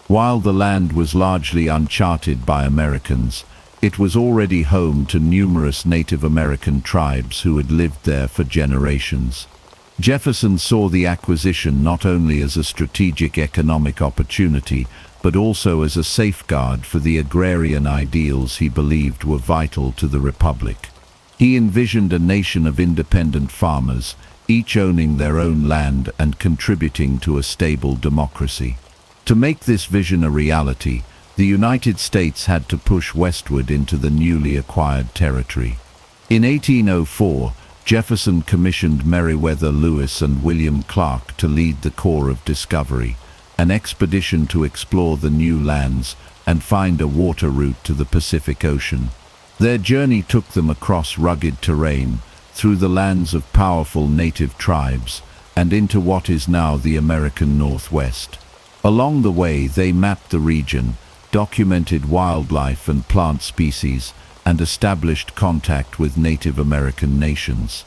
While the land was largely uncharted by Americans, it was already home to numerous Native American tribes who had lived there for generations. Jefferson saw the acquisition not only as a strategic economic opportunity, but also as a safeguard for the agrarian ideals he believed were vital to the Republic. He envisioned a nation of independent farmers, each owning their own land and contributing to a stable democracy. To make this vision a reality, the United States had to push westward into the newly acquired territory. In 1804, Jefferson commissioned Meriwether Lewis and William Clark to lead the Corps of Discovery, an expedition to explore the new lands and find a water route to the Pacific Ocean. Their journey took them across rugged terrain, through the lands of powerful native tribes, and into what is now the American Northwest. Along the way, they mapped the region, documented wildlife and plant species, and established contact with Native American nations.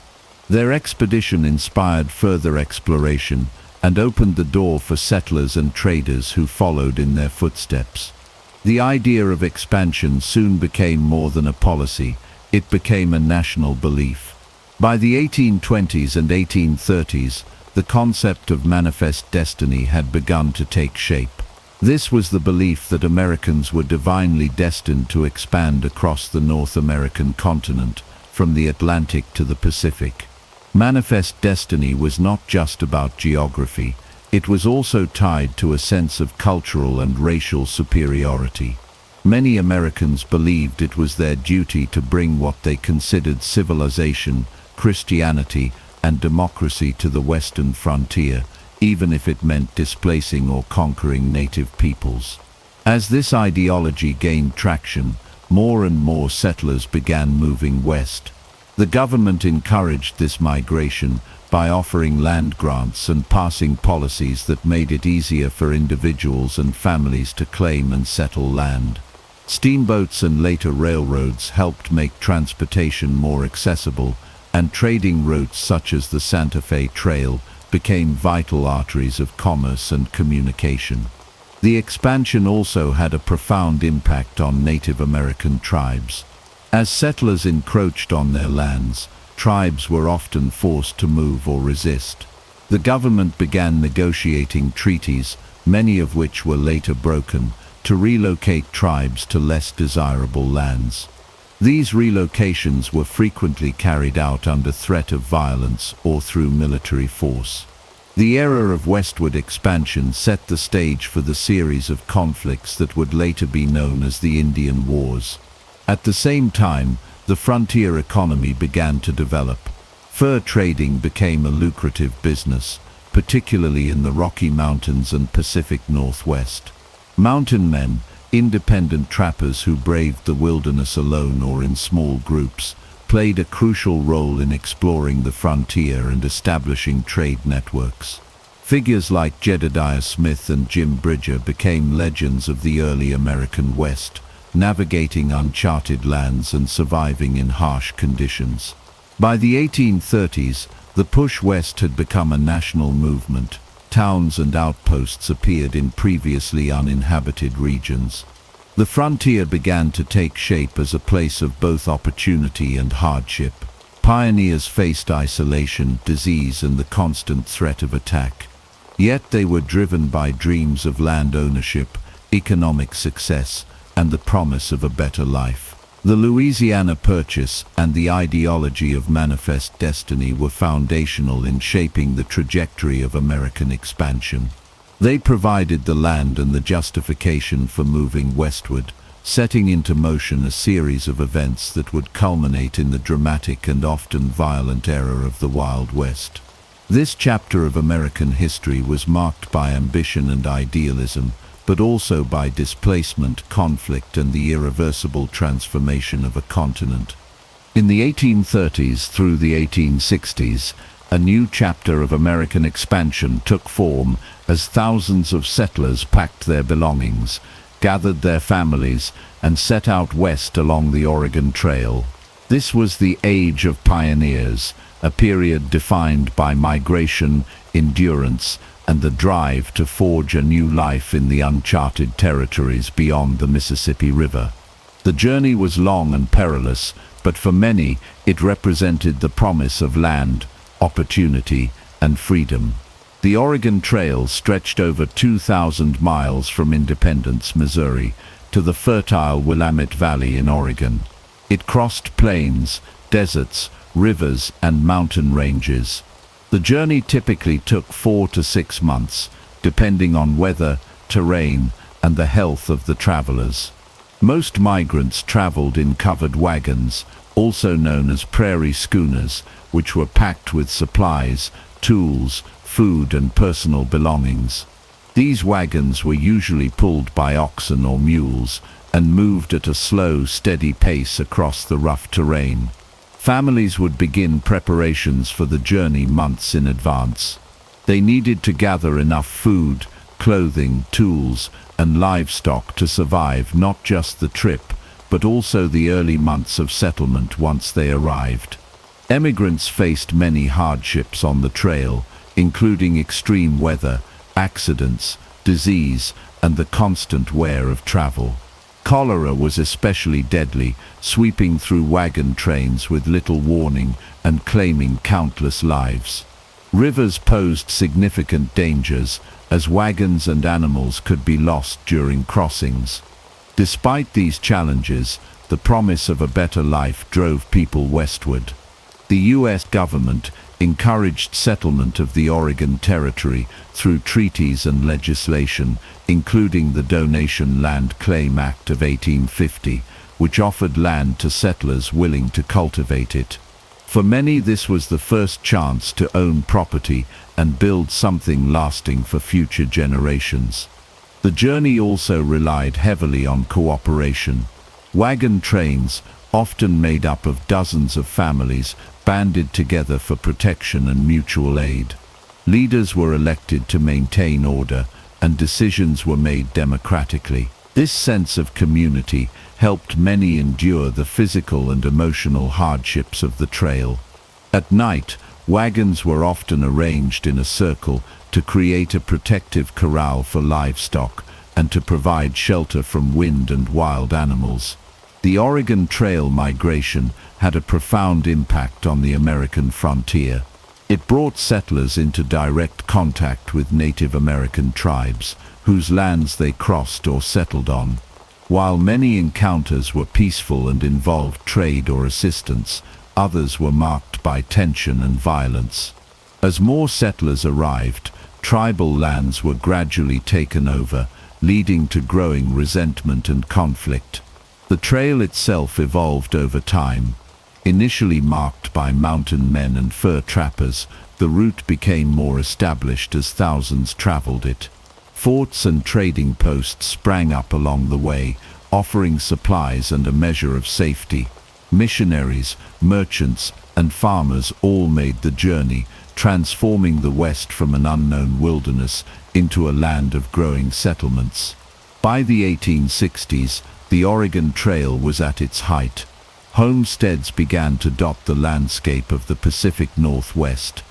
Their expedition inspired further exploration and opened the door for settlers and traders who followed in their footsteps. The idea of expansion soon became more than a policy, it became a national belief. By the 1820s and 1830s, the concept of manifest destiny had begun to take shape. This was the belief that Americans were divinely destined to expand across the North American continent, from the Atlantic to the Pacific. Manifest destiny was not just about geography, it was also tied to a sense of cultural and racial superiority. Many Americans believed it was their duty to bring what they considered civilization, Christianity, and democracy to the western frontier, even if it meant displacing or conquering native peoples. As this ideology gained traction, more and more settlers began moving west. The government encouraged this migration by offering land grants and passing policies that made it easier for individuals and families to claim and settle land. Steamboats and later railroads helped make transportation more accessible, and trading routes such as the Santa Fe Trail became vital arteries of commerce and communication. The expansion also had a profound impact on Native American tribes. As settlers encroached on their lands, tribes were often forced to move or resist. The government began negotiating treaties, many of which were later broken, to relocate tribes to less desirable lands. These relocations were frequently carried out under threat of violence or through military force. The era of westward expansion set the stage for the series of conflicts that would later be known as the Indian Wars. At the same time, the frontier economy began to develop. Fur trading became a lucrative business, particularly in the Rocky Mountains and Pacific Northwest. Mountain men, independent trappers who braved the wilderness alone or in small groups, played a crucial role in exploring the frontier and establishing trade networks. Figures like Jedediah Smith and Jim Bridger became legends of the early American West, navigating uncharted lands and surviving in harsh conditions. By the 1830s, the push west had become a national movement. Towns and outposts appeared in previously uninhabited regions. The frontier began to take shape as a place of both opportunity and hardship. Pioneers faced isolation, disease, and the constant threat of attack. Yet they were driven by dreams of land ownership, economic success, and the promise of a better life. The Louisiana Purchase and the ideology of manifest destiny were foundational in shaping the trajectory of American expansion. They provided the land and the justification for moving westward, setting into motion a series of events that would culminate in the dramatic and often violent era of the Wild West. This chapter of American history was marked by ambition and idealism, but also by displacement, conflict, and the irreversible transformation of a continent. In the 1830s through the 1860s, a new chapter of American expansion took form as thousands of settlers packed their belongings, gathered their families, and set out west along the Oregon Trail. This was the Age of Pioneers, a period defined by migration, endurance, and the drive to forge a new life in the uncharted territories beyond the Mississippi River. The journey was long and perilous, but for many it represented the promise of land, opportunity, and freedom. The Oregon Trail stretched over 2,000 miles from Independence, Missouri, to the fertile Willamette Valley in Oregon. It crossed plains, deserts, rivers, and mountain ranges. The journey typically took 4 to 6 months, depending on weather, terrain, and the health of the travelers. Most migrants traveled in covered wagons, also known as prairie schooners, which were packed with supplies, tools, food, and personal belongings. These wagons were usually pulled by oxen or mules and moved at a slow, steady pace across the rough terrain. Families would begin preparations for the journey months in advance. They needed to gather enough food, clothing, tools, and livestock to survive not just the trip, but also the early months of settlement once they arrived. Emigrants faced many hardships on the trail, including extreme weather, accidents, disease, and the constant wear of travel. Cholera was especially deadly, sweeping through wagon trains with little warning and claiming countless lives. Rivers posed significant dangers, as wagons and animals could be lost during crossings. Despite these challenges, the promise of a better life drove people westward. The U.S. government encouraged settlement of the Oregon Territory through treaties and legislation, including the Donation Land Claim Act of 1850, which offered land to settlers willing to cultivate it. For many, this was the first chance to own property and build something lasting for future generations. The journey also relied heavily on cooperation. Wagon trains, often made up of dozens of families, banded together for protection and mutual aid. Leaders were elected to maintain order, and decisions were made democratically. This sense of community helped many endure the physical and emotional hardships of the trail. At night, wagons were often arranged in a circle to create a protective corral for livestock and to provide shelter from wind and wild animals. The Oregon Trail migration had a profound impact on the American frontier. It brought settlers into direct contact with Native American tribes, whose lands they crossed or settled on. While many encounters were peaceful and involved trade or assistance, others were marked by tension and violence. As more settlers arrived, tribal lands were gradually taken over, leading to growing resentment and conflict. The trail itself evolved over time. Initially marked by mountain men and fur trappers, the route became more established as thousands traveled it. Forts and trading posts sprang up along the way, offering supplies and a measure of safety. Missionaries, merchants, and farmers all made the journey, transforming the West from an unknown wilderness into a land of growing settlements. By the 1860s, the Oregon Trail was at its height. Homesteads began to dot the landscape of the Pacific Northwest.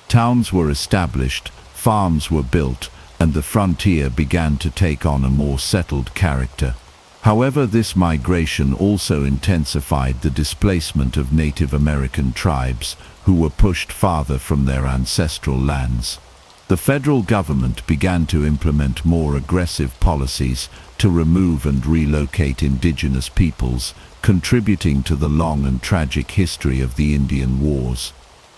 Towns were established, farms were built, and the frontier began to take on a more settled character. However, this migration also intensified the displacement of Native American tribes, who were pushed farther from their ancestral lands. The federal government began to implement more aggressive policies to remove and relocate indigenous peoples, contributing to the long and tragic history of the Indian Wars.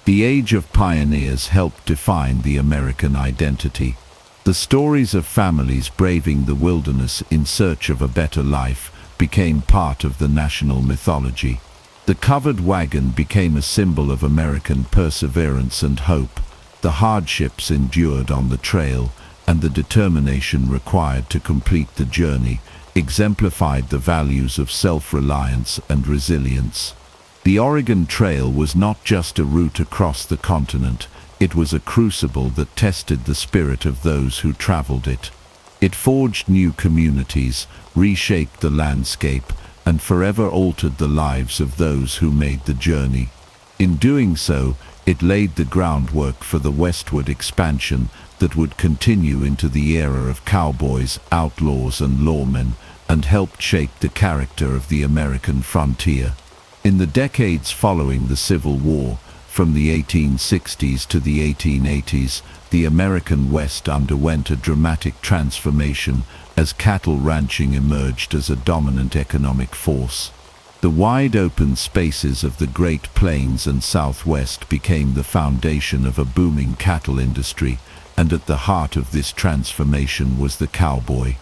The Age of Pioneers helped define the American identity. The stories of families braving the wilderness in search of a better life became part of the national mythology. The covered wagon became a symbol of American perseverance and hope. The hardships endured on the trail and the determination required to complete the journey exemplified the values of self-reliance and resilience. The Oregon Trail was not just a route across the continent, it was a crucible that tested the spirit of those who traveled it. It forged new communities, reshaped the landscape, and forever altered the lives of those who made the journey. In doing so, it laid the groundwork for the westward expansion that would continue into the era of cowboys, outlaws, and lawmen, and helped shape the character of the American frontier. In the decades following the Civil War, from the 1860s to the 1880s, the American West underwent a dramatic transformation as cattle ranching emerged as a dominant economic force. The wide open spaces of the Great Plains and Southwest became the foundation of a booming cattle industry, and at the heart of this transformation was the cowboy.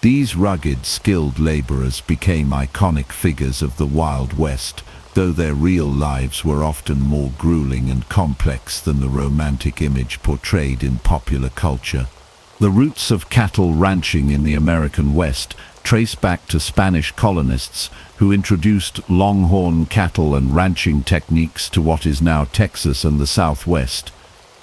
These rugged, skilled laborers became iconic figures of the Wild West, though their real lives were often more grueling and complex than the romantic image portrayed in popular culture. The roots of cattle ranching in the American West trace back to Spanish colonists who introduced longhorn cattle and ranching techniques to what is now Texas and the Southwest.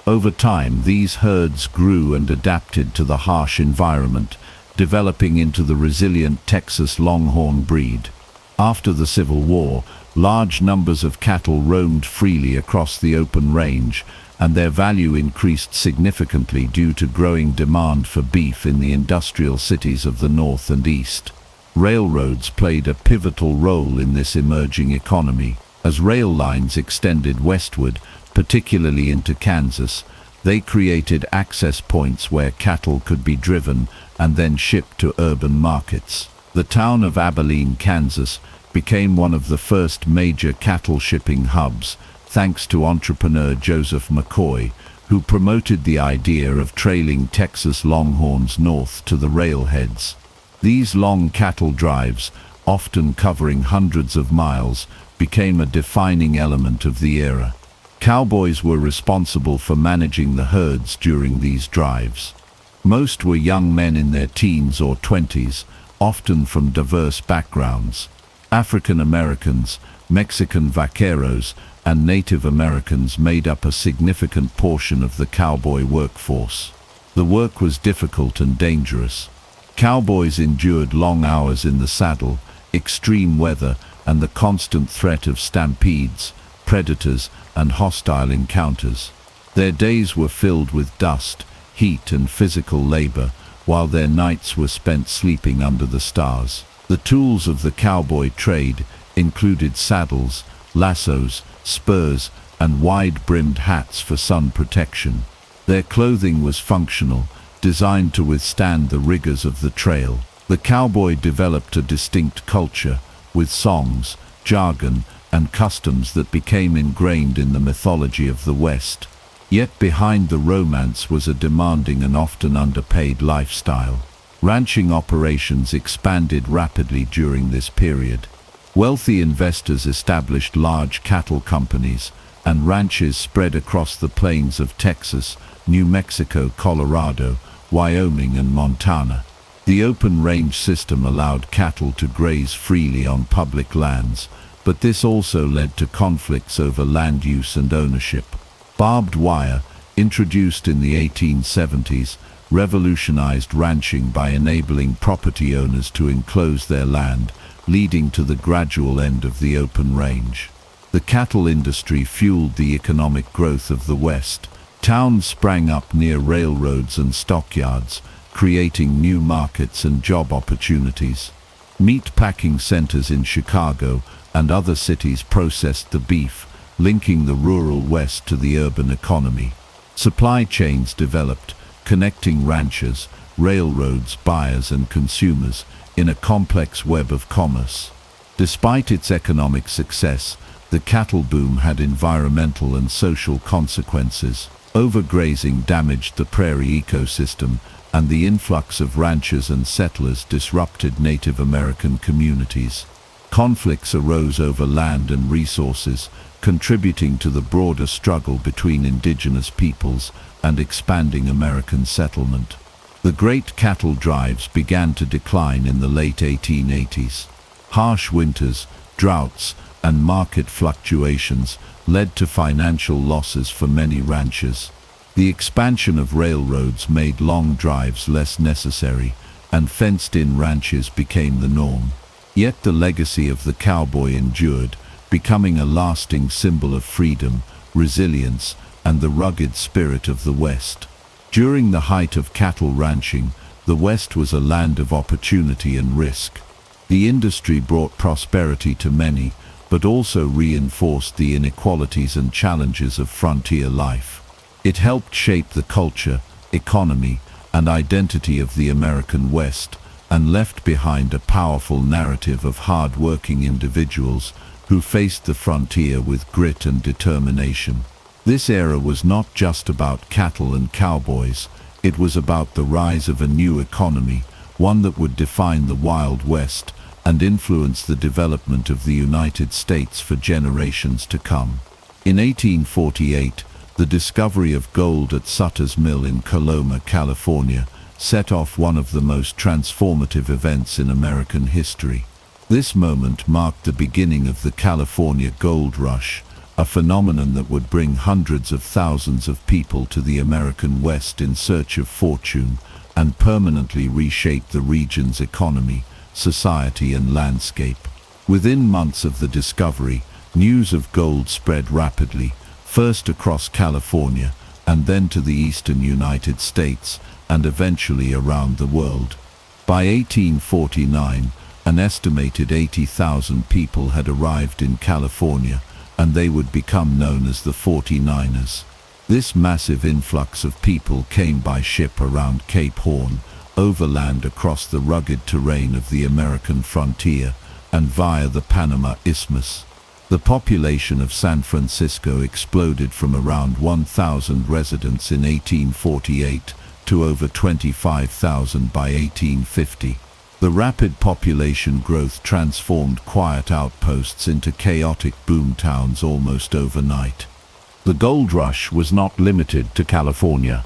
Over time, these herds grew and adapted to the harsh environment, developing into the resilient Texas Longhorn breed. After the Civil War, large numbers of cattle roamed freely across the open range, and their value increased significantly due to growing demand for beef in the industrial cities of the North and East. Railroads played a pivotal role in this emerging economy. As rail lines extended westward, particularly into Kansas, they created access points where cattle could be driven and then shipped to urban markets. The town of Abilene, Kansas, became one of the first major cattle shipping hubs, thanks to entrepreneur Joseph McCoy, who promoted the idea of trailing Texas Longhorns north to the railheads. These long cattle drives, often covering hundreds of miles, became a defining element of the era. Cowboys were responsible for managing the herds during these drives. Most were young men in their teens or 20s, often from diverse backgrounds. African Americans, Mexican vaqueros, and Native Americans made up a significant portion of the cowboy workforce. The work was difficult and dangerous. Cowboys endured long hours in the saddle, extreme weather, and the constant threat of stampedes, predators, and hostile encounters. Their days were filled with dust, heat, and physical labor, while their nights were spent sleeping under the stars. The tools of the cowboy trade included saddles, lassos, spurs, and wide-brimmed hats for sun protection. Their clothing was functional, designed to withstand the rigors of the trail. The cowboy developed a distinct culture, with songs, jargon, and customs that became ingrained in the mythology of the West. Yet behind the romance was a demanding and often underpaid lifestyle. Ranching operations expanded rapidly during this period. Wealthy investors established large cattle companies, and ranches spread across the plains of Texas, New Mexico, Colorado, Wyoming, and Montana. The open range system allowed cattle to graze freely on public lands, but this also led to conflicts over land use and ownership. Barbed wire, introduced in the 1870s, revolutionized ranching by enabling property owners to enclose their land, leading to the gradual end of the open range. The cattle industry fueled the economic growth of the West. Towns sprang up near railroads and stockyards, creating new markets and job opportunities. Meat packing centers in Chicago and other cities processed the beef, linking the rural West to the urban economy. Supply chains developed, connecting ranchers, railroads, buyers, and consumers in a complex web of commerce. Despite its economic success, the cattle boom had environmental and social consequences. Overgrazing damaged the prairie ecosystem, and the influx of ranchers and settlers disrupted Native American communities. Conflicts arose over land and resources, contributing to the broader struggle between indigenous peoples and expanding American settlement. The great cattle drives began to decline in the late 1880s. Harsh winters, droughts, and market fluctuations led to financial losses for many ranchers. The expansion of railroads made long drives less necessary, and fenced-in ranches became the norm. Yet the legacy of the cowboy endured, becoming a lasting symbol of freedom, resilience, and the rugged spirit of the West. During the height of cattle ranching, the West was a land of opportunity and risk. The industry brought prosperity to many, but also reinforced the inequalities and challenges of frontier life. It helped shape the culture, economy, and identity of the American West, and left behind a powerful narrative of hard-working individuals who faced the frontier with grit and determination. This era was not just about cattle and cowboys, it was about the rise of a new economy, one that would define the Wild West and influence the development of the United States for generations to come. In 1848, the discovery of gold at Sutter's Mill in Coloma, California, set off one of the most transformative events in American history. This moment marked the beginning of the California Gold Rush, a phenomenon that would bring hundreds of thousands of people to the American West in search of fortune and permanently reshape the region's economy, society, and landscape. Within months of the discovery, news of gold spread rapidly, first across California, and then to the eastern United States, and eventually around the world. By 1849, an estimated 80,000 people had arrived in California, and they would become known as the 49ers. This massive influx of people came by ship around Cape Horn, overland across the rugged terrain of the American frontier, and via the Panama Isthmus. The population of San Francisco exploded from around 1,000 residents in 1848 to over 25,000 by 1850. The rapid population growth transformed quiet outposts into chaotic boom towns almost overnight. The gold rush was not limited to California.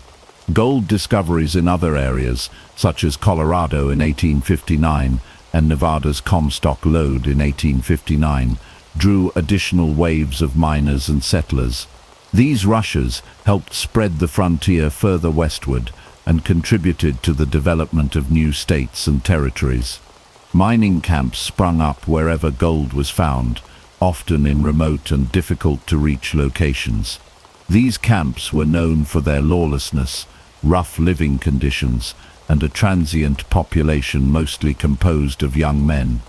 Gold discoveries in other areas, such as Colorado in 1859 and Nevada's Comstock Lode in 1859, drew additional waves of miners and settlers. These rushes helped spread the frontier further westward and contributed to the development of new states and territories. Mining camps sprung up wherever gold was found, often in remote and difficult-to-reach locations. These camps were known for their lawlessness, rough living conditions, and a transient population mostly composed of young men.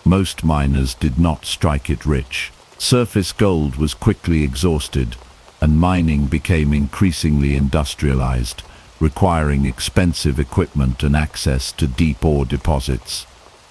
Most miners did not strike it rich. Surface gold was quickly exhausted, and mining became increasingly industrialized, requiring expensive equipment and access to deep ore deposits.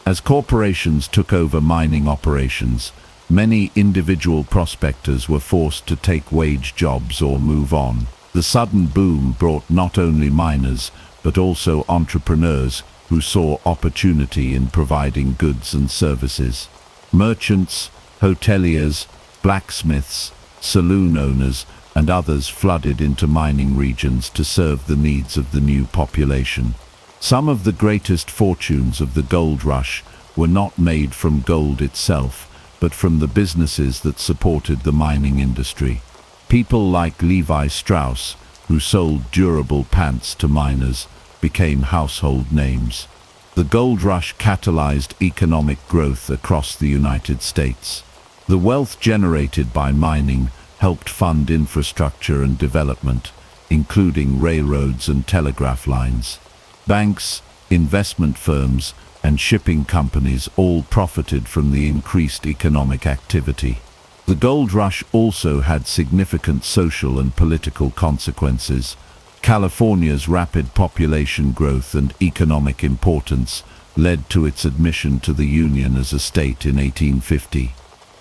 As corporations took over mining operations, many individual prospectors were forced to take wage jobs or move on. The sudden boom brought not only miners, but also entrepreneurs who saw opportunity in providing goods and services. Merchants, hoteliers, blacksmiths, saloon owners, and others flooded into mining regions to serve the needs of the new population. Some of the greatest fortunes of the gold rush were not made from gold itself, but from the businesses that supported the mining industry. People like Levi Strauss, who sold durable pants to miners, became household names. The gold rush catalyzed economic growth across the United States. The wealth generated by mining helped fund infrastructure and development, including railroads and telegraph lines. Banks, investment firms, and shipping companies all profited from the increased economic activity. The gold rush also had significant social and political consequences. California's rapid population growth and economic importance led to its admission to the Union as a state in 1850.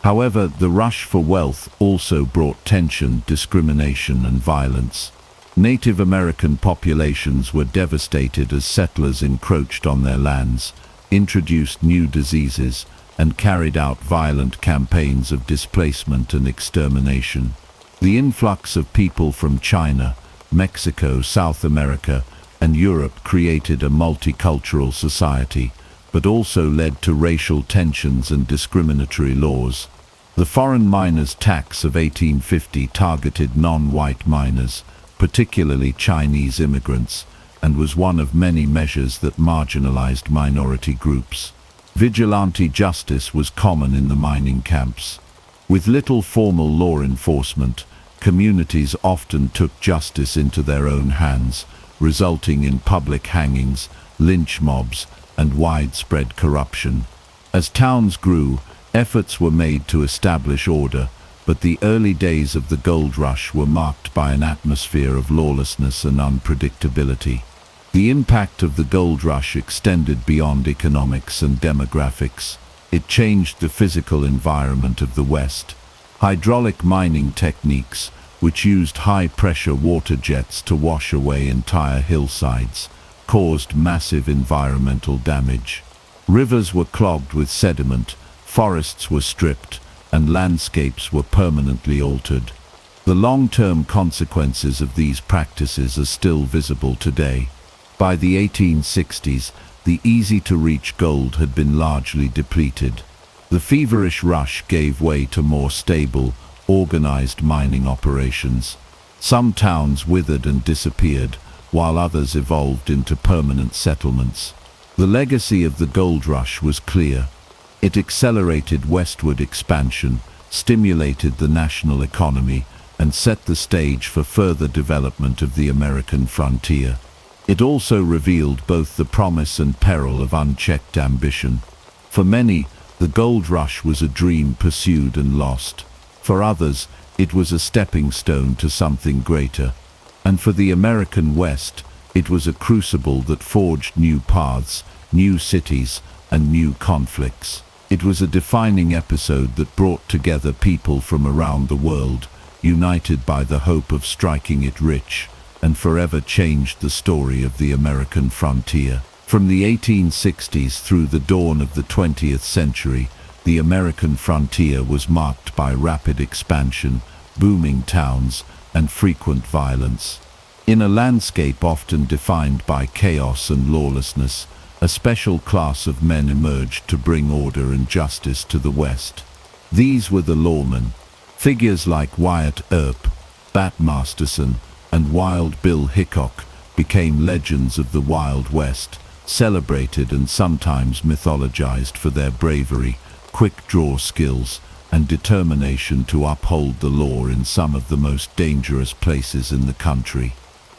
However, the rush for wealth also brought tension, discrimination, and violence. Native American populations were devastated as settlers encroached on their lands, introduced new diseases, and carried out violent campaigns of displacement and extermination. The influx of people from China, Mexico, South America, and Europe created a multicultural society, but also led to racial tensions and discriminatory laws. The Foreign Miners' Tax of 1850 targeted non-white miners, particularly Chinese immigrants, and was one of many measures that marginalized minority groups. Vigilante justice was common in the mining camps. With little formal law enforcement, communities often took justice into their own hands, resulting in public hangings, lynch mobs, and widespread corruption. As towns grew, efforts were made to establish order, but the early days of the gold rush were marked by an atmosphere of lawlessness and unpredictability. The impact of the gold rush extended beyond economics and demographics. It changed the physical environment of the West. Hydraulic mining techniques, which used high-pressure water jets to wash away entire hillsides, caused massive environmental damage. Rivers were clogged with sediment, forests were stripped, and landscapes were permanently altered. The long-term consequences of these practices are still visible today. By the 1860s, the easy-to-reach gold had been largely depleted. The feverish rush gave way to more stable, organized mining operations. Some towns withered and disappeared, while others evolved into permanent settlements. The legacy of the gold rush was clear. It accelerated westward expansion, stimulated the national economy, and set the stage for further development of the American frontier. It also revealed both the promise and peril of unchecked ambition. For many, the gold rush was a dream pursued and lost. For others, it was a stepping stone to something greater. And for the American West, it was a crucible that forged new paths, new cities, and new conflicts. It was a defining episode that brought together people from around the world, united by the hope of striking it rich, and forever changed the story of the American frontier. From the 1860s through the dawn of the 20th century, the American frontier was marked by rapid expansion, booming towns, and frequent violence. In a landscape often defined by chaos and lawlessness, a special class of men emerged to bring order and justice to the West. These were the lawmen. Figures like Wyatt Earp, Bat Masterson, and Wild Bill Hickok became legends of the Wild West, celebrated and sometimes mythologized for their bravery, quick-draw skills, and determination to uphold the law in some of the most dangerous places in the country.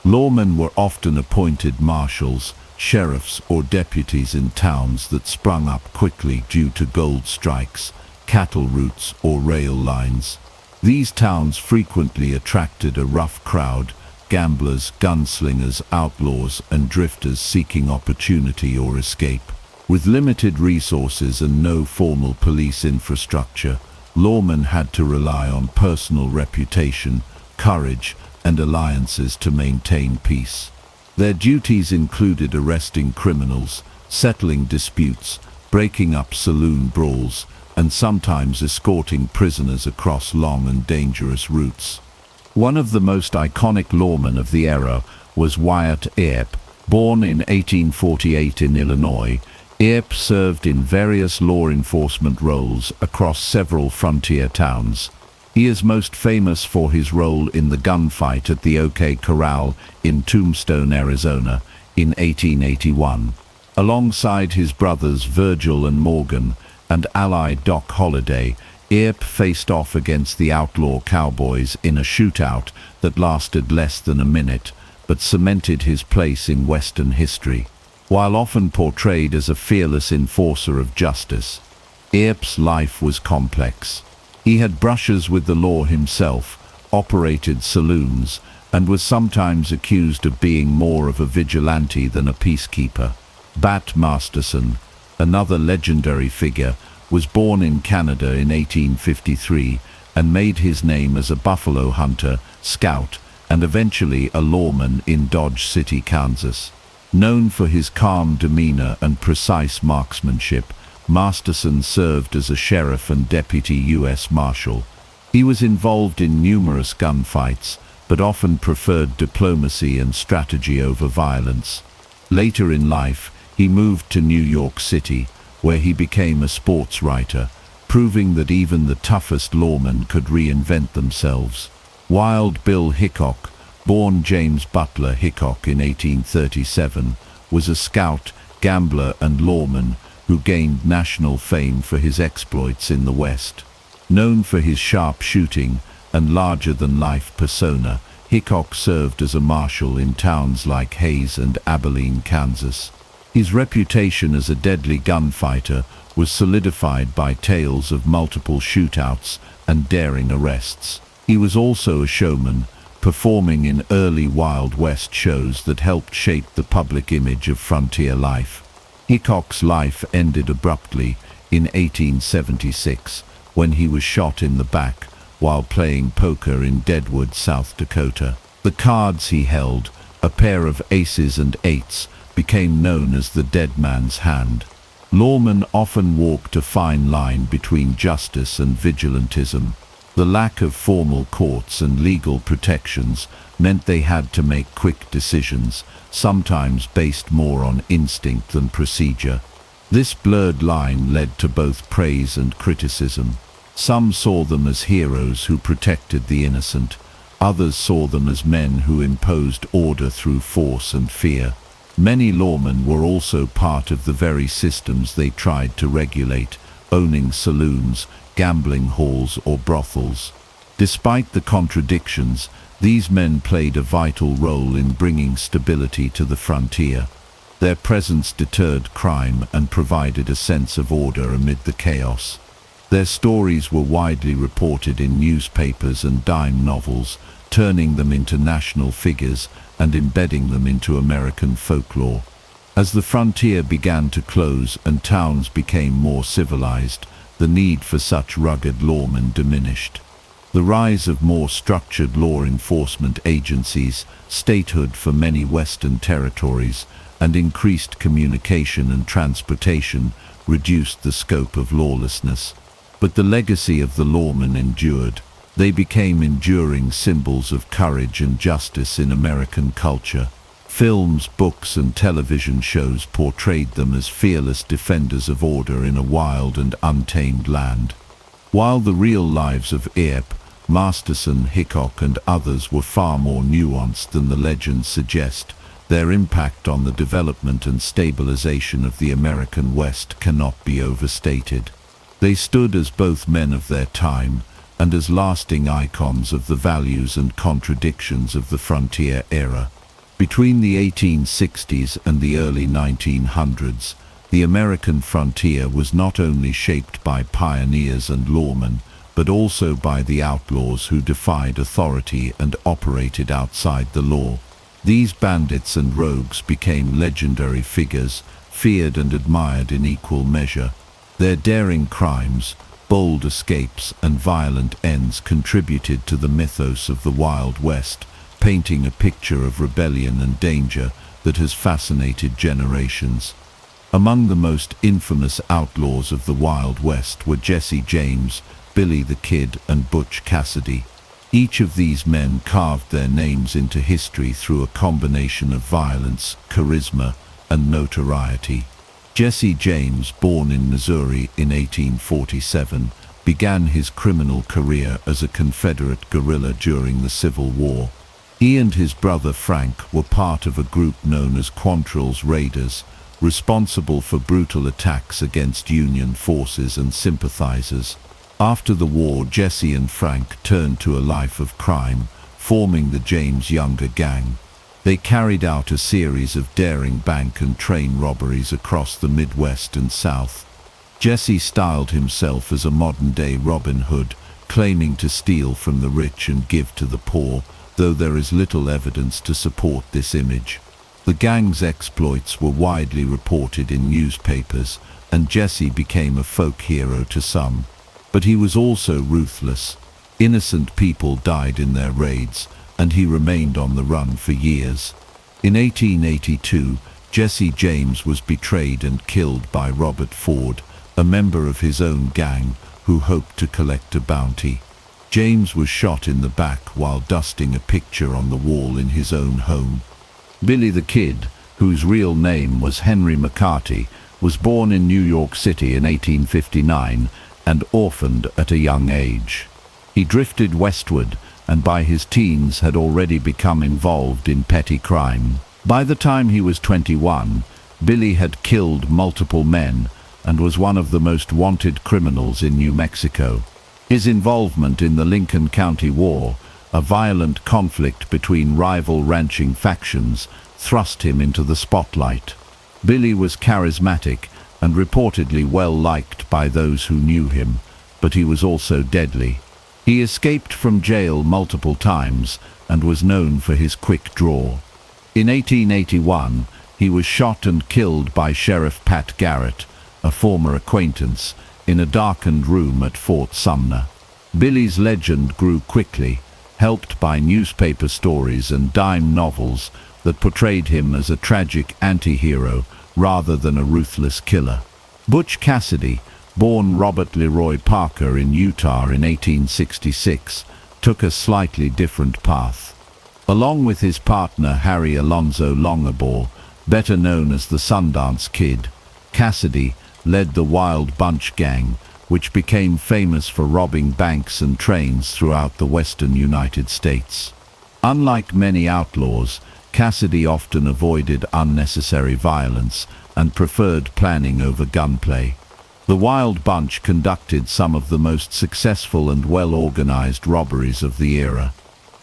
Lawmen were often appointed marshals, sheriffs, or deputies in towns that sprung up quickly due to gold strikes, cattle routes, or rail lines. These towns frequently attracted a rough crowd, gamblers, gunslingers, outlaws, and drifters seeking opportunity or escape. With limited resources and no formal police infrastructure, lawmen had to rely on personal reputation, courage, and alliances to maintain peace. Their duties included arresting criminals, settling disputes, breaking up saloon brawls, and sometimes escorting prisoners across long and dangerous routes. One of the most iconic lawmen of the era was Wyatt Earp. Born in 1848 in Illinois, Earp served in various law enforcement roles across several frontier towns. He is most famous for his role in the gunfight at the OK Corral in Tombstone, Arizona, in 1881. Alongside his brothers Virgil and Morgan and ally Doc Holliday, Earp faced off against the outlaw cowboys in a shootout that lasted less than a minute, but cemented his place in Western history. While often portrayed as a fearless enforcer of justice, Earp's life was complex. He had brushes with the law himself, operated saloons, and was sometimes accused of being more of a vigilante than a peacekeeper. Bat Masterson, another legendary figure, was born in Canada in 1853 and made his name as a buffalo hunter, scout, and eventually a lawman in Dodge City, Kansas. Known for his calm demeanor and precise marksmanship, Masterson served as a sheriff and deputy U.S. Marshal. He was involved in numerous gunfights, but often preferred diplomacy and strategy over violence. Later in life, he moved to New York City, where he became a sports writer, proving that even the toughest lawmen could reinvent themselves. Wild Bill Hickok, born James Butler Hickok in 1837, was a scout, gambler and lawman who gained national fame for his exploits in the West. Known for his sharp shooting and larger-than-life persona, Hickok served as a marshal in towns like Hays and Abilene, Kansas. His reputation as a deadly gunfighter was solidified by tales of multiple shootouts and daring arrests. He was also a showman, performing in early Wild West shows that helped shape the public image of frontier life. Hickok's life ended abruptly in 1876 when he was shot in the back while playing poker in Deadwood, South Dakota. The cards he held, a pair of aces and eights, became known as the dead man's hand. Lawmen often walked a fine line between justice and vigilantism. The lack of formal courts and legal protections meant they had to make quick decisions, sometimes based more on instinct than procedure. This blurred line led to both praise and criticism. Some saw them as heroes who protected the innocent. Others saw them as men who imposed order through force and fear. Many lawmen were also part of the very systems they tried to regulate, owning saloons, gambling halls or brothels. Despite the contradictions, these men played a vital role in bringing stability to the frontier. Their presence deterred crime and provided a sense of order amid the chaos. Their stories were widely reported in newspapers and dime novels, turning them into national figures and embedding them into American folklore. As the frontier began to close and towns became more civilized, the need for such rugged lawmen diminished. The rise of more structured law enforcement agencies, statehood for many Western territories, and increased communication and transportation reduced the scope of lawlessness. But the legacy of the lawmen endured. They became enduring symbols of courage and justice in American culture. Films, books, and television shows portrayed them as fearless defenders of order in a wild and untamed land. While the real lives of Earp, Masterson, Hickok, and others were far more nuanced than the legends suggest, their impact on the development and stabilization of the American West cannot be overstated. They stood as both men of their time and as lasting icons of the values and contradictions of the frontier era. Between the 1860s and the early 1900s, the American frontier was not only shaped by pioneers and lawmen, but also by the outlaws who defied authority and operated outside the law. These bandits and rogues became legendary figures, feared and admired in equal measure. Their daring crimes, bold escapes, and violent ends contributed to the mythos of the Wild West, painting a picture of rebellion and danger that has fascinated generations. Among the most infamous outlaws of the Wild West were Jesse James, Billy the Kid, and Butch Cassidy. Each of these men carved their names into history through a combination of violence, charisma, and notoriety. Jesse James, born in Missouri in 1847, began his criminal career as a Confederate guerrilla during the Civil War. He and his brother Frank were part of a group known as Quantrill's Raiders, responsible for brutal attacks against Union forces and sympathizers. After the war, Jesse and Frank turned to a life of crime, forming the James Younger Gang. They carried out a series of daring bank and train robberies across the Midwest and South. Jesse styled himself as a modern-day Robin Hood, claiming to steal from the rich and give to the poor, though there is little evidence to support this image. The gang's exploits were widely reported in newspapers, and Jesse became a folk hero to some. But he was also ruthless. Innocent people died in their raids, and he remained on the run for years. In 1882, Jesse James was betrayed and killed by Robert Ford, a member of his own gang who hoped to collect a bounty. James was shot in the back while dusting a picture on the wall in his own home. Billy the Kid, whose real name was Henry McCarty, was born in New York City in 1859 and orphaned at a young age. He drifted westward and by his teens had already become involved in petty crime. By the time he was 21, Billy had killed multiple men and was one of the most wanted criminals in New Mexico. His involvement in the Lincoln County War, a violent conflict between rival ranching factions, thrust him into the spotlight. Billy was charismatic and reportedly well liked by those who knew him, but he was also deadly. He escaped from jail multiple times and was known for his quick draw. In 1881, he was shot and killed by Sheriff Pat Garrett, a former acquaintance, in a darkened room at Fort Sumner. Billy's legend grew quickly, helped by newspaper stories and dime novels that portrayed him as a tragic anti-hero rather than a ruthless killer. Butch Cassidy, born Robert Leroy Parker in Utah in 1866, took a slightly different path. Along with his partner Harry Alonzo Longabaugh, better known as the Sundance Kid, Cassidy led the Wild Bunch Gang, which became famous for robbing banks and trains throughout the western United States. Unlike many outlaws, Cassidy often avoided unnecessary violence and preferred planning over gunplay. The Wild Bunch conducted some of the most successful and well-organized robberies of the era.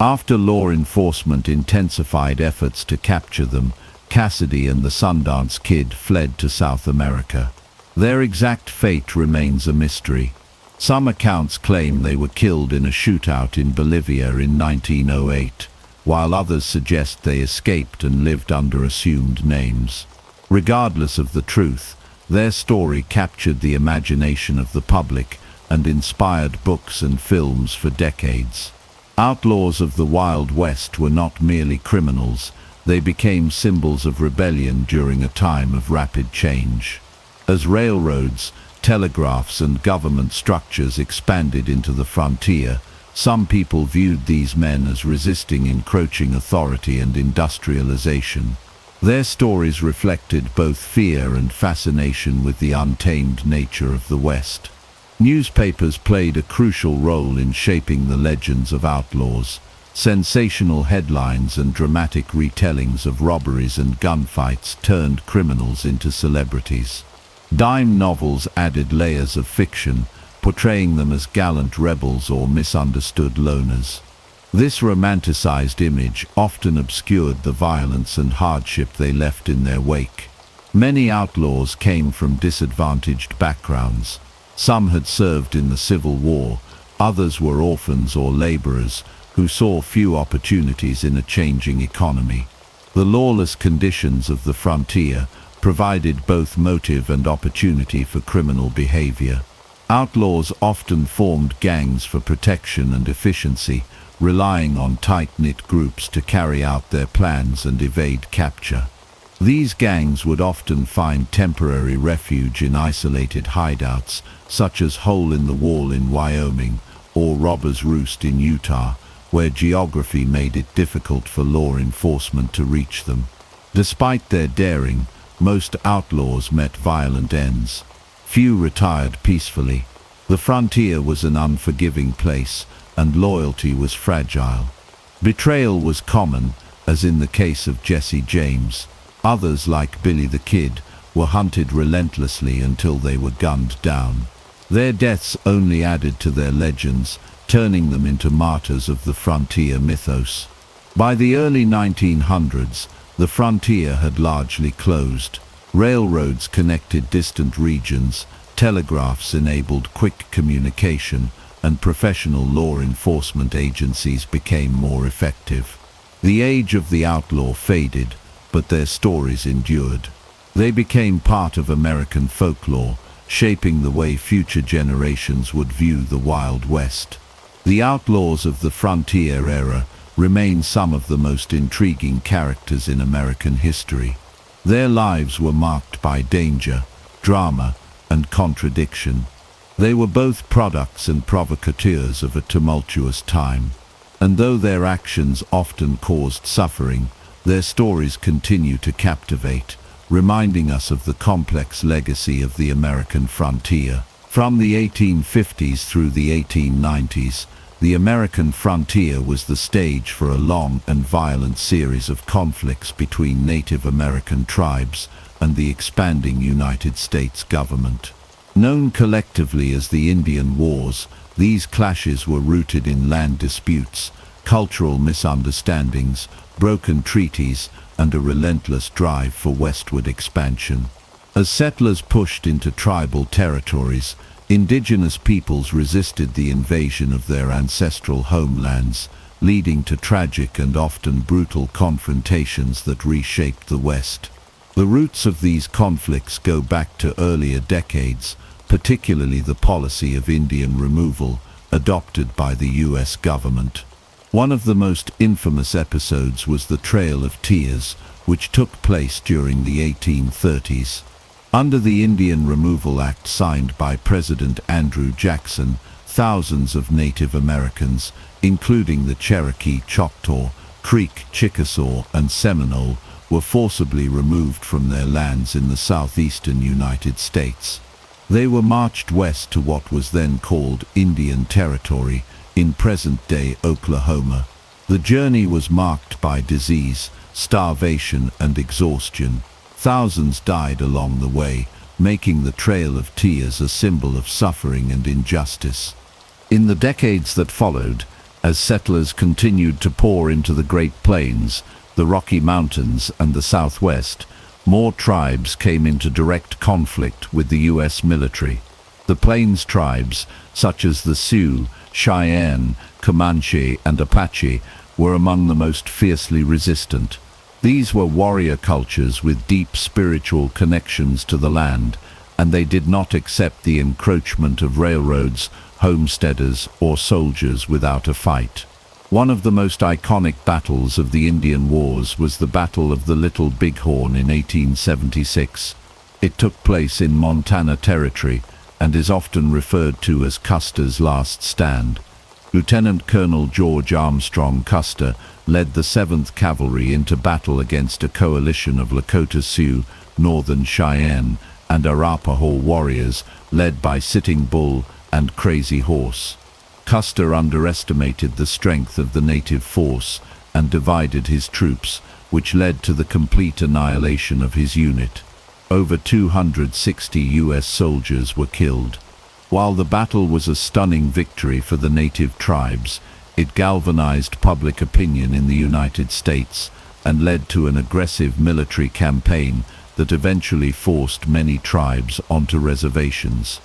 After law enforcement intensified efforts to capture them, Cassidy and the Sundance Kid fled to South America. Their exact fate remains a mystery. Some accounts claim they were killed in a shootout in Bolivia in 1908, while others suggest they escaped and lived under assumed names. Regardless of the truth, their story captured the imagination of the public and inspired books and films for decades. Outlaws of the Wild West were not merely criminals, they became symbols of rebellion during a time of rapid change. As railroads, telegraphs, and government structures expanded into the frontier, some people viewed these men as resisting encroaching authority and industrialization. Their stories reflected both fear and fascination with the untamed nature of the West. Newspapers played a crucial role in shaping the legends of outlaws. Sensational headlines and dramatic retellings of robberies and gunfights turned criminals into celebrities. Dime novels added layers of fiction, portraying them as gallant rebels or misunderstood loners. This romanticized image often obscured the violence and hardship they left in their wake. Many outlaws came from disadvantaged backgrounds. Some had served in the Civil War, others were orphans or laborers who saw few opportunities in a changing economy. The lawless conditions of the frontier provided both motive and opportunity for criminal behavior. Outlaws often formed gangs for protection and efficiency, relying on tight-knit groups to carry out their plans and evade capture. These gangs would often find temporary refuge in isolated hideouts, such as Hole in the Wall in Wyoming or Robber's Roost in Utah, where geography made it difficult for law enforcement to reach them. Despite their daring, most outlaws met violent ends. Few retired peacefully. The frontier was an unforgiving place, and loyalty was fragile. Betrayal was common, as in the case of Jesse James. Others, like Billy the Kid, were hunted relentlessly until they were gunned down. Their deaths only added to their legends, turning them into martyrs of the frontier mythos. By the early 1900s, the frontier had largely closed. Railroads connected distant regions, telegraphs enabled quick communication, and professional law enforcement agencies became more effective. The age of the outlaw faded, but their stories endured. They became part of American folklore, shaping the way future generations would view the Wild West. The outlaws of the frontier era remain some of the most intriguing characters in American history. Their lives were marked by danger, drama, and contradiction. They were both products and provocateurs of a tumultuous time. And though their actions often caused suffering, their stories continue to captivate, reminding us of the complex legacy of the American frontier. From the 1850s through the 1890s, the American frontier was the stage for a long and violent series of conflicts between Native American tribes and the expanding United States government. Known collectively as the Indian Wars, these clashes were rooted in land disputes, cultural misunderstandings, broken treaties, and a relentless drive for westward expansion. As settlers pushed into tribal territories, indigenous peoples resisted the invasion of their ancestral homelands, leading to tragic and often brutal confrontations that reshaped the West. The roots of these conflicts go back to earlier decades, particularly the policy of Indian removal adopted by the U.S. government. One of the most infamous episodes was the Trail of Tears, which took place during the 1830s. Under the Indian Removal Act signed by President Andrew Jackson, thousands of Native Americans, including the Cherokee, Choctaw, Creek, Chickasaw, and Seminole, were forcibly removed from their lands in the southeastern United States. They were marched west to what was then called Indian Territory, in present-day Oklahoma. The journey was marked by disease, starvation, and exhaustion. Thousands died along the way, making the Trail of Tears a symbol of suffering and injustice. In the decades that followed, as settlers continued to pour into the Great Plains, the Rocky Mountains, and the Southwest, more tribes came into direct conflict with the U.S. military. The Plains tribes, such as the Sioux, Cheyenne, Comanche, and Apache, were among the most fiercely resistant. These were warrior cultures with deep spiritual connections to the land, and they did not accept the encroachment of railroads, homesteaders, or soldiers without a fight. One of the most iconic battles of the Indian Wars was the Battle of the Little Bighorn in 1876. It took place in Montana Territory and is often referred to as Custer's Last Stand. Lieutenant Colonel George Armstrong Custer led the 7th Cavalry into battle against a coalition of Lakota Sioux, Northern Cheyenne, and Arapaho warriors led by Sitting Bull and Crazy Horse. Custer underestimated the strength of the native force and divided his troops, which led to the complete annihilation of his unit. Over 260 U.S. soldiers were killed. While the battle was a stunning victory for the native tribes, it galvanized public opinion in the United States and led to an aggressive military campaign that eventually forced many tribes onto reservations.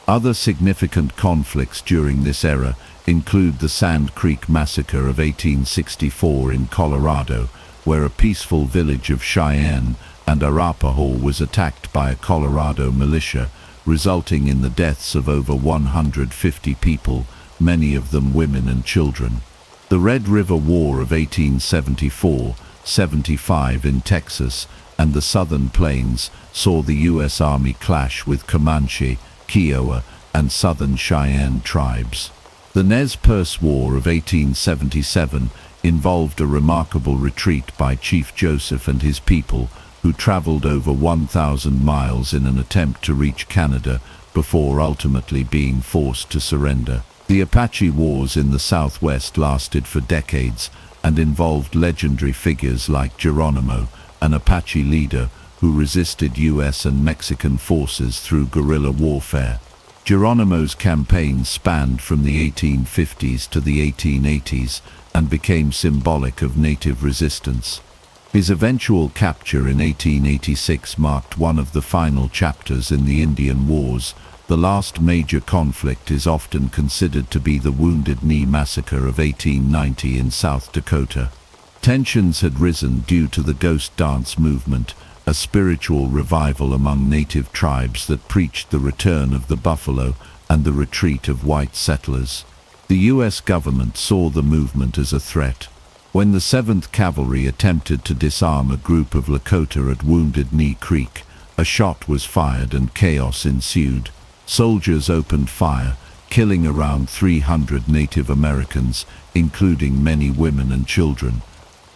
Other significant conflicts during this era include the Sand Creek Massacre of 1864 in Colorado, where a peaceful village of Cheyenne and Arapaho was attacked by a Colorado militia, resulting in the deaths of over 150 people, many of them women and children. The Red River War of 1874-75 in Texas and the Southern Plains saw the U.S. Army clash with Comanche, Kiowa, and Southern Cheyenne tribes. The Nez Perce War of 1877 involved a remarkable retreat by Chief Joseph and his people, who traveled over 1,000 miles in an attempt to reach Canada before ultimately being forced to surrender. The Apache Wars in the Southwest lasted for decades and involved legendary figures like Geronimo, an Apache leader who resisted U.S. and Mexican forces through guerrilla warfare. Geronimo's campaign spanned from the 1850s to the 1880s and became symbolic of native resistance. His eventual capture in 1886 marked one of the final chapters in the Indian Wars. The last major conflict is often considered to be the Wounded Knee Massacre of 1890 in South Dakota. Tensions had risen due to the ghost dance movement, a spiritual revival among native tribes that preached the return of the buffalo and the retreat of white settlers. The U.S. government saw the movement as a threat. When the 7th Cavalry attempted to disarm a group of Lakota at Wounded Knee Creek, a shot was fired and chaos ensued. Soldiers opened fire, killing around 300 Native Americans, including many women and children.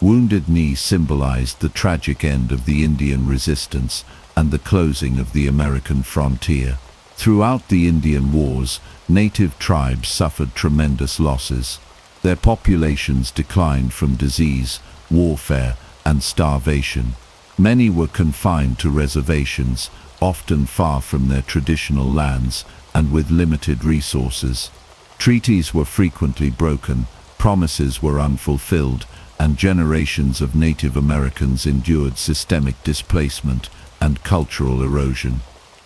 Wounded Knee symbolized the tragic end of the Indian resistance and the closing of the American frontier. Throughout the Indian Wars, native tribes suffered tremendous losses. Their populations declined from disease, warfare, and starvation. Many were confined to reservations, often far from their traditional lands and with limited resources. Treaties were frequently broken, promises were unfulfilled, and generations of Native Americans endured systemic displacement and cultural erosion.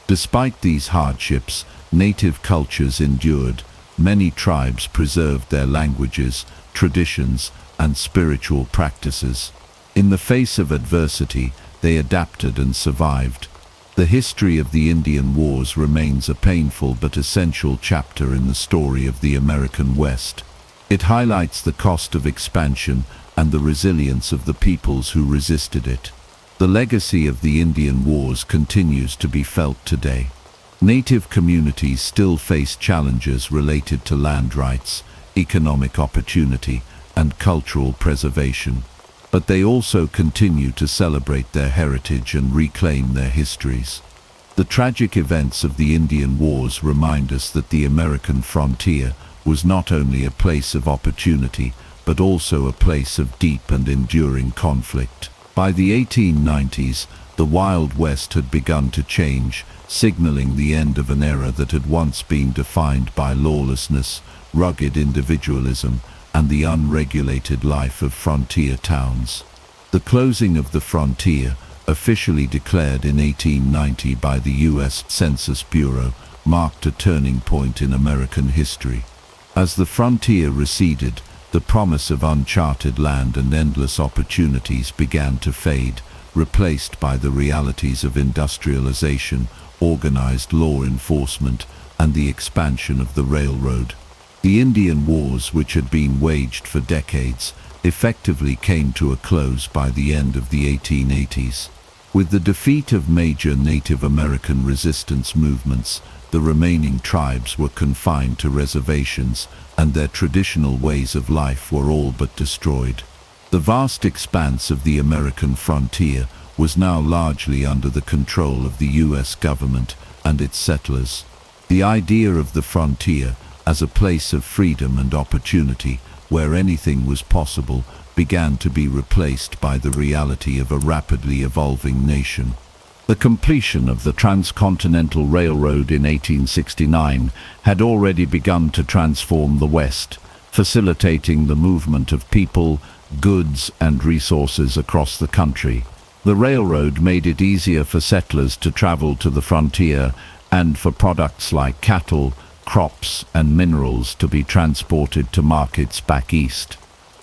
Despite these hardships, native cultures endured. Many tribes preserved their languages, traditions, and spiritual practices. In the face of adversity, they adapted and survived. The history of the Indian Wars remains a painful but essential chapter in the story of the American West. It highlights the cost of expansion and the resilience of the peoples who resisted it. The legacy of the Indian Wars continues to be felt today. Native communities still face challenges related to land rights, economic opportunity, and cultural preservation. But they also continue to celebrate their heritage and reclaim their histories. The tragic events of the Indian Wars remind us that the American frontier was not only a place of opportunity, but also a place of deep and enduring conflict. By the 1890s, the Wild West had begun to change, signaling the end of an era that had once been defined by lawlessness, rugged individualism, and the unregulated life of frontier towns. The closing of the frontier, officially declared in 1890 by the U.S. Census Bureau, marked a turning point in American history. As the frontier receded, the promise of uncharted land and endless opportunities began to fade, replaced by the realities of industrialization, organized law enforcement, and the expansion of the railroad. The Indian Wars, which had been waged for decades, effectively came to a close by the end of the 1880s. With the defeat of major Native American resistance movements, the remaining tribes were confined to reservations, and their traditional ways of life were all but destroyed. The vast expanse of the American frontier was now largely under the control of the U.S. government and its settlers. The idea of the frontier as a place of freedom and opportunity, where anything was possible, began to be replaced by the reality of a rapidly evolving nation. The completion of the Transcontinental Railroad in 1869 had already begun to transform the West, facilitating the movement of people, goods, and resources across the country. The railroad made it easier for settlers to travel to the frontier and for products like cattle, crops, and minerals to be transported to markets back east.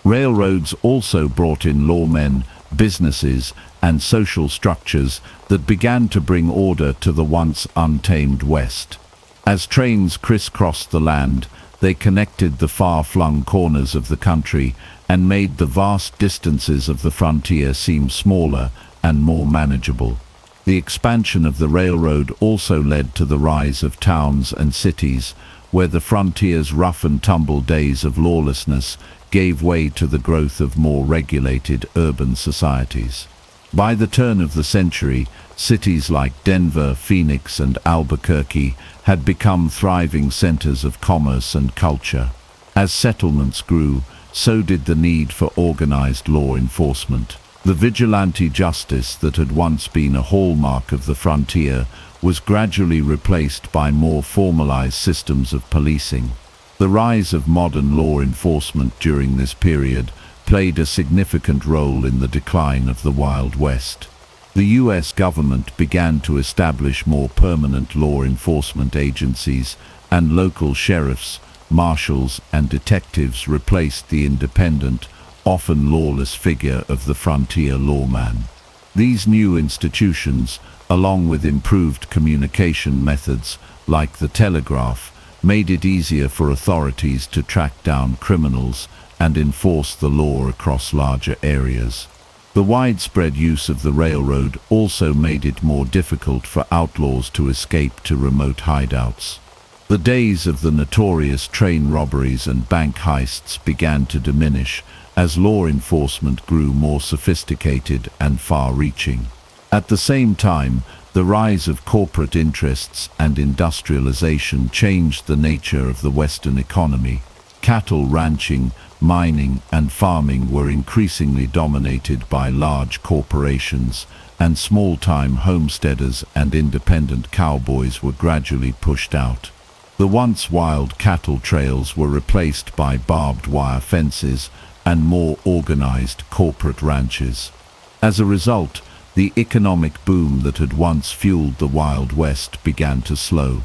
Railroads also brought in lawmen, businesses, and social structures that began to bring order to the once untamed West. As trains crisscrossed the land, they connected the far-flung corners of the country and made the vast distances of the frontier seem smaller and more manageable. The expansion of the railroad also led to the rise of towns and cities, where the frontier's rough and tumble days of lawlessness gave way to the growth of more regulated urban societies. By the turn of the century, cities like Denver, Phoenix, and Albuquerque had become thriving centers of commerce and culture. As settlements grew, so did the need for organized law enforcement. The vigilante justice that had once been a hallmark of the frontier was gradually replaced by more formalized systems of policing. The rise of modern law enforcement during this period played a significant role in the decline of the Wild West. The U.S. government began to establish more permanent law enforcement agencies, and local sheriffs, marshals, and detectives replaced the independent, often lawless figure of the frontier lawman. These new institutions, along with improved communication methods like the telegraph, made it easier for authorities to track down criminals and enforce the law across larger areas. The widespread use of the railroad also made it more difficult for outlaws to escape to remote hideouts. The days of the notorious train robberies and bank heists began to diminish as law enforcement grew more sophisticated and far-reaching. At the same time, the rise of corporate interests and industrialization changed the nature of the Western economy. Cattle ranching, mining, and farming were increasingly dominated by large corporations, and small-time homesteaders and independent cowboys were gradually pushed out. The once wild cattle trails were replaced by barbed wire fences and more organized corporate ranches. As a result, the economic boom that had once fueled the Wild West began to slow.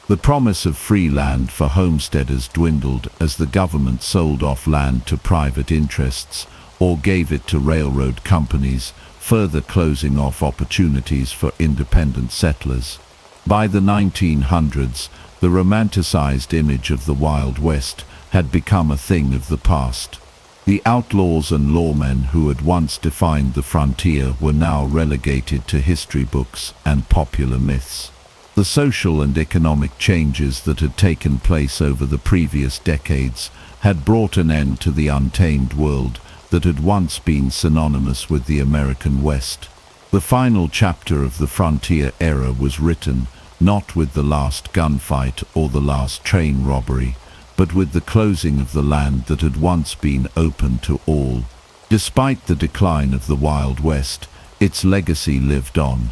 The promise of free land for homesteaders dwindled as the government sold off land to private interests or gave it to railroad companies, further closing off opportunities for independent settlers. By the 1900s, the romanticized image of the Wild West had become a thing of the past. The outlaws and lawmen who had once defined the frontier were now relegated to history books and popular myths. The social and economic changes that had taken place over the previous decades had brought an end to the untamed world that had once been synonymous with the American West. The final chapter of the frontier era was written not with the last gunfight or the last train robbery, but with the closing of the land that had once been open to all. Despite the decline of the Wild West, its legacy lived on.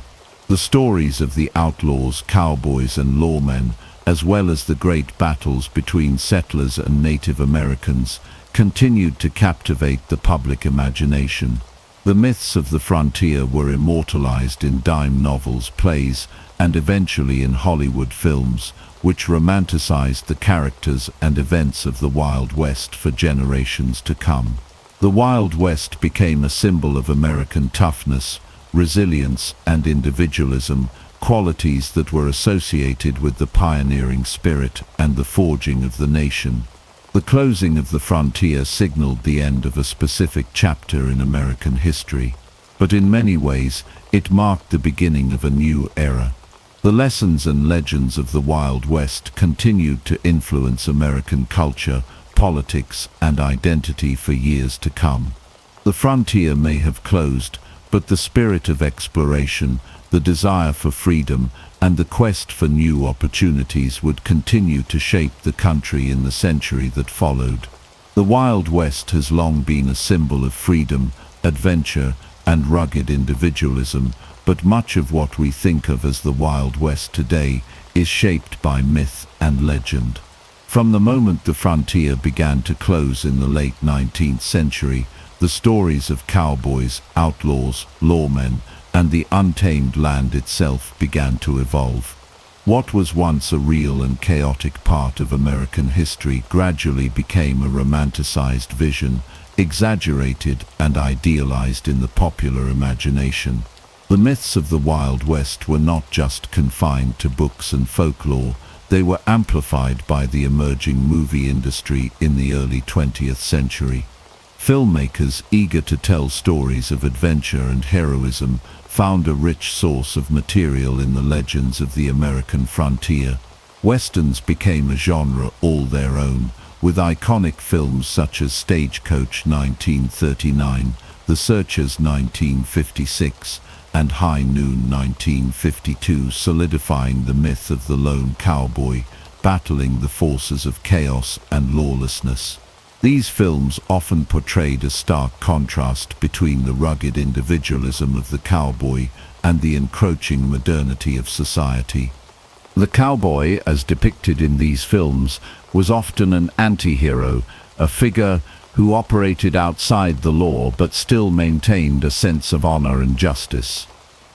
The stories of the outlaws, cowboys, and lawmen, as well as the great battles between settlers and Native Americans, continued to captivate the public imagination. The myths of the frontier were immortalized in dime novels, plays, and eventually in Hollywood films, which romanticized the characters and events of the Wild West for generations to come. The Wild West became a symbol of American toughness, resilience, and individualism, qualities that were associated with the pioneering spirit and the forging of the nation. The closing of the frontier signaled the end of a specific chapter in American history, but in many ways it marked the beginning of a new era. The lessons and legends of the Wild West continued to influence American culture, politics, and identity for years to come. The frontier may have closed, but the spirit of exploration, the desire for freedom, and the quest for new opportunities would continue to shape the country in the century that followed. The Wild West has long been a symbol of freedom, adventure, and rugged individualism, but much of what we think of as the Wild West today is shaped by myth and legend. From the moment the frontier began to close in the late 19th century, the stories of cowboys, outlaws, lawmen, and the untamed land itself began to evolve. What was once a real and chaotic part of American history gradually became a romanticized vision, exaggerated and idealized in the popular imagination. The myths of the Wild West were not just confined to books and folklore, they were amplified by the emerging movie industry in the early 20th century. Filmmakers eager to tell stories of adventure and heroism found a rich source of material in the legends of the American frontier. Westerns became a genre all their own, with iconic films such as Stagecoach 1939, The Searchers 1956, and High Noon 1952 solidifying the myth of the lone cowboy, battling the forces of chaos and lawlessness. These films often portrayed a stark contrast between the rugged individualism of the cowboy and the encroaching modernity of society. The cowboy, as depicted in these films, was often an anti-hero, a figure who operated outside the law but still maintained a sense of honor and justice.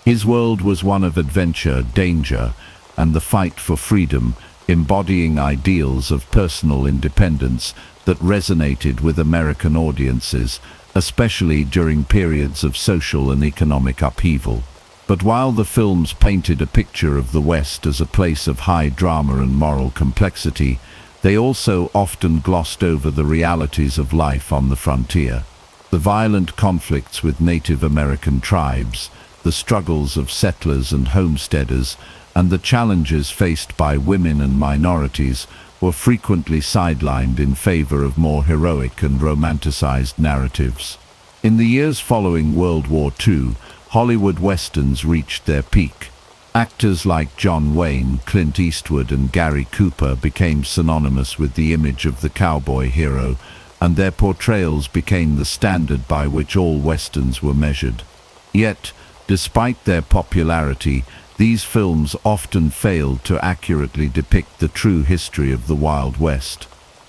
His world was one of adventure, danger, and the fight for freedom, embodying ideals of personal independence that resonated with American audiences, especially during periods of social and economic upheaval. But while the films painted a picture of the West as a place of high drama and moral complexity, they also often glossed over the realities of life on the frontier. The violent conflicts with Native American tribes, the struggles of settlers and homesteaders, and the challenges faced by women and minorities were frequently sidelined in favor of more heroic and romanticized narratives. In the years following World War II, Hollywood westerns reached their peak. Actors like John Wayne, Clint Eastwood, and Gary Cooper became synonymous with the image of the cowboy hero, and their portrayals became the standard by which all westerns were measured. Yet, despite their popularity, these films often failed to accurately depict the true history of the Wild West.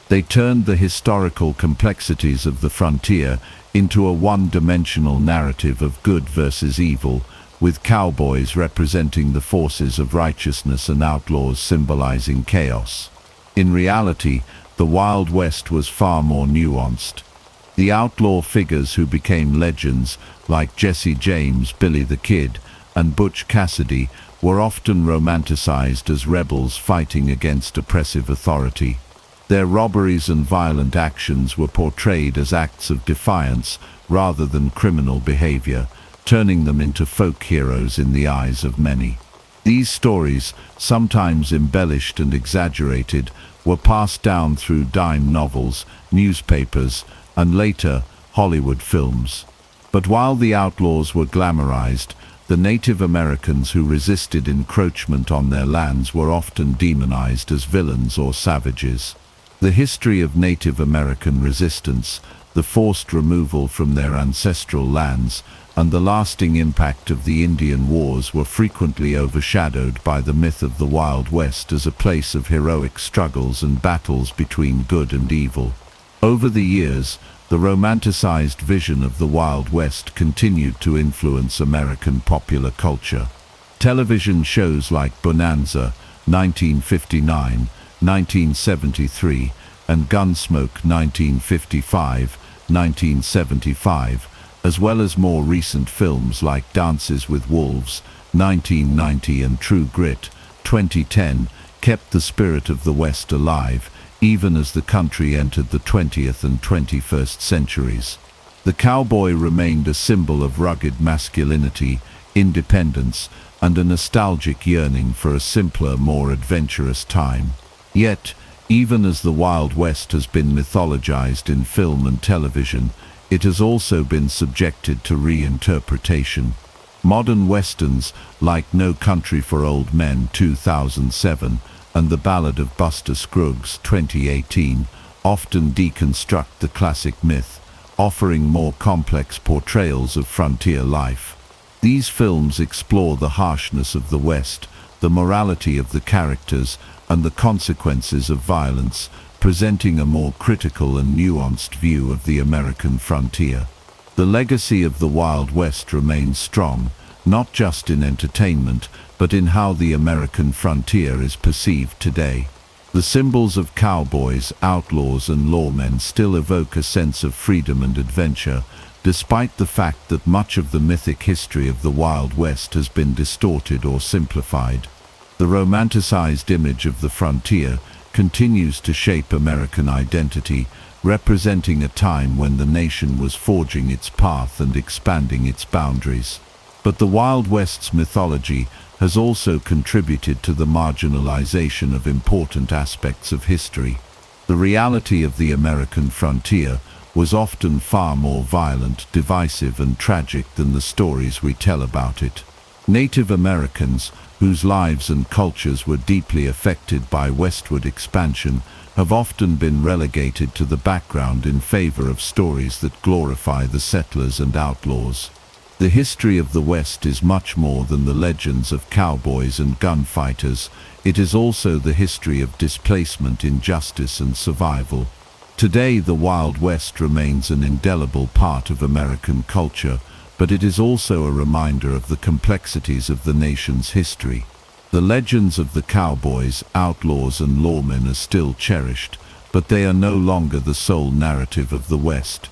They turned the historical complexities of the frontier into a one-dimensional narrative of good versus evil, with cowboys representing the forces of righteousness and outlaws symbolizing chaos. In reality, the Wild West was far more nuanced. The outlaw figures who became legends, like Jesse James, Billy the Kid, and Butch Cassidy, were often romanticized as rebels fighting against oppressive authority. Their robberies and violent actions were portrayed as acts of defiance rather than criminal behavior, turning them into folk heroes in the eyes of many. These stories, sometimes embellished and exaggerated, were passed down through dime novels, newspapers, and later, Hollywood films. But while the outlaws were glamorized, the Native Americans who resisted encroachment on their lands were often demonized as villains or savages. The history of Native American resistance, the forced removal from their ancestral lands, and the lasting impact of the Indian Wars were frequently overshadowed by the myth of the Wild West as a place of heroic struggles and battles between good and evil. Over the years, the romanticized vision of the Wild West continued to influence American popular culture. Television shows like Bonanza, 1959, 1973, and Gunsmoke, 1955, 1975, as well as more recent films like Dances with Wolves, 1990, and True Grit, 2010, kept the spirit of the West alive, even as the country entered the 20th and 21st centuries. The cowboy remained a symbol of rugged masculinity, independence, and a nostalgic yearning for a simpler, more adventurous time. Yet, even as the Wild West has been mythologized in film and television, it has also been subjected to reinterpretation. Modern westerns, like No Country for Old Men, 2007, and The Ballad of Buster Scruggs, 2018, often deconstruct the classic myth, offering more complex portrayals of frontier life. These films explore the harshness of the West, the morality of the characters, and the consequences of violence, presenting a more critical and nuanced view of the American frontier. The legacy of the Wild West remains strong, not just in entertainment, but in how the American frontier is perceived today. The symbols of cowboys, outlaws, and lawmen still evoke a sense of freedom and adventure, despite the fact that much of the mythic history of the Wild West has been distorted or simplified. The romanticized image of the frontier continues to shape American identity, representing a time when the nation was forging its path and expanding its boundaries. But the Wild West's mythology has also contributed to the marginalization of important aspects of history. The reality of the American frontier was often far more violent, divisive, and tragic than the stories we tell about it. Native Americans, whose lives and cultures were deeply affected by westward expansion, have often been relegated to the background in favor of stories that glorify the settlers and outlaws. The history of the West is much more than the legends of cowboys and gunfighters. It is also the history of displacement, injustice, and survival. Today, the Wild West remains an indelible part of American culture, but it is also a reminder of the complexities of the nation's history. The legends of the cowboys, outlaws, and lawmen are still cherished, but they are no longer the sole narrative of the West.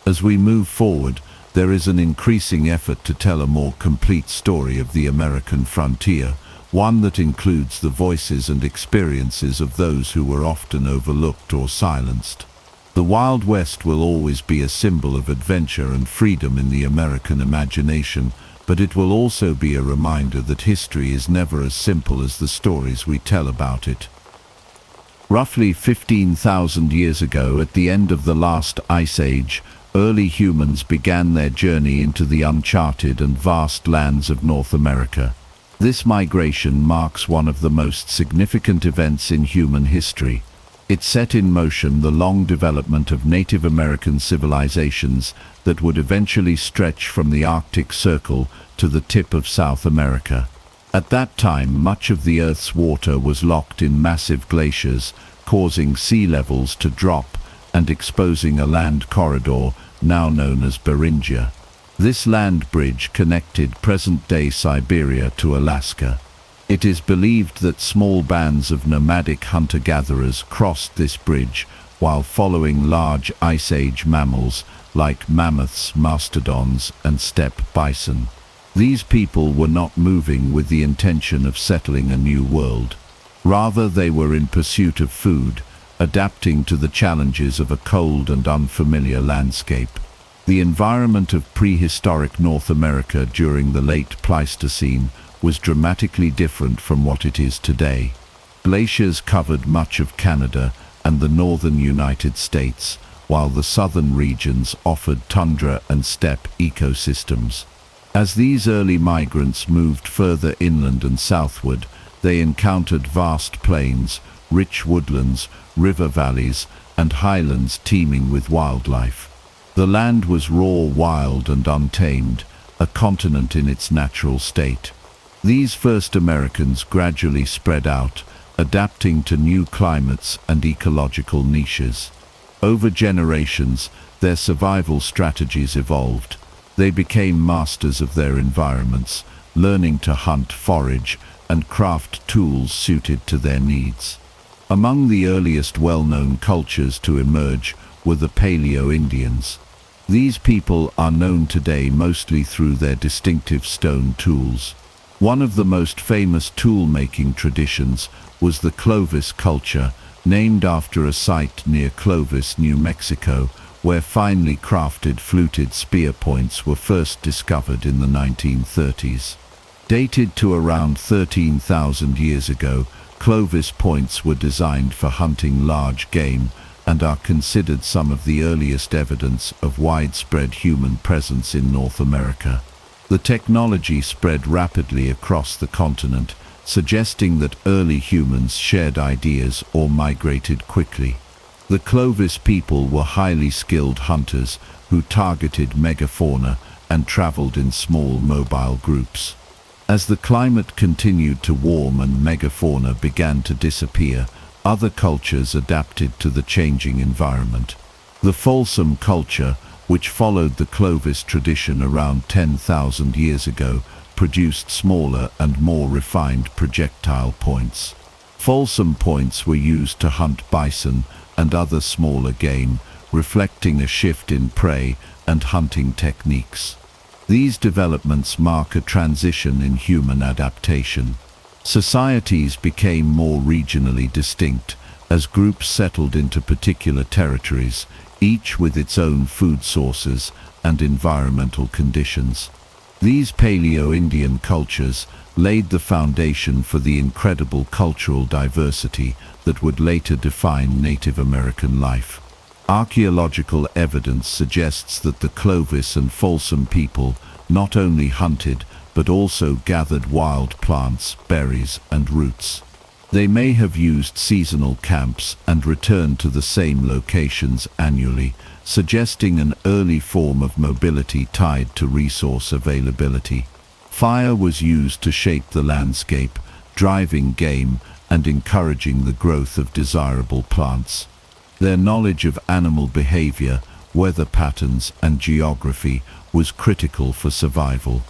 As we move forward, there is an increasing effort to tell a more complete story of the American frontier, one that includes the voices and experiences of those who were often overlooked or silenced. The Wild West will always be a symbol of adventure and freedom in the American imagination, but it will also be a reminder that history is never as simple as the stories we tell about it. Roughly 15,000 years ago, at the end of the last ice age, early humans began their journey into the uncharted and vast lands of North America. This migration marks one of the most significant events in human history. It set in motion the long development of Native American civilizations that would eventually stretch from the Arctic Circle to the tip of South America. At that time, much of the Earth's water was locked in massive glaciers, causing sea levels to drop and exposing a land corridor now known as Beringia. This land bridge connected present-day Siberia to Alaska. It is believed that small bands of nomadic hunter-gatherers crossed this bridge while following large Ice Age mammals like mammoths, mastodons, and steppe bison. These people were not moving with the intention of settling a new world. Rather, they were in pursuit of food, adapting to the challenges of a cold and unfamiliar landscape. The environment of prehistoric North America during the late Pleistocene was dramatically different from what it is today. Glaciers covered much of Canada and the northern United States, while the southern regions offered tundra and steppe ecosystems. As these early migrants moved further inland and southward, they encountered vast plains, rich woodlands, river valleys, and highlands teeming with wildlife. The land was raw, wild, and untamed, a continent in its natural state. These first Americans gradually spread out, adapting to new climates and ecological niches. Over generations, their survival strategies evolved. They became masters of their environments, learning to hunt, forage, and craft tools suited to their needs. Among the earliest well-known cultures to emerge were the Paleo-Indians. These people are known today mostly through their distinctive stone tools. One of the most famous tool-making traditions was the Clovis culture, named after a site near Clovis, New Mexico, where finely crafted fluted spear points were first discovered in the 1930s. Dated to around 13,000 years ago, Clovis points were designed for hunting large game and are considered some of the earliest evidence of widespread human presence in North America. The technology spread rapidly across the continent, suggesting that early humans shared ideas or migrated quickly. The Clovis people were highly skilled hunters who targeted megafauna and traveled in small mobile groups. As the climate continued to warm and megafauna began to disappear, other cultures adapted to the changing environment. The Folsom culture, which followed the Clovis tradition around 10,000 years ago, produced smaller and more refined projectile points. Folsom points were used to hunt bison and other smaller game, reflecting a shift in prey and hunting techniques. These developments mark a transition in human adaptation. Societies became more regionally distinct as groups settled into particular territories, each with its own food sources and environmental conditions. These Paleo-Indian cultures laid the foundation for the incredible cultural diversity that would later define Native American life. Archaeological evidence suggests that the Clovis and Folsom people not only hunted but also gathered wild plants, berries, and roots. They may have used seasonal camps and returned to the same locations annually, suggesting an early form of mobility tied to resource availability. Fire was used to shape the landscape, driving game and encouraging the growth of desirable plants. Their knowledge of animal behavior, weather patterns, and geography was critical for survival.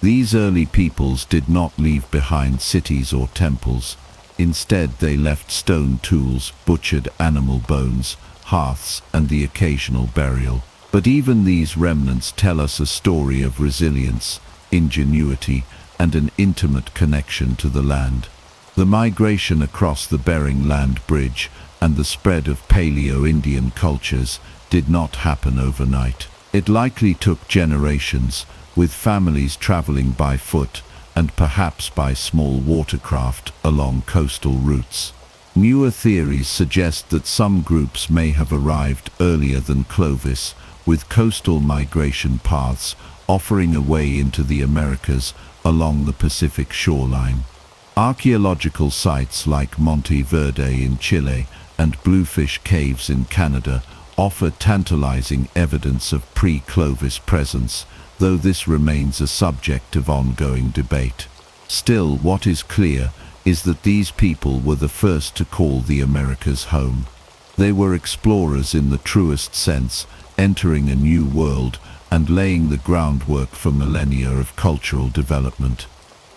These early peoples did not leave behind cities or temples. Instead, they left stone tools, butchered animal bones, hearths, and the occasional burial. But even these remnants tell us a story of resilience, ingenuity, and an intimate connection to the land. The migration across the Bering Land Bridge and the spread of Paleo-Indian cultures did not happen overnight. It likely took generations, with families traveling by foot and perhaps by small watercraft along coastal routes. Newer theories suggest that some groups may have arrived earlier than Clovis, with coastal migration paths offering a way into the Americas along the Pacific shoreline. Archaeological sites like Monte Verde in Chile and Bluefish Caves in Canada offer tantalizing evidence of pre-Clovis presence, though this remains a subject of ongoing debate. Still, what is clear is that these people were the first to call the Americas home. They were explorers in the truest sense, entering a new world and laying the groundwork for millennia of cultural development.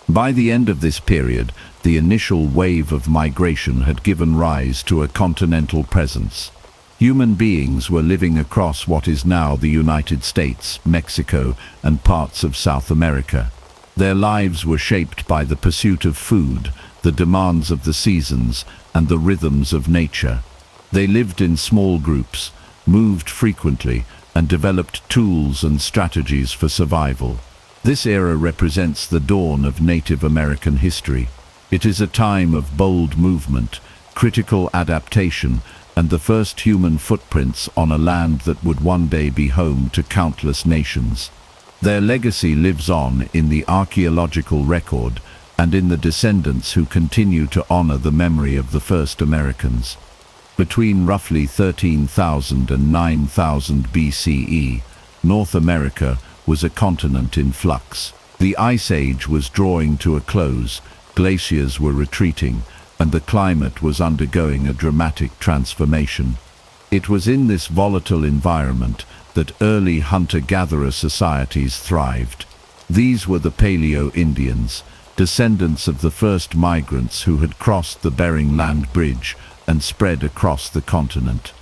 By the end of this period, the initial wave of migration had given rise to a continental presence. Human beings were living across what is now the United States, Mexico, and parts of South America. Their lives were shaped by the pursuit of food, the demands of the seasons, and the rhythms of nature. They lived in small groups, moved frequently, and developed tools and strategies for survival. This era represents the dawn of Native American history. It is a time of bold movement, critical adaptation, and the first human footprints on a land that would one day be home to countless nations. Their legacy lives on in the archaeological record and in the descendants who continue to honor the memory of the first Americans. Between roughly 13,000 and 9,000 BCE, North America was a continent in flux. The Ice Age was drawing to a close, glaciers were retreating, and the climate was undergoing a dramatic transformation. It was in this volatile environment that early hunter-gatherer societies thrived. These were the Paleo-Indians, descendants of the first migrants who had crossed the Bering Land Bridge and spread across the continent.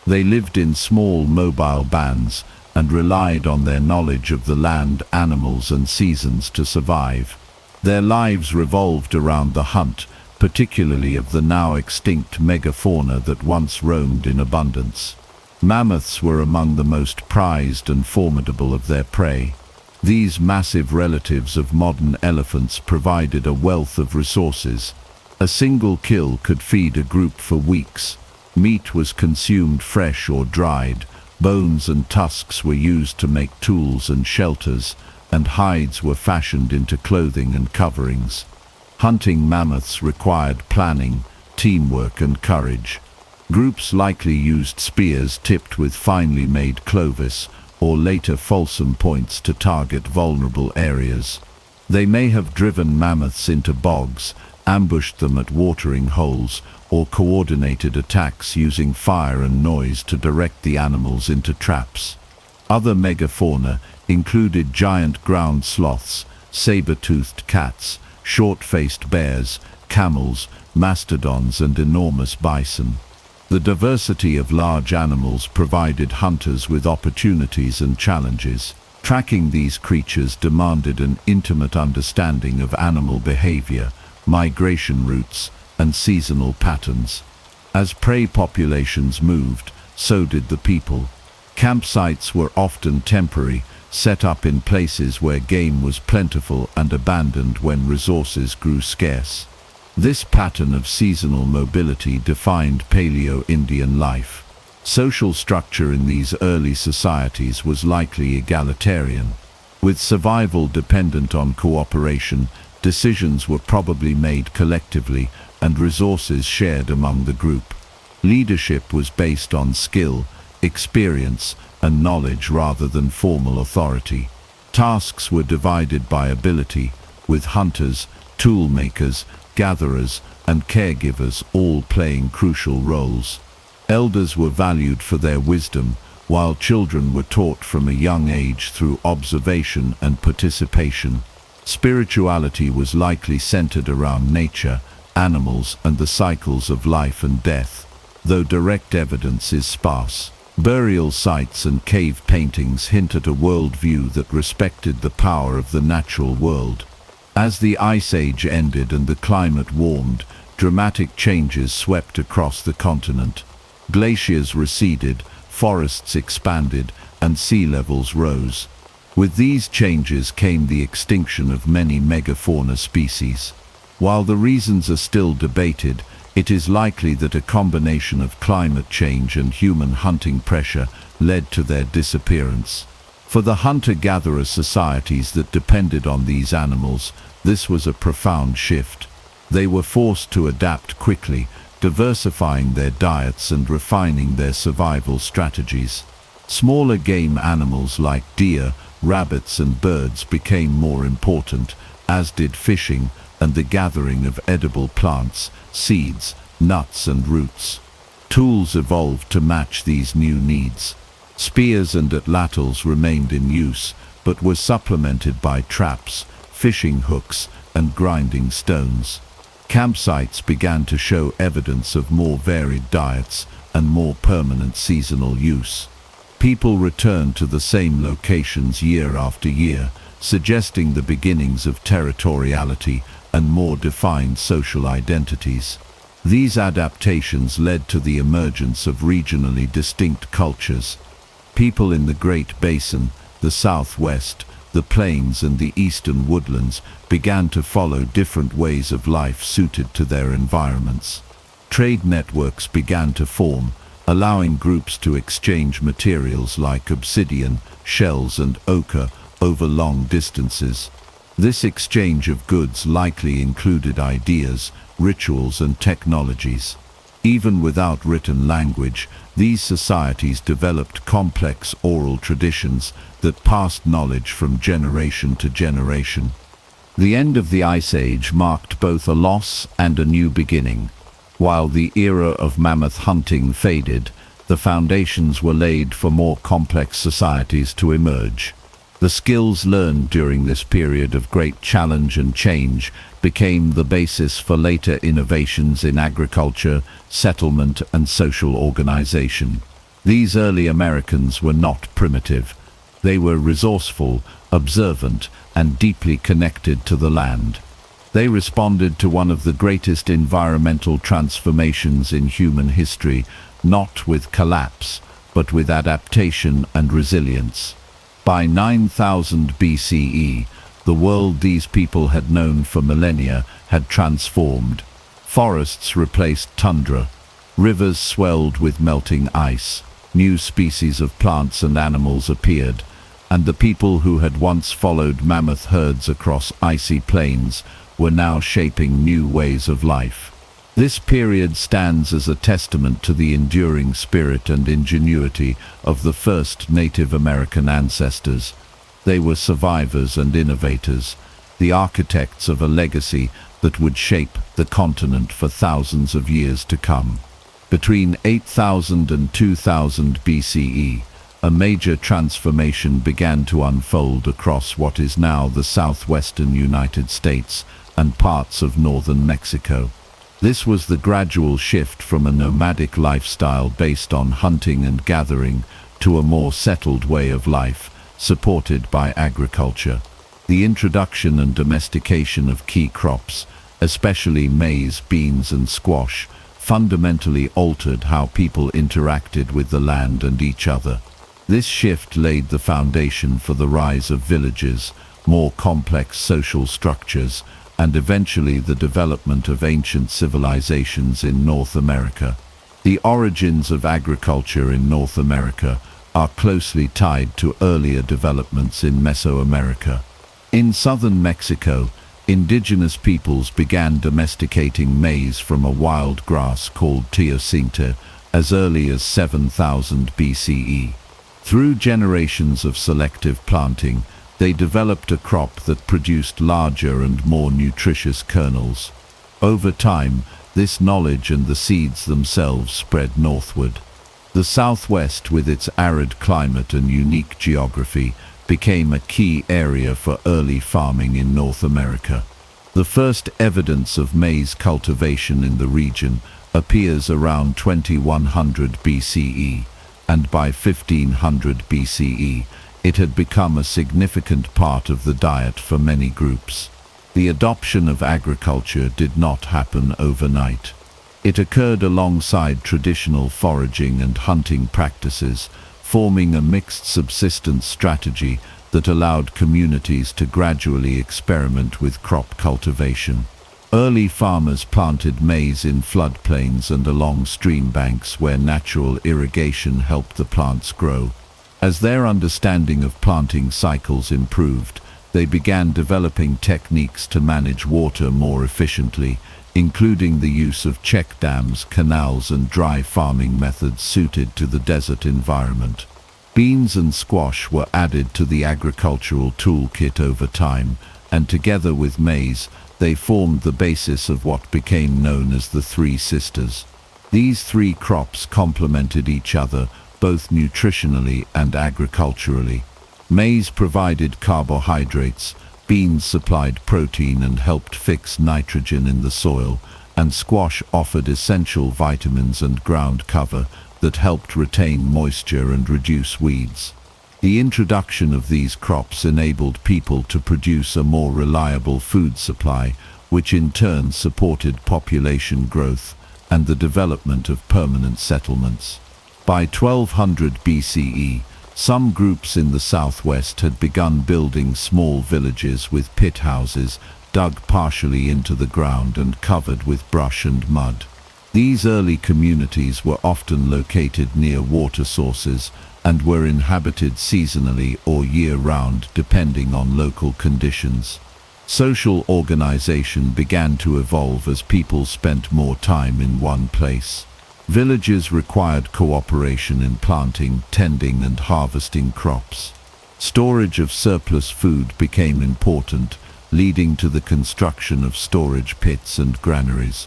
They lived in small mobile bands and relied on their knowledge of the land, animals, and seasons to survive. Their lives revolved around the hunt, particularly of the now extinct megafauna that once roamed in abundance. Mammoths were among the most prized and formidable of their prey. These massive relatives of modern elephants provided a wealth of resources. A single kill could feed a group for weeks. Meat was consumed fresh or dried, bones and tusks were used to make tools and shelters, and hides were fashioned into clothing and coverings. Hunting mammoths required planning, teamwork, and courage. Groups likely used spears tipped with finely made clovis, or later falsum points to target vulnerable areas. They may have driven mammoths into bogs, ambushed them at watering holes, or coordinated attacks using fire and noise to direct the animals into traps. Other megafauna included giant ground sloths, saber-toothed cats, short-faced bears, camels, mastodons, and enormous bison. The diversity of large animals provided hunters with opportunities and challenges. Tracking these creatures demanded an intimate understanding of animal behavior, migration routes, and seasonal patterns. As prey populations moved, so did the people. Campsites were often temporary, set up in places where game was plentiful and abandoned when resources grew scarce. This pattern of seasonal mobility defined Paleo-Indian life. Social structure in these early societies was likely egalitarian. With survival dependent on cooperation, decisions were probably made collectively and resources shared among the group. Leadership was based on skill, experience, and knowledge rather than formal authority. Tasks were divided by ability, with hunters, tool makers, gatherers, and caregivers all playing crucial roles. Elders were valued for their wisdom, while children were taught from a young age through observation and participation. Spirituality was likely centered around nature, animals, and the cycles of life and death, though direct evidence is sparse. Burial sites and cave paintings hint at a worldview that respected the power of the natural world. As the Ice Age ended and the climate warmed, dramatic changes swept across the continent. Glaciers receded, forests expanded, and sea levels rose. With these changes came the extinction of many megafauna species. While the reasons are still debated, it is likely that a combination of climate change and human hunting pressure led to their disappearance. For the hunter-gatherer societies that depended on these animals, this was a profound shift. They were forced to adapt quickly, diversifying their diets and refining their survival strategies. Smaller game animals like deer, rabbits and birds became more important, as did fishing and the gathering of edible plants, seeds, nuts and roots. Tools evolved to match these new needs. Spears and atlatls remained in use, but were supplemented by traps, fishing hooks and grinding stones. Campsites began to show evidence of more varied diets and more permanent seasonal use. People returned to the same locations year after year, suggesting the beginnings of territoriality and more defined social identities. These adaptations led to the emergence of regionally distinct cultures. People in the Great Basin, the Southwest, the plains and the eastern woodlands began to follow different ways of life suited to their environments. Trade networks began to form, allowing groups to exchange materials like obsidian, shells and ochre over long distances. This exchange of goods likely included ideas, rituals and technologies. Even without written language, these societies developed complex oral traditions that passed knowledge from generation to generation. The end of the Ice Age marked both a loss and a new beginning. While the era of mammoth hunting faded, the foundations were laid for more complex societies to emerge. The skills learned during this period of great challenge and change became the basis for later innovations in agriculture, settlement, and social organization. These early Americans were not primitive. They were resourceful, observant, and deeply connected to the land. They responded to one of the greatest environmental transformations in human history, not with collapse, but with adaptation and resilience. By 9000 BCE, the world these people had known for millennia had transformed. Forests replaced tundra, rivers swelled with melting ice, new species of plants and animals appeared, and the people who had once followed mammoth herds across icy plains were now shaping new ways of life. This period stands as a testament to the enduring spirit and ingenuity of the first Native American ancestors. They were survivors and innovators, the architects of a legacy that would shape the continent for thousands of years to come. Between 8000 and 2000 BCE, a major transformation began to unfold across what is now the southwestern United States and parts of northern Mexico. This was the gradual shift from a nomadic lifestyle based on hunting and gathering to a more settled way of life, supported by agriculture. The introduction and domestication of key crops, especially maize, beans and squash, fundamentally altered how people interacted with the land and each other. This shift laid the foundation for the rise of villages, more complex social structures, and eventually the development of ancient civilizations in North America. The origins of agriculture in North America are closely tied to earlier developments in Mesoamerica. In southern Mexico, indigenous peoples began domesticating maize from a wild grass called teosinte as early as 7000 BCE. Through generations of selective planting, they developed a crop that produced larger and more nutritious kernels. Over time, this knowledge and the seeds themselves spread northward. The Southwest, with its arid climate and unique geography, became a key area for early farming in North America. The first evidence of maize cultivation in the region appears around 2100 BCE. and by 1500 BCE, it had become a significant part of the diet for many groups. The adoption of agriculture did not happen overnight. It occurred alongside traditional foraging and hunting practices, forming a mixed subsistence strategy that allowed communities to gradually experiment with crop cultivation. Early farmers planted maize in floodplains and along stream banks where natural irrigation helped the plants grow. As their understanding of planting cycles improved, they began developing techniques to manage water more efficiently, including the use of check dams, canals, and dry farming methods suited to the desert environment. Beans and squash were added to the agricultural toolkit over time, and together with maize, they formed the basis of what became known as the Three Sisters. These three crops complemented each other, both nutritionally and agriculturally. Maize provided carbohydrates, beans supplied protein and helped fix nitrogen in the soil, and squash offered essential vitamins and ground cover that helped retain moisture and reduce weeds. The introduction of these crops enabled people to produce a more reliable food supply, which in turn supported population growth and the development of permanent settlements. By 1200 BCE, some groups in the southwest had begun building small villages with pit houses dug partially into the ground and covered with brush and mud. These early communities were often located near water sources and were inhabited seasonally or year-round depending on local conditions. Social organization began to evolve as people spent more time in one place. Villages required cooperation in planting, tending, and harvesting crops. Storage of surplus food became important, leading to the construction of storage pits and granaries.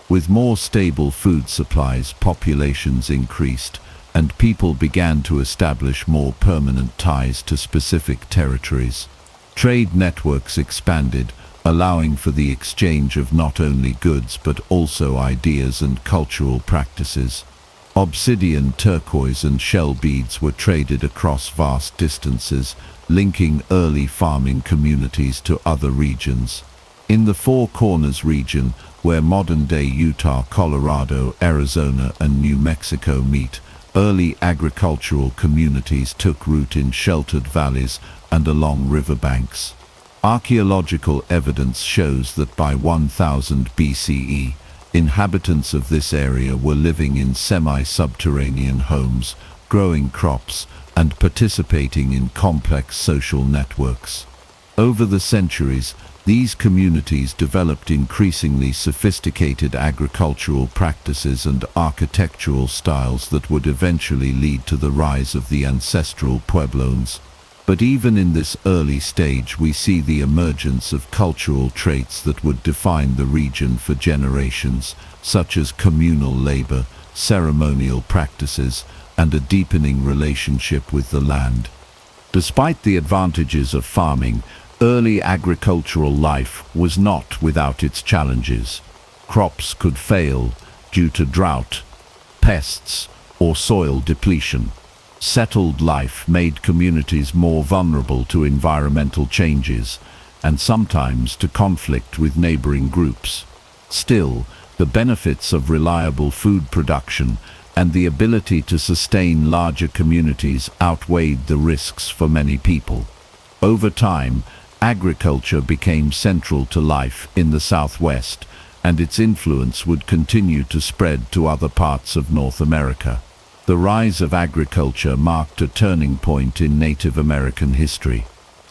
With more stable food supplies, populations increased, and people began to establish more permanent ties to specific territories. Trade networks expanded, allowing for the exchange of not only goods but also ideas and cultural practices. Obsidian, turquoise, and shell beads were traded across vast distances, linking early farming communities to other regions. In the Four Corners region, where modern-day Utah, Colorado, Arizona, and New Mexico meet, early agricultural communities took root in sheltered valleys and along riverbanks. Archaeological evidence shows that by 1000 BCE, inhabitants of this area were living in semi-subterranean homes, growing crops, and participating in complex social networks. Over the centuries, these communities developed increasingly sophisticated agricultural practices and architectural styles that would eventually lead to the rise of the ancestral pueblos. But even in this early stage, we see the emergence of cultural traits that would define the region for generations, such as communal labor, ceremonial practices, and a deepening relationship with the land. Despite the advantages of farming, early agricultural life was not without its challenges. Crops could fail due to drought, pests, or soil depletion. Settled life made communities more vulnerable to environmental changes and sometimes to conflict with neighboring groups. Still, the benefits of reliable food production and the ability to sustain larger communities outweighed the risks for many people. Over time, agriculture became central to life in the Southwest, and its influence would continue to spread to other parts of North America. The rise of agriculture marked a turning point in Native American history.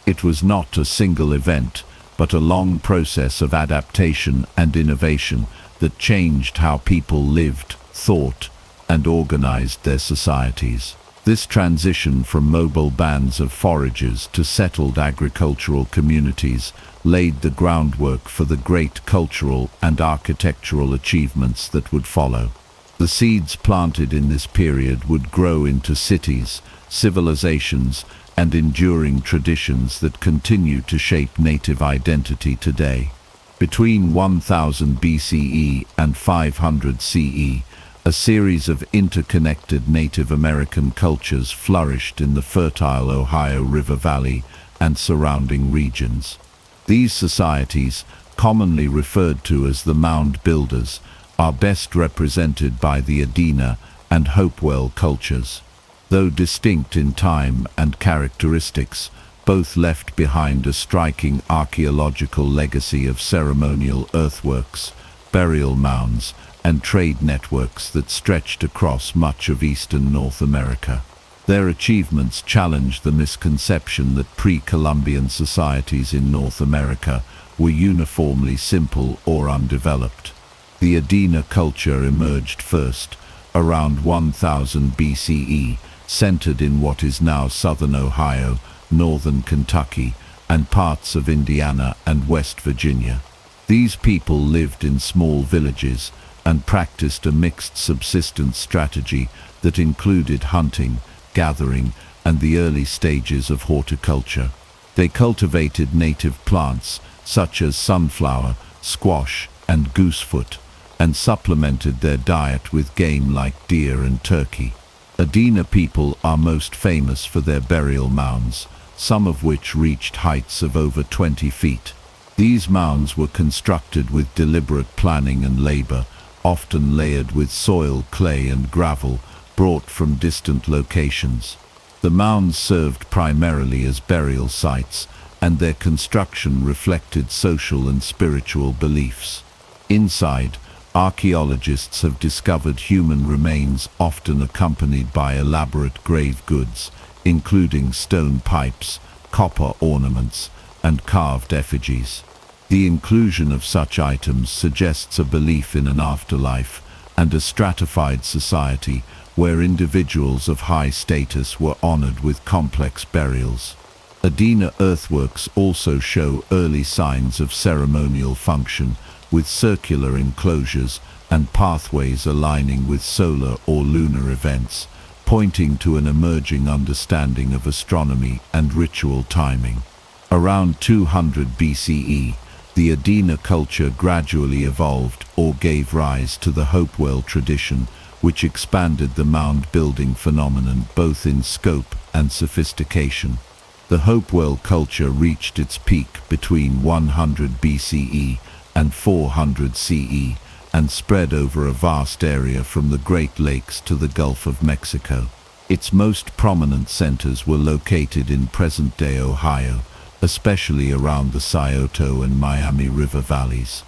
It was not a single event, but a long process of adaptation and innovation that changed how people lived, thought, and organized their societies. This transition from mobile bands of foragers to settled agricultural communities laid the groundwork for the great cultural and architectural achievements that would follow. The seeds planted in this period would grow into cities, civilizations, and enduring traditions that continue to shape native identity today. Between 1000 BCE and 500 CE, A series of interconnected Native American cultures flourished in the fertile Ohio River Valley and surrounding regions. These societies, commonly referred to as the Mound Builders, are best represented by the Adena and Hopewell cultures. Though distinct in time and characteristics, both left behind a striking archaeological legacy of ceremonial earthworks, burial mounds, and trade networks that stretched across much of eastern North America. Their achievements challenge the misconception that pre-Columbian societies in North America were uniformly simple or undeveloped. The Adena culture emerged first, around 1000 BCE, centered in what is now southern Ohio, northern Kentucky, and parts of Indiana and West Virginia. These people lived in small villages and practiced a mixed subsistence strategy that included hunting, gathering, and the early stages of horticulture. They cultivated native plants such as sunflower, squash, and goosefoot, and supplemented their diet with game like deer and turkey. Adena people are most famous for their burial mounds, some of which reached heights of over 20 feet. These mounds were constructed with deliberate planning and labor, often layered with soil, clay, and gravel brought from distant locations. The mounds served primarily as burial sites, and their construction reflected social and spiritual beliefs. Inside, archaeologists have discovered human remains often accompanied by elaborate grave goods, including stone pipes, copper ornaments, and carved effigies. The inclusion of such items suggests a belief in an afterlife and a stratified society where individuals of high status were honored with complex burials. Adena earthworks also show early signs of ceremonial function, with circular enclosures and pathways aligning with solar or lunar events, pointing to an emerging understanding of astronomy and ritual timing. Around 200 BCE, the Adena culture gradually evolved or gave rise to the Hopewell tradition, which expanded the mound-building phenomenon both in scope and sophistication. The Hopewell culture reached its peak between 100 BCE and 400 CE and spread over a vast area from the Great Lakes to the Gulf of Mexico. Its most prominent centers were located in present-day Ohio, especially around the Scioto and Miami River valleys.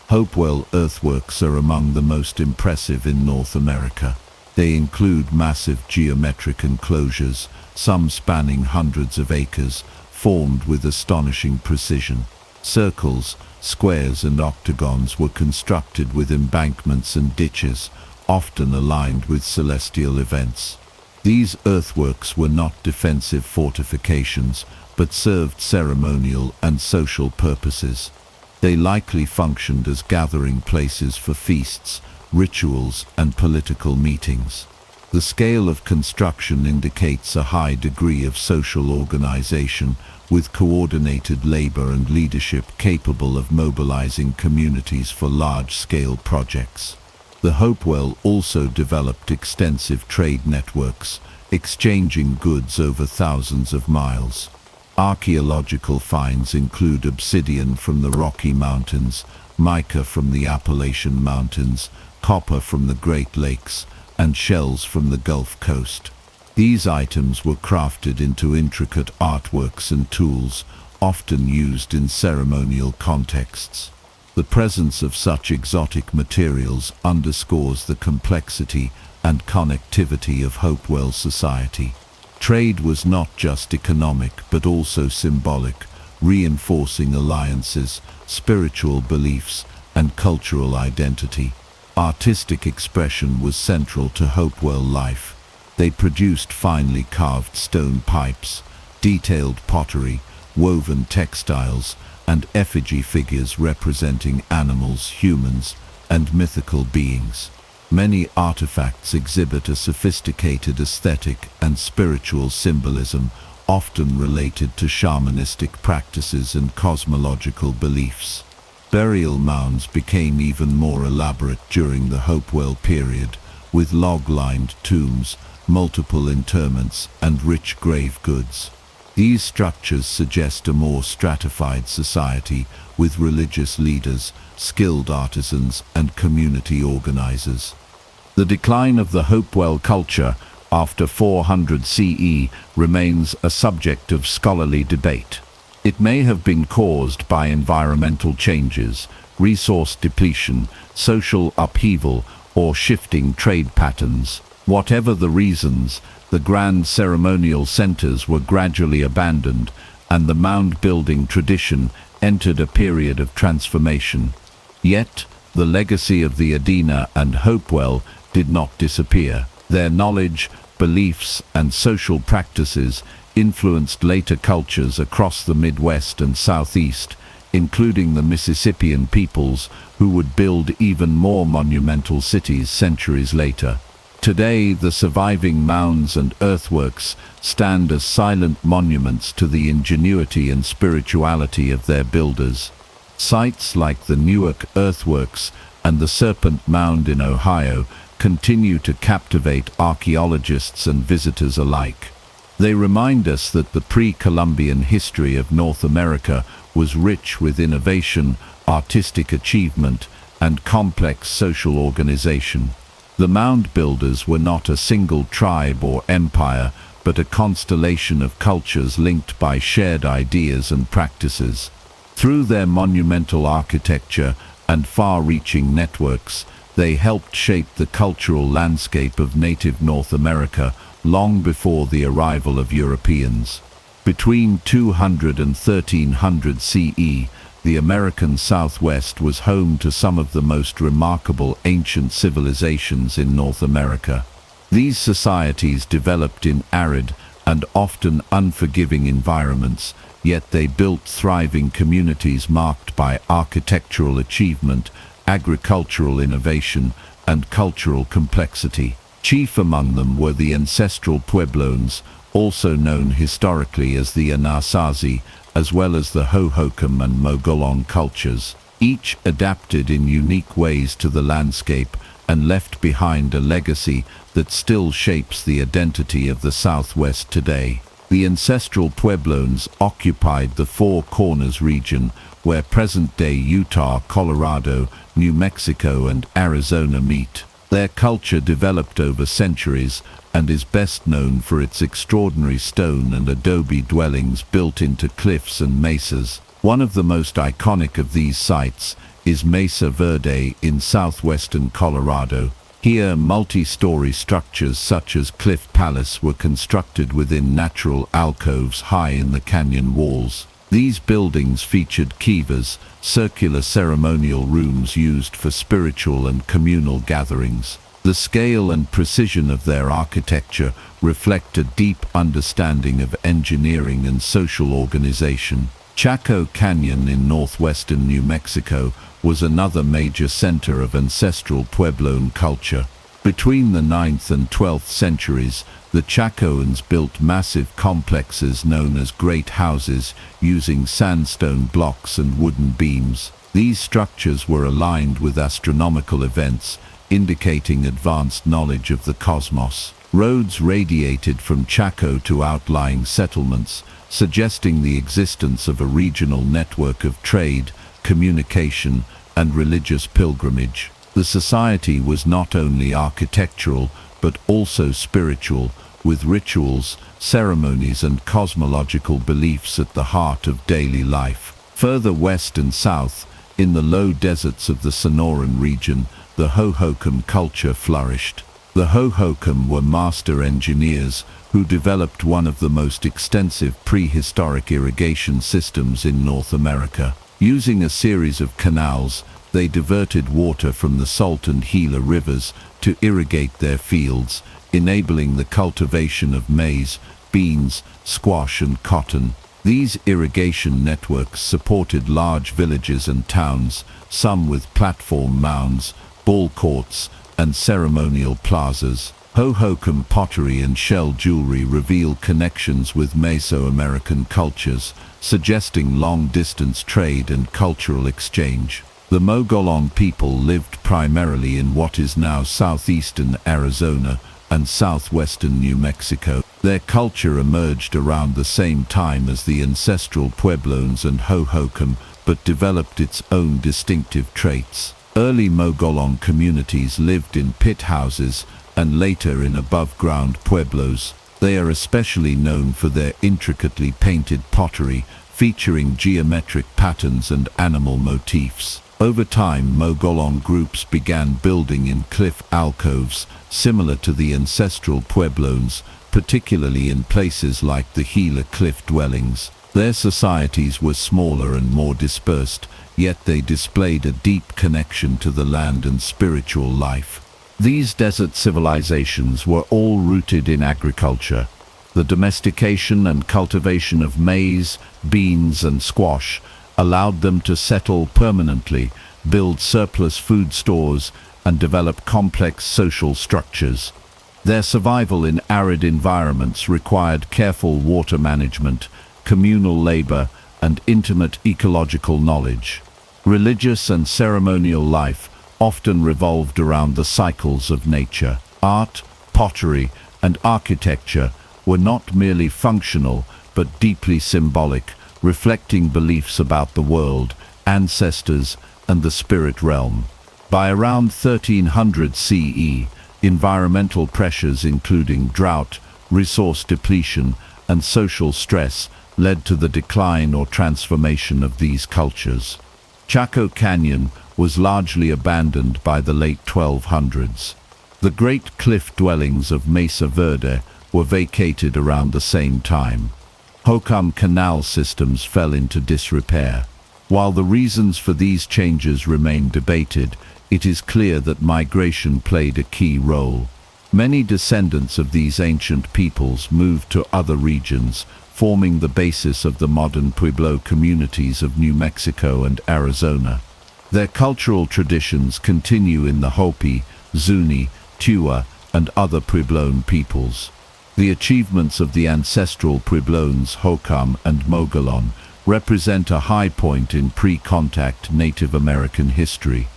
Hopewell earthworks are among the most impressive in North America. They include massive geometric enclosures, some spanning hundreds of acres, formed with astonishing precision. Circles, squares, and octagons were constructed with embankments and ditches, often aligned with celestial events. These earthworks were not defensive fortifications, but served ceremonial and social purposes. They likely functioned as gathering places for feasts, rituals, and political meetings. The scale of construction indicates a high degree of social organization, with coordinated labor and leadership capable of mobilizing communities for large-scale projects. The Hopewell also developed extensive trade networks, exchanging goods over thousands of miles. Archaeological finds include obsidian from the Rocky Mountains, mica from the Appalachian Mountains, copper from the Great Lakes, and shells from the Gulf Coast. These items were crafted into intricate artworks and tools, often used in ceremonial contexts. The presence of such exotic materials underscores the complexity and connectivity of Hopewell society. Trade was not just economic but also symbolic, reinforcing alliances, spiritual beliefs, and cultural identity. Artistic expression was central to Hopewell life. They produced finely carved stone pipes, detailed pottery, woven textiles, and effigy figures representing animals, humans, and mythical beings. Many artifacts exhibit a sophisticated aesthetic and spiritual symbolism, often related to shamanistic practices and cosmological beliefs. Burial mounds became even more elaborate during the Hopewell period, with log-lined tombs, multiple interments, and rich grave goods. These structures suggest a more stratified society with religious leaders, skilled artisans, and community organizers. The decline of the Hopewell culture after 400 CE remains a subject of scholarly debate. It may have been caused by environmental changes, resource depletion, social upheaval, or shifting trade patterns. Whatever the reasons, the grand ceremonial centers were gradually abandoned, and the mound-building tradition entered a period of transformation. Yet, the legacy of the Adena and Hopewell did not disappear. Their knowledge, beliefs, and social practices influenced later cultures across the Midwest and Southeast, including the Mississippian peoples who would build even more monumental cities centuries later. Today, the surviving mounds and earthworks stand as silent monuments to the ingenuity and spirituality of their builders. Sites like the Newark earthworks and the Serpent Mound in Ohio continue to captivate archaeologists and visitors alike. They remind us that the pre-Columbian history of North America was rich with innovation, artistic achievement, and complex social organization. The mound builders were not a single tribe or empire, but a constellation of cultures linked by shared ideas and practices. Through their monumental architecture and far-reaching networks, they helped shape the cultural landscape of native North America long before the arrival of Europeans. Between 200 and 1300 CE, the American Southwest was home to some of the most remarkable ancient civilizations in North America. These societies developed in arid and often unforgiving environments, yet they built thriving communities marked by architectural achievement, agricultural innovation, and cultural complexity. Chief among them were the ancestral Pueblones, also known historically as the Anasazi, as well as the Hohokam and Mogollon cultures. Each adapted in unique ways to the landscape and left behind a legacy that still shapes the identity of the Southwest today. The ancestral Pueblones occupied the Four Corners region, where present-day Utah, Colorado, New Mexico, and Arizona meet. Their culture developed over centuries and is best known for its extraordinary stone and adobe dwellings built into cliffs and mesas. One of the most iconic of these sites is Mesa Verde in southwestern Colorado. Here, multi-story structures such as Cliff Palace were constructed within natural alcoves high in the canyon walls. These buildings featured kivas, circular ceremonial rooms used for spiritual and communal gatherings. The scale and precision of their architecture reflect a deep understanding of engineering and social organization. Chaco Canyon in northwestern New Mexico was another major center of ancestral Puebloan culture. Between the 9th and 12th centuries, the Chacoans built massive complexes known as great houses using sandstone blocks and wooden beams. These structures were aligned with astronomical events, indicating advanced knowledge of the cosmos. Roads radiated from Chaco to outlying settlements, suggesting the existence of a regional network of trade, communication, and religious pilgrimage. The society was not only architectural, but also spiritual, with rituals, ceremonies, and cosmological beliefs at the heart of daily life. Further west and south, in the low deserts of the Sonoran region, the Hohokam culture flourished. The Hohokam were master engineers who developed one of the most extensive prehistoric irrigation systems in North America. Using a series of canals, they diverted water from the Salt and Gila rivers to irrigate their fields, enabling the cultivation of maize, beans, squash, and cotton. These irrigation networks supported large villages and towns, some with platform mounds, ball courts, and ceremonial plazas. Hohokam pottery and shell jewelry reveal connections with Mesoamerican cultures, suggesting long-distance trade and cultural exchange. The Mogollon people lived primarily in what is now southeastern Arizona and southwestern New Mexico. Their culture emerged around the same time as the ancestral Pueblones and Hohokam, but developed its own distinctive traits. Early Mogollon communities lived in pit houses and later in above-ground pueblos. They are especially known for their intricately painted pottery, featuring geometric patterns and animal motifs. Over time, Mogollon groups began building in cliff alcoves, similar to the ancestral Pueblones, particularly in places like the Gila cliff dwellings. Their societies were smaller and more dispersed, yet they displayed a deep connection to the land and spiritual life. These desert civilizations were all rooted in agriculture. The domestication and cultivation of maize, beans, and squash allowed them to settle permanently, build surplus food stores, and develop complex social structures. Their survival in arid environments required careful water management, communal labor, and intimate ecological knowledge. Religious and ceremonial life often revolved around the cycles of nature. Art, pottery, and architecture were not merely functional, but deeply symbolic, reflecting beliefs about the world, ancestors, and the spirit realm. By around 1300 CE, environmental pressures including drought, resource depletion, and social stress led to the decline or transformation of these cultures. Chaco Canyon was largely abandoned by the late 1200s. The great cliff dwellings of Mesa Verde were vacated around the same time. Hohokam canal systems fell into disrepair. While the reasons for these changes remain debated, it is clear that migration played a key role. Many descendants of these ancient peoples moved to other regions, forming the basis of the modern Pueblo communities of New Mexico and Arizona. Their cultural traditions continue in the Hopi, Zuni, Tewa, and other Puebloan peoples. The achievements of the ancestral Pueblones, Hohokam and Mogollon, represent a high point in pre-contact Native American history.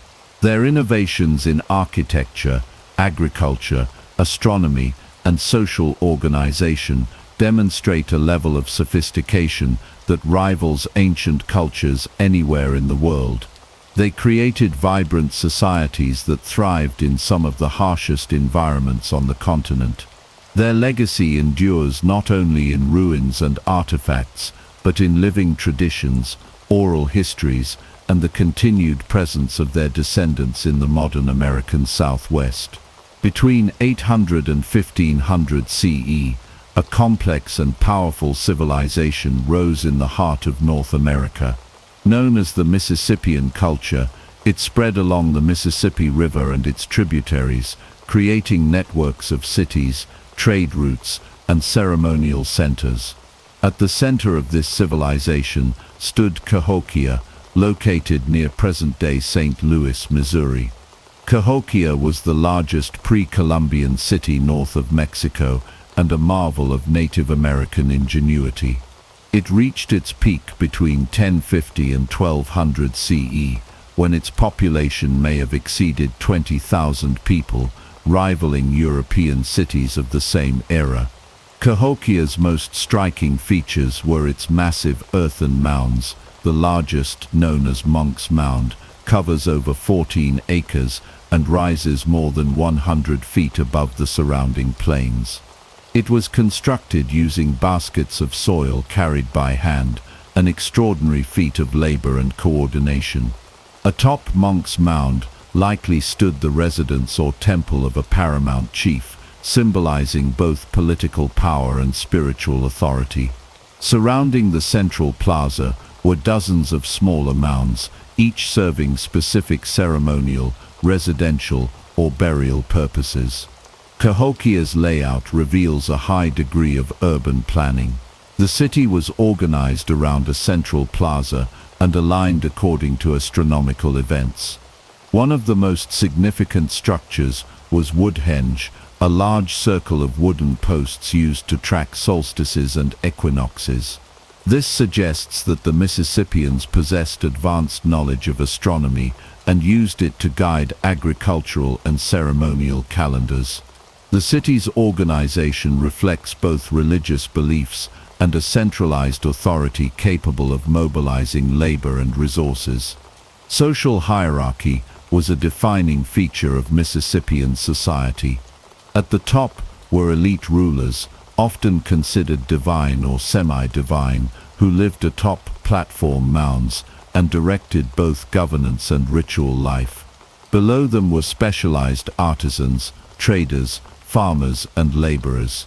Their innovations in architecture, agriculture, astronomy, and social organization demonstrate a level of sophistication that rivals ancient cultures anywhere in the world. They created vibrant societies that thrived in some of the harshest environments on the continent. Their legacy endures not only in ruins and artifacts, but in living traditions, oral histories, and the continued presence of their descendants in the modern American Southwest. Between 800 and 1500 CE, a complex and powerful civilization rose in the heart of North America. Known as the Mississippian culture, it spread along the Mississippi River and its tributaries, creating networks of cities, trade routes, and ceremonial centers. At the center of this civilization stood Cahokia, located near present-day St. Louis, Missouri. Cahokia was the largest pre-Columbian city north of Mexico and a marvel of Native American ingenuity. It reached its peak between 1050 and 1200 CE, when its population may have exceeded 20,000 people, rivaling European cities of the same era. Cahokia's most striking features were its massive earthen mounds. The largest, known as Monk's Mound, covers over 14 acres and rises more than 100 feet above the surrounding plains. It was constructed using baskets of soil carried by hand, an extraordinary feat of labor and coordination. Atop Monk's Mound likely stood the residence or temple of a paramount chief, symbolizing both political power and spiritual authority. Surrounding the central plaza were dozens of smaller mounds, each serving specific ceremonial, residential, or burial purposes. Cahokia's layout reveals a high degree of urban planning. The city was organized around a central plaza and aligned according to astronomical events. One of the most significant structures was Woodhenge, a large circle of wooden posts used to track solstices and equinoxes. This suggests that the Mississippians possessed advanced knowledge of astronomy and used it to guide agricultural and ceremonial calendars. The city's organization reflects both religious beliefs and a centralized authority capable of mobilizing labor and resources. Social hierarchy was a defining feature of Mississippian society. At the top were elite rulers, often considered divine or semi-divine, who lived atop platform mounds and directed both governance and ritual life. Below them were specialized artisans, traders, farmers, and laborers.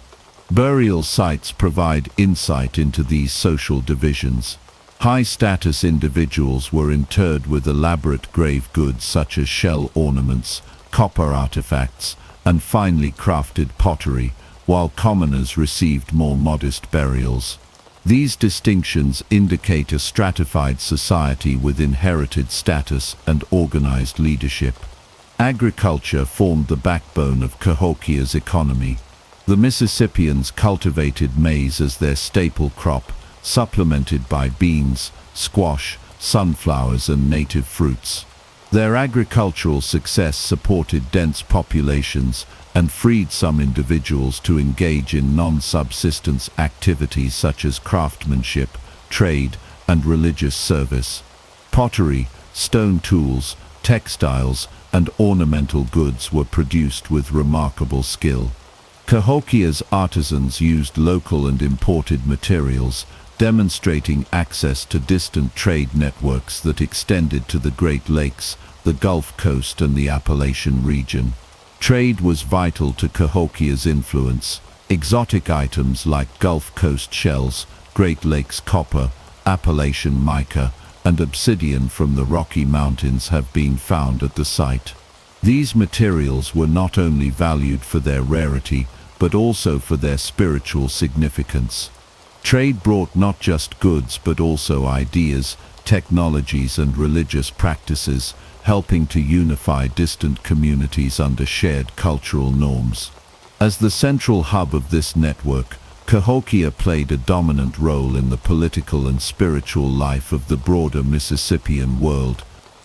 Burial sites provide insight into these social divisions. High-status individuals were interred with elaborate grave goods such as shell ornaments, copper artifacts, and finely crafted pottery, while commoners received more modest burials. These distinctions indicate a stratified society with inherited status and organized leadership. Agriculture formed the backbone of Cahokia's economy. The Mississippians cultivated maize as their staple crop, supplemented by beans, squash, sunflowers, and native fruits. Their agricultural success supported dense populations and freed some individuals to engage in non-subsistence activities such as craftsmanship, trade, and religious service. Pottery, stone tools, textiles, and ornamental goods were produced with remarkable skill. Cahokia's artisans used local and imported materials, demonstrating access to distant trade networks that extended to the Great Lakes, the Gulf Coast, and the Appalachian region. Trade was vital to Cahokia's influence. Exotic items like Gulf Coast shells, Great Lakes copper, Appalachian mica, and obsidian from the Rocky Mountains have been found at the site. These materials were not only valued for their rarity, but also for their spiritual significance. Trade brought not just goods but also ideas, technologies, and religious practices, helping to unify distant communities under shared cultural norms. As the central hub of this network, Cahokia played a dominant role in the political and spiritual life of the broader Mississippian world.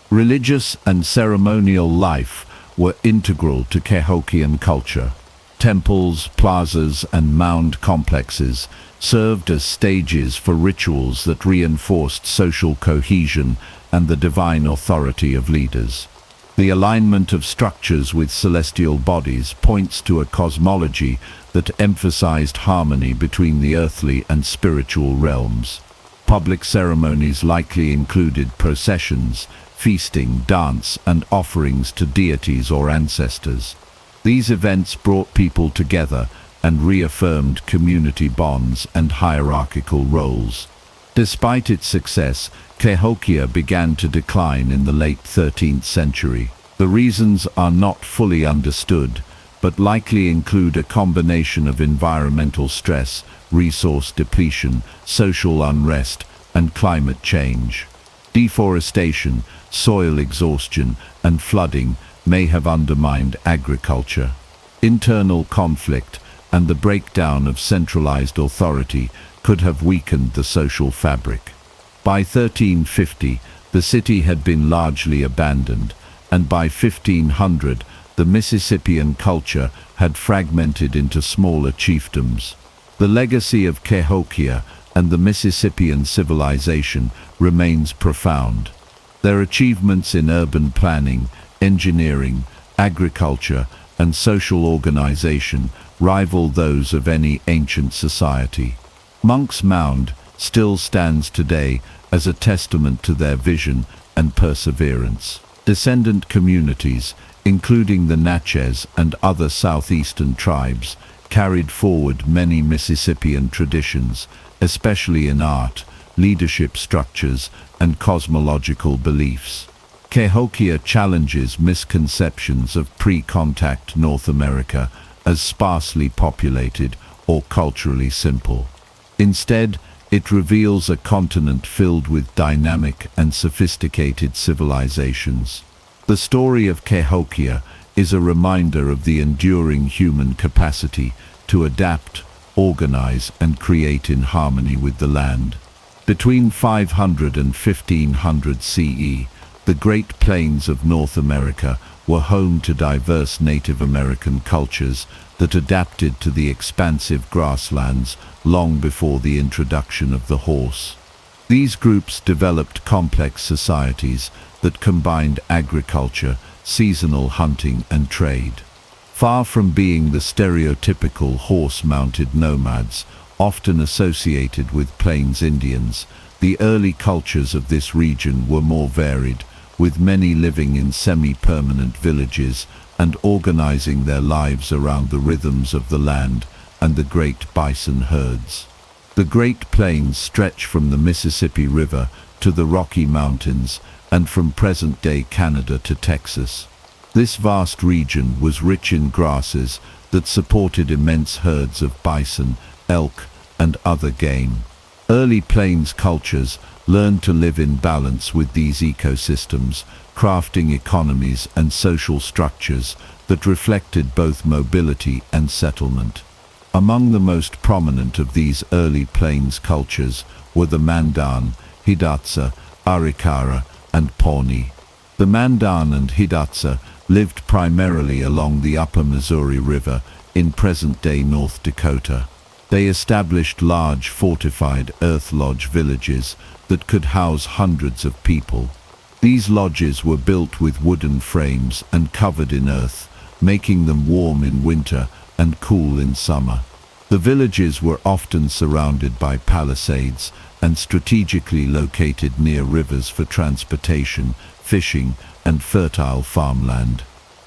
Religious and ceremonial life were integral to Cahokian culture. Temples, plazas, and mound complexes served as stages for rituals that reinforced social cohesion and the divine authority of leaders. The alignment of structures with celestial bodies points to a cosmology that emphasized harmony between the earthly and spiritual realms. Public ceremonies likely included processions, feasting, dance, and offerings to deities or ancestors. These events brought people together and reaffirmed community bonds and hierarchical roles. Despite its success, Cahokia began to decline in the late 13th century. The reasons are not fully understood, but likely include a combination of environmental stress, resource depletion, social unrest, and climate change. Deforestation, soil exhaustion, and flooding may have undermined agriculture. Internal conflict and the breakdown of centralized authority could have weakened the social fabric. By 1350, the city had been largely abandoned, and by 1500, the Mississippian culture had fragmented into smaller chiefdoms. The legacy of Cahokia and the Mississippian civilization remains profound. Their achievements in urban planning, engineering, agriculture, and social organization rival those of any ancient society. Monk's Mound still stands today as a testament to their vision and perseverance. Descendant communities, including the Natchez and other southeastern tribes, carried forward many Mississippian traditions, especially in art, leadership structures, and cosmological beliefs. Cahokia challenges misconceptions of pre-contact North America as sparsely populated or culturally simple. Instead, it reveals a continent filled with dynamic and sophisticated civilizations. The story of Cahokia is a reminder of the enduring human capacity to adapt, organize, and create in harmony with the land. Between 500 and 1500 CE, the Great Plains of North America were home to diverse Native American cultures that adapted to the expansive grasslands long before the introduction of the horse. These groups developed complex societies that combined agriculture, seasonal hunting, and trade. Far from being the stereotypical horse-mounted nomads, often associated with Plains Indians, the early cultures of this region were more varied, with many living in semi-permanent villages and organizing their lives around the rhythms of the land and the great bison herds. The Great Plains stretch from the Mississippi River to the Rocky Mountains and from present-day Canada to Texas. This vast region was rich in grasses that supported immense herds of bison, elk, and other game. Early Plains cultures learned to live in balance with these ecosystems, crafting economies and social structures that reflected both mobility and settlement. Among the most prominent of these early Plains cultures were the Mandan, Hidatsa, Arikara, and Pawnee. The Mandan and Hidatsa lived primarily along the upper Missouri River in present-day North Dakota. They established large fortified earth lodge villages that could house hundreds of people. These lodges were built with wooden frames and covered in earth, making them warm in winter and cool in summer. The villages were often surrounded by palisades and strategically located near rivers for transportation, fishing, and fertile farmland.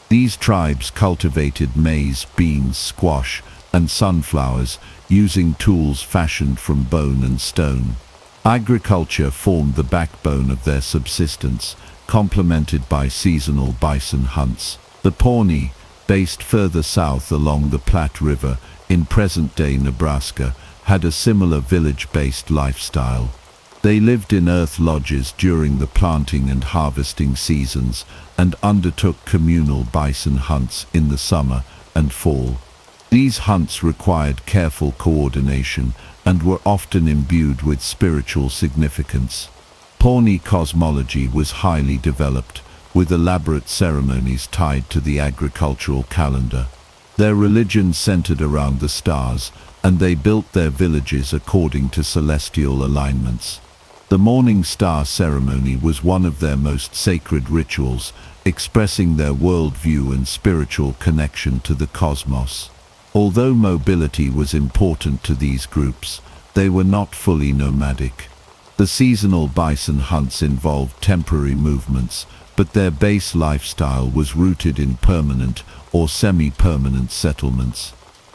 These tribes cultivated maize, beans, squash, and sunflowers, using tools fashioned from bone and stone. Agriculture formed the backbone of their subsistence, complemented by seasonal bison hunts. The Pawnee, based further south along the Platte River in present-day Nebraska, had a similar village-based lifestyle. They lived in earth lodges during the planting and harvesting seasons and undertook communal bison hunts in the summer and fall. These hunts required careful coordination and were often imbued with spiritual significance. Pawnee cosmology was highly developed, with elaborate ceremonies tied to the agricultural calendar. Their religion centered around the stars, and they built their villages according to celestial alignments. The morning star ceremony was one of their most sacred rituals, expressing their worldview and spiritual connection to the cosmos. Although mobility was important to these groups, they were not fully nomadic. The seasonal bison hunts involved temporary movements, but their base lifestyle was rooted in permanent or semi-permanent settlements.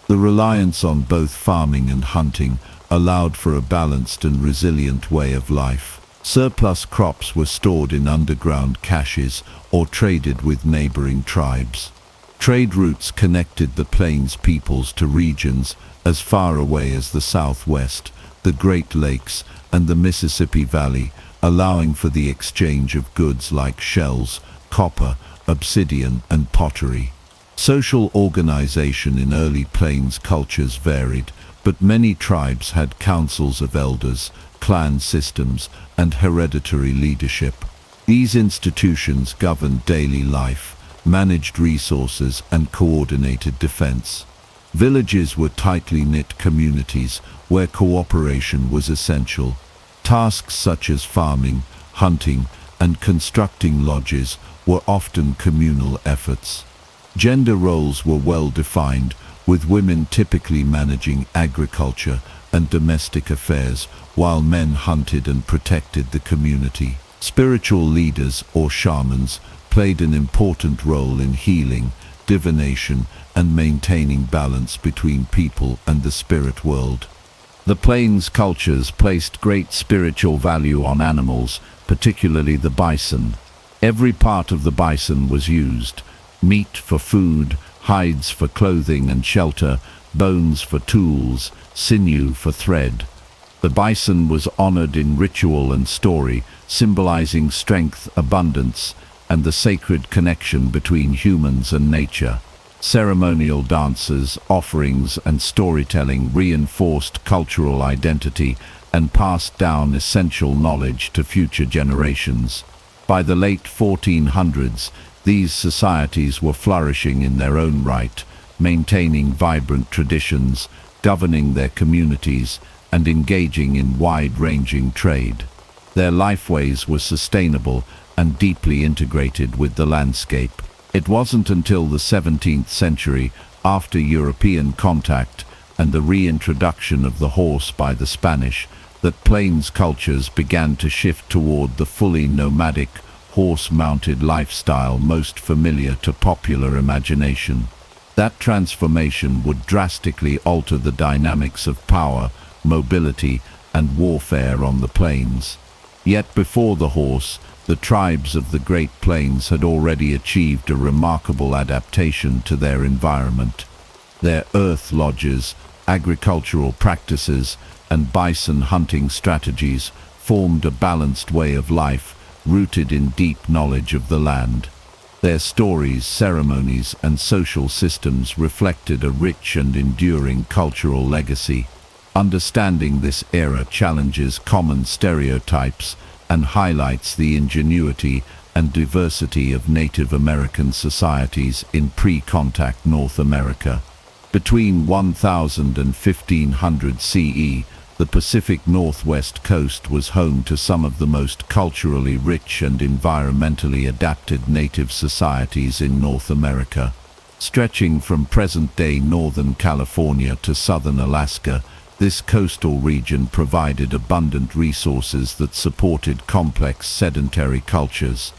The reliance on both farming and hunting allowed for a balanced and resilient way of life. Surplus crops were stored in underground caches or traded with neighboring tribes. Trade routes connected the Plains peoples to regions as far away as the Southwest, the Great Lakes, and the Mississippi Valley, allowing for the exchange of goods like shells, copper, obsidian, and pottery. Social organization in early Plains cultures varied, but many tribes had councils of elders, clan systems, and hereditary leadership. These institutions governed daily life, managed resources, and coordinated defense. Villages were tightly knit communities where cooperation was essential. Tasks such as farming, hunting, and constructing lodges were often communal efforts. Gender roles were well defined, with women typically managing agriculture and domestic affairs, while men hunted and protected the community. Spiritual leaders, or shamans, played an important role in healing, divination, and maintaining balance between people and the spirit world. The Plains cultures placed great spiritual value on animals, particularly the bison. Every part of the bison was used: meat for food, hides for clothing and shelter, bones for tools, sinew for thread. The bison was honored in ritual and story, symbolizing strength, abundance, and the sacred connection between humans and nature. Ceremonial dances, offerings, and storytelling reinforced cultural identity and passed down essential knowledge to future generations. By the late 1400s, these societies were flourishing in their own right, maintaining vibrant traditions, governing their communities, and engaging in wide-ranging trade. Their lifeways were sustainable and deeply integrated with the landscape. It wasn't until the 17th century, after European contact and the reintroduction of the horse by the Spanish, that plains cultures began to shift toward the fully nomadic, horse-mounted lifestyle most familiar to popular imagination. That transformation would drastically alter the dynamics of power, mobility, and warfare on the plains. Yet before the horse, the tribes of the Great Plains had already achieved a remarkable adaptation to their environment. Their earth lodges, agricultural practices, and bison hunting strategies formed a balanced way of life, rooted in deep knowledge of the land. Their stories, ceremonies, and social systems reflected a rich and enduring cultural legacy. Understanding this era challenges common stereotypes and highlights the ingenuity and diversity of Native American societies in pre-contact North America. Between 1000 and 1500 CE, the Pacific Northwest coast was home to some of the most culturally rich and environmentally adapted native societies in North America. Stretching from present-day Northern California to southern Alaska, this coastal region provided abundant resources that supported complex sedentary cultures.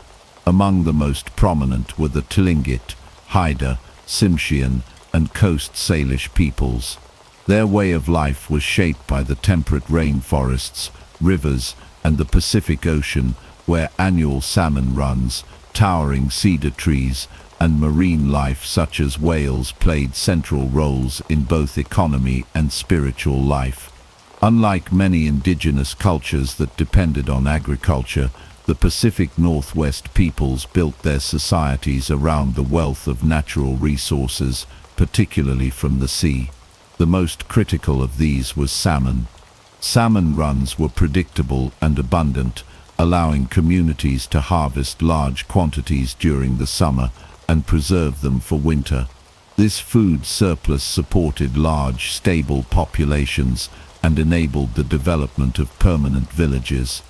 Among the most prominent were the Tlingit, Haida, Tsimshian, and Coast Salish peoples. Their way of life was shaped by the temperate rainforests, rivers, and the Pacific Ocean, where annual salmon runs, towering cedar trees, and marine life such as whales played central roles in both economy and spiritual life. Unlike many indigenous cultures that depended on agriculture, the Pacific Northwest peoples built their societies around the wealth of natural resources, particularly from the sea. The most critical of these was salmon. Salmon runs were predictable and abundant, allowing communities to harvest large quantities during the summer and preserve them for winter. This food surplus supported large, stable populations and enabled the development of permanent villages.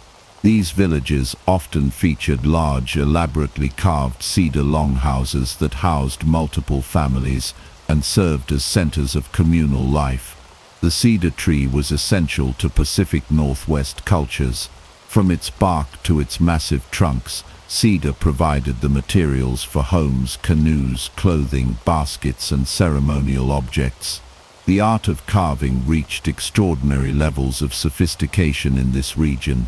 These villages often featured large, elaborately carved cedar longhouses that housed multiple families and served as centers of communal life. The cedar tree was essential to Pacific Northwest cultures. From its bark to its massive trunks, cedar provided the materials for homes, canoes, clothing, baskets, and ceremonial objects. The art of carving reached extraordinary levels of sophistication in this region.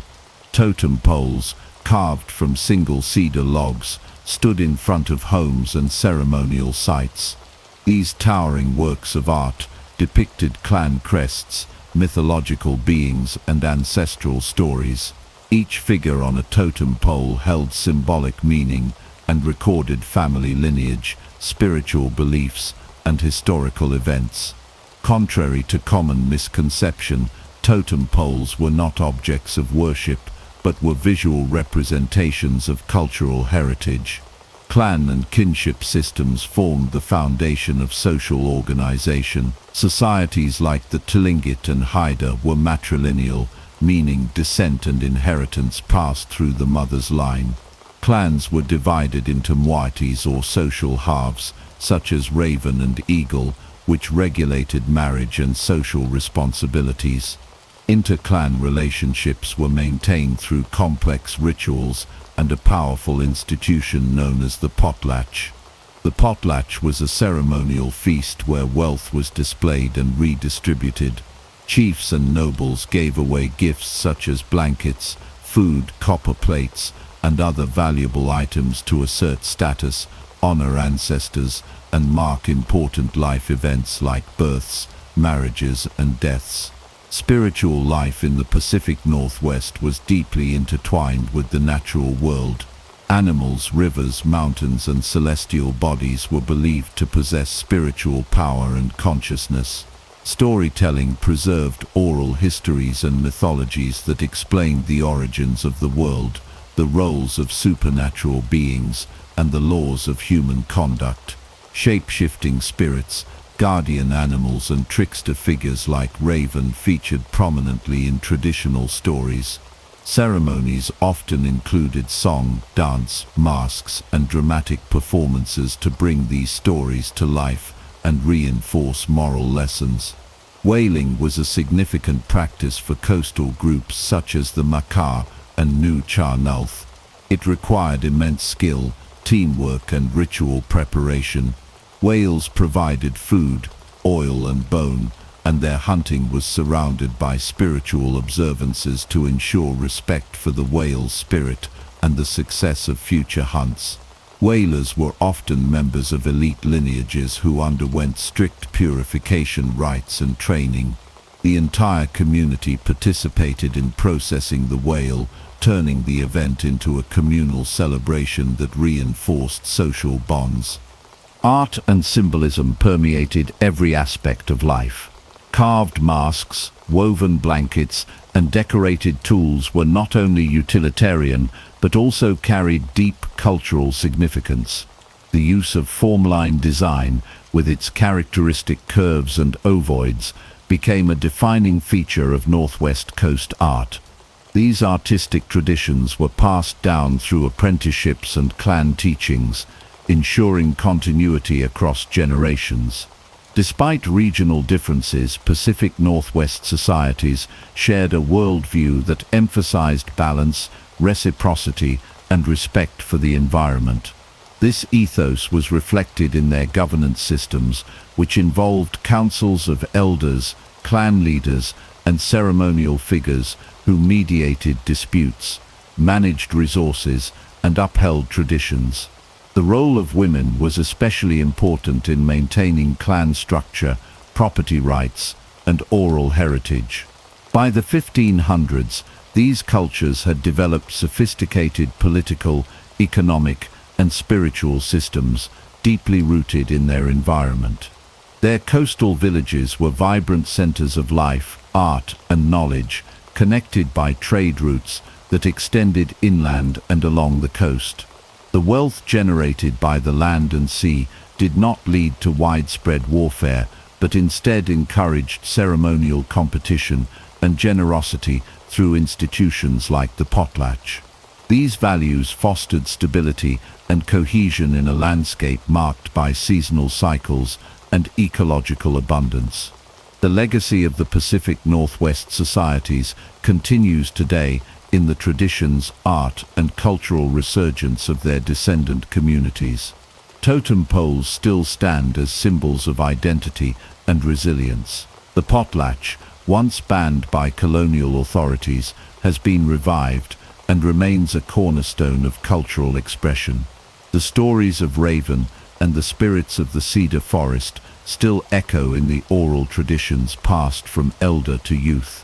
Totem poles, carved from single cedar logs, stood in front of homes and ceremonial sites. These towering works of art depicted clan crests, mythological beings, and ancestral stories. Each figure on a totem pole held symbolic meaning and recorded family lineage, spiritual beliefs, and historical events. Contrary to common misconception, totem poles were not objects of worship, but were visual representations of cultural heritage. Clan and kinship systems formed the foundation of social organization. Societies like the Tlingit and Haida were matrilineal, meaning descent and inheritance passed through the mother's line. Clans were divided into moieties or social halves, such as Raven and Eagle, which regulated marriage and social responsibilities. Inter-clan relationships were maintained through complex rituals and a powerful institution known as the potlatch. The potlatch was a ceremonial feast where wealth was displayed and redistributed. Chiefs and nobles gave away gifts such as blankets, food, copper plates, and other valuable items to assert status, honor ancestors, and mark important life events like births, marriages, and deaths. Spiritual life in the Pacific Northwest was deeply intertwined with the natural world. Animals, rivers, mountains, and celestial bodies were believed to possess spiritual power and consciousness. Storytelling preserved oral histories and mythologies that explained the origins of the world, the roles of supernatural beings, and the laws of human conduct. Shape-shifting spirits, guardian animals, and trickster figures like Raven featured prominently in traditional stories. Ceremonies often included song, dance, masks, and dramatic performances to bring these stories to life and reinforce moral lessons. Whaling was a significant practice for coastal groups such as the Makah and Nu Cha Nulth. It required immense skill, teamwork, and ritual preparation. Whales provided food, oil, and bone, and their hunting was surrounded by spiritual observances to ensure respect for the whale's spirit and the success of future hunts. Whalers were often members of elite lineages who underwent strict purification rites and training. The entire community participated in processing the whale, turning the event into a communal celebration that reinforced social bonds. Art and symbolism permeated every aspect of life. Carved masks, woven blankets, and decorated tools were not only utilitarian, but also carried deep cultural significance. The use of formline design, with its characteristic curves and ovoids, became a defining feature of Northwest Coast art. These artistic traditions were passed down through apprenticeships and clan teachings, ensuring continuity across generations. Despite regional differences, Pacific Northwest societies shared a worldview that emphasized balance, reciprocity, and respect for the environment. This ethos was reflected in their governance systems, which involved councils of elders, clan leaders, and ceremonial figures who mediated disputes, managed resources, and upheld traditions. The role of women was especially important in maintaining clan structure, property rights, and oral heritage. By the 1500s, these cultures had developed sophisticated political, economic, and spiritual systems deeply rooted in their environment. Their coastal villages were vibrant centers of life, art, and knowledge, connected by trade routes that extended inland and along the coast. The wealth generated by the land and sea did not lead to widespread warfare, but instead encouraged ceremonial competition and generosity through institutions like the potlatch. These values fostered stability and cohesion in a landscape marked by seasonal cycles and ecological abundance. The legacy of the Pacific Northwest societies continues today in the traditions, art, and cultural resurgence of their descendant communities. Totem poles still stand as symbols of identity and resilience. The potlatch, once banned by colonial authorities, has been revived and remains a cornerstone of cultural expression. The stories of Raven and the spirits of the cedar forest still echo in the oral traditions passed from elder to youth.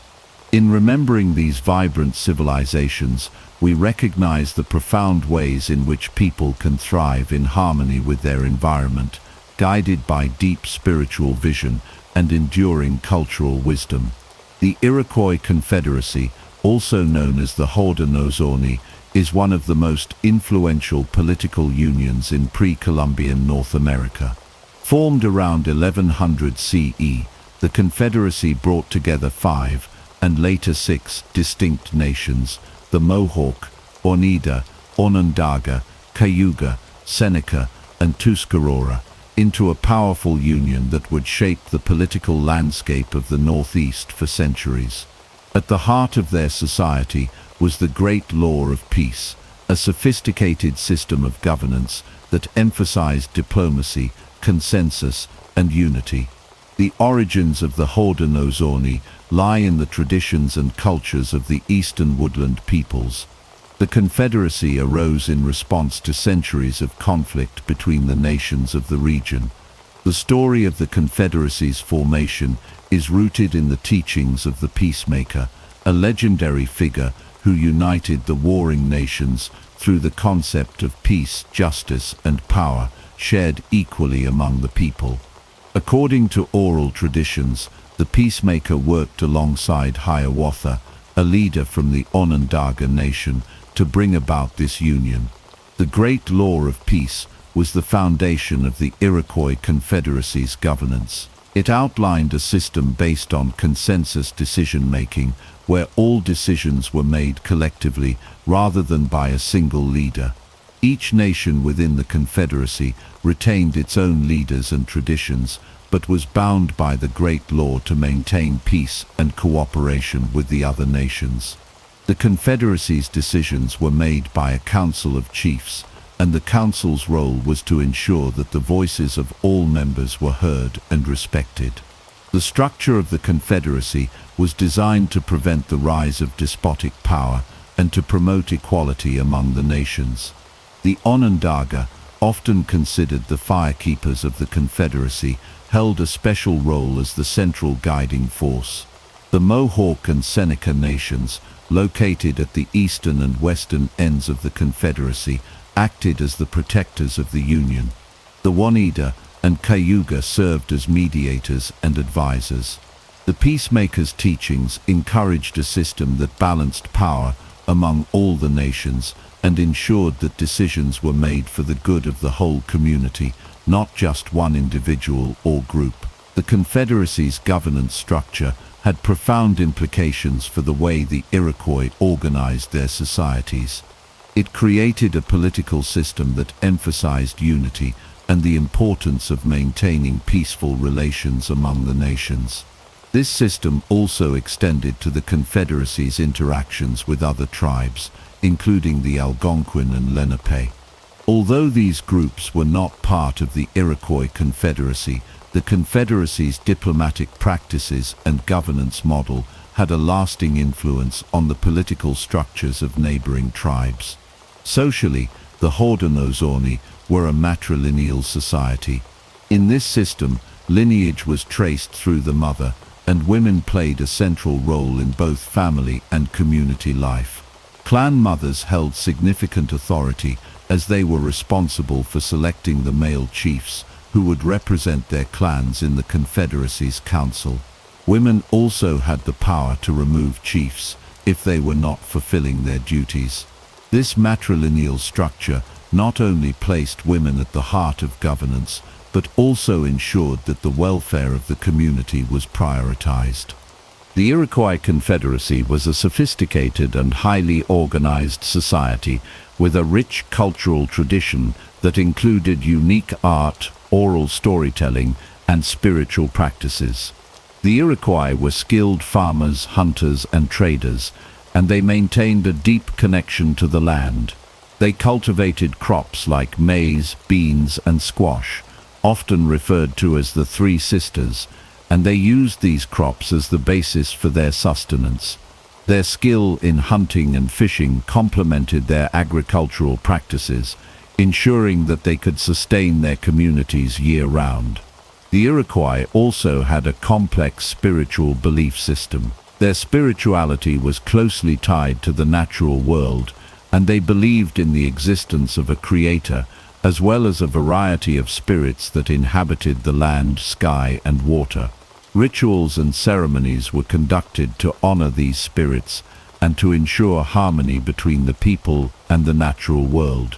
In remembering these vibrant civilizations, we recognize the profound ways in which people can thrive in harmony with their environment, guided by deep spiritual vision and enduring cultural wisdom. The Iroquois Confederacy, also known as the Haudenosaunee, is one of the most influential political unions in pre-Columbian North America. Formed around 1100 CE, the Confederacy brought together 5, and later 6 distinct nations, the Mohawk, Oneida, Onondaga, Cayuga, Seneca, and Tuscarora, into a powerful union that would shape the political landscape of the Northeast for centuries. At the heart of their society was the Great Law of Peace, a sophisticated system of governance that emphasized diplomacy, consensus, and unity. The origins of the Haudenosaunee lie in the traditions and cultures of the eastern woodland peoples. The Confederacy arose in response to centuries of conflict between the nations of the region. The story of the Confederacy's formation is rooted in the teachings of the Peacemaker, a legendary figure who united the warring nations through the concept of peace, justice, and power shared equally among the people. According to oral traditions, The peacemaker worked alongside Hiawatha, a leader from the Onondaga Nation, to bring about this union. The Great Law of Peace was the foundation of the Iroquois Confederacy's governance. It outlined a system based on consensus decision-making, where all decisions were made collectively rather than by a single leader. Each nation within the Confederacy retained its own leaders and traditions, but was bound by the Great Law to maintain peace and cooperation with the other nations. The Confederacy's decisions were made by a council of chiefs, and the council's role was to ensure that the voices of all members were heard and respected. The structure of the Confederacy was designed to prevent the rise of despotic power and to promote equality among the nations. The Onondaga, often considered the firekeepers of the Confederacy, held a special role as the central guiding force. The Mohawk and Seneca nations, located at the eastern and western ends of the Confederacy, acted as the protectors of the Union. The Oneida and Cayuga served as mediators and advisors. The peacemakers' teachings encouraged a system that balanced power among all the nations and ensured that decisions were made for the good of the whole community, not just one individual or group. The Confederacy's governance structure had profound implications for the way the Iroquois organized their societies. It created a political system that emphasized unity and the importance of maintaining peaceful relations among the nations. This system also extended to the Confederacy's interactions with other tribes, including the Algonquin and Lenape. Although these groups were not part of the Iroquois Confederacy, the Confederacy's diplomatic practices and governance model had a lasting influence on the political structures of neighboring tribes. Socially, the Haudenosaunee were a matrilineal society. In this system, lineage was traced through the mother, and women played a central role in both family and community life. Clan mothers held significant authority as they were responsible for selecting the male chiefs who would represent their clans in the Confederacy's council. Women also had the power to remove chiefs if they were not fulfilling their duties. This matrilineal structure not only placed women at the heart of governance, but also ensured that the welfare of the community was prioritized. The Iroquois Confederacy was a sophisticated and highly organized society with a rich cultural tradition that included unique art, oral storytelling, and spiritual practices. The Iroquois were skilled farmers, hunters, and traders, and they maintained a deep connection to the land. They cultivated crops like maize, beans, and squash, often referred to as the Three Sisters, and they used these crops as the basis for their sustenance. Their skill in hunting and fishing complemented their agricultural practices, ensuring that they could sustain their communities year-round. The Iroquois also had a complex spiritual belief system. Their spirituality was closely tied to the natural world, and they believed in the existence of a creator, as well as a variety of spirits that inhabited the land, sky, and water. Rituals and ceremonies were conducted to honor these spirits and to ensure harmony between the people and the natural world.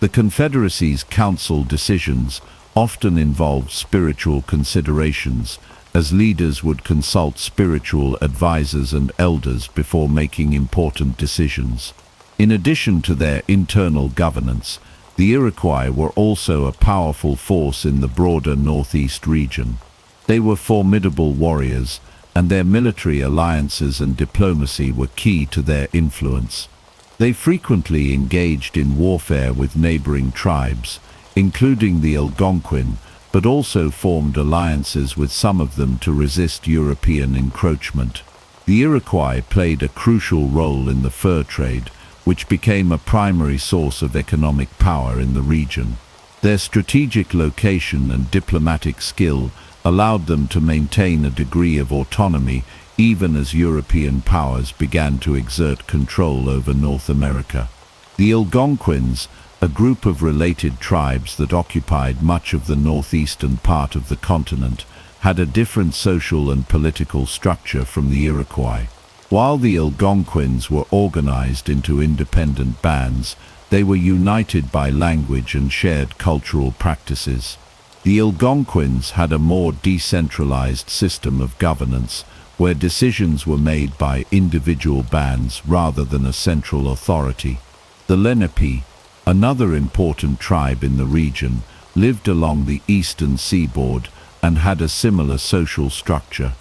The Confederacy's council decisions often involved spiritual considerations, as leaders would consult spiritual advisors and elders before making important decisions. In addition to their internal governance, the Iroquois were also a powerful force in the broader Northeast region. They were formidable warriors, and their military alliances and diplomacy were key to their influence. They frequently engaged in warfare with neighboring tribes, including the Algonquin, but also formed alliances with some of them to resist European encroachment. The Iroquois played a crucial role in the fur trade, which became a primary source of economic power in the region. Their strategic location and diplomatic skill allowed them to maintain a degree of autonomy even as European powers began to exert control over North America. The Algonquins, a group of related tribes that occupied much of the northeastern part of the continent, had a different social and political structure from the Iroquois. While the Algonquins were organized into independent bands, they were united by language and shared cultural practices. The Algonquins had a more decentralized system of governance, where decisions were made by individual bands rather than a central authority. The Lenape, another important tribe in the region, lived along the eastern seaboard and had a similar social structure.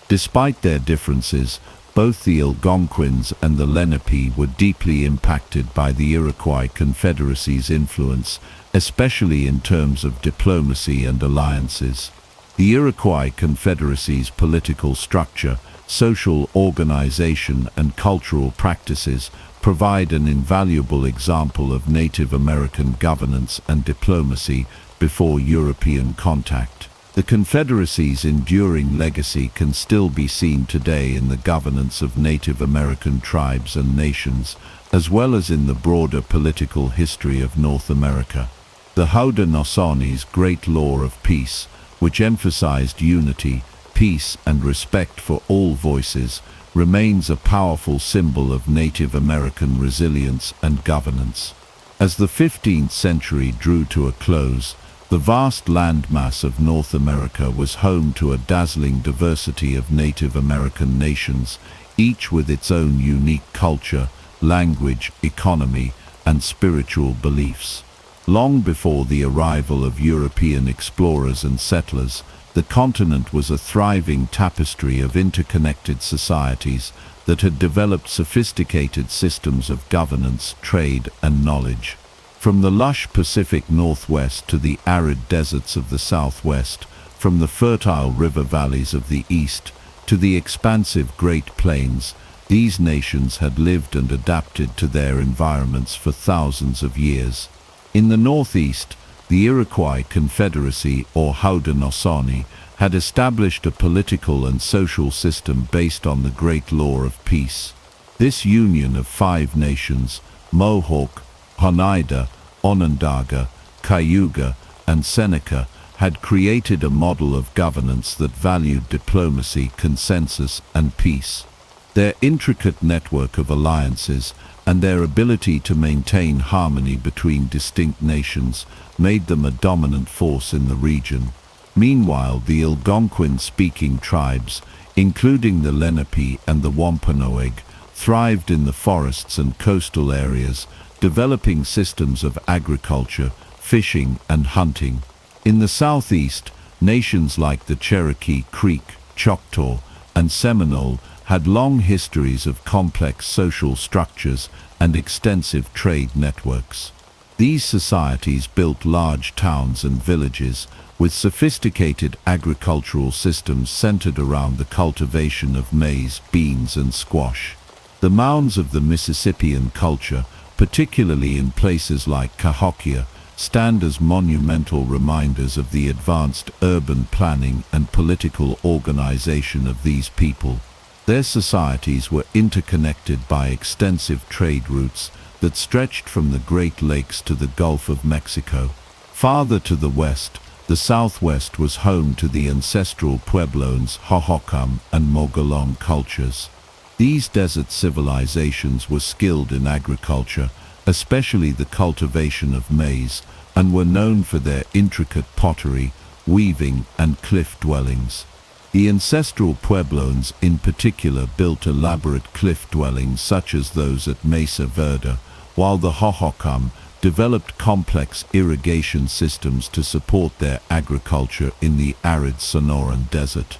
Despite their differences, both the Algonquins and the Lenape were deeply impacted by the Iroquois Confederacy's influence, especially in terms of diplomacy and alliances. The Iroquois Confederacy's political structure, social organization, and cultural practices provide an invaluable example of Native American governance and diplomacy before European contact. The Confederacy's enduring legacy can still be seen today in the governance of Native American tribes and nations, as well as in the broader political history of North America. The Haudenosaunee Great Law of Peace, which emphasized unity, peace, and respect for all voices, remains a powerful symbol of Native American resilience and governance. As the 15th century drew to a close, the vast landmass of North America was home to a dazzling diversity of Native American nations, each with its own unique culture, language, economy, and spiritual beliefs. Long before the arrival of European explorers and settlers, the continent was a thriving tapestry of interconnected societies that had developed sophisticated systems of governance, trade, and knowledge. From the lush Pacific Northwest to the arid deserts of the Southwest, from the fertile river valleys of the East to the expansive Great Plains, these nations had lived and adapted to their environments for thousands of years. In the Northeast, the Iroquois Confederacy, or Haudenosaunee, had established a political and social system based on the Great Law of Peace. This union of 5 nations, Mohawk, Oneida, Onondaga, Cayuga, and Seneca, had created a model of governance that valued diplomacy, consensus, and peace. Their intricate network of alliances and their ability to maintain harmony between distinct nations made them a dominant force in the region. Meanwhile, the Algonquin-speaking tribes, including the Lenape and the Wampanoag, thrived in the forests and coastal areas, developing systems of agriculture, fishing, and hunting. In the southeast, nations like the Cherokee, Creek, Choctaw, and Seminole had long histories of complex social structures and extensive trade networks. These societies built large towns and villages with sophisticated agricultural systems centered around the cultivation of maize, beans, and squash. The mounds of the Mississippian culture, particularly in places like Cahokia, stand as monumental reminders of the advanced urban planning and political organization of these people. Their societies were interconnected by extensive trade routes that stretched from the Great Lakes to the Gulf of Mexico. Farther to the west, the Southwest was home to the ancestral Puebloans, Hohokam, and Mogollon cultures. These desert civilizations were skilled in agriculture, especially the cultivation of maize, and were known for their intricate pottery, weaving, and cliff dwellings. The ancestral Puebloans in particular built elaborate cliff dwellings such as those at Mesa Verde, while the Hohokam developed complex irrigation systems to support their agriculture in the arid Sonoran Desert.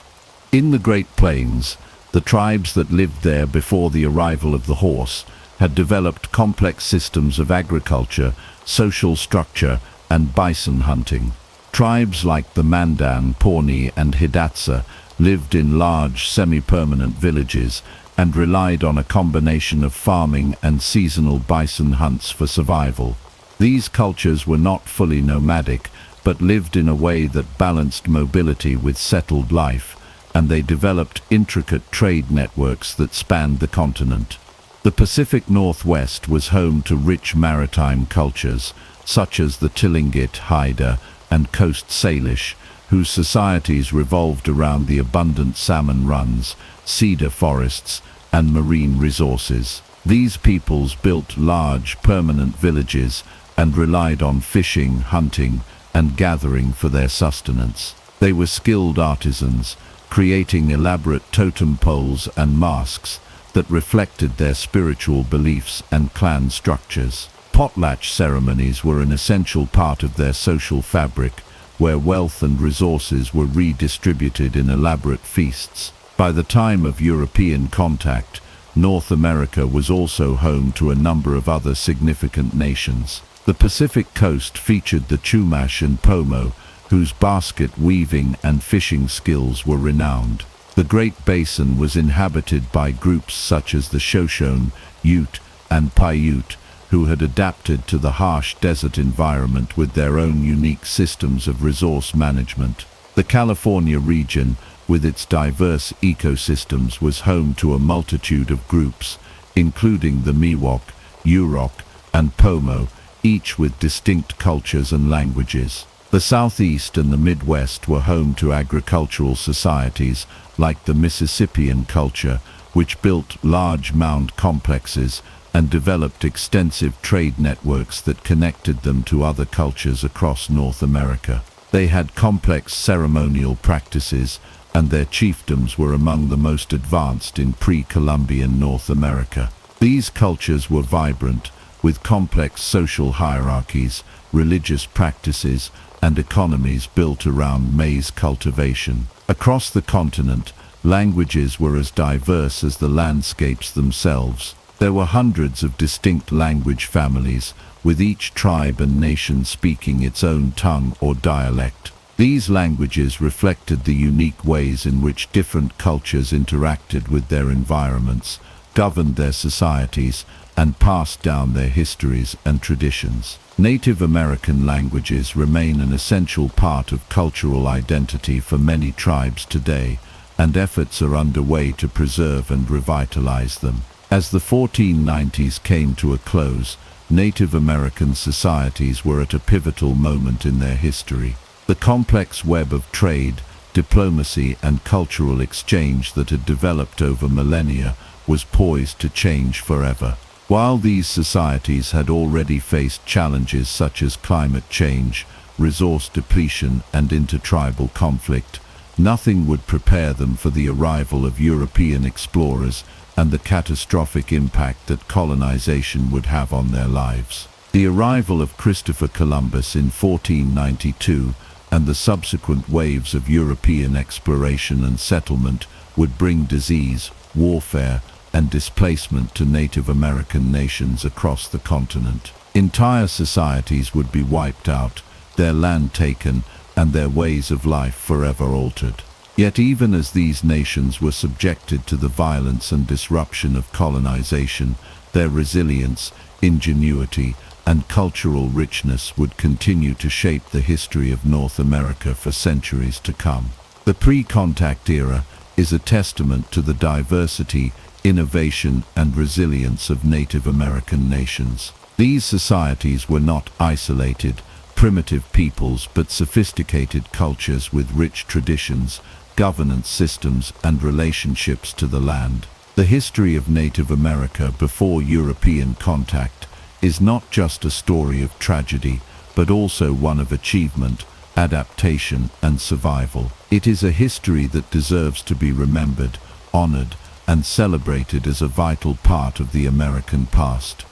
In the Great Plains, the tribes that lived there before the arrival of the horse had developed complex systems of agriculture, social structure, and bison hunting. Tribes like the Mandan, Pawnee, and Hidatsa lived in large, semi-permanent villages and relied on a combination of farming and seasonal bison hunts for survival. These cultures were not fully nomadic, but lived in a way that balanced mobility with settled life, and they developed intricate trade networks that spanned the continent. The Pacific Northwest was home to rich maritime cultures, such as the Tlingit, Haida, and Coast Salish, whose societies revolved around the abundant salmon runs, cedar forests, and marine resources. These peoples built large, permanent villages and relied on fishing, hunting, and gathering for their sustenance. They were skilled artisans, creating elaborate totem poles and masks that reflected their spiritual beliefs and clan structures. Potlatch ceremonies were an essential part of their social fabric, where wealth and resources were redistributed in elaborate feasts. By the time of European contact, North America was also home to a number of other significant nations. The Pacific coast featured the Chumash and Pomo, whose basket weaving and fishing skills were renowned. The Great Basin was inhabited by groups such as the Shoshone, Ute, and Paiute, who had adapted to the harsh desert environment with their own unique systems of resource management. The California region, with its diverse ecosystems, was home to a multitude of groups, including the Miwok, Yurok, and Pomo, each with distinct cultures and languages. The Southeast and the Midwest were home to agricultural societies like the Mississippian culture, which built large mound complexes and developed extensive trade networks that connected them to other cultures across North America. They had complex ceremonial practices, and their chiefdoms were among the most advanced in pre-Columbian North America. These cultures were vibrant, with complex social hierarchies, religious practices, and economies built around maize cultivation. Across the continent, languages were as diverse as the landscapes themselves. There were hundreds of distinct language families, with each tribe and nation speaking its own tongue or dialect. These languages reflected the unique ways in which different cultures interacted with their environments, governed their societies, and passed down their histories and traditions. Native American languages remain an essential part of cultural identity for many tribes today, and efforts are underway to preserve and revitalize them. As the 1490s came to a close, Native American societies were at a pivotal moment in their history. The complex web of trade, diplomacy, and cultural exchange that had developed over millennia was poised to change forever. While these societies had already faced challenges such as climate change, resource depletion, and intertribal conflict, nothing would prepare them for the arrival of European explorers and the catastrophic impact that colonization would have on their lives. The arrival of Christopher Columbus in 1492 and the subsequent waves of European exploration and settlement would bring disease, warfare, and displacement to Native American nations across the continent. Entire societies would be wiped out, their land taken, and their ways of life forever altered. Yet even as these nations were subjected to the violence and disruption of colonization, their resilience, ingenuity, and cultural richness would continue to shape the history of North America for centuries to come. The pre-contact era is a testament to the diversity, innovation, and resilience of Native American nations. These societies were not isolated, primitive peoples, but sophisticated cultures with rich traditions, governance systems, and relationships to the land. The history of Native America before European contact is not just a story of tragedy, but also one of achievement, adaptation, and survival. It is a history that deserves to be remembered, honored, and celebrated as a vital part of the American past.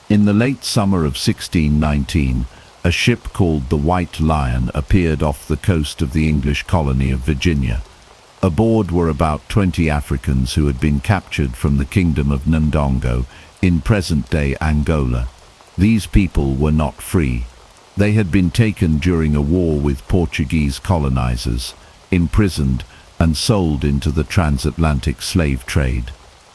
In the late summer of 1619, a ship called the White Lion appeared off the coast of the English colony of Virginia. Aboard were about 20 Africans who had been captured from the kingdom of Ndongo in present-day Angola. These people were not free. They had been taken during a war with Portuguese colonizers, imprisoned, and sold into the transatlantic slave trade.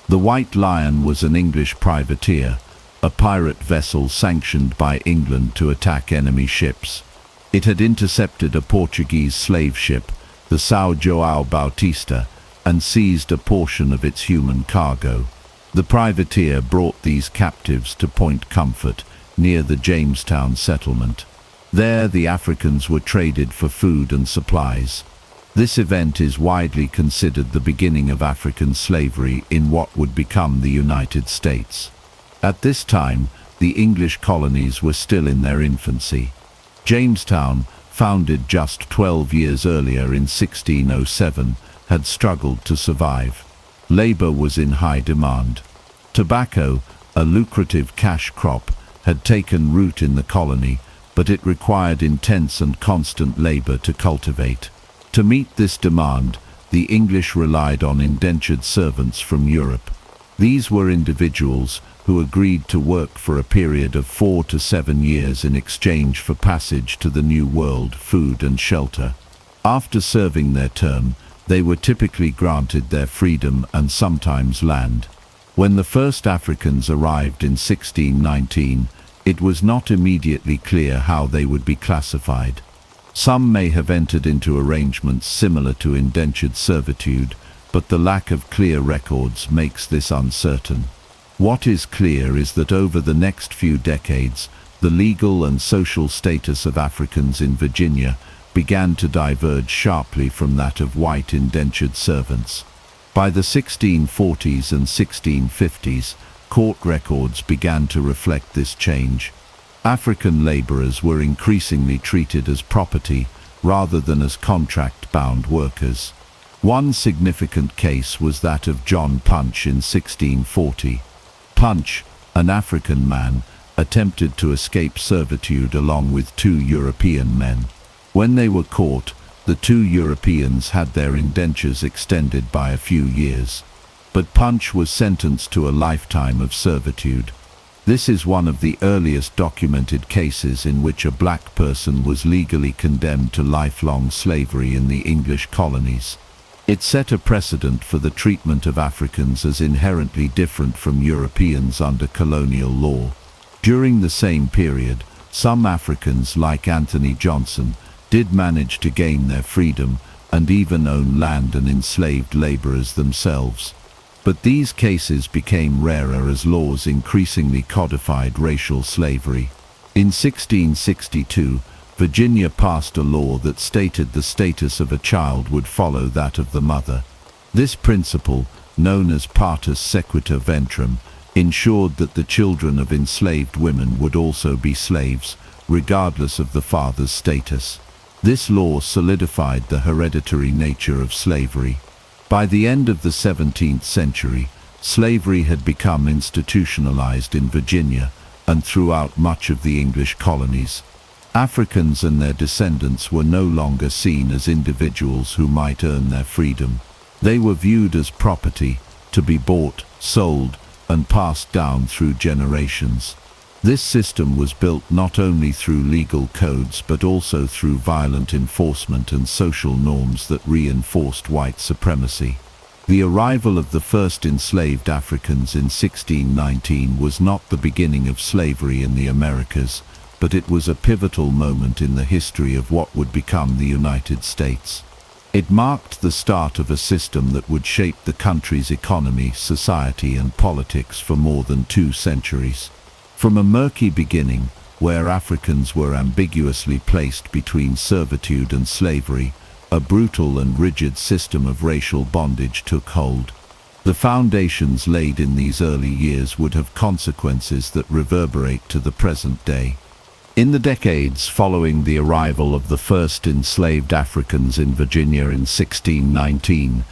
The White Lion was an English privateer, a pirate vessel sanctioned by England to attack enemy ships. It had intercepted a Portuguese slave ship, the São João Bautista, and seized a portion of its human cargo. The privateer brought these captives to Point Comfort, near the Jamestown settlement. There, the Africans were traded for food and supplies. This event is widely considered the beginning of African slavery in what would become the United States. At this time, the English colonies were still in their infancy. Jamestown, founded just 12 years earlier in 1607, had struggled to survive. Labor was in high demand. Tobacco, a lucrative cash crop, had taken root in the colony, but it required intense and constant labor to cultivate. To meet this demand, the English relied on indentured servants from Europe. These were individuals who agreed to work for a period of 4 to 7 years in exchange for passage to the New World, food and shelter. After serving their term, they were typically granted their freedom and sometimes land. When the first Africans arrived in 1619, it was not immediately clear how they would be classified. Some may have entered into arrangements similar to indentured servitude, but the lack of clear records makes this uncertain. What is clear is that over the next few decades, the legal and social status of Africans in Virginia began to diverge sharply from that of white indentured servants. By the 1640s and 1650s, court records began to reflect this change. African laborers were increasingly treated as property rather than as contract-bound workers. One significant case was that of John Punch in 1640. Punch, an African man, attempted to escape servitude along with 2 European men. When they were caught, the 2 Europeans had their indentures extended by a few years. But Punch was sentenced to a lifetime of servitude. This is one of the earliest documented cases in which a black person was legally condemned to lifelong slavery in the English colonies. It set a precedent for the treatment of Africans as inherently different from Europeans under colonial law. During the same period, some Africans like Anthony Johnson did manage to gain their freedom and even own land and enslaved laborers themselves. But these cases became rarer as laws increasingly codified racial slavery. In 1662, Virginia passed a law that stated the status of a child would follow that of the mother. This principle, known as partus sequitur ventrum, ensured that the children of enslaved women would also be slaves, regardless of the father's status. This law solidified the hereditary nature of slavery. By the end of the 17th century, slavery had become institutionalized in Virginia and throughout much of the English colonies. Africans and their descendants were no longer seen as individuals who might earn their freedom. They were viewed as property, to be bought, sold, and passed down through generations. This system was built not only through legal codes but also through violent enforcement and social norms that reinforced white supremacy. The arrival of the first enslaved Africans in 1619 was not the beginning of slavery in the Americas, but it was a pivotal moment in the history of what would become the United States. It marked the start of a system that would shape the country's economy, society, and politics for more than 2 centuries. From a murky beginning, where Africans were ambiguously placed between servitude and slavery, a brutal and rigid system of racial bondage took hold. The foundations laid in these early years would have consequences that reverberate to the present day. In the decades following the arrival of the first enslaved Africans in Virginia in 1619,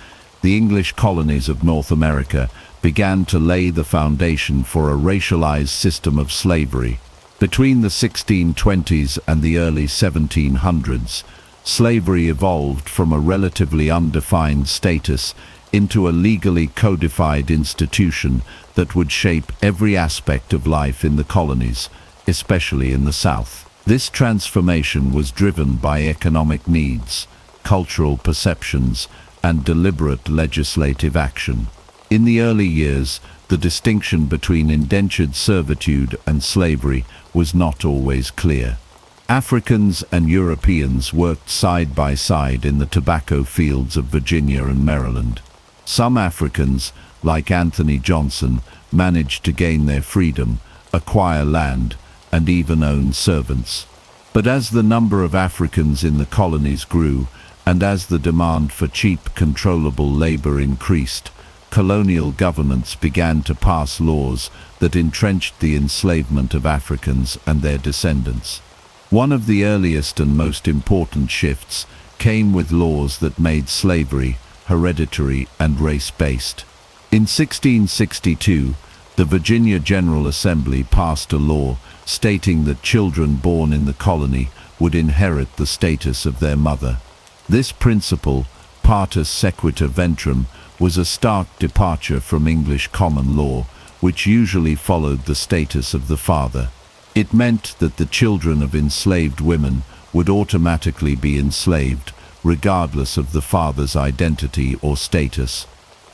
the English colonies of North America began to lay the foundation for a racialized system of slavery. Between the 1620s and the early 1700s, slavery evolved from a relatively undefined status into a legally codified institution that would shape every aspect of life in the colonies, especially in the South. This transformation was driven by economic needs, cultural perceptions, and deliberate legislative action. In the early years, the distinction between indentured servitude and slavery was not always clear. Africans and Europeans worked side by side in the tobacco fields of Virginia and Maryland. Some Africans, like Anthony Johnson, managed to gain their freedom, acquire land, and even own servants. But as the number of Africans in the colonies grew, and as the demand for cheap, controllable labor increased, colonial governments began to pass laws that entrenched the enslavement of Africans and their descendants. One of the earliest and most important shifts came with laws that made slavery hereditary and race-based. In 1662, the Virginia General Assembly passed a law stating that children born in the colony would inherit the status of their mother. This principle, partus sequitur ventrum, was a stark departure from English common law, which usually followed the status of the father. It meant that the children of enslaved women would automatically be enslaved, regardless of the father's identity or status.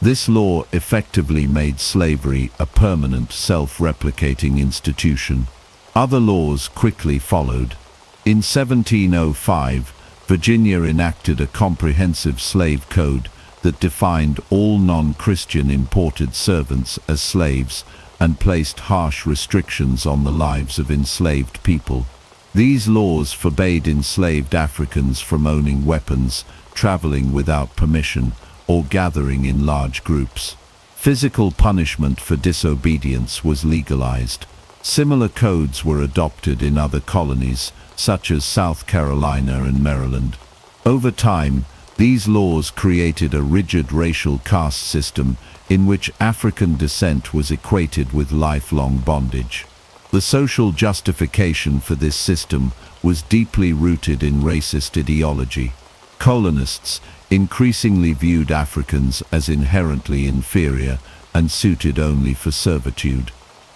This law effectively made slavery a permanent, self-replicating institution. Other laws quickly followed. In 1705, Virginia enacted a comprehensive slave code that defined all non-Christian imported servants as slaves and placed harsh restrictions on the lives of enslaved people. These laws forbade enslaved Africans from owning weapons, traveling without permission, or gathering in large groups. Physical punishment for disobedience was legalized. Similar codes were adopted in other colonies, such as South Carolina and Maryland. Over time, these laws created a rigid racial caste system in which African descent was equated with lifelong bondage. The social justification for this system was deeply rooted in racist ideology. Colonists increasingly viewed Africans as inherently inferior and suited only for servitude.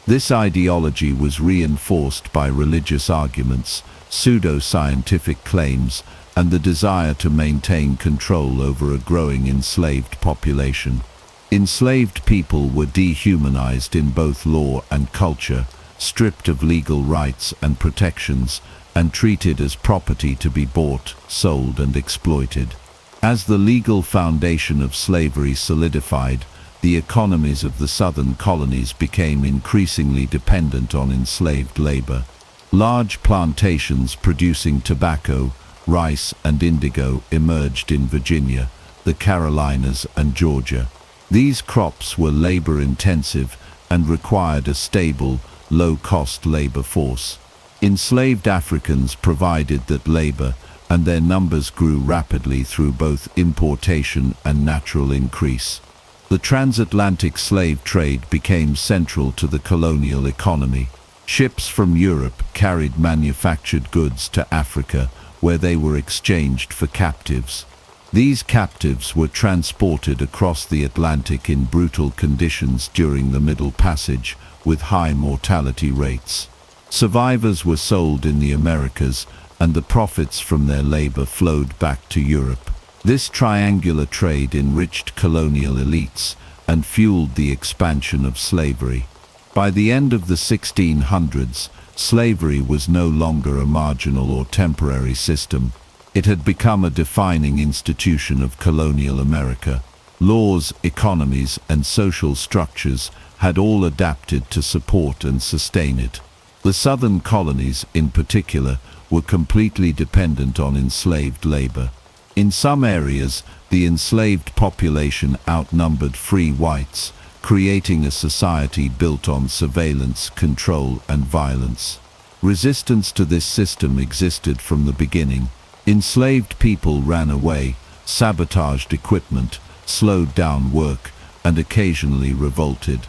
This ideology was reinforced by religious arguments, pseudo-scientific claims, and the desire to maintain control over a growing enslaved population. Enslaved people were dehumanized in both law and culture, stripped of legal rights and protections, and treated as property to be bought, sold, and exploited. As the legal foundation of slavery solidified, the economies of the southern colonies became increasingly dependent on enslaved labor. Large plantations producing tobacco, rice, and indigo emerged in Virginia, the Carolinas, and Georgia. These crops were labor-intensive and required a stable, low-cost labor force. Enslaved Africans provided that labor, and their numbers grew rapidly through both importation and natural increase. The transatlantic slave trade became central to the colonial economy. Ships from Europe carried manufactured goods to Africa, where they were exchanged for captives. These captives were transported across the Atlantic in brutal conditions during the Middle Passage, with high mortality rates. Survivors were sold in the Americas, and the profits from their labor flowed back to Europe. This triangular trade enriched colonial elites and fueled the expansion of slavery. By the end of the 1600s, slavery was no longer a marginal or temporary system. It had become a defining institution of colonial America. Laws, economies, and social structures had all adapted to support and sustain it. The southern colonies, in particular, were completely dependent on enslaved labor. In some areas, the enslaved population outnumbered free whites, creating a society built on surveillance, control, and violence. Resistance to this system existed from the beginning. Enslaved people ran away, sabotaged equipment, slowed down work, and occasionally revolted.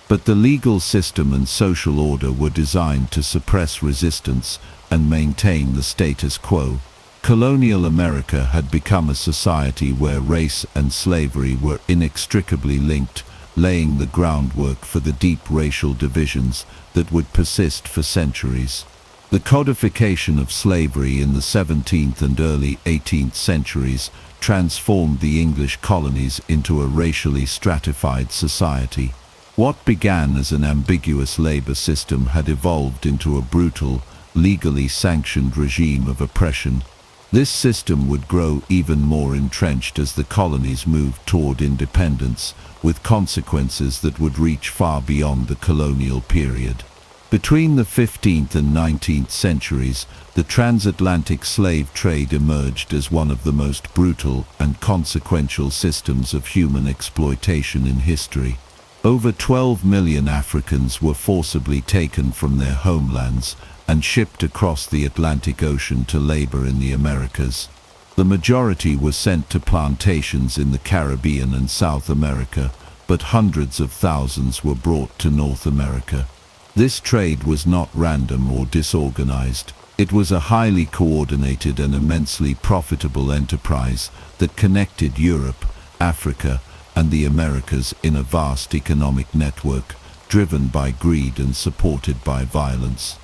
But the legal system and social order were designed to suppress resistance and maintain the status quo. Colonial America had become a society where race and slavery were inextricably linked, laying the groundwork for the deep racial divisions that would persist for centuries. The codification of slavery in the 17th and early 18th centuries transformed the English colonies into a racially stratified society. What began as an ambiguous labor system had evolved into a brutal, legally sanctioned regime of oppression. This system would grow even more entrenched as the colonies moved toward independence, with consequences that would reach far beyond the colonial period. Between the 15th and 19th centuries, the transatlantic slave trade emerged as one of the most brutal and consequential systems of human exploitation in history. Over 12 million Africans were forcibly taken from their homelands and shipped across the Atlantic Ocean to labor in the Americas. The majority were sent to plantations in the Caribbean and South America, but hundreds of thousands were brought to North America. This trade was not random or disorganized. It was a highly coordinated and immensely profitable enterprise that connected Europe, Africa, and the Americas in a vast economic network, driven by greed and supported by violence.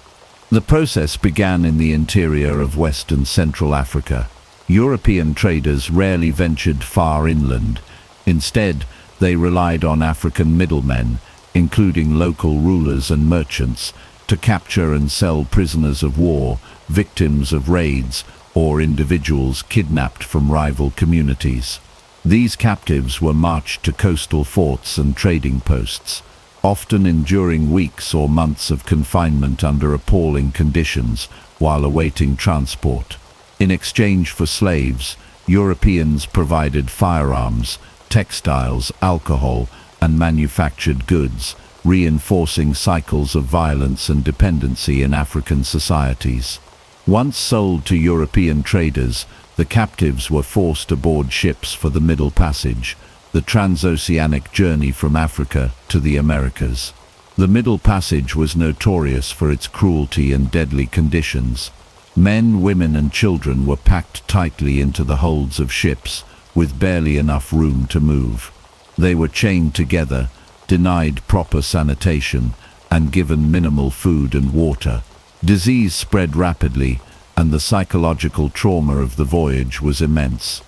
The process began in the interior of West and Central Africa. European traders rarely ventured far inland. Instead, they relied on African middlemen, including local rulers and merchants, to capture and sell prisoners of war, victims of raids, or individuals kidnapped from rival communities. These captives were marched to coastal forts and trading posts, often enduring weeks or months of confinement under appalling conditions while awaiting transport. In exchange for slaves, Europeans provided firearms, textiles, alcohol, and manufactured goods, reinforcing cycles of violence and dependency in African societies. Once sold to European traders, the captives were forced aboard ships for the Middle Passage, the transoceanic journey from Africa to the Americas. The Middle Passage was notorious for its cruelty and deadly conditions. Men, women, and children were packed tightly into the holds of ships, with barely enough room to move. They were chained together, denied proper sanitation, and given minimal food and water. Disease spread rapidly, and the psychological trauma of the voyage was immense.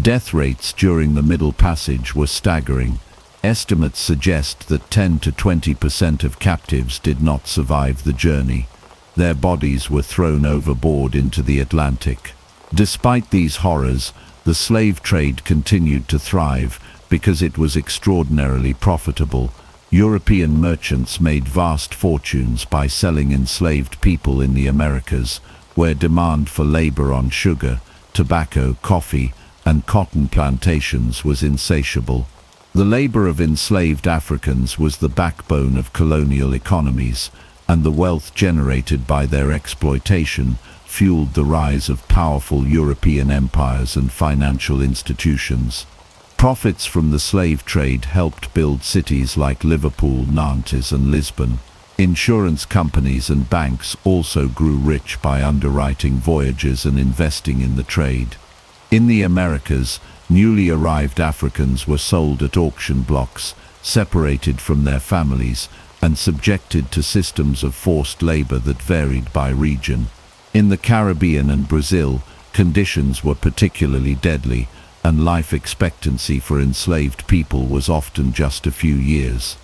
Death rates during the Middle Passage were staggering. Estimates suggest that 10 to 20% of captives did not survive the journey. Their bodies were thrown overboard into the Atlantic. Despite these horrors, the slave trade continued to thrive because it was extraordinarily profitable. European merchants made vast fortunes by selling enslaved people in the Americas, where demand for labor on sugar, tobacco, coffee, and cotton plantations was insatiable. The labor of enslaved Africans was the backbone of colonial economies, and the wealth generated by their exploitation fueled the rise of powerful European empires and financial institutions. Profits from the slave trade helped build cities like Liverpool, Nantes, and Lisbon. Insurance companies and banks also grew rich by underwriting voyages and investing in the trade. In the Americas, newly arrived Africans were sold at auction blocks, separated from their families, and subjected to systems of forced labor that varied by region. In the Caribbean and Brazil, conditions were particularly deadly, and life expectancy for enslaved people was often just a few years.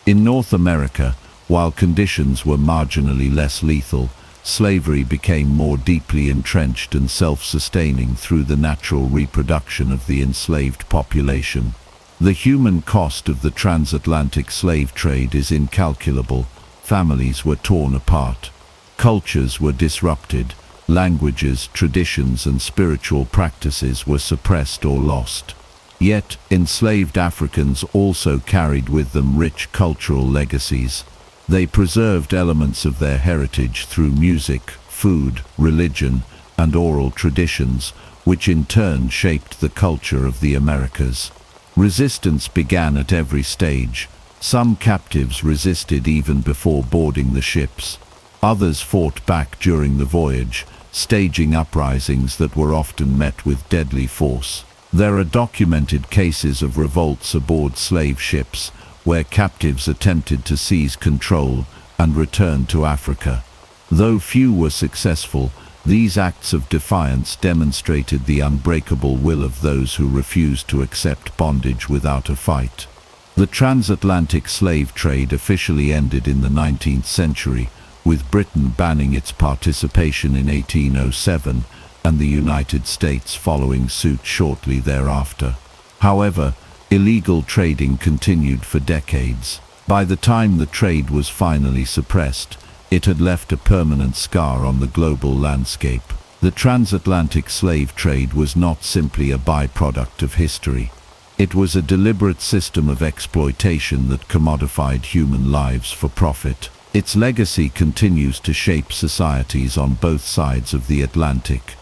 In North America, while conditions were marginally less lethal, slavery became more deeply entrenched and self-sustaining through the natural reproduction of the enslaved population. The human cost of the transatlantic slave trade is incalculable. Families were torn apart. Cultures were disrupted. Languages, traditions, and spiritual practices were suppressed or lost. Yet, enslaved Africans also carried with them rich cultural legacies. They preserved elements of their heritage through music, food, religion, and oral traditions, which in turn shaped the culture of the Americas. Resistance began at every stage. Some captives resisted even before boarding the ships. Others fought back during the voyage, staging uprisings that were often met with deadly force. There are documented cases of revolts aboard slave ships, where captives attempted to seize control and return to Africa. Though few were successful, these acts of defiance demonstrated the unbreakable will of those who refused to accept bondage without a fight. The transatlantic slave trade officially ended in the 19th century, with Britain banning its participation in 1807 and the United States following suit shortly thereafter. However, illegal trading continued for decades. By the time the trade was finally suppressed, It had left a permanent scar on the global landscape. The transatlantic slave trade was not simply a byproduct of history. It was a deliberate system of exploitation that commodified human lives for profit. Its legacy continues to shape societies on both sides of the Atlantic.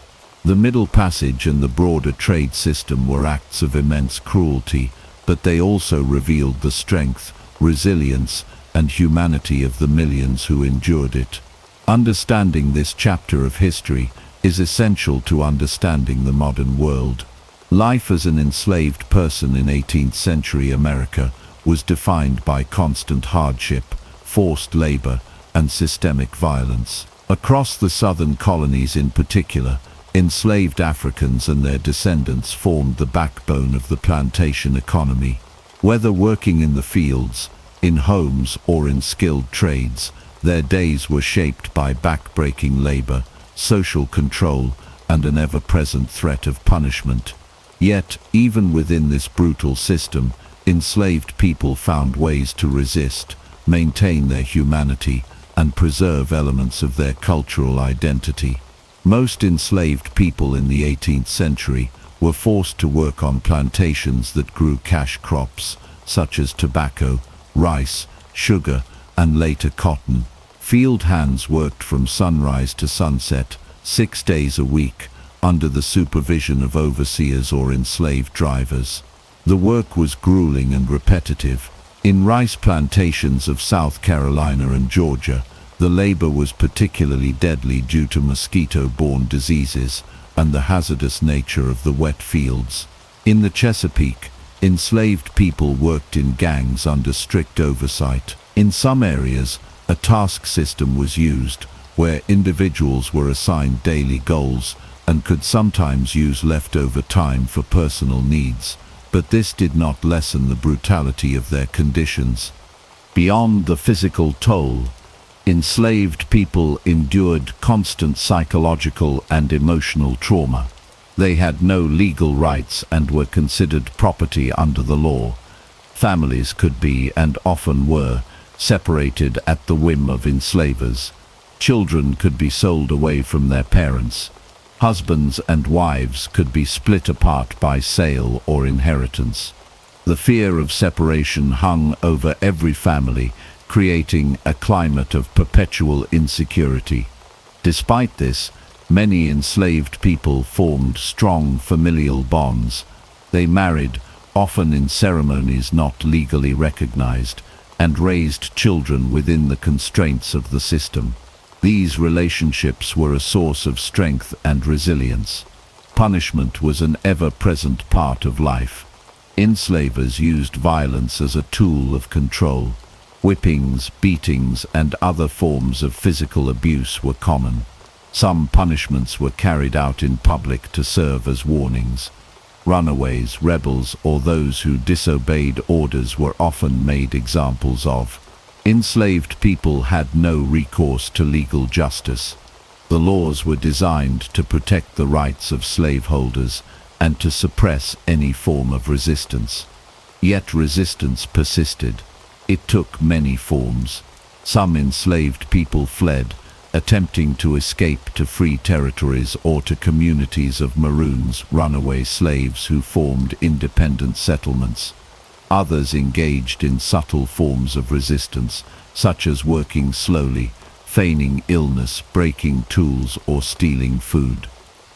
The Middle Passage and the broader trade system were acts of immense cruelty, but they also revealed the strength, resilience, and humanity of the millions who endured it. Understanding this chapter of history is essential to understanding the modern world. Life as an enslaved person in 18th century America was defined by constant hardship, forced labor, and systemic violence. Across the southern colonies in particular, enslaved Africans and their descendants formed the backbone of the plantation economy. Whether working in the fields, in homes, or in skilled trades, their days were shaped by back-breaking labor, social control, and an ever-present threat of punishment. Yet, even within this brutal system, enslaved people found ways to resist, maintain their humanity, and preserve elements of their cultural identity. Most enslaved people in the 18th century were forced to work on plantations that grew cash crops, such as tobacco, rice, sugar, and later cotton. Field hands worked from sunrise to sunset, 6 days a week, under the supervision of overseers or enslaved drivers. The work was grueling and repetitive. In rice plantations of South Carolina and Georgia, the labor was particularly deadly due to mosquito-borne diseases and the hazardous nature of the wet fields. In the Chesapeake, enslaved people worked in gangs under strict oversight. In some areas, a task system was used, where individuals were assigned daily goals and could sometimes use leftover time for personal needs, but this did not lessen the brutality of their conditions. Beyond the physical toll, enslaved people endured constant psychological and emotional trauma. They had no legal rights and were considered property under the law. Families could be, and often were, separated at the whim of enslavers. Children could be sold away from their parents. Husbands and wives could be split apart by sale or inheritance. The fear of separation hung over every family, creating a climate of perpetual insecurity. Despite this, many enslaved people formed strong familial bonds. They married, often in ceremonies not legally recognized, and raised children within the constraints of the system. These relationships were a source of strength and resilience. Punishment was an ever-present part of life. Enslavers used violence as a tool of control. Whippings, beatings, and other forms of physical abuse were common. Some punishments were carried out in public to serve as warnings. Runaways, rebels, or those who disobeyed orders were often made examples of. Enslaved people had no recourse to legal justice. The laws were designed to protect the rights of slaveholders and to suppress any form of resistance. Yet resistance persisted. It took many forms. Some enslaved people fled, attempting to escape to free territories or to communities of maroons, runaway slaves who formed independent settlements. Others engaged in subtle forms of resistance, such as working slowly, feigning illness, breaking tools, or stealing food.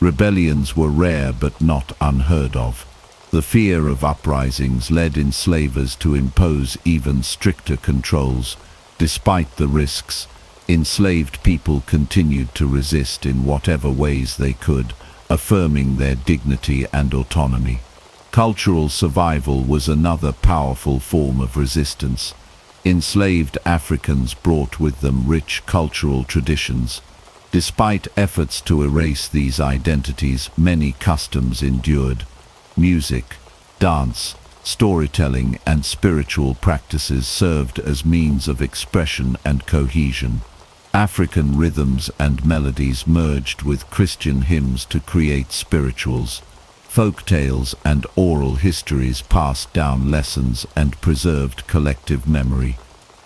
Rebellions were rare but not unheard of. The fear of uprisings led enslavers to impose even stricter controls. Despite the risks, enslaved people continued to resist in whatever ways they could, affirming their dignity and autonomy. Cultural survival was another powerful form of resistance. Enslaved Africans brought with them rich cultural traditions. Despite efforts to erase these identities, many customs endured. Music, dance, storytelling, and spiritual practices served as means of expression and cohesion. African rhythms and melodies merged with Christian hymns to create spirituals. Folk tales and oral histories passed down lessons and preserved collective memory.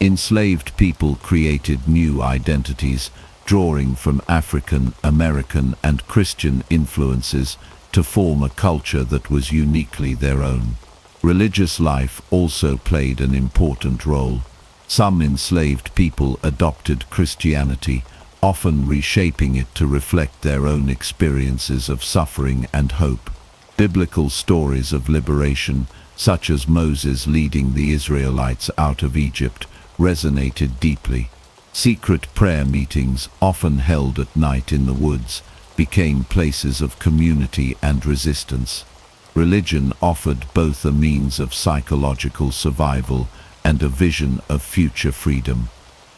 Enslaved people created new identities, drawing from African, American, and Christian influences to form a culture that was uniquely their own. Religious life also played an important role. Some enslaved people adopted Christianity, often reshaping it to reflect their own experiences of suffering and hope. Biblical stories of liberation, such as Moses leading the Israelites out of Egypt, resonated deeply. Secret prayer meetings, often held at night in the woods, became places of community and resistance. Religion offered both a means of psychological survival and a vision of future freedom.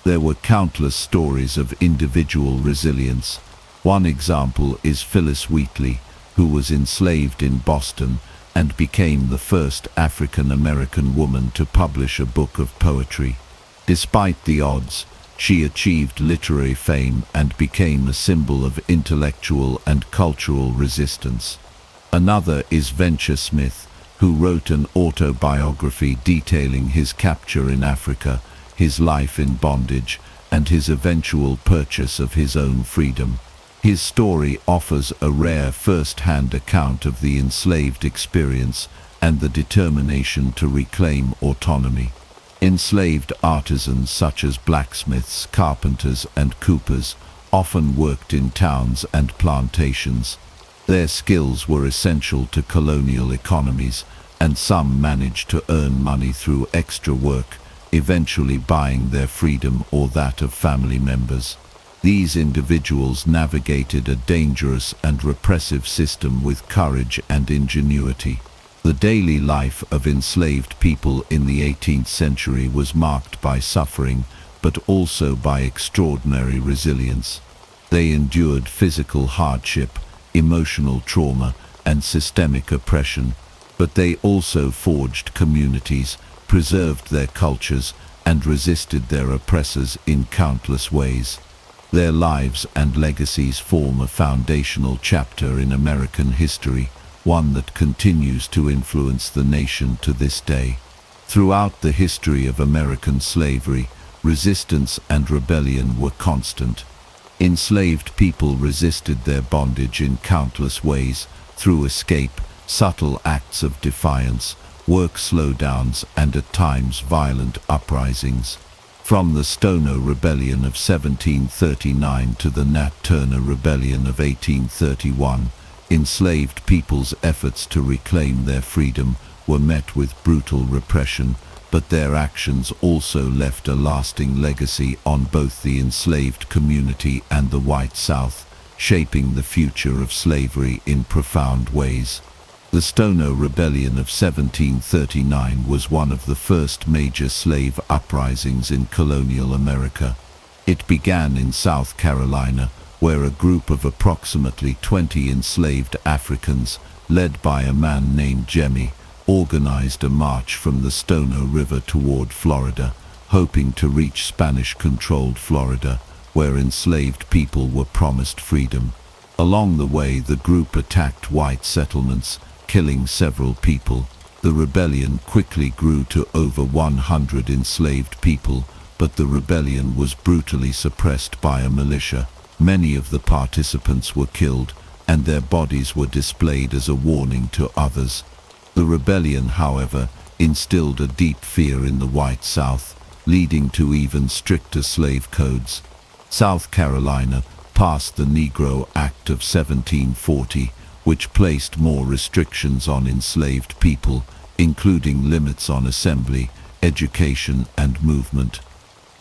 There were countless stories of individual resilience. One example is Phyllis Wheatley, who was enslaved in Boston and became the first African American woman to publish a book of poetry. Despite the odds, she achieved literary fame and became a symbol of intellectual and cultural resistance. Another is Venture Smith, who wrote an autobiography detailing his capture in Africa, his life in bondage, and his eventual purchase of his own freedom. His story offers a rare first-hand account of the enslaved experience and the determination to reclaim autonomy. Enslaved artisans such as blacksmiths, carpenters, and coopers often worked in towns and plantations. Their skills were essential to colonial economies, and some managed to earn money through extra work, eventually buying their freedom or that of family members. These individuals navigated a dangerous and repressive system with courage and ingenuity. The daily life of enslaved people in the 18th century was marked by suffering, but also by extraordinary resilience. They endured physical hardship, emotional trauma, and systemic oppression, but they also forged communities, preserved their cultures, and resisted their oppressors in countless ways. Their lives and legacies form a foundational chapter in American history, one that continues to influence the nation to this day. Throughout the history of American slavery, resistance and rebellion were constant. Enslaved people resisted their bondage in countless ways, through escape, subtle acts of defiance, work slowdowns, and at times violent uprisings. From the Stono Rebellion of 1739 to the Nat Turner Rebellion of 1831, enslaved people's efforts to reclaim their freedom were met with brutal repression, but their actions also left a lasting legacy on both the enslaved community and the white South, shaping the future of slavery in profound ways. The Stono Rebellion of 1739 was one of the first major slave uprisings in colonial America. It began in South Carolina, where a group of approximately 20 enslaved Africans, led by a man named Jemmy, organized a march from the Stono River toward Florida, hoping to reach Spanish-controlled Florida, where enslaved people were promised freedom. Along the way, the group attacked white settlements, killing several people. The rebellion quickly grew to over 100 enslaved people, but the rebellion was brutally suppressed by a militia. Many of the participants were killed, and their bodies were displayed as a warning to others. The rebellion, however, instilled a deep fear in the white South, leading to even stricter slave codes. South Carolina passed the Negro Act of 1740, which placed more restrictions on enslaved people, including limits on assembly, education, and movement.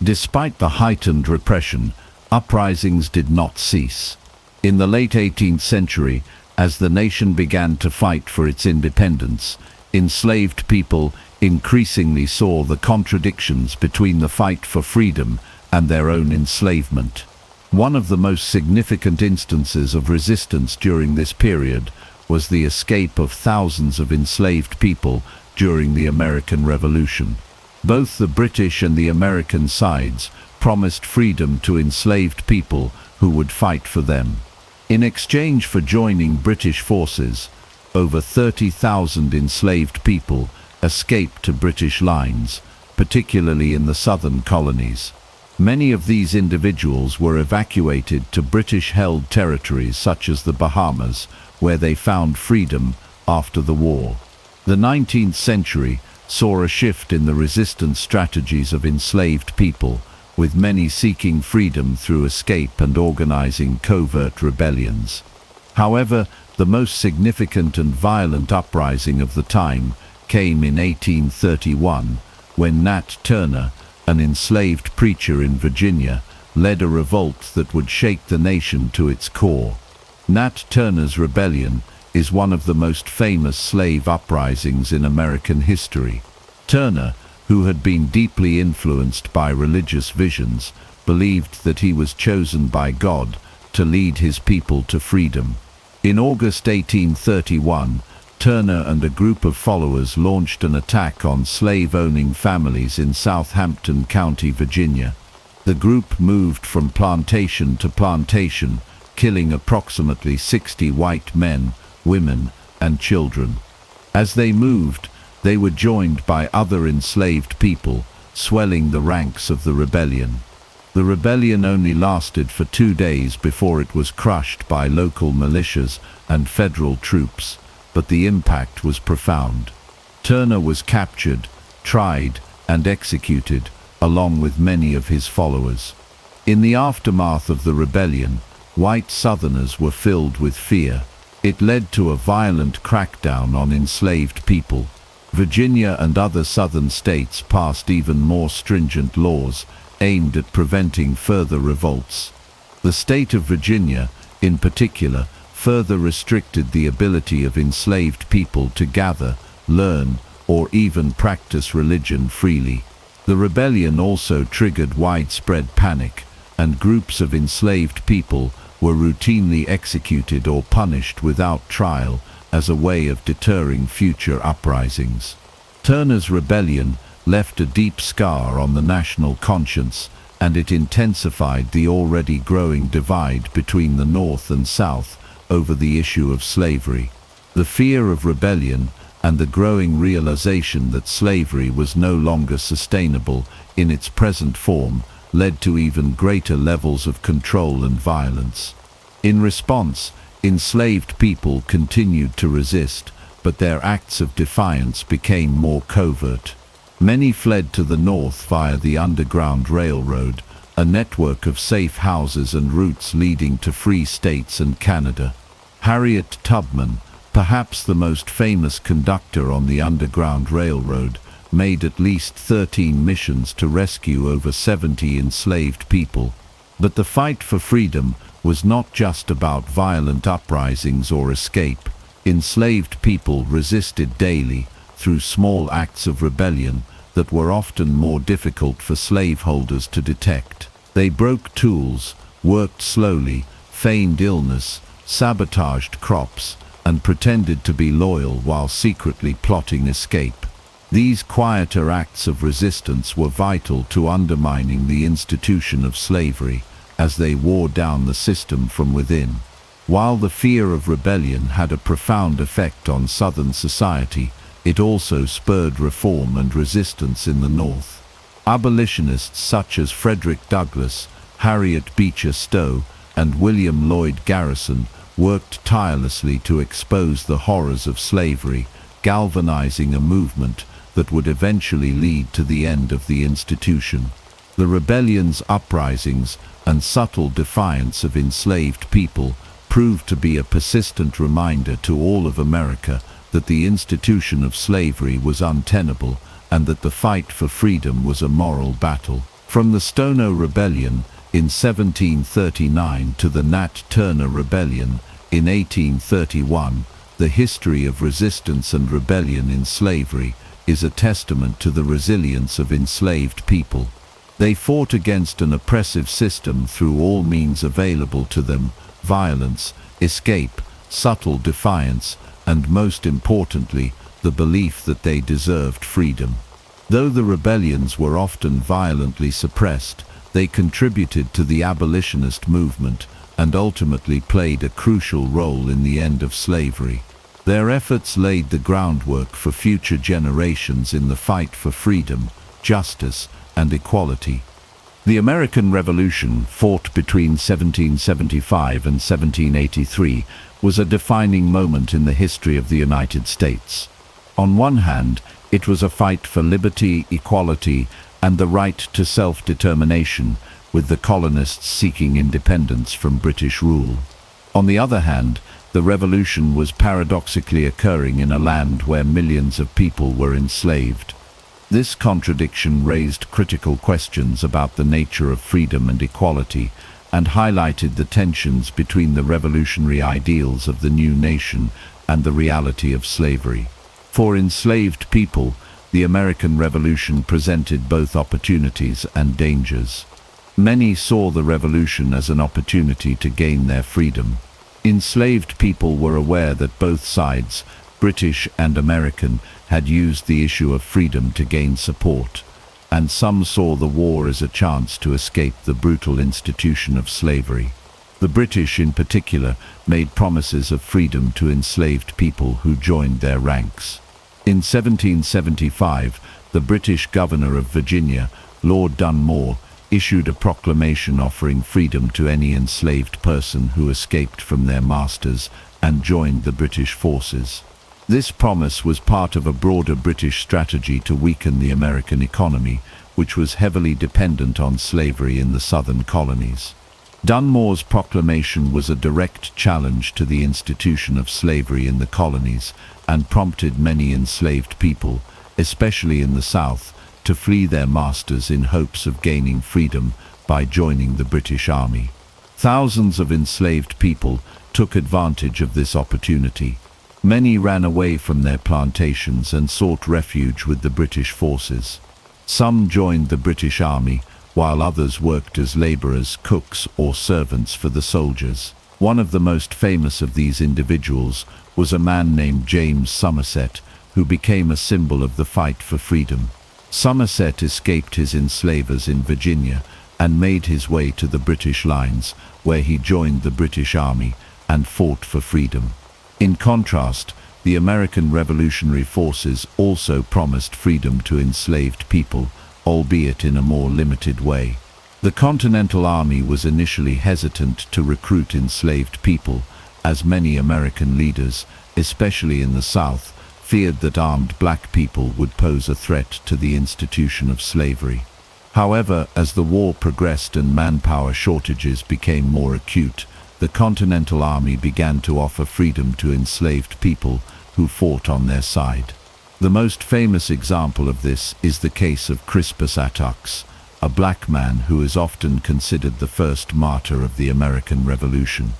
Despite the heightened repression, uprisings did not cease. In the late 18th century, as the nation began to fight for its independence, enslaved people increasingly saw the contradictions between the fight for freedom and their own enslavement. One of the most significant instances of resistance during this period was the escape of thousands of enslaved people during the American Revolution. Both the British and the American sides promised freedom to enslaved people who would fight for them. In exchange for joining British forces, over 30,000 enslaved people escaped to British lines, particularly in the southern colonies. Many of these individuals were evacuated to British-held territories such as the Bahamas, where they found freedom after the war. The 19th century saw a shift in the resistance strategies of enslaved people, with many seeking freedom through escape and organizing covert rebellions. However, the most significant and violent uprising of the time came in 1831, when Nat Turner, an enslaved preacher in Virginia, led a revolt that would shake the nation to its core. Nat Turner's rebellion is one of the most famous slave uprisings in American history. Turner, who had been deeply influenced by religious visions, believed that he was chosen by God to lead his people to freedom. In August 1831, Turner and a group of followers launched an attack on slave-owning families in Southampton County, Virginia. The group moved from plantation to plantation, killing approximately 60 white men, women, and children. As they moved, they were joined by other enslaved people, swelling the ranks of the rebellion. The rebellion only lasted for 2 days before it was crushed by local militias and federal troops, but the impact was profound. Turner was captured, tried, and executed, along with many of his followers. In the aftermath of the rebellion, white Southerners were filled with fear. It led to a violent crackdown on enslaved people. Virginia and other southern states passed even more stringent laws aimed at preventing further revolts. The state of Virginia, in particular, further restricted the ability of enslaved people to gather, learn, or even practice religion freely. The rebellion also triggered widespread panic, and groups of enslaved people were routinely executed or punished without trial as a way of deterring future uprisings. Turner's rebellion left a deep scar on the national conscience, and it intensified the already growing divide between the North and South over the issue of slavery. The fear of rebellion and the growing realization that slavery was no longer sustainable in its present form led to even greater levels of control and violence. In response, enslaved people continued to resist, but their acts of defiance became more covert. Many fled to the north via the Underground Railroad, a network of safe houses and routes leading to free states and Canada. Harriet Tubman, perhaps the most famous conductor on the Underground Railroad, made at least 13 missions to rescue over 70 enslaved people. But the fight for freedom was not just about violent uprisings or escape. Enslaved people resisted daily through small acts of rebellion that were often more difficult for slaveholders to detect. They broke tools, worked slowly, feigned illness, sabotaged crops, and pretended to be loyal while secretly plotting escape. These quieter acts of resistance were vital to undermining the institution of slavery as they wore down the system from within. While the fear of rebellion had a profound effect on Southern society, it also spurred reform and resistance in the North. Abolitionists such as Frederick Douglass, Harriet Beecher Stowe, and William Lloyd Garrison worked tirelessly to expose the horrors of slavery, galvanizing a movement that would eventually lead to the end of the institution. The rebellions, uprisings, and subtle defiance of enslaved people proved to be a persistent reminder to all of America that the institution of slavery was untenable and that the fight for freedom was a moral battle. From the Stono Rebellion in 1739 to the Nat Turner Rebellion in 1831, the history of resistance and rebellion in slavery is a testament to the resilience of enslaved people. They fought against an oppressive system through all means available to them: violence, escape, subtle defiance, and most importantly, the belief that they deserved freedom. Though the rebellions were often violently suppressed, they contributed to the abolitionist movement and ultimately played a crucial role in the end of slavery. Their efforts laid the groundwork for future generations in the fight for freedom, justice, and equality. The American Revolution, fought between 1775 and 1783, was a defining moment in the history of the United States. On one hand, it was a fight for liberty, equality, and the right to self-determination, with the colonists seeking independence from British rule. On the other hand, the revolution was paradoxically occurring in a land where millions of people were enslaved. This contradiction raised critical questions about the nature of freedom and equality, and highlighted the tensions between the revolutionary ideals of the new nation and the reality of slavery. For enslaved people, the American Revolution presented both opportunities and dangers. Many saw the revolution as an opportunity to gain their freedom. Enslaved people were aware that both sides, British and American, had used the issue of freedom to gain support, and some saw the war as a chance to escape the brutal institution of slavery. The British, in particular, made promises of freedom to enslaved people who joined their ranks. In 1775, the British governor of Virginia, Lord Dunmore, issued a proclamation offering freedom to any enslaved person who escaped from their masters and joined the British forces. This promise was part of a broader British strategy to weaken the American economy, which was heavily dependent on slavery in the southern colonies. Dunmore's proclamation was a direct challenge to the institution of slavery in the colonies and prompted many enslaved people, especially in the South, to flee their masters in hopes of gaining freedom by joining the British Army. Thousands of enslaved people took advantage of this opportunity. Many ran away from their plantations and sought refuge with the British forces. Some joined the British Army, while others worked as laborers, cooks, or servants for the soldiers. One of the most famous of these individuals was a man named James Somerset, who became a symbol of the fight for freedom. Somerset escaped his enslavers in Virginia and made his way to the British lines, where he joined the British Army and fought for freedom. In contrast, the American Revolutionary Forces also promised freedom to enslaved people, albeit in a more limited way. The Continental Army was initially hesitant to recruit enslaved people, as many American leaders, especially in the South, feared that armed black people would pose a threat to the institution of slavery. However, as the war progressed and manpower shortages became more acute, the Continental Army began to offer freedom to enslaved people who fought on their side. The most famous example of this is the case of Crispus Attucks, a black man who is often considered the first martyr of the American Revolution.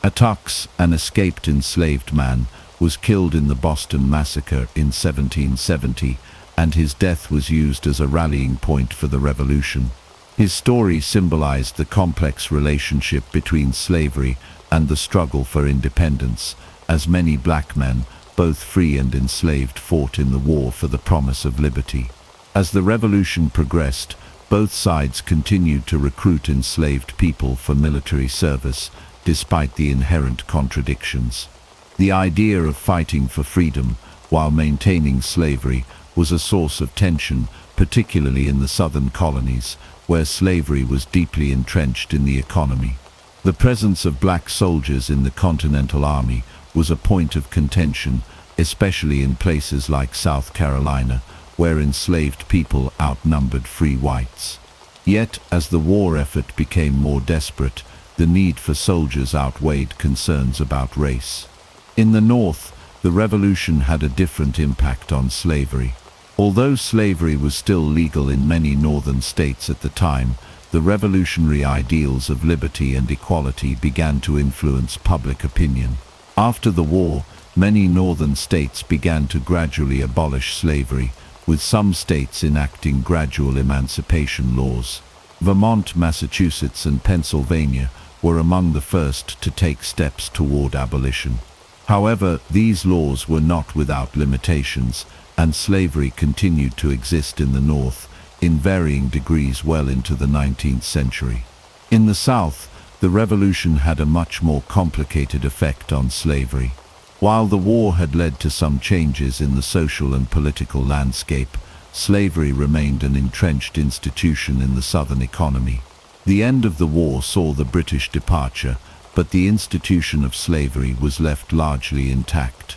Attucks, an escaped enslaved man, was killed in the Boston Massacre in 1770, and his death was used as a rallying point for the revolution. His story symbolized the complex relationship between slavery and the struggle for independence, as many black men, both free and enslaved, fought in the war for the promise of liberty. As the revolution progressed, both sides continued to recruit enslaved people for military service, despite the inherent contradictions. The idea of fighting for freedom while maintaining slavery was a source of tension, particularly in the southern colonies, where slavery was deeply entrenched in the economy. The presence of black soldiers in the Continental Army was a point of contention, especially in places like South Carolina, where enslaved people outnumbered free whites. Yet, as the war effort became more desperate, the need for soldiers outweighed concerns about race. In the North, the revolution had a different impact on slavery. Although slavery was still legal in many northern states at the time, the revolutionary ideals of liberty and equality began to influence public opinion. After the war, many northern states began to gradually abolish slavery, with some states enacting gradual emancipation laws. Vermont, Massachusetts, and Pennsylvania were among the first to take steps toward abolition. However, these laws were not without limitations, and slavery continued to exist in the North, in varying degrees well into the 19th century. In the South, the revolution had a much more complicated effect on slavery. While the war had led to some changes in the social and political landscape, slavery remained an entrenched institution in the Southern economy. The end of the war saw the British departure, but the institution of slavery was left largely intact.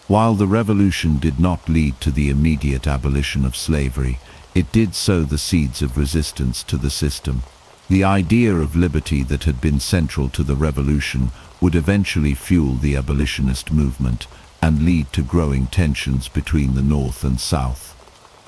While the Revolution did not lead to the immediate abolition of slavery, it did sow the seeds of resistance to the system. The idea of liberty that had been central to the Revolution would eventually fuel the abolitionist movement and lead to growing tensions between the North and South.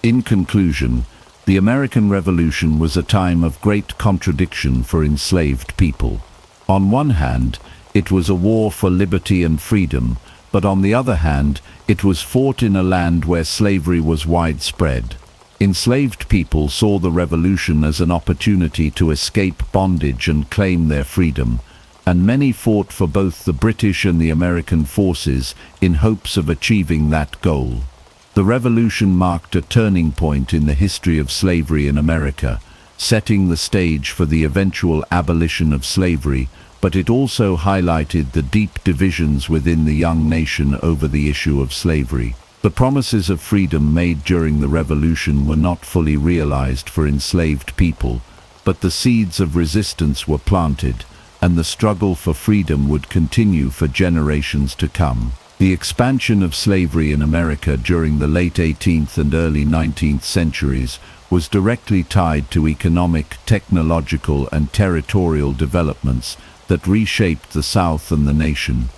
In conclusion, the American Revolution was a time of great contradiction for enslaved people. On one hand, it was a war for liberty and freedom, but on the other hand, it was fought in a land where slavery was widespread. Enslaved people saw the revolution as an opportunity to escape bondage and claim their freedom, and many fought for both the British and the American forces in hopes of achieving that goal. The revolution marked a turning point in the history of slavery in America, setting the stage for the eventual abolition of slavery, but it also highlighted the deep divisions within the young nation over the issue of slavery. The promises of freedom made during the Revolution were not fully realized for enslaved people, but the seeds of resistance were planted, and the struggle for freedom would continue for generations to come. The expansion of slavery in America during the late 18th and early 19th centuries was directly tied to economic, technological, and territorial developments that reshaped the South and the nation.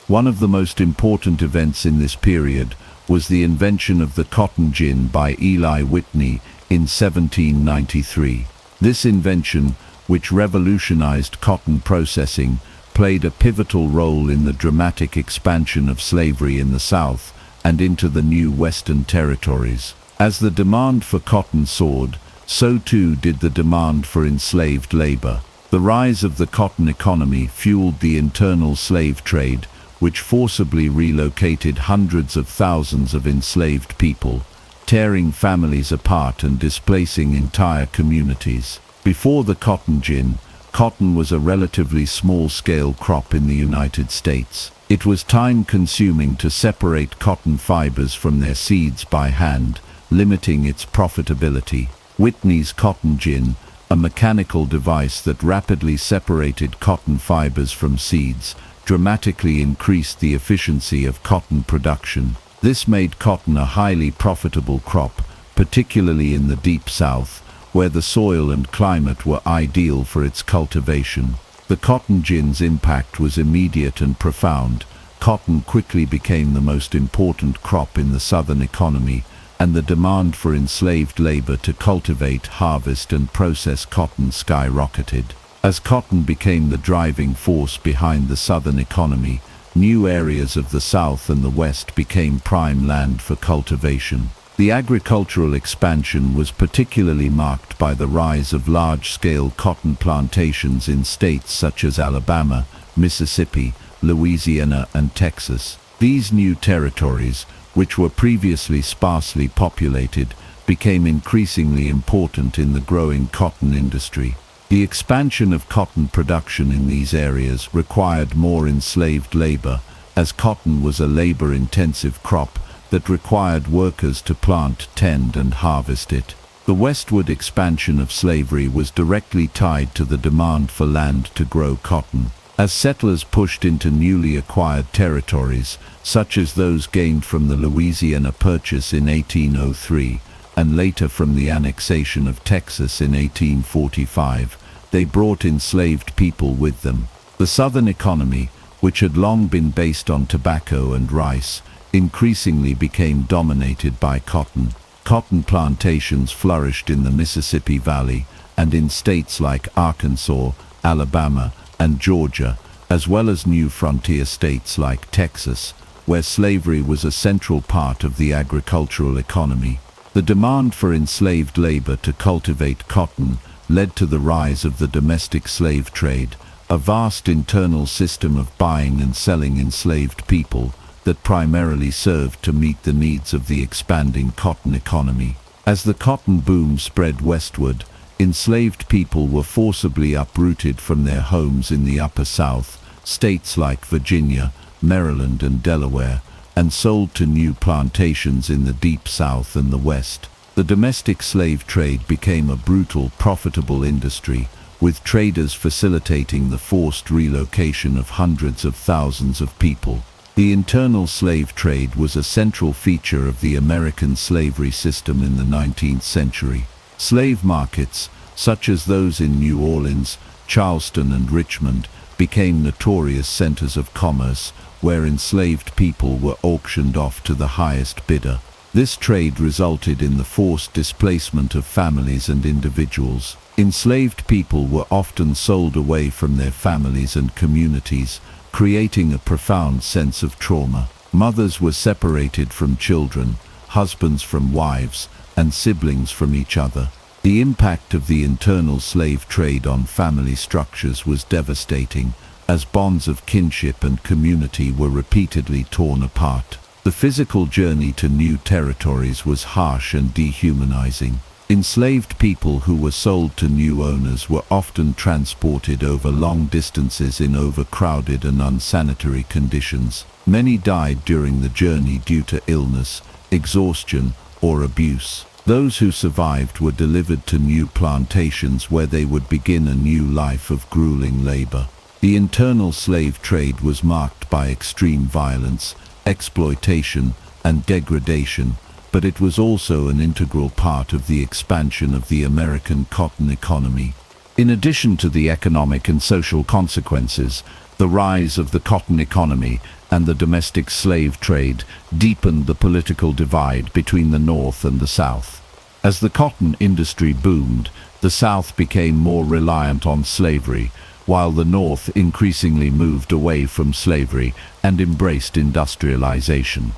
One of the most important events in this period was the invention of the cotton gin by Eli Whitney in 1793. This invention, which revolutionized cotton processing, played a pivotal role in the dramatic expansion of slavery in the South and into the new Western territories. As the demand for cotton soared, so too did the demand for enslaved labor. The rise of the cotton economy fueled the internal slave trade, which forcibly relocated hundreds of thousands of enslaved people, tearing families apart and displacing entire communities. Before the cotton gin, cotton was a relatively small-scale crop in the United States. It was time-consuming to separate cotton fibers from their seeds by hand, limiting its profitability. Whitney's cotton gin, a mechanical device that rapidly separated cotton fibers from seeds, dramatically increased the efficiency of cotton production. This made cotton a highly profitable crop, particularly in the Deep South, where the soil and climate were ideal for its cultivation. The cotton gin's impact was immediate and profound. Cotton quickly became the most important crop in the Southern economy, and the demand for enslaved labor to cultivate, harvest, and process cotton skyrocketed. As cotton became the driving force behind the Southern economy, new areas of the South and the West became prime land for cultivation. The agricultural expansion was particularly marked by the rise of large-scale cotton plantations in states such as Alabama, Mississippi, Louisiana, and Texas. These new territories, which were previously sparsely populated, became increasingly important in the growing cotton industry. The expansion of cotton production in these areas required more enslaved labor, as cotton was a labor-intensive crop that required workers to plant, tend, and harvest it. The westward expansion of slavery was directly tied to the demand for land to grow cotton. As settlers pushed into newly acquired territories, such as those gained from the Louisiana Purchase in 1803, and later from the annexation of Texas in 1845, they brought enslaved people with them. The Southern economy, which had long been based on tobacco and rice, increasingly became dominated by cotton. Cotton plantations flourished in the Mississippi Valley and in states like Arkansas, Alabama, and Georgia, as well as new frontier states like Texas, where slavery was a central part of the agricultural economy. The demand for enslaved labor to cultivate cotton led to the rise of the domestic slave trade, a vast internal system of buying and selling enslaved people that primarily served to meet the needs of the expanding cotton economy. As the cotton boom spread westward, enslaved people were forcibly uprooted from their homes in the Upper South, states like Virginia, Maryland, and Delaware, and sold to new plantations in the Deep South and the West. The domestic slave trade became a brutal, profitable industry, with traders facilitating the forced relocation of hundreds of thousands of people. The internal slave trade was a central feature of the American slavery system in the 19th century. Slave markets, such as those in New Orleans, Charleston, and Richmond, became notorious centers of commerce, where enslaved people were auctioned off to the highest bidder. This trade resulted in the forced displacement of families and individuals. Enslaved people were often sold away from their families and communities, creating a profound sense of trauma. Mothers were separated from children, husbands from wives, and siblings from each other. The impact of the internal slave trade on family structures was devastating, as bonds of kinship and community were repeatedly torn apart. The physical journey to new territories was harsh and dehumanizing. Enslaved people who were sold to new owners were often transported over long distances in overcrowded and unsanitary conditions. Many died during the journey due to illness, exhaustion, or abuse. Those who survived were delivered to new plantations where they would begin a new life of grueling labor. The internal slave trade was marked by extreme violence, exploitation, and degradation, but it was also an integral part of the expansion of the American cotton economy. In addition to the economic and social consequences, the rise of the cotton economy and the domestic slave trade deepened the political divide between the North and the South. As the cotton industry boomed, the South became more reliant on slavery, while the North increasingly moved away from slavery and embraced industrialization.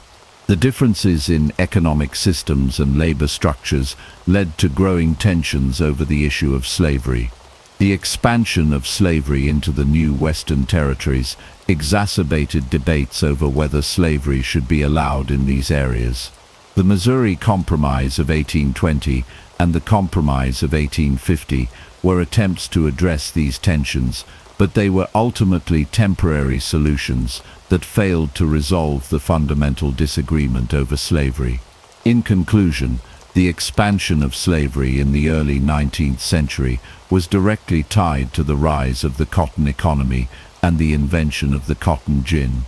The differences in economic systems and labor structures led to growing tensions over the issue of slavery. The expansion of slavery into the new Western territories exacerbated debates over whether slavery should be allowed in these areas. The Missouri Compromise of 1820 and the Compromise of 1850 were attempts to address these tensions, but they were ultimately temporary solutions that failed to resolve the fundamental disagreement over slavery. In conclusion, the expansion of slavery in the early 19th century was directly tied to the rise of the cotton economy and the invention of the cotton gin.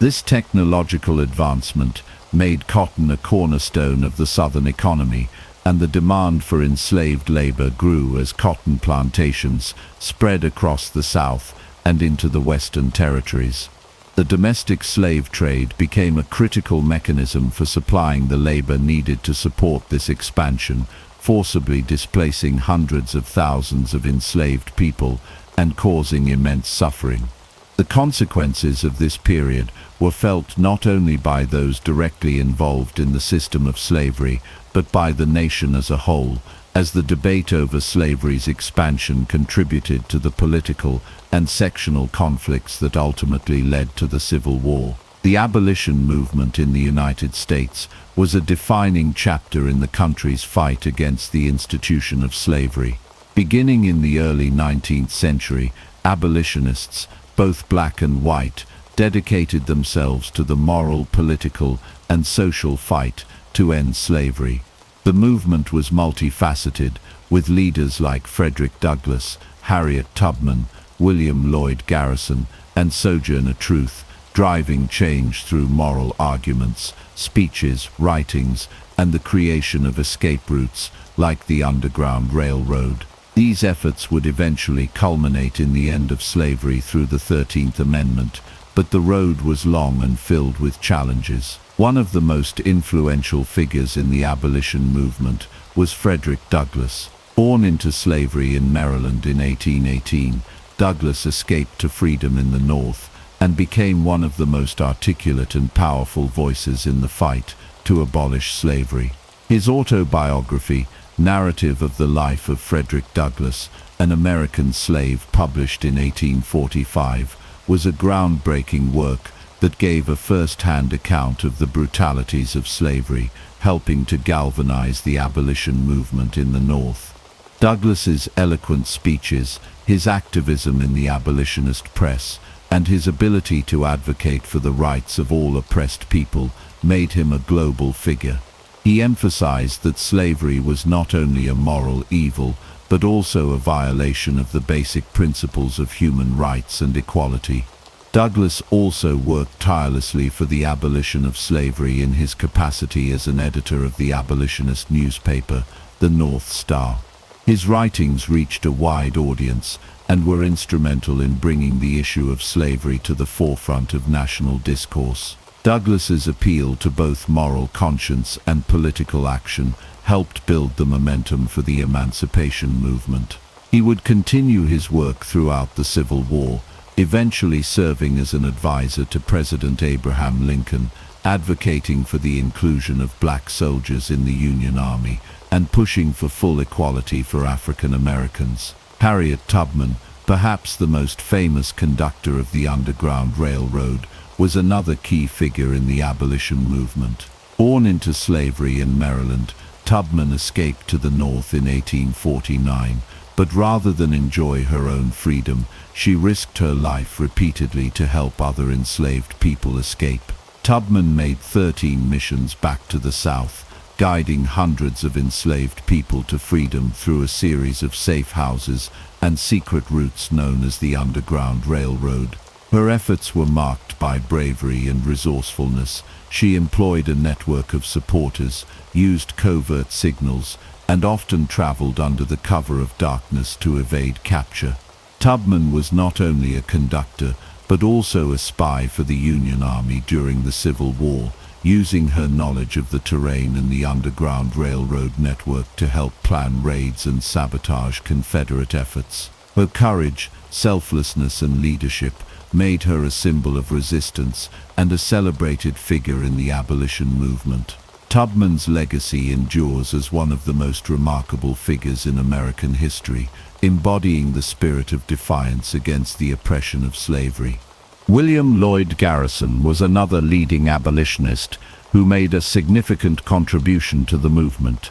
This technological advancement made cotton a cornerstone of the Southern economy, and the demand for enslaved labor grew as cotton plantations spread across the South and into the Western territories. The domestic slave trade became a critical mechanism for supplying the labor needed to support this expansion, forcibly displacing hundreds of thousands of enslaved people and causing immense suffering. The consequences of this period were felt not only by those directly involved in the system of slavery, but by the nation as a whole, as the debate over slavery's expansion contributed to the political and sectional conflicts that ultimately led to the Civil War. The abolition movement in the United States was a defining chapter in the country's fight against the institution of slavery. Beginning in the early 19th century, abolitionists, both black and white, dedicated themselves to the moral, political, and social fight to end slavery. The movement was multifaceted, with leaders like Frederick Douglass, Harriet Tubman, William Lloyd Garrison, and Sojourner Truth, driving change through moral arguments, speeches, writings, and the creation of escape routes like the Underground Railroad. These efforts would eventually culminate in the end of slavery through the 13th Amendment, but the road was long and filled with challenges. One of the most influential figures in the abolition movement was Frederick Douglass. Born into slavery in Maryland in 1818, Douglass escaped to freedom in the North and became one of the most articulate and powerful voices in the fight to abolish slavery. His autobiography, Narrative of the Life of Frederick Douglass, an American Slave, published in 1845, was a groundbreaking work that gave a first-hand account of the brutalities of slavery, helping to galvanize the abolition movement in the North. Douglass's eloquent speeches, his activism in the abolitionist press, and his ability to advocate for the rights of all oppressed people made him a global figure. He emphasized that slavery was not only a moral evil, but also a violation of the basic principles of human rights and equality. Douglass also worked tirelessly for the abolition of slavery in his capacity as an editor of the abolitionist newspaper, the North Star. His writings reached a wide audience and were instrumental in bringing the issue of slavery to the forefront of national discourse. Douglass's appeal to both moral conscience and political action helped build the momentum for the emancipation movement. He would continue his work throughout the Civil War, eventually serving as an advisor to President Abraham Lincoln, advocating for the inclusion of black soldiers in the Union Army and pushing for full equality for African Americans. Harriet Tubman, perhaps the most famous conductor of the Underground Railroad, was another key figure in the abolition movement. Born into slavery in Maryland, Tubman escaped to the North in 1849, but rather than enjoy her own freedom, she risked her life repeatedly to help other enslaved people escape. Tubman made 13 missions back to the South, guiding hundreds of enslaved people to freedom through a series of safe houses and secret routes known as the Underground Railroad. Her efforts were marked by bravery and resourcefulness. She employed a network of supporters, used covert signals, and often traveled under the cover of darkness to evade capture. Tubman was not only a conductor, but also a spy for the Union Army during the Civil War, using her knowledge of the terrain and the Underground Railroad network to help plan raids and sabotage Confederate efforts. Her courage, selflessness, and leadership made her a symbol of resistance and a celebrated figure in the abolition movement. Tubman's legacy endures as one of the most remarkable figures in American history, embodying the spirit of defiance against the oppression of slavery. William Lloyd Garrison was another leading abolitionist who made a significant contribution to the movement.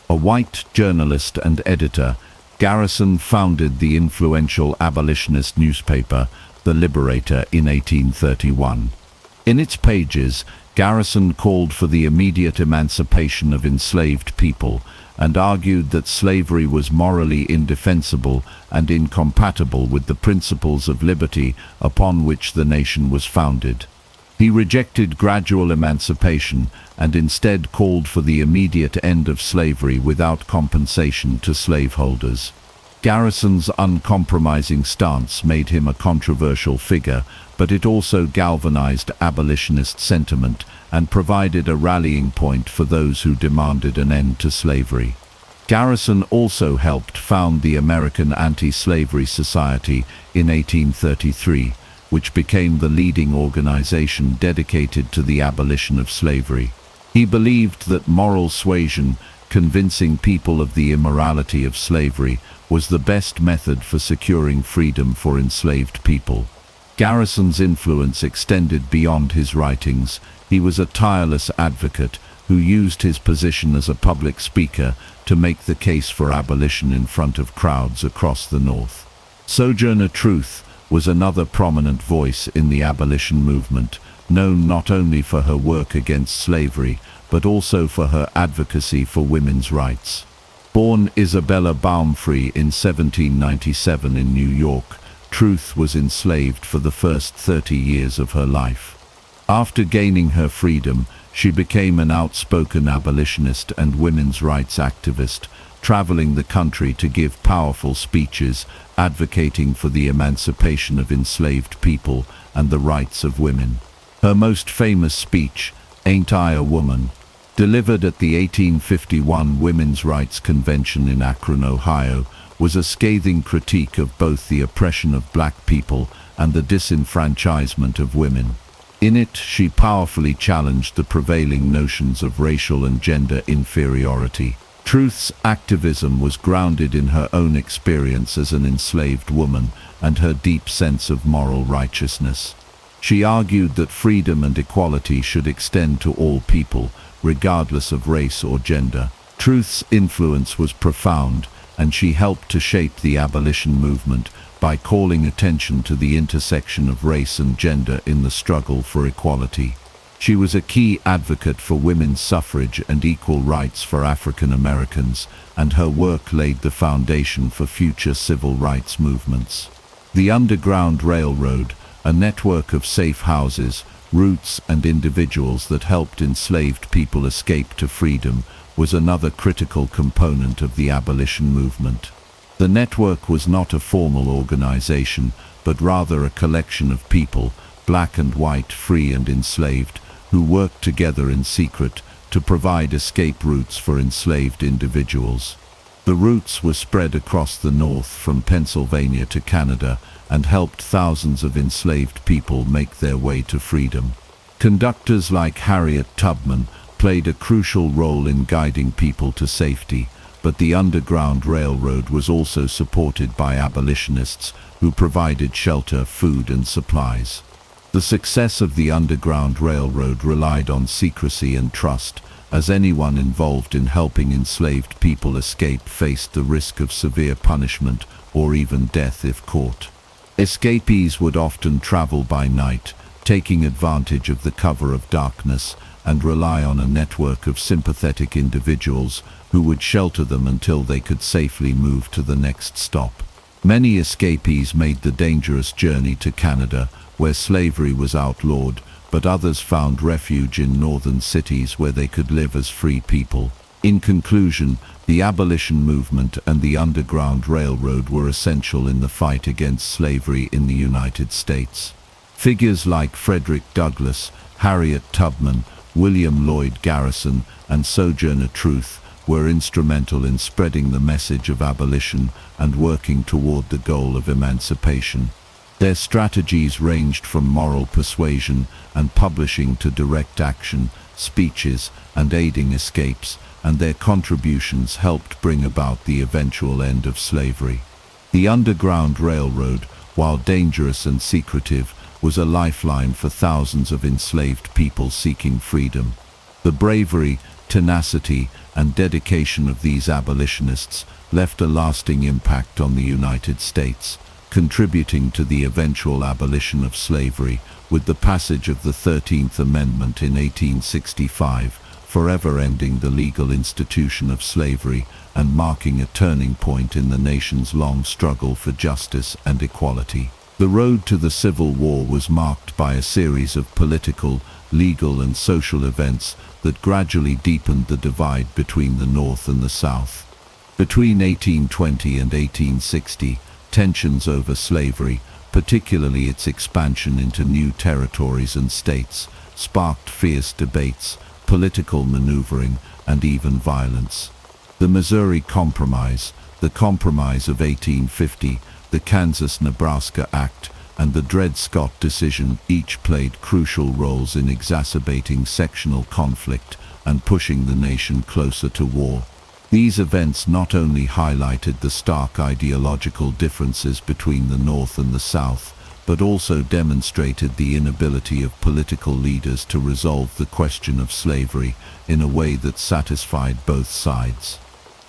A white journalist and editor, Garrison founded the influential abolitionist newspaper, The Liberator, in 1831. In its pages, Garrison called for the immediate emancipation of enslaved people and argued that slavery was morally indefensible and incompatible with the principles of liberty upon which the nation was founded. He rejected gradual emancipation and instead called for the immediate end of slavery without compensation to slaveholders. Garrison's uncompromising stance made him a controversial figure, but it also galvanized abolitionist sentiment and provided a rallying point for those who demanded an end to slavery. Garrison also helped found the American Anti-Slavery Society in 1833, which became the leading organization dedicated to the abolition of slavery. He believed that moral suasion, convincing people of the immorality of slavery, was the best method for securing freedom for enslaved people. Garrison's influence extended beyond his writings. He was a tireless advocate who used his position as a public speaker to make the case for abolition in front of crowds across the North. Sojourner Truth was another prominent voice in the abolition movement, known not only for her work against slavery, but also for her advocacy for women's rights. Born Isabella Baumfree in 1797 in New York, Truth was enslaved for the first 30 years of her life. After gaining her freedom, she became an outspoken abolitionist and women's rights activist, traveling the country to give powerful speeches advocating for the emancipation of enslaved people and the rights of women. Her most famous speech, "Ain't I a Woman?", delivered at the 1851 Women's Rights Convention in Akron, Ohio, was a scathing critique of both the oppression of black people and the disenfranchisement of women. In it, she powerfully challenged the prevailing notions of racial and gender inferiority. Truth's activism was grounded in her own experience as an enslaved woman and her deep sense of moral righteousness. She argued that freedom and equality should extend to all people, regardless of race or gender. Truth's influence was profound, and she helped to shape the abolition movement by calling attention to the intersection of race and gender in the struggle for equality. She was a key advocate for women's suffrage and equal rights for African Americans, and her work laid the foundation for future civil rights movements. The Underground Railroad, a network of safe houses, routes and individuals that helped enslaved people escape to freedom, was another critical component of the abolition movement. The network was not a formal organization, but rather a collection of people, black and white, free and enslaved, who worked together in secret to provide escape routes for enslaved individuals. The routes were spread across the North from Pennsylvania to Canada and helped thousands of enslaved people make their way to freedom. Conductors like Harriet Tubman played a crucial role in guiding people to safety, but the Underground Railroad was also supported by abolitionists who provided shelter, food and supplies. The success of the Underground Railroad relied on secrecy and trust, as anyone involved in helping enslaved people escape faced the risk of severe punishment or even death if caught. Escapees would often travel by night, taking advantage of the cover of darkness, and rely on a network of sympathetic individuals who would shelter them until they could safely move to the next stop. Many escapees made the dangerous journey to Canada, where slavery was outlawed, but others found refuge in northern cities where they could live as free people. In conclusion, the abolition movement and the Underground Railroad were essential in the fight against slavery in the United States. Figures like Frederick Douglass, Harriet Tubman, William Lloyd Garrison, and Sojourner Truth were instrumental in spreading the message of abolition and working toward the goal of emancipation. Their strategies ranged from moral persuasion and publishing to direct action, speeches, and aiding escapes, and their contributions helped bring about the eventual end of slavery. The Underground Railroad, while dangerous and secretive, was a lifeline for thousands of enslaved people seeking freedom. The bravery, tenacity, and dedication of these abolitionists left a lasting impact on the United States, contributing to the eventual abolition of slavery with the passage of the 13th Amendment in 1865, forever ending the legal institution of slavery and marking a turning point in the nation's long struggle for justice and equality. The road to the Civil War was marked by a series of political, legal and social events that gradually deepened the divide between the North and the South. Between 1820 and 1860, tensions over slavery, particularly its expansion into new territories and states, sparked fierce debates, political maneuvering, and even violence. The Missouri Compromise, the Compromise of 1850, the Kansas-Nebraska Act, and the Dred Scott decision each played crucial roles in exacerbating sectional conflict and pushing the nation closer to war. These events not only highlighted the stark ideological differences between the North and the South, but also demonstrated the inability of political leaders to resolve the question of slavery in a way that satisfied both sides.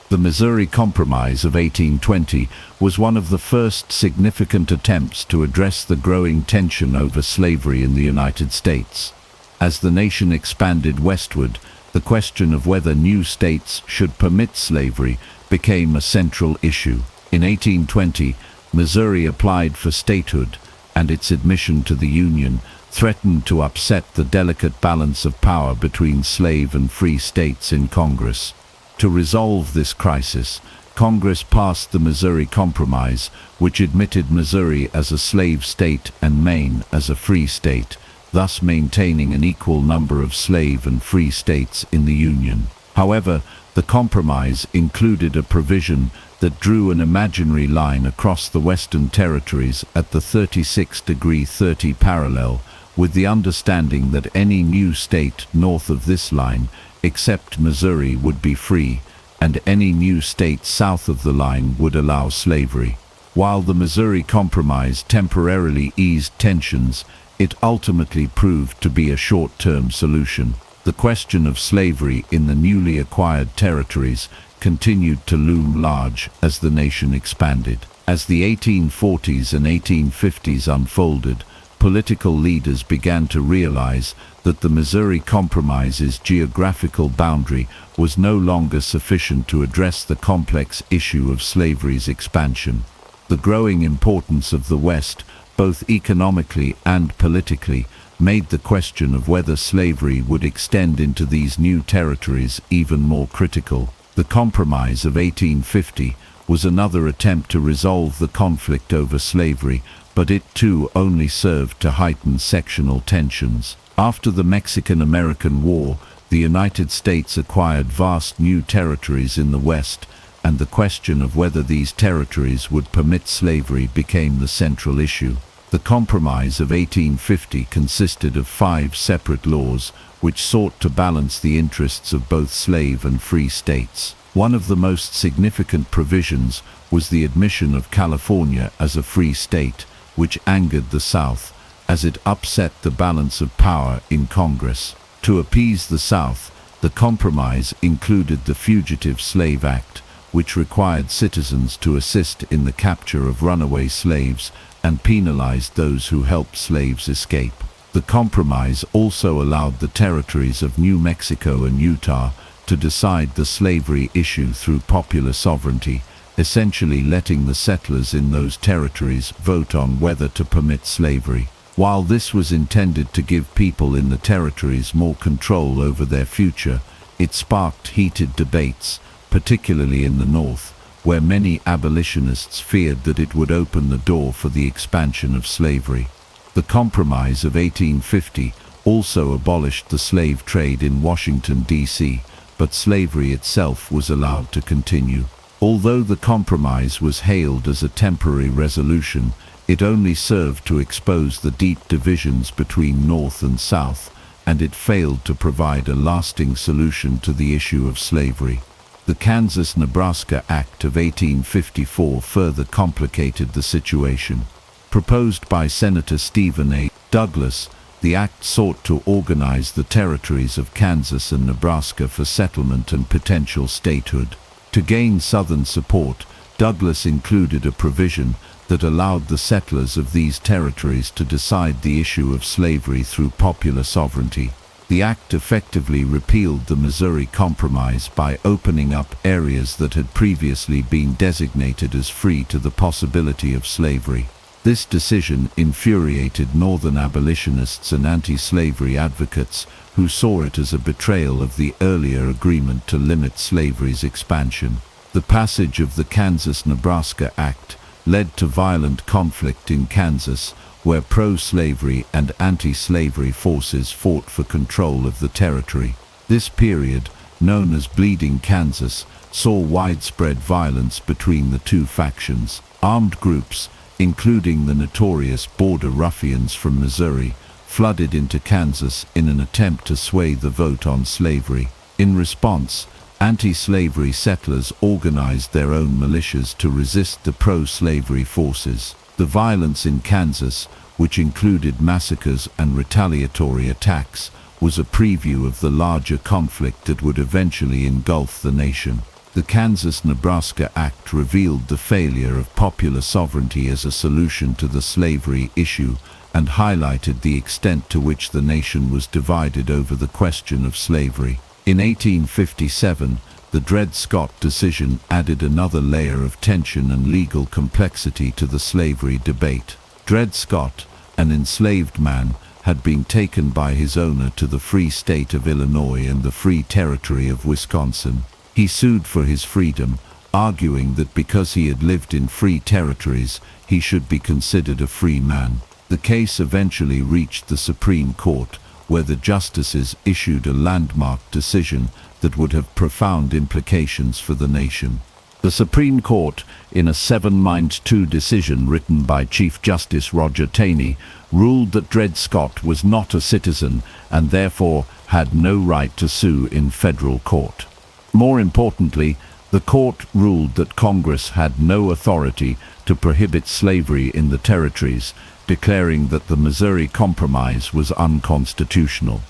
The Missouri Compromise of 1820 was one of the first significant attempts to address the growing tension over slavery in the United States. As the nation expanded westward, the question of whether new states should permit slavery became a central issue. In 1820, Missouri applied for statehood, and its admission to the Union threatened to upset the delicate balance of power between slave and free states in Congress. To resolve this crisis, Congress passed the Missouri Compromise, which admitted Missouri as a slave state and Maine as a free state, thus maintaining an equal number of slave and free states in the Union. However, the compromise included a provision that drew an imaginary line across the Western Territories at the 36° 30 parallel, with the understanding that any new state north of this line, except Missouri, would be free, and any new state south of the line would allow slavery. While the Missouri Compromise temporarily eased tensions, it ultimately proved to be a short-term solution. The question of slavery in the newly acquired territories continued to loom large as the nation expanded. As the 1840s and 1850s unfolded, political leaders began to realize that the Missouri Compromise's geographical boundary was no longer sufficient to address the complex issue of slavery's expansion. The growing importance of the West, both economically and politically, made the question of whether slavery would extend into these new territories even more critical. The Compromise of 1850 was another attempt to resolve the conflict over slavery, but it too only served to heighten sectional tensions. After the Mexican-American War, the United States acquired vast new territories in the West, and the question of whether these territories would permit slavery became the central issue. The Compromise of 1850 consisted of 5 separate laws which sought to balance the interests of both slave and free states. One of the most significant provisions was the admission of California as a free state, which angered the South, as it upset the balance of power in Congress. To appease the South, the Compromise included the Fugitive Slave Act, which required citizens to assist in the capture of runaway slaves and penalized those who helped slaves escape. The Compromise also allowed the territories of New Mexico and Utah to decide the slavery issue through popular sovereignty, essentially letting the settlers in those territories vote on whether to permit slavery. While this was intended to give people in the territories more control over their future, it sparked heated debates, particularly in the North, where many abolitionists feared that it would open the door for the expansion of slavery. The Compromise of 1850 also abolished the slave trade in Washington, D.C., but slavery itself was allowed to continue. Although the Compromise was hailed as a temporary resolution, it only served to expose the deep divisions between North and South, and it failed to provide a lasting solution to the issue of slavery. The Kansas-Nebraska Act of 1854 further complicated the situation. Proposed by Senator Stephen A. Douglas, the act sought to organize the territories of Kansas and Nebraska for settlement and potential statehood. To gain Southern support, Douglas included a provision that allowed the settlers of these territories to decide the issue of slavery through popular sovereignty. The act effectively repealed the Missouri Compromise by opening up areas that had previously been designated as free to the possibility of slavery. This decision infuriated Northern abolitionists and anti-slavery advocates who saw it as a betrayal of the earlier agreement to limit slavery's expansion. The passage of the Kansas-Nebraska Act led to violent conflict in Kansas, where pro-slavery and anti-slavery forces fought for control of the territory. This period, known as Bleeding Kansas, saw widespread violence between the two factions. Armed groups, including the notorious Border Ruffians from Missouri, flooded into Kansas in an attempt to sway the vote on slavery. In response, anti-slavery settlers organized their own militias to resist the pro-slavery forces. The violence in Kansas, which included massacres and retaliatory attacks, was a preview of the larger conflict that would eventually engulf the nation. The Kansas-Nebraska Act revealed the failure of popular sovereignty as a solution to the slavery issue and highlighted the extent to which the nation was divided over the question of slavery. In 1857, the Dred Scott decision added another layer of tension and legal complexity to the slavery debate. Dred Scott, an enslaved man, had been taken by his owner to the free state of Illinois and the free territory of Wisconsin. He sued for his freedom, arguing that because he had lived in free territories, he should be considered a free man. The case eventually reached the Supreme Court, where the justices issued a landmark decision that would have profound implications for the nation. The Supreme Court, in a 7-2 decision written by Chief Justice Roger Taney, ruled that Dred Scott was not a citizen and therefore had no right to sue in federal court. More importantly, the court ruled that Congress had no authority to prohibit slavery in the territories, declaring that the Missouri Compromise was unconstitutional.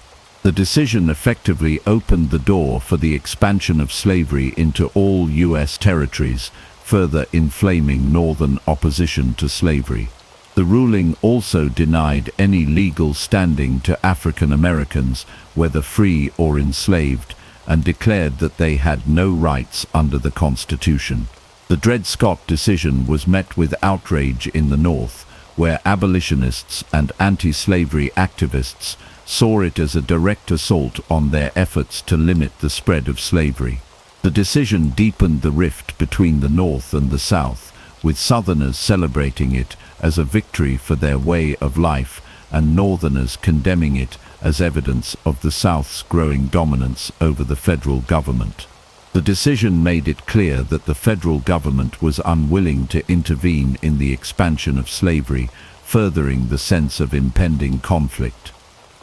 The decision effectively opened the door for the expansion of slavery into all U.S. territories, further inflaming Northern opposition to slavery. The ruling also denied any legal standing to African Americans, whether free or enslaved, and declared that they had no rights under the Constitution. The Dred Scott decision was met with outrage in the North, where abolitionists and anti-slavery activists saw it as a direct assault on their efforts to limit the spread of slavery. The decision deepened the rift between the North and the South, with Southerners celebrating it as a victory for their way of life and Northerners condemning it as evidence of the South's growing dominance over the federal government. The decision made it clear that the federal government was unwilling to intervene in the expansion of slavery, furthering the sense of impending conflict.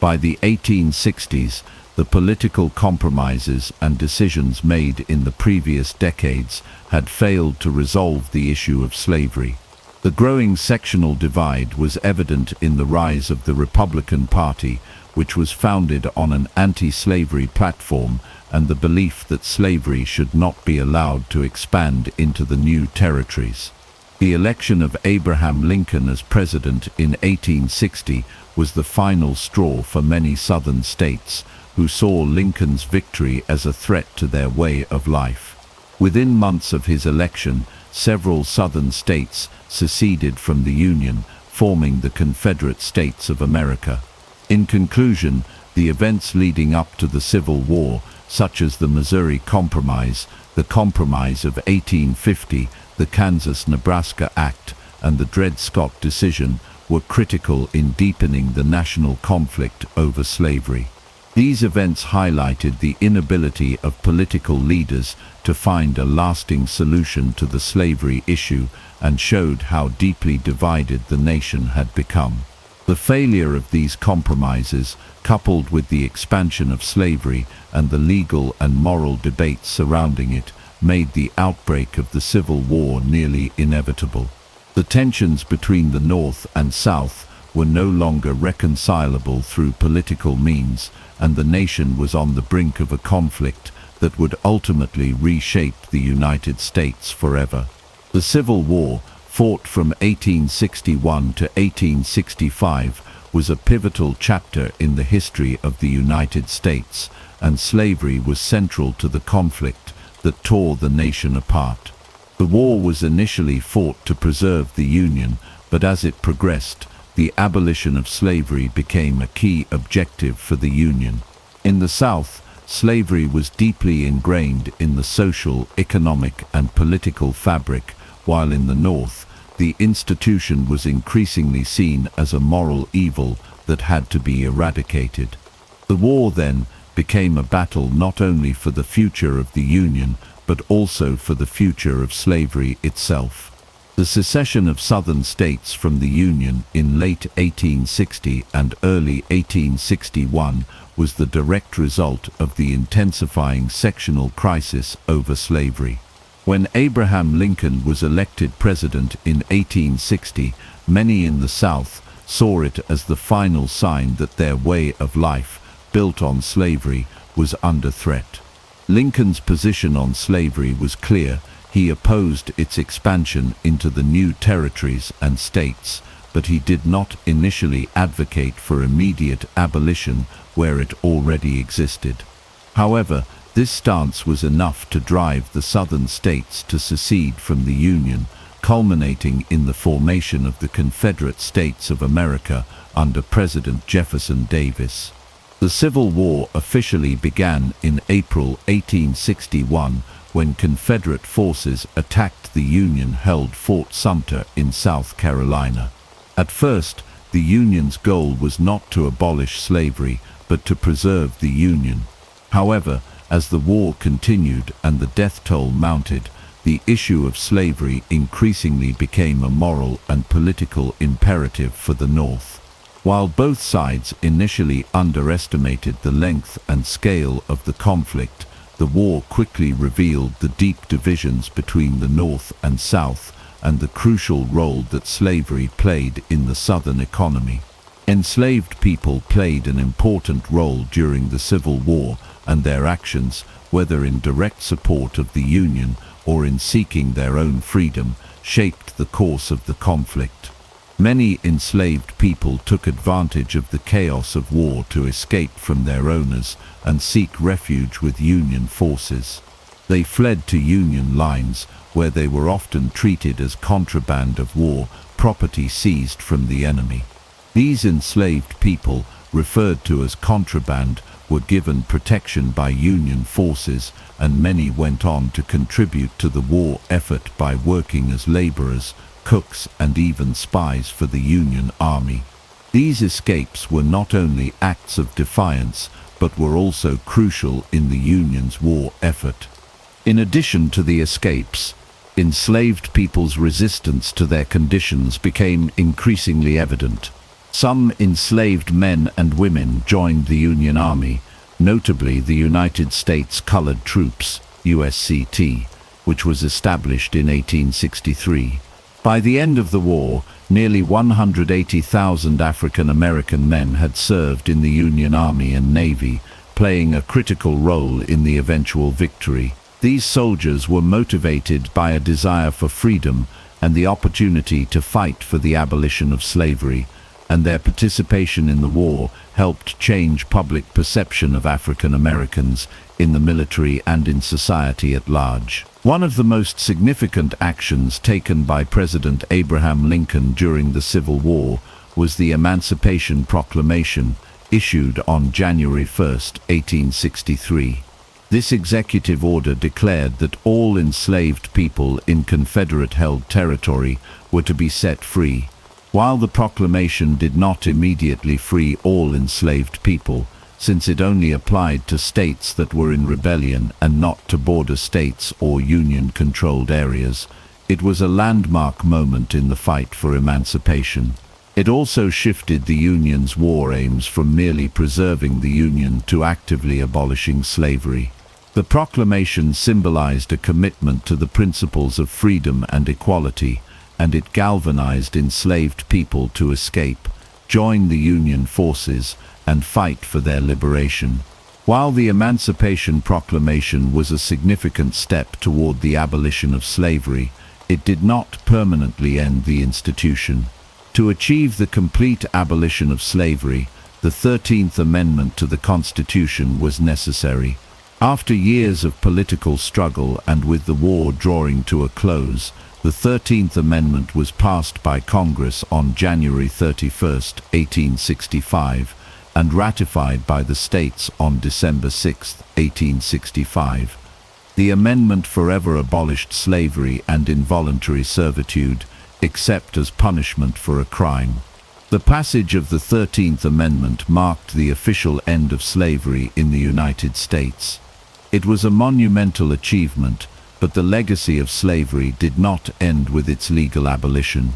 By the 1860s, the political compromises and decisions made in the previous decades had failed to resolve the issue of slavery. The growing sectional divide was evident in the rise of the Republican Party, which was founded on an anti-slavery platform and the belief that slavery should not be allowed to expand into the new territories. The election of Abraham Lincoln as president in 1860 was the final straw for many Southern states, who saw Lincoln's victory as a threat to their way of life. Within months of his election, several Southern states seceded from the Union, forming the Confederate States of America. In conclusion, the events leading up to the Civil War, such as the Missouri Compromise, the Compromise of 1850, the Kansas-Nebraska Act, and the Dred Scott decision, were critical in deepening the national conflict over slavery. These events highlighted the inability of political leaders to find a lasting solution to the slavery issue and showed how deeply divided the nation had become. The failure of these compromises, coupled with the expansion of slavery and the legal and moral debates surrounding it, made the outbreak of the Civil War nearly inevitable. The tensions between the North and South were no longer reconcilable through political means, and the nation was on the brink of a conflict that would ultimately reshape the United States forever. The Civil War, fought from 1861 to 1865, was a pivotal chapter in the history of the United States, and slavery was central to the conflict that tore the nation apart. The war was initially fought to preserve the Union, but as it progressed, the abolition of slavery became a key objective for the Union. In the South, slavery was deeply ingrained in the social, economic, and political fabric, while in the North, the institution was increasingly seen as a moral evil that had to be eradicated. The war, then, became a battle not only for the future of the Union, but also for the future of slavery itself. The secession of Southern states from the Union in late 1860 and early 1861 was the direct result of the intensifying sectional crisis over slavery. When Abraham Lincoln was elected president in 1860, many in the South saw it as the final sign that their way of life, built on slavery, was under threat. Lincoln's position on slavery was clear. He opposed its expansion into the new territories and states, but he did not initially advocate for immediate abolition where it already existed. However, this stance was enough to drive the Southern states to secede from the Union, culminating in the formation of the Confederate States of America under President Jefferson Davis. The Civil War officially began in April 1861, when Confederate forces attacked the Union-held Fort Sumter in South Carolina. At first, the Union's goal was not to abolish slavery, but to preserve the Union. However, as the war continued and the death toll mounted, the issue of slavery increasingly became a moral and political imperative for the North. While both sides initially underestimated the length and scale of the conflict, the war quickly revealed the deep divisions between the North and South and the crucial role that slavery played in the Southern economy. Enslaved people played an important role during the Civil War, and their actions, whether in direct support of the Union or in seeking their own freedom, shaped the course of the conflict. Many enslaved people took advantage of the chaos of war to escape from their owners and seek refuge with Union forces. They fled to Union lines, where they were often treated as contraband of war, property seized from the enemy. These enslaved people, referred to as contraband, were given protection by Union forces, and many went on to contribute to the war effort by working as laborers, cooks, and even spies for the Union Army. These escapes were not only acts of defiance, but were also crucial in the Union's war effort. In addition to the escapes, enslaved people's resistance to their conditions became increasingly evident. Some enslaved men and women joined the Union Army, notably the United States Colored Troops, USCT, which was established in 1863. By the end of the war, nearly 180,000 African American men had served in the Union Army and Navy, playing a critical role in the eventual victory. These soldiers were motivated by a desire for freedom and the opportunity to fight for the abolition of slavery, and their participation in the war helped change public perception of African Americans in the military and in society at large. One of the most significant actions taken by President Abraham Lincoln during the Civil War was the Emancipation Proclamation, issued on January 1, 1863. This executive order declared that all enslaved people in Confederate-held territory were to be set free. While the proclamation did not immediately free all enslaved people, since it only applied to states that were in rebellion and not to border states or Union-controlled areas, it was a landmark moment in the fight for emancipation. It also shifted the Union's war aims from merely preserving the Union to actively abolishing slavery. The proclamation symbolized a commitment to the principles of freedom and equality, and it galvanized enslaved people to escape, join the Union forces, and fight for their liberation. While the Emancipation Proclamation was a significant step toward the abolition of slavery, it did not permanently end the institution. To achieve the complete abolition of slavery, the 13th Amendment to the Constitution was necessary. After years of political struggle and with the war drawing to a close, the 13th Amendment was passed by Congress on January 31, 1865, and ratified by the states on December 6, 1865. The amendment forever abolished slavery and involuntary servitude, except as punishment for a crime. The passage of the 13th Amendment marked the official end of slavery in the United States. It was a monumental achievement, but the legacy of slavery did not end with its legal abolition.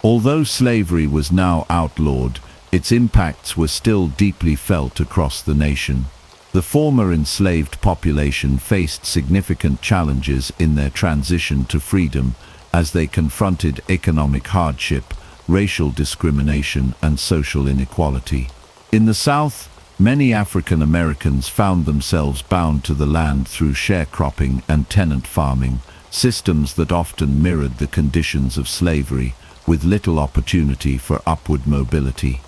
Although slavery was now outlawed, its impacts were still deeply felt across the nation. The former enslaved population faced significant challenges in their transition to freedom as they confronted economic hardship, racial discrimination, and social inequality. In the South, many African Americans found themselves bound to the land through sharecropping and tenant farming, systems that often mirrored the conditions of slavery, with little opportunity for upward mobility.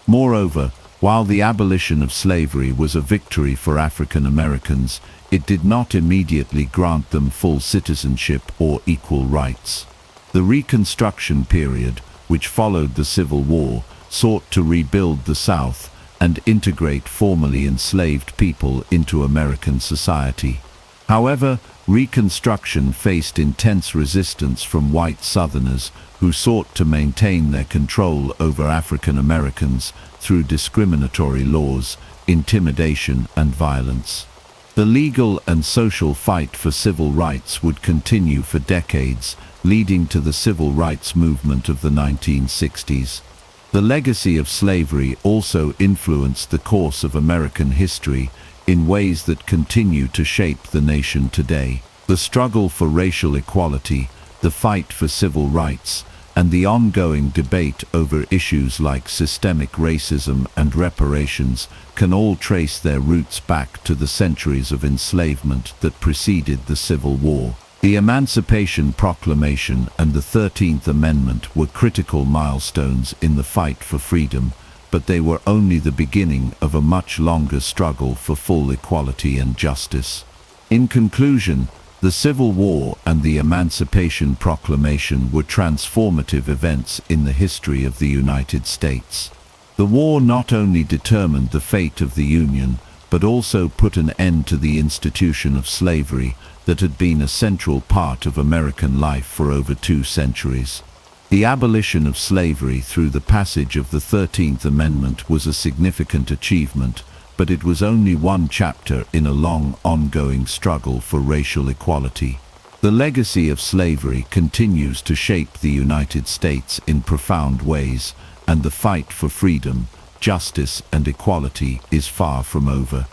Moreover, while the abolition of slavery was a victory for African Americans, it did not immediately grant them full citizenship or equal rights. The Reconstruction period, which followed the Civil War, sought to rebuild the South and integrate formerly enslaved people into American society. However, Reconstruction faced intense resistance from white Southerners who sought to maintain their control over African Americans through discriminatory laws, intimidation, and violence. The legal and social fight for civil rights would continue for decades, leading to the civil rights movement of the 1960s. The legacy of slavery also influenced the course of American history in ways that continue to shape the nation today. The struggle for racial equality, the fight for civil rights, and the ongoing debate over issues like systemic racism and reparations can all trace their roots back to the centuries of enslavement that preceded the Civil War. The Emancipation Proclamation and the 13th Amendment were critical milestones in the fight for freedom, but they were only the beginning of a much longer struggle for full equality and justice. In conclusion, the Civil War and the Emancipation Proclamation were transformative events in the history of the United States. The war not only determined the fate of the Union, but also put an end to the institution of slavery that had been a central part of American life for over 2 centuries. The abolition of slavery through the passage of the 13th Amendment was a significant achievement, but it was only one chapter in a long, ongoing struggle for racial equality. The legacy of slavery continues to shape the United States in profound ways, and the fight for freedom, justice, and equality is far from over.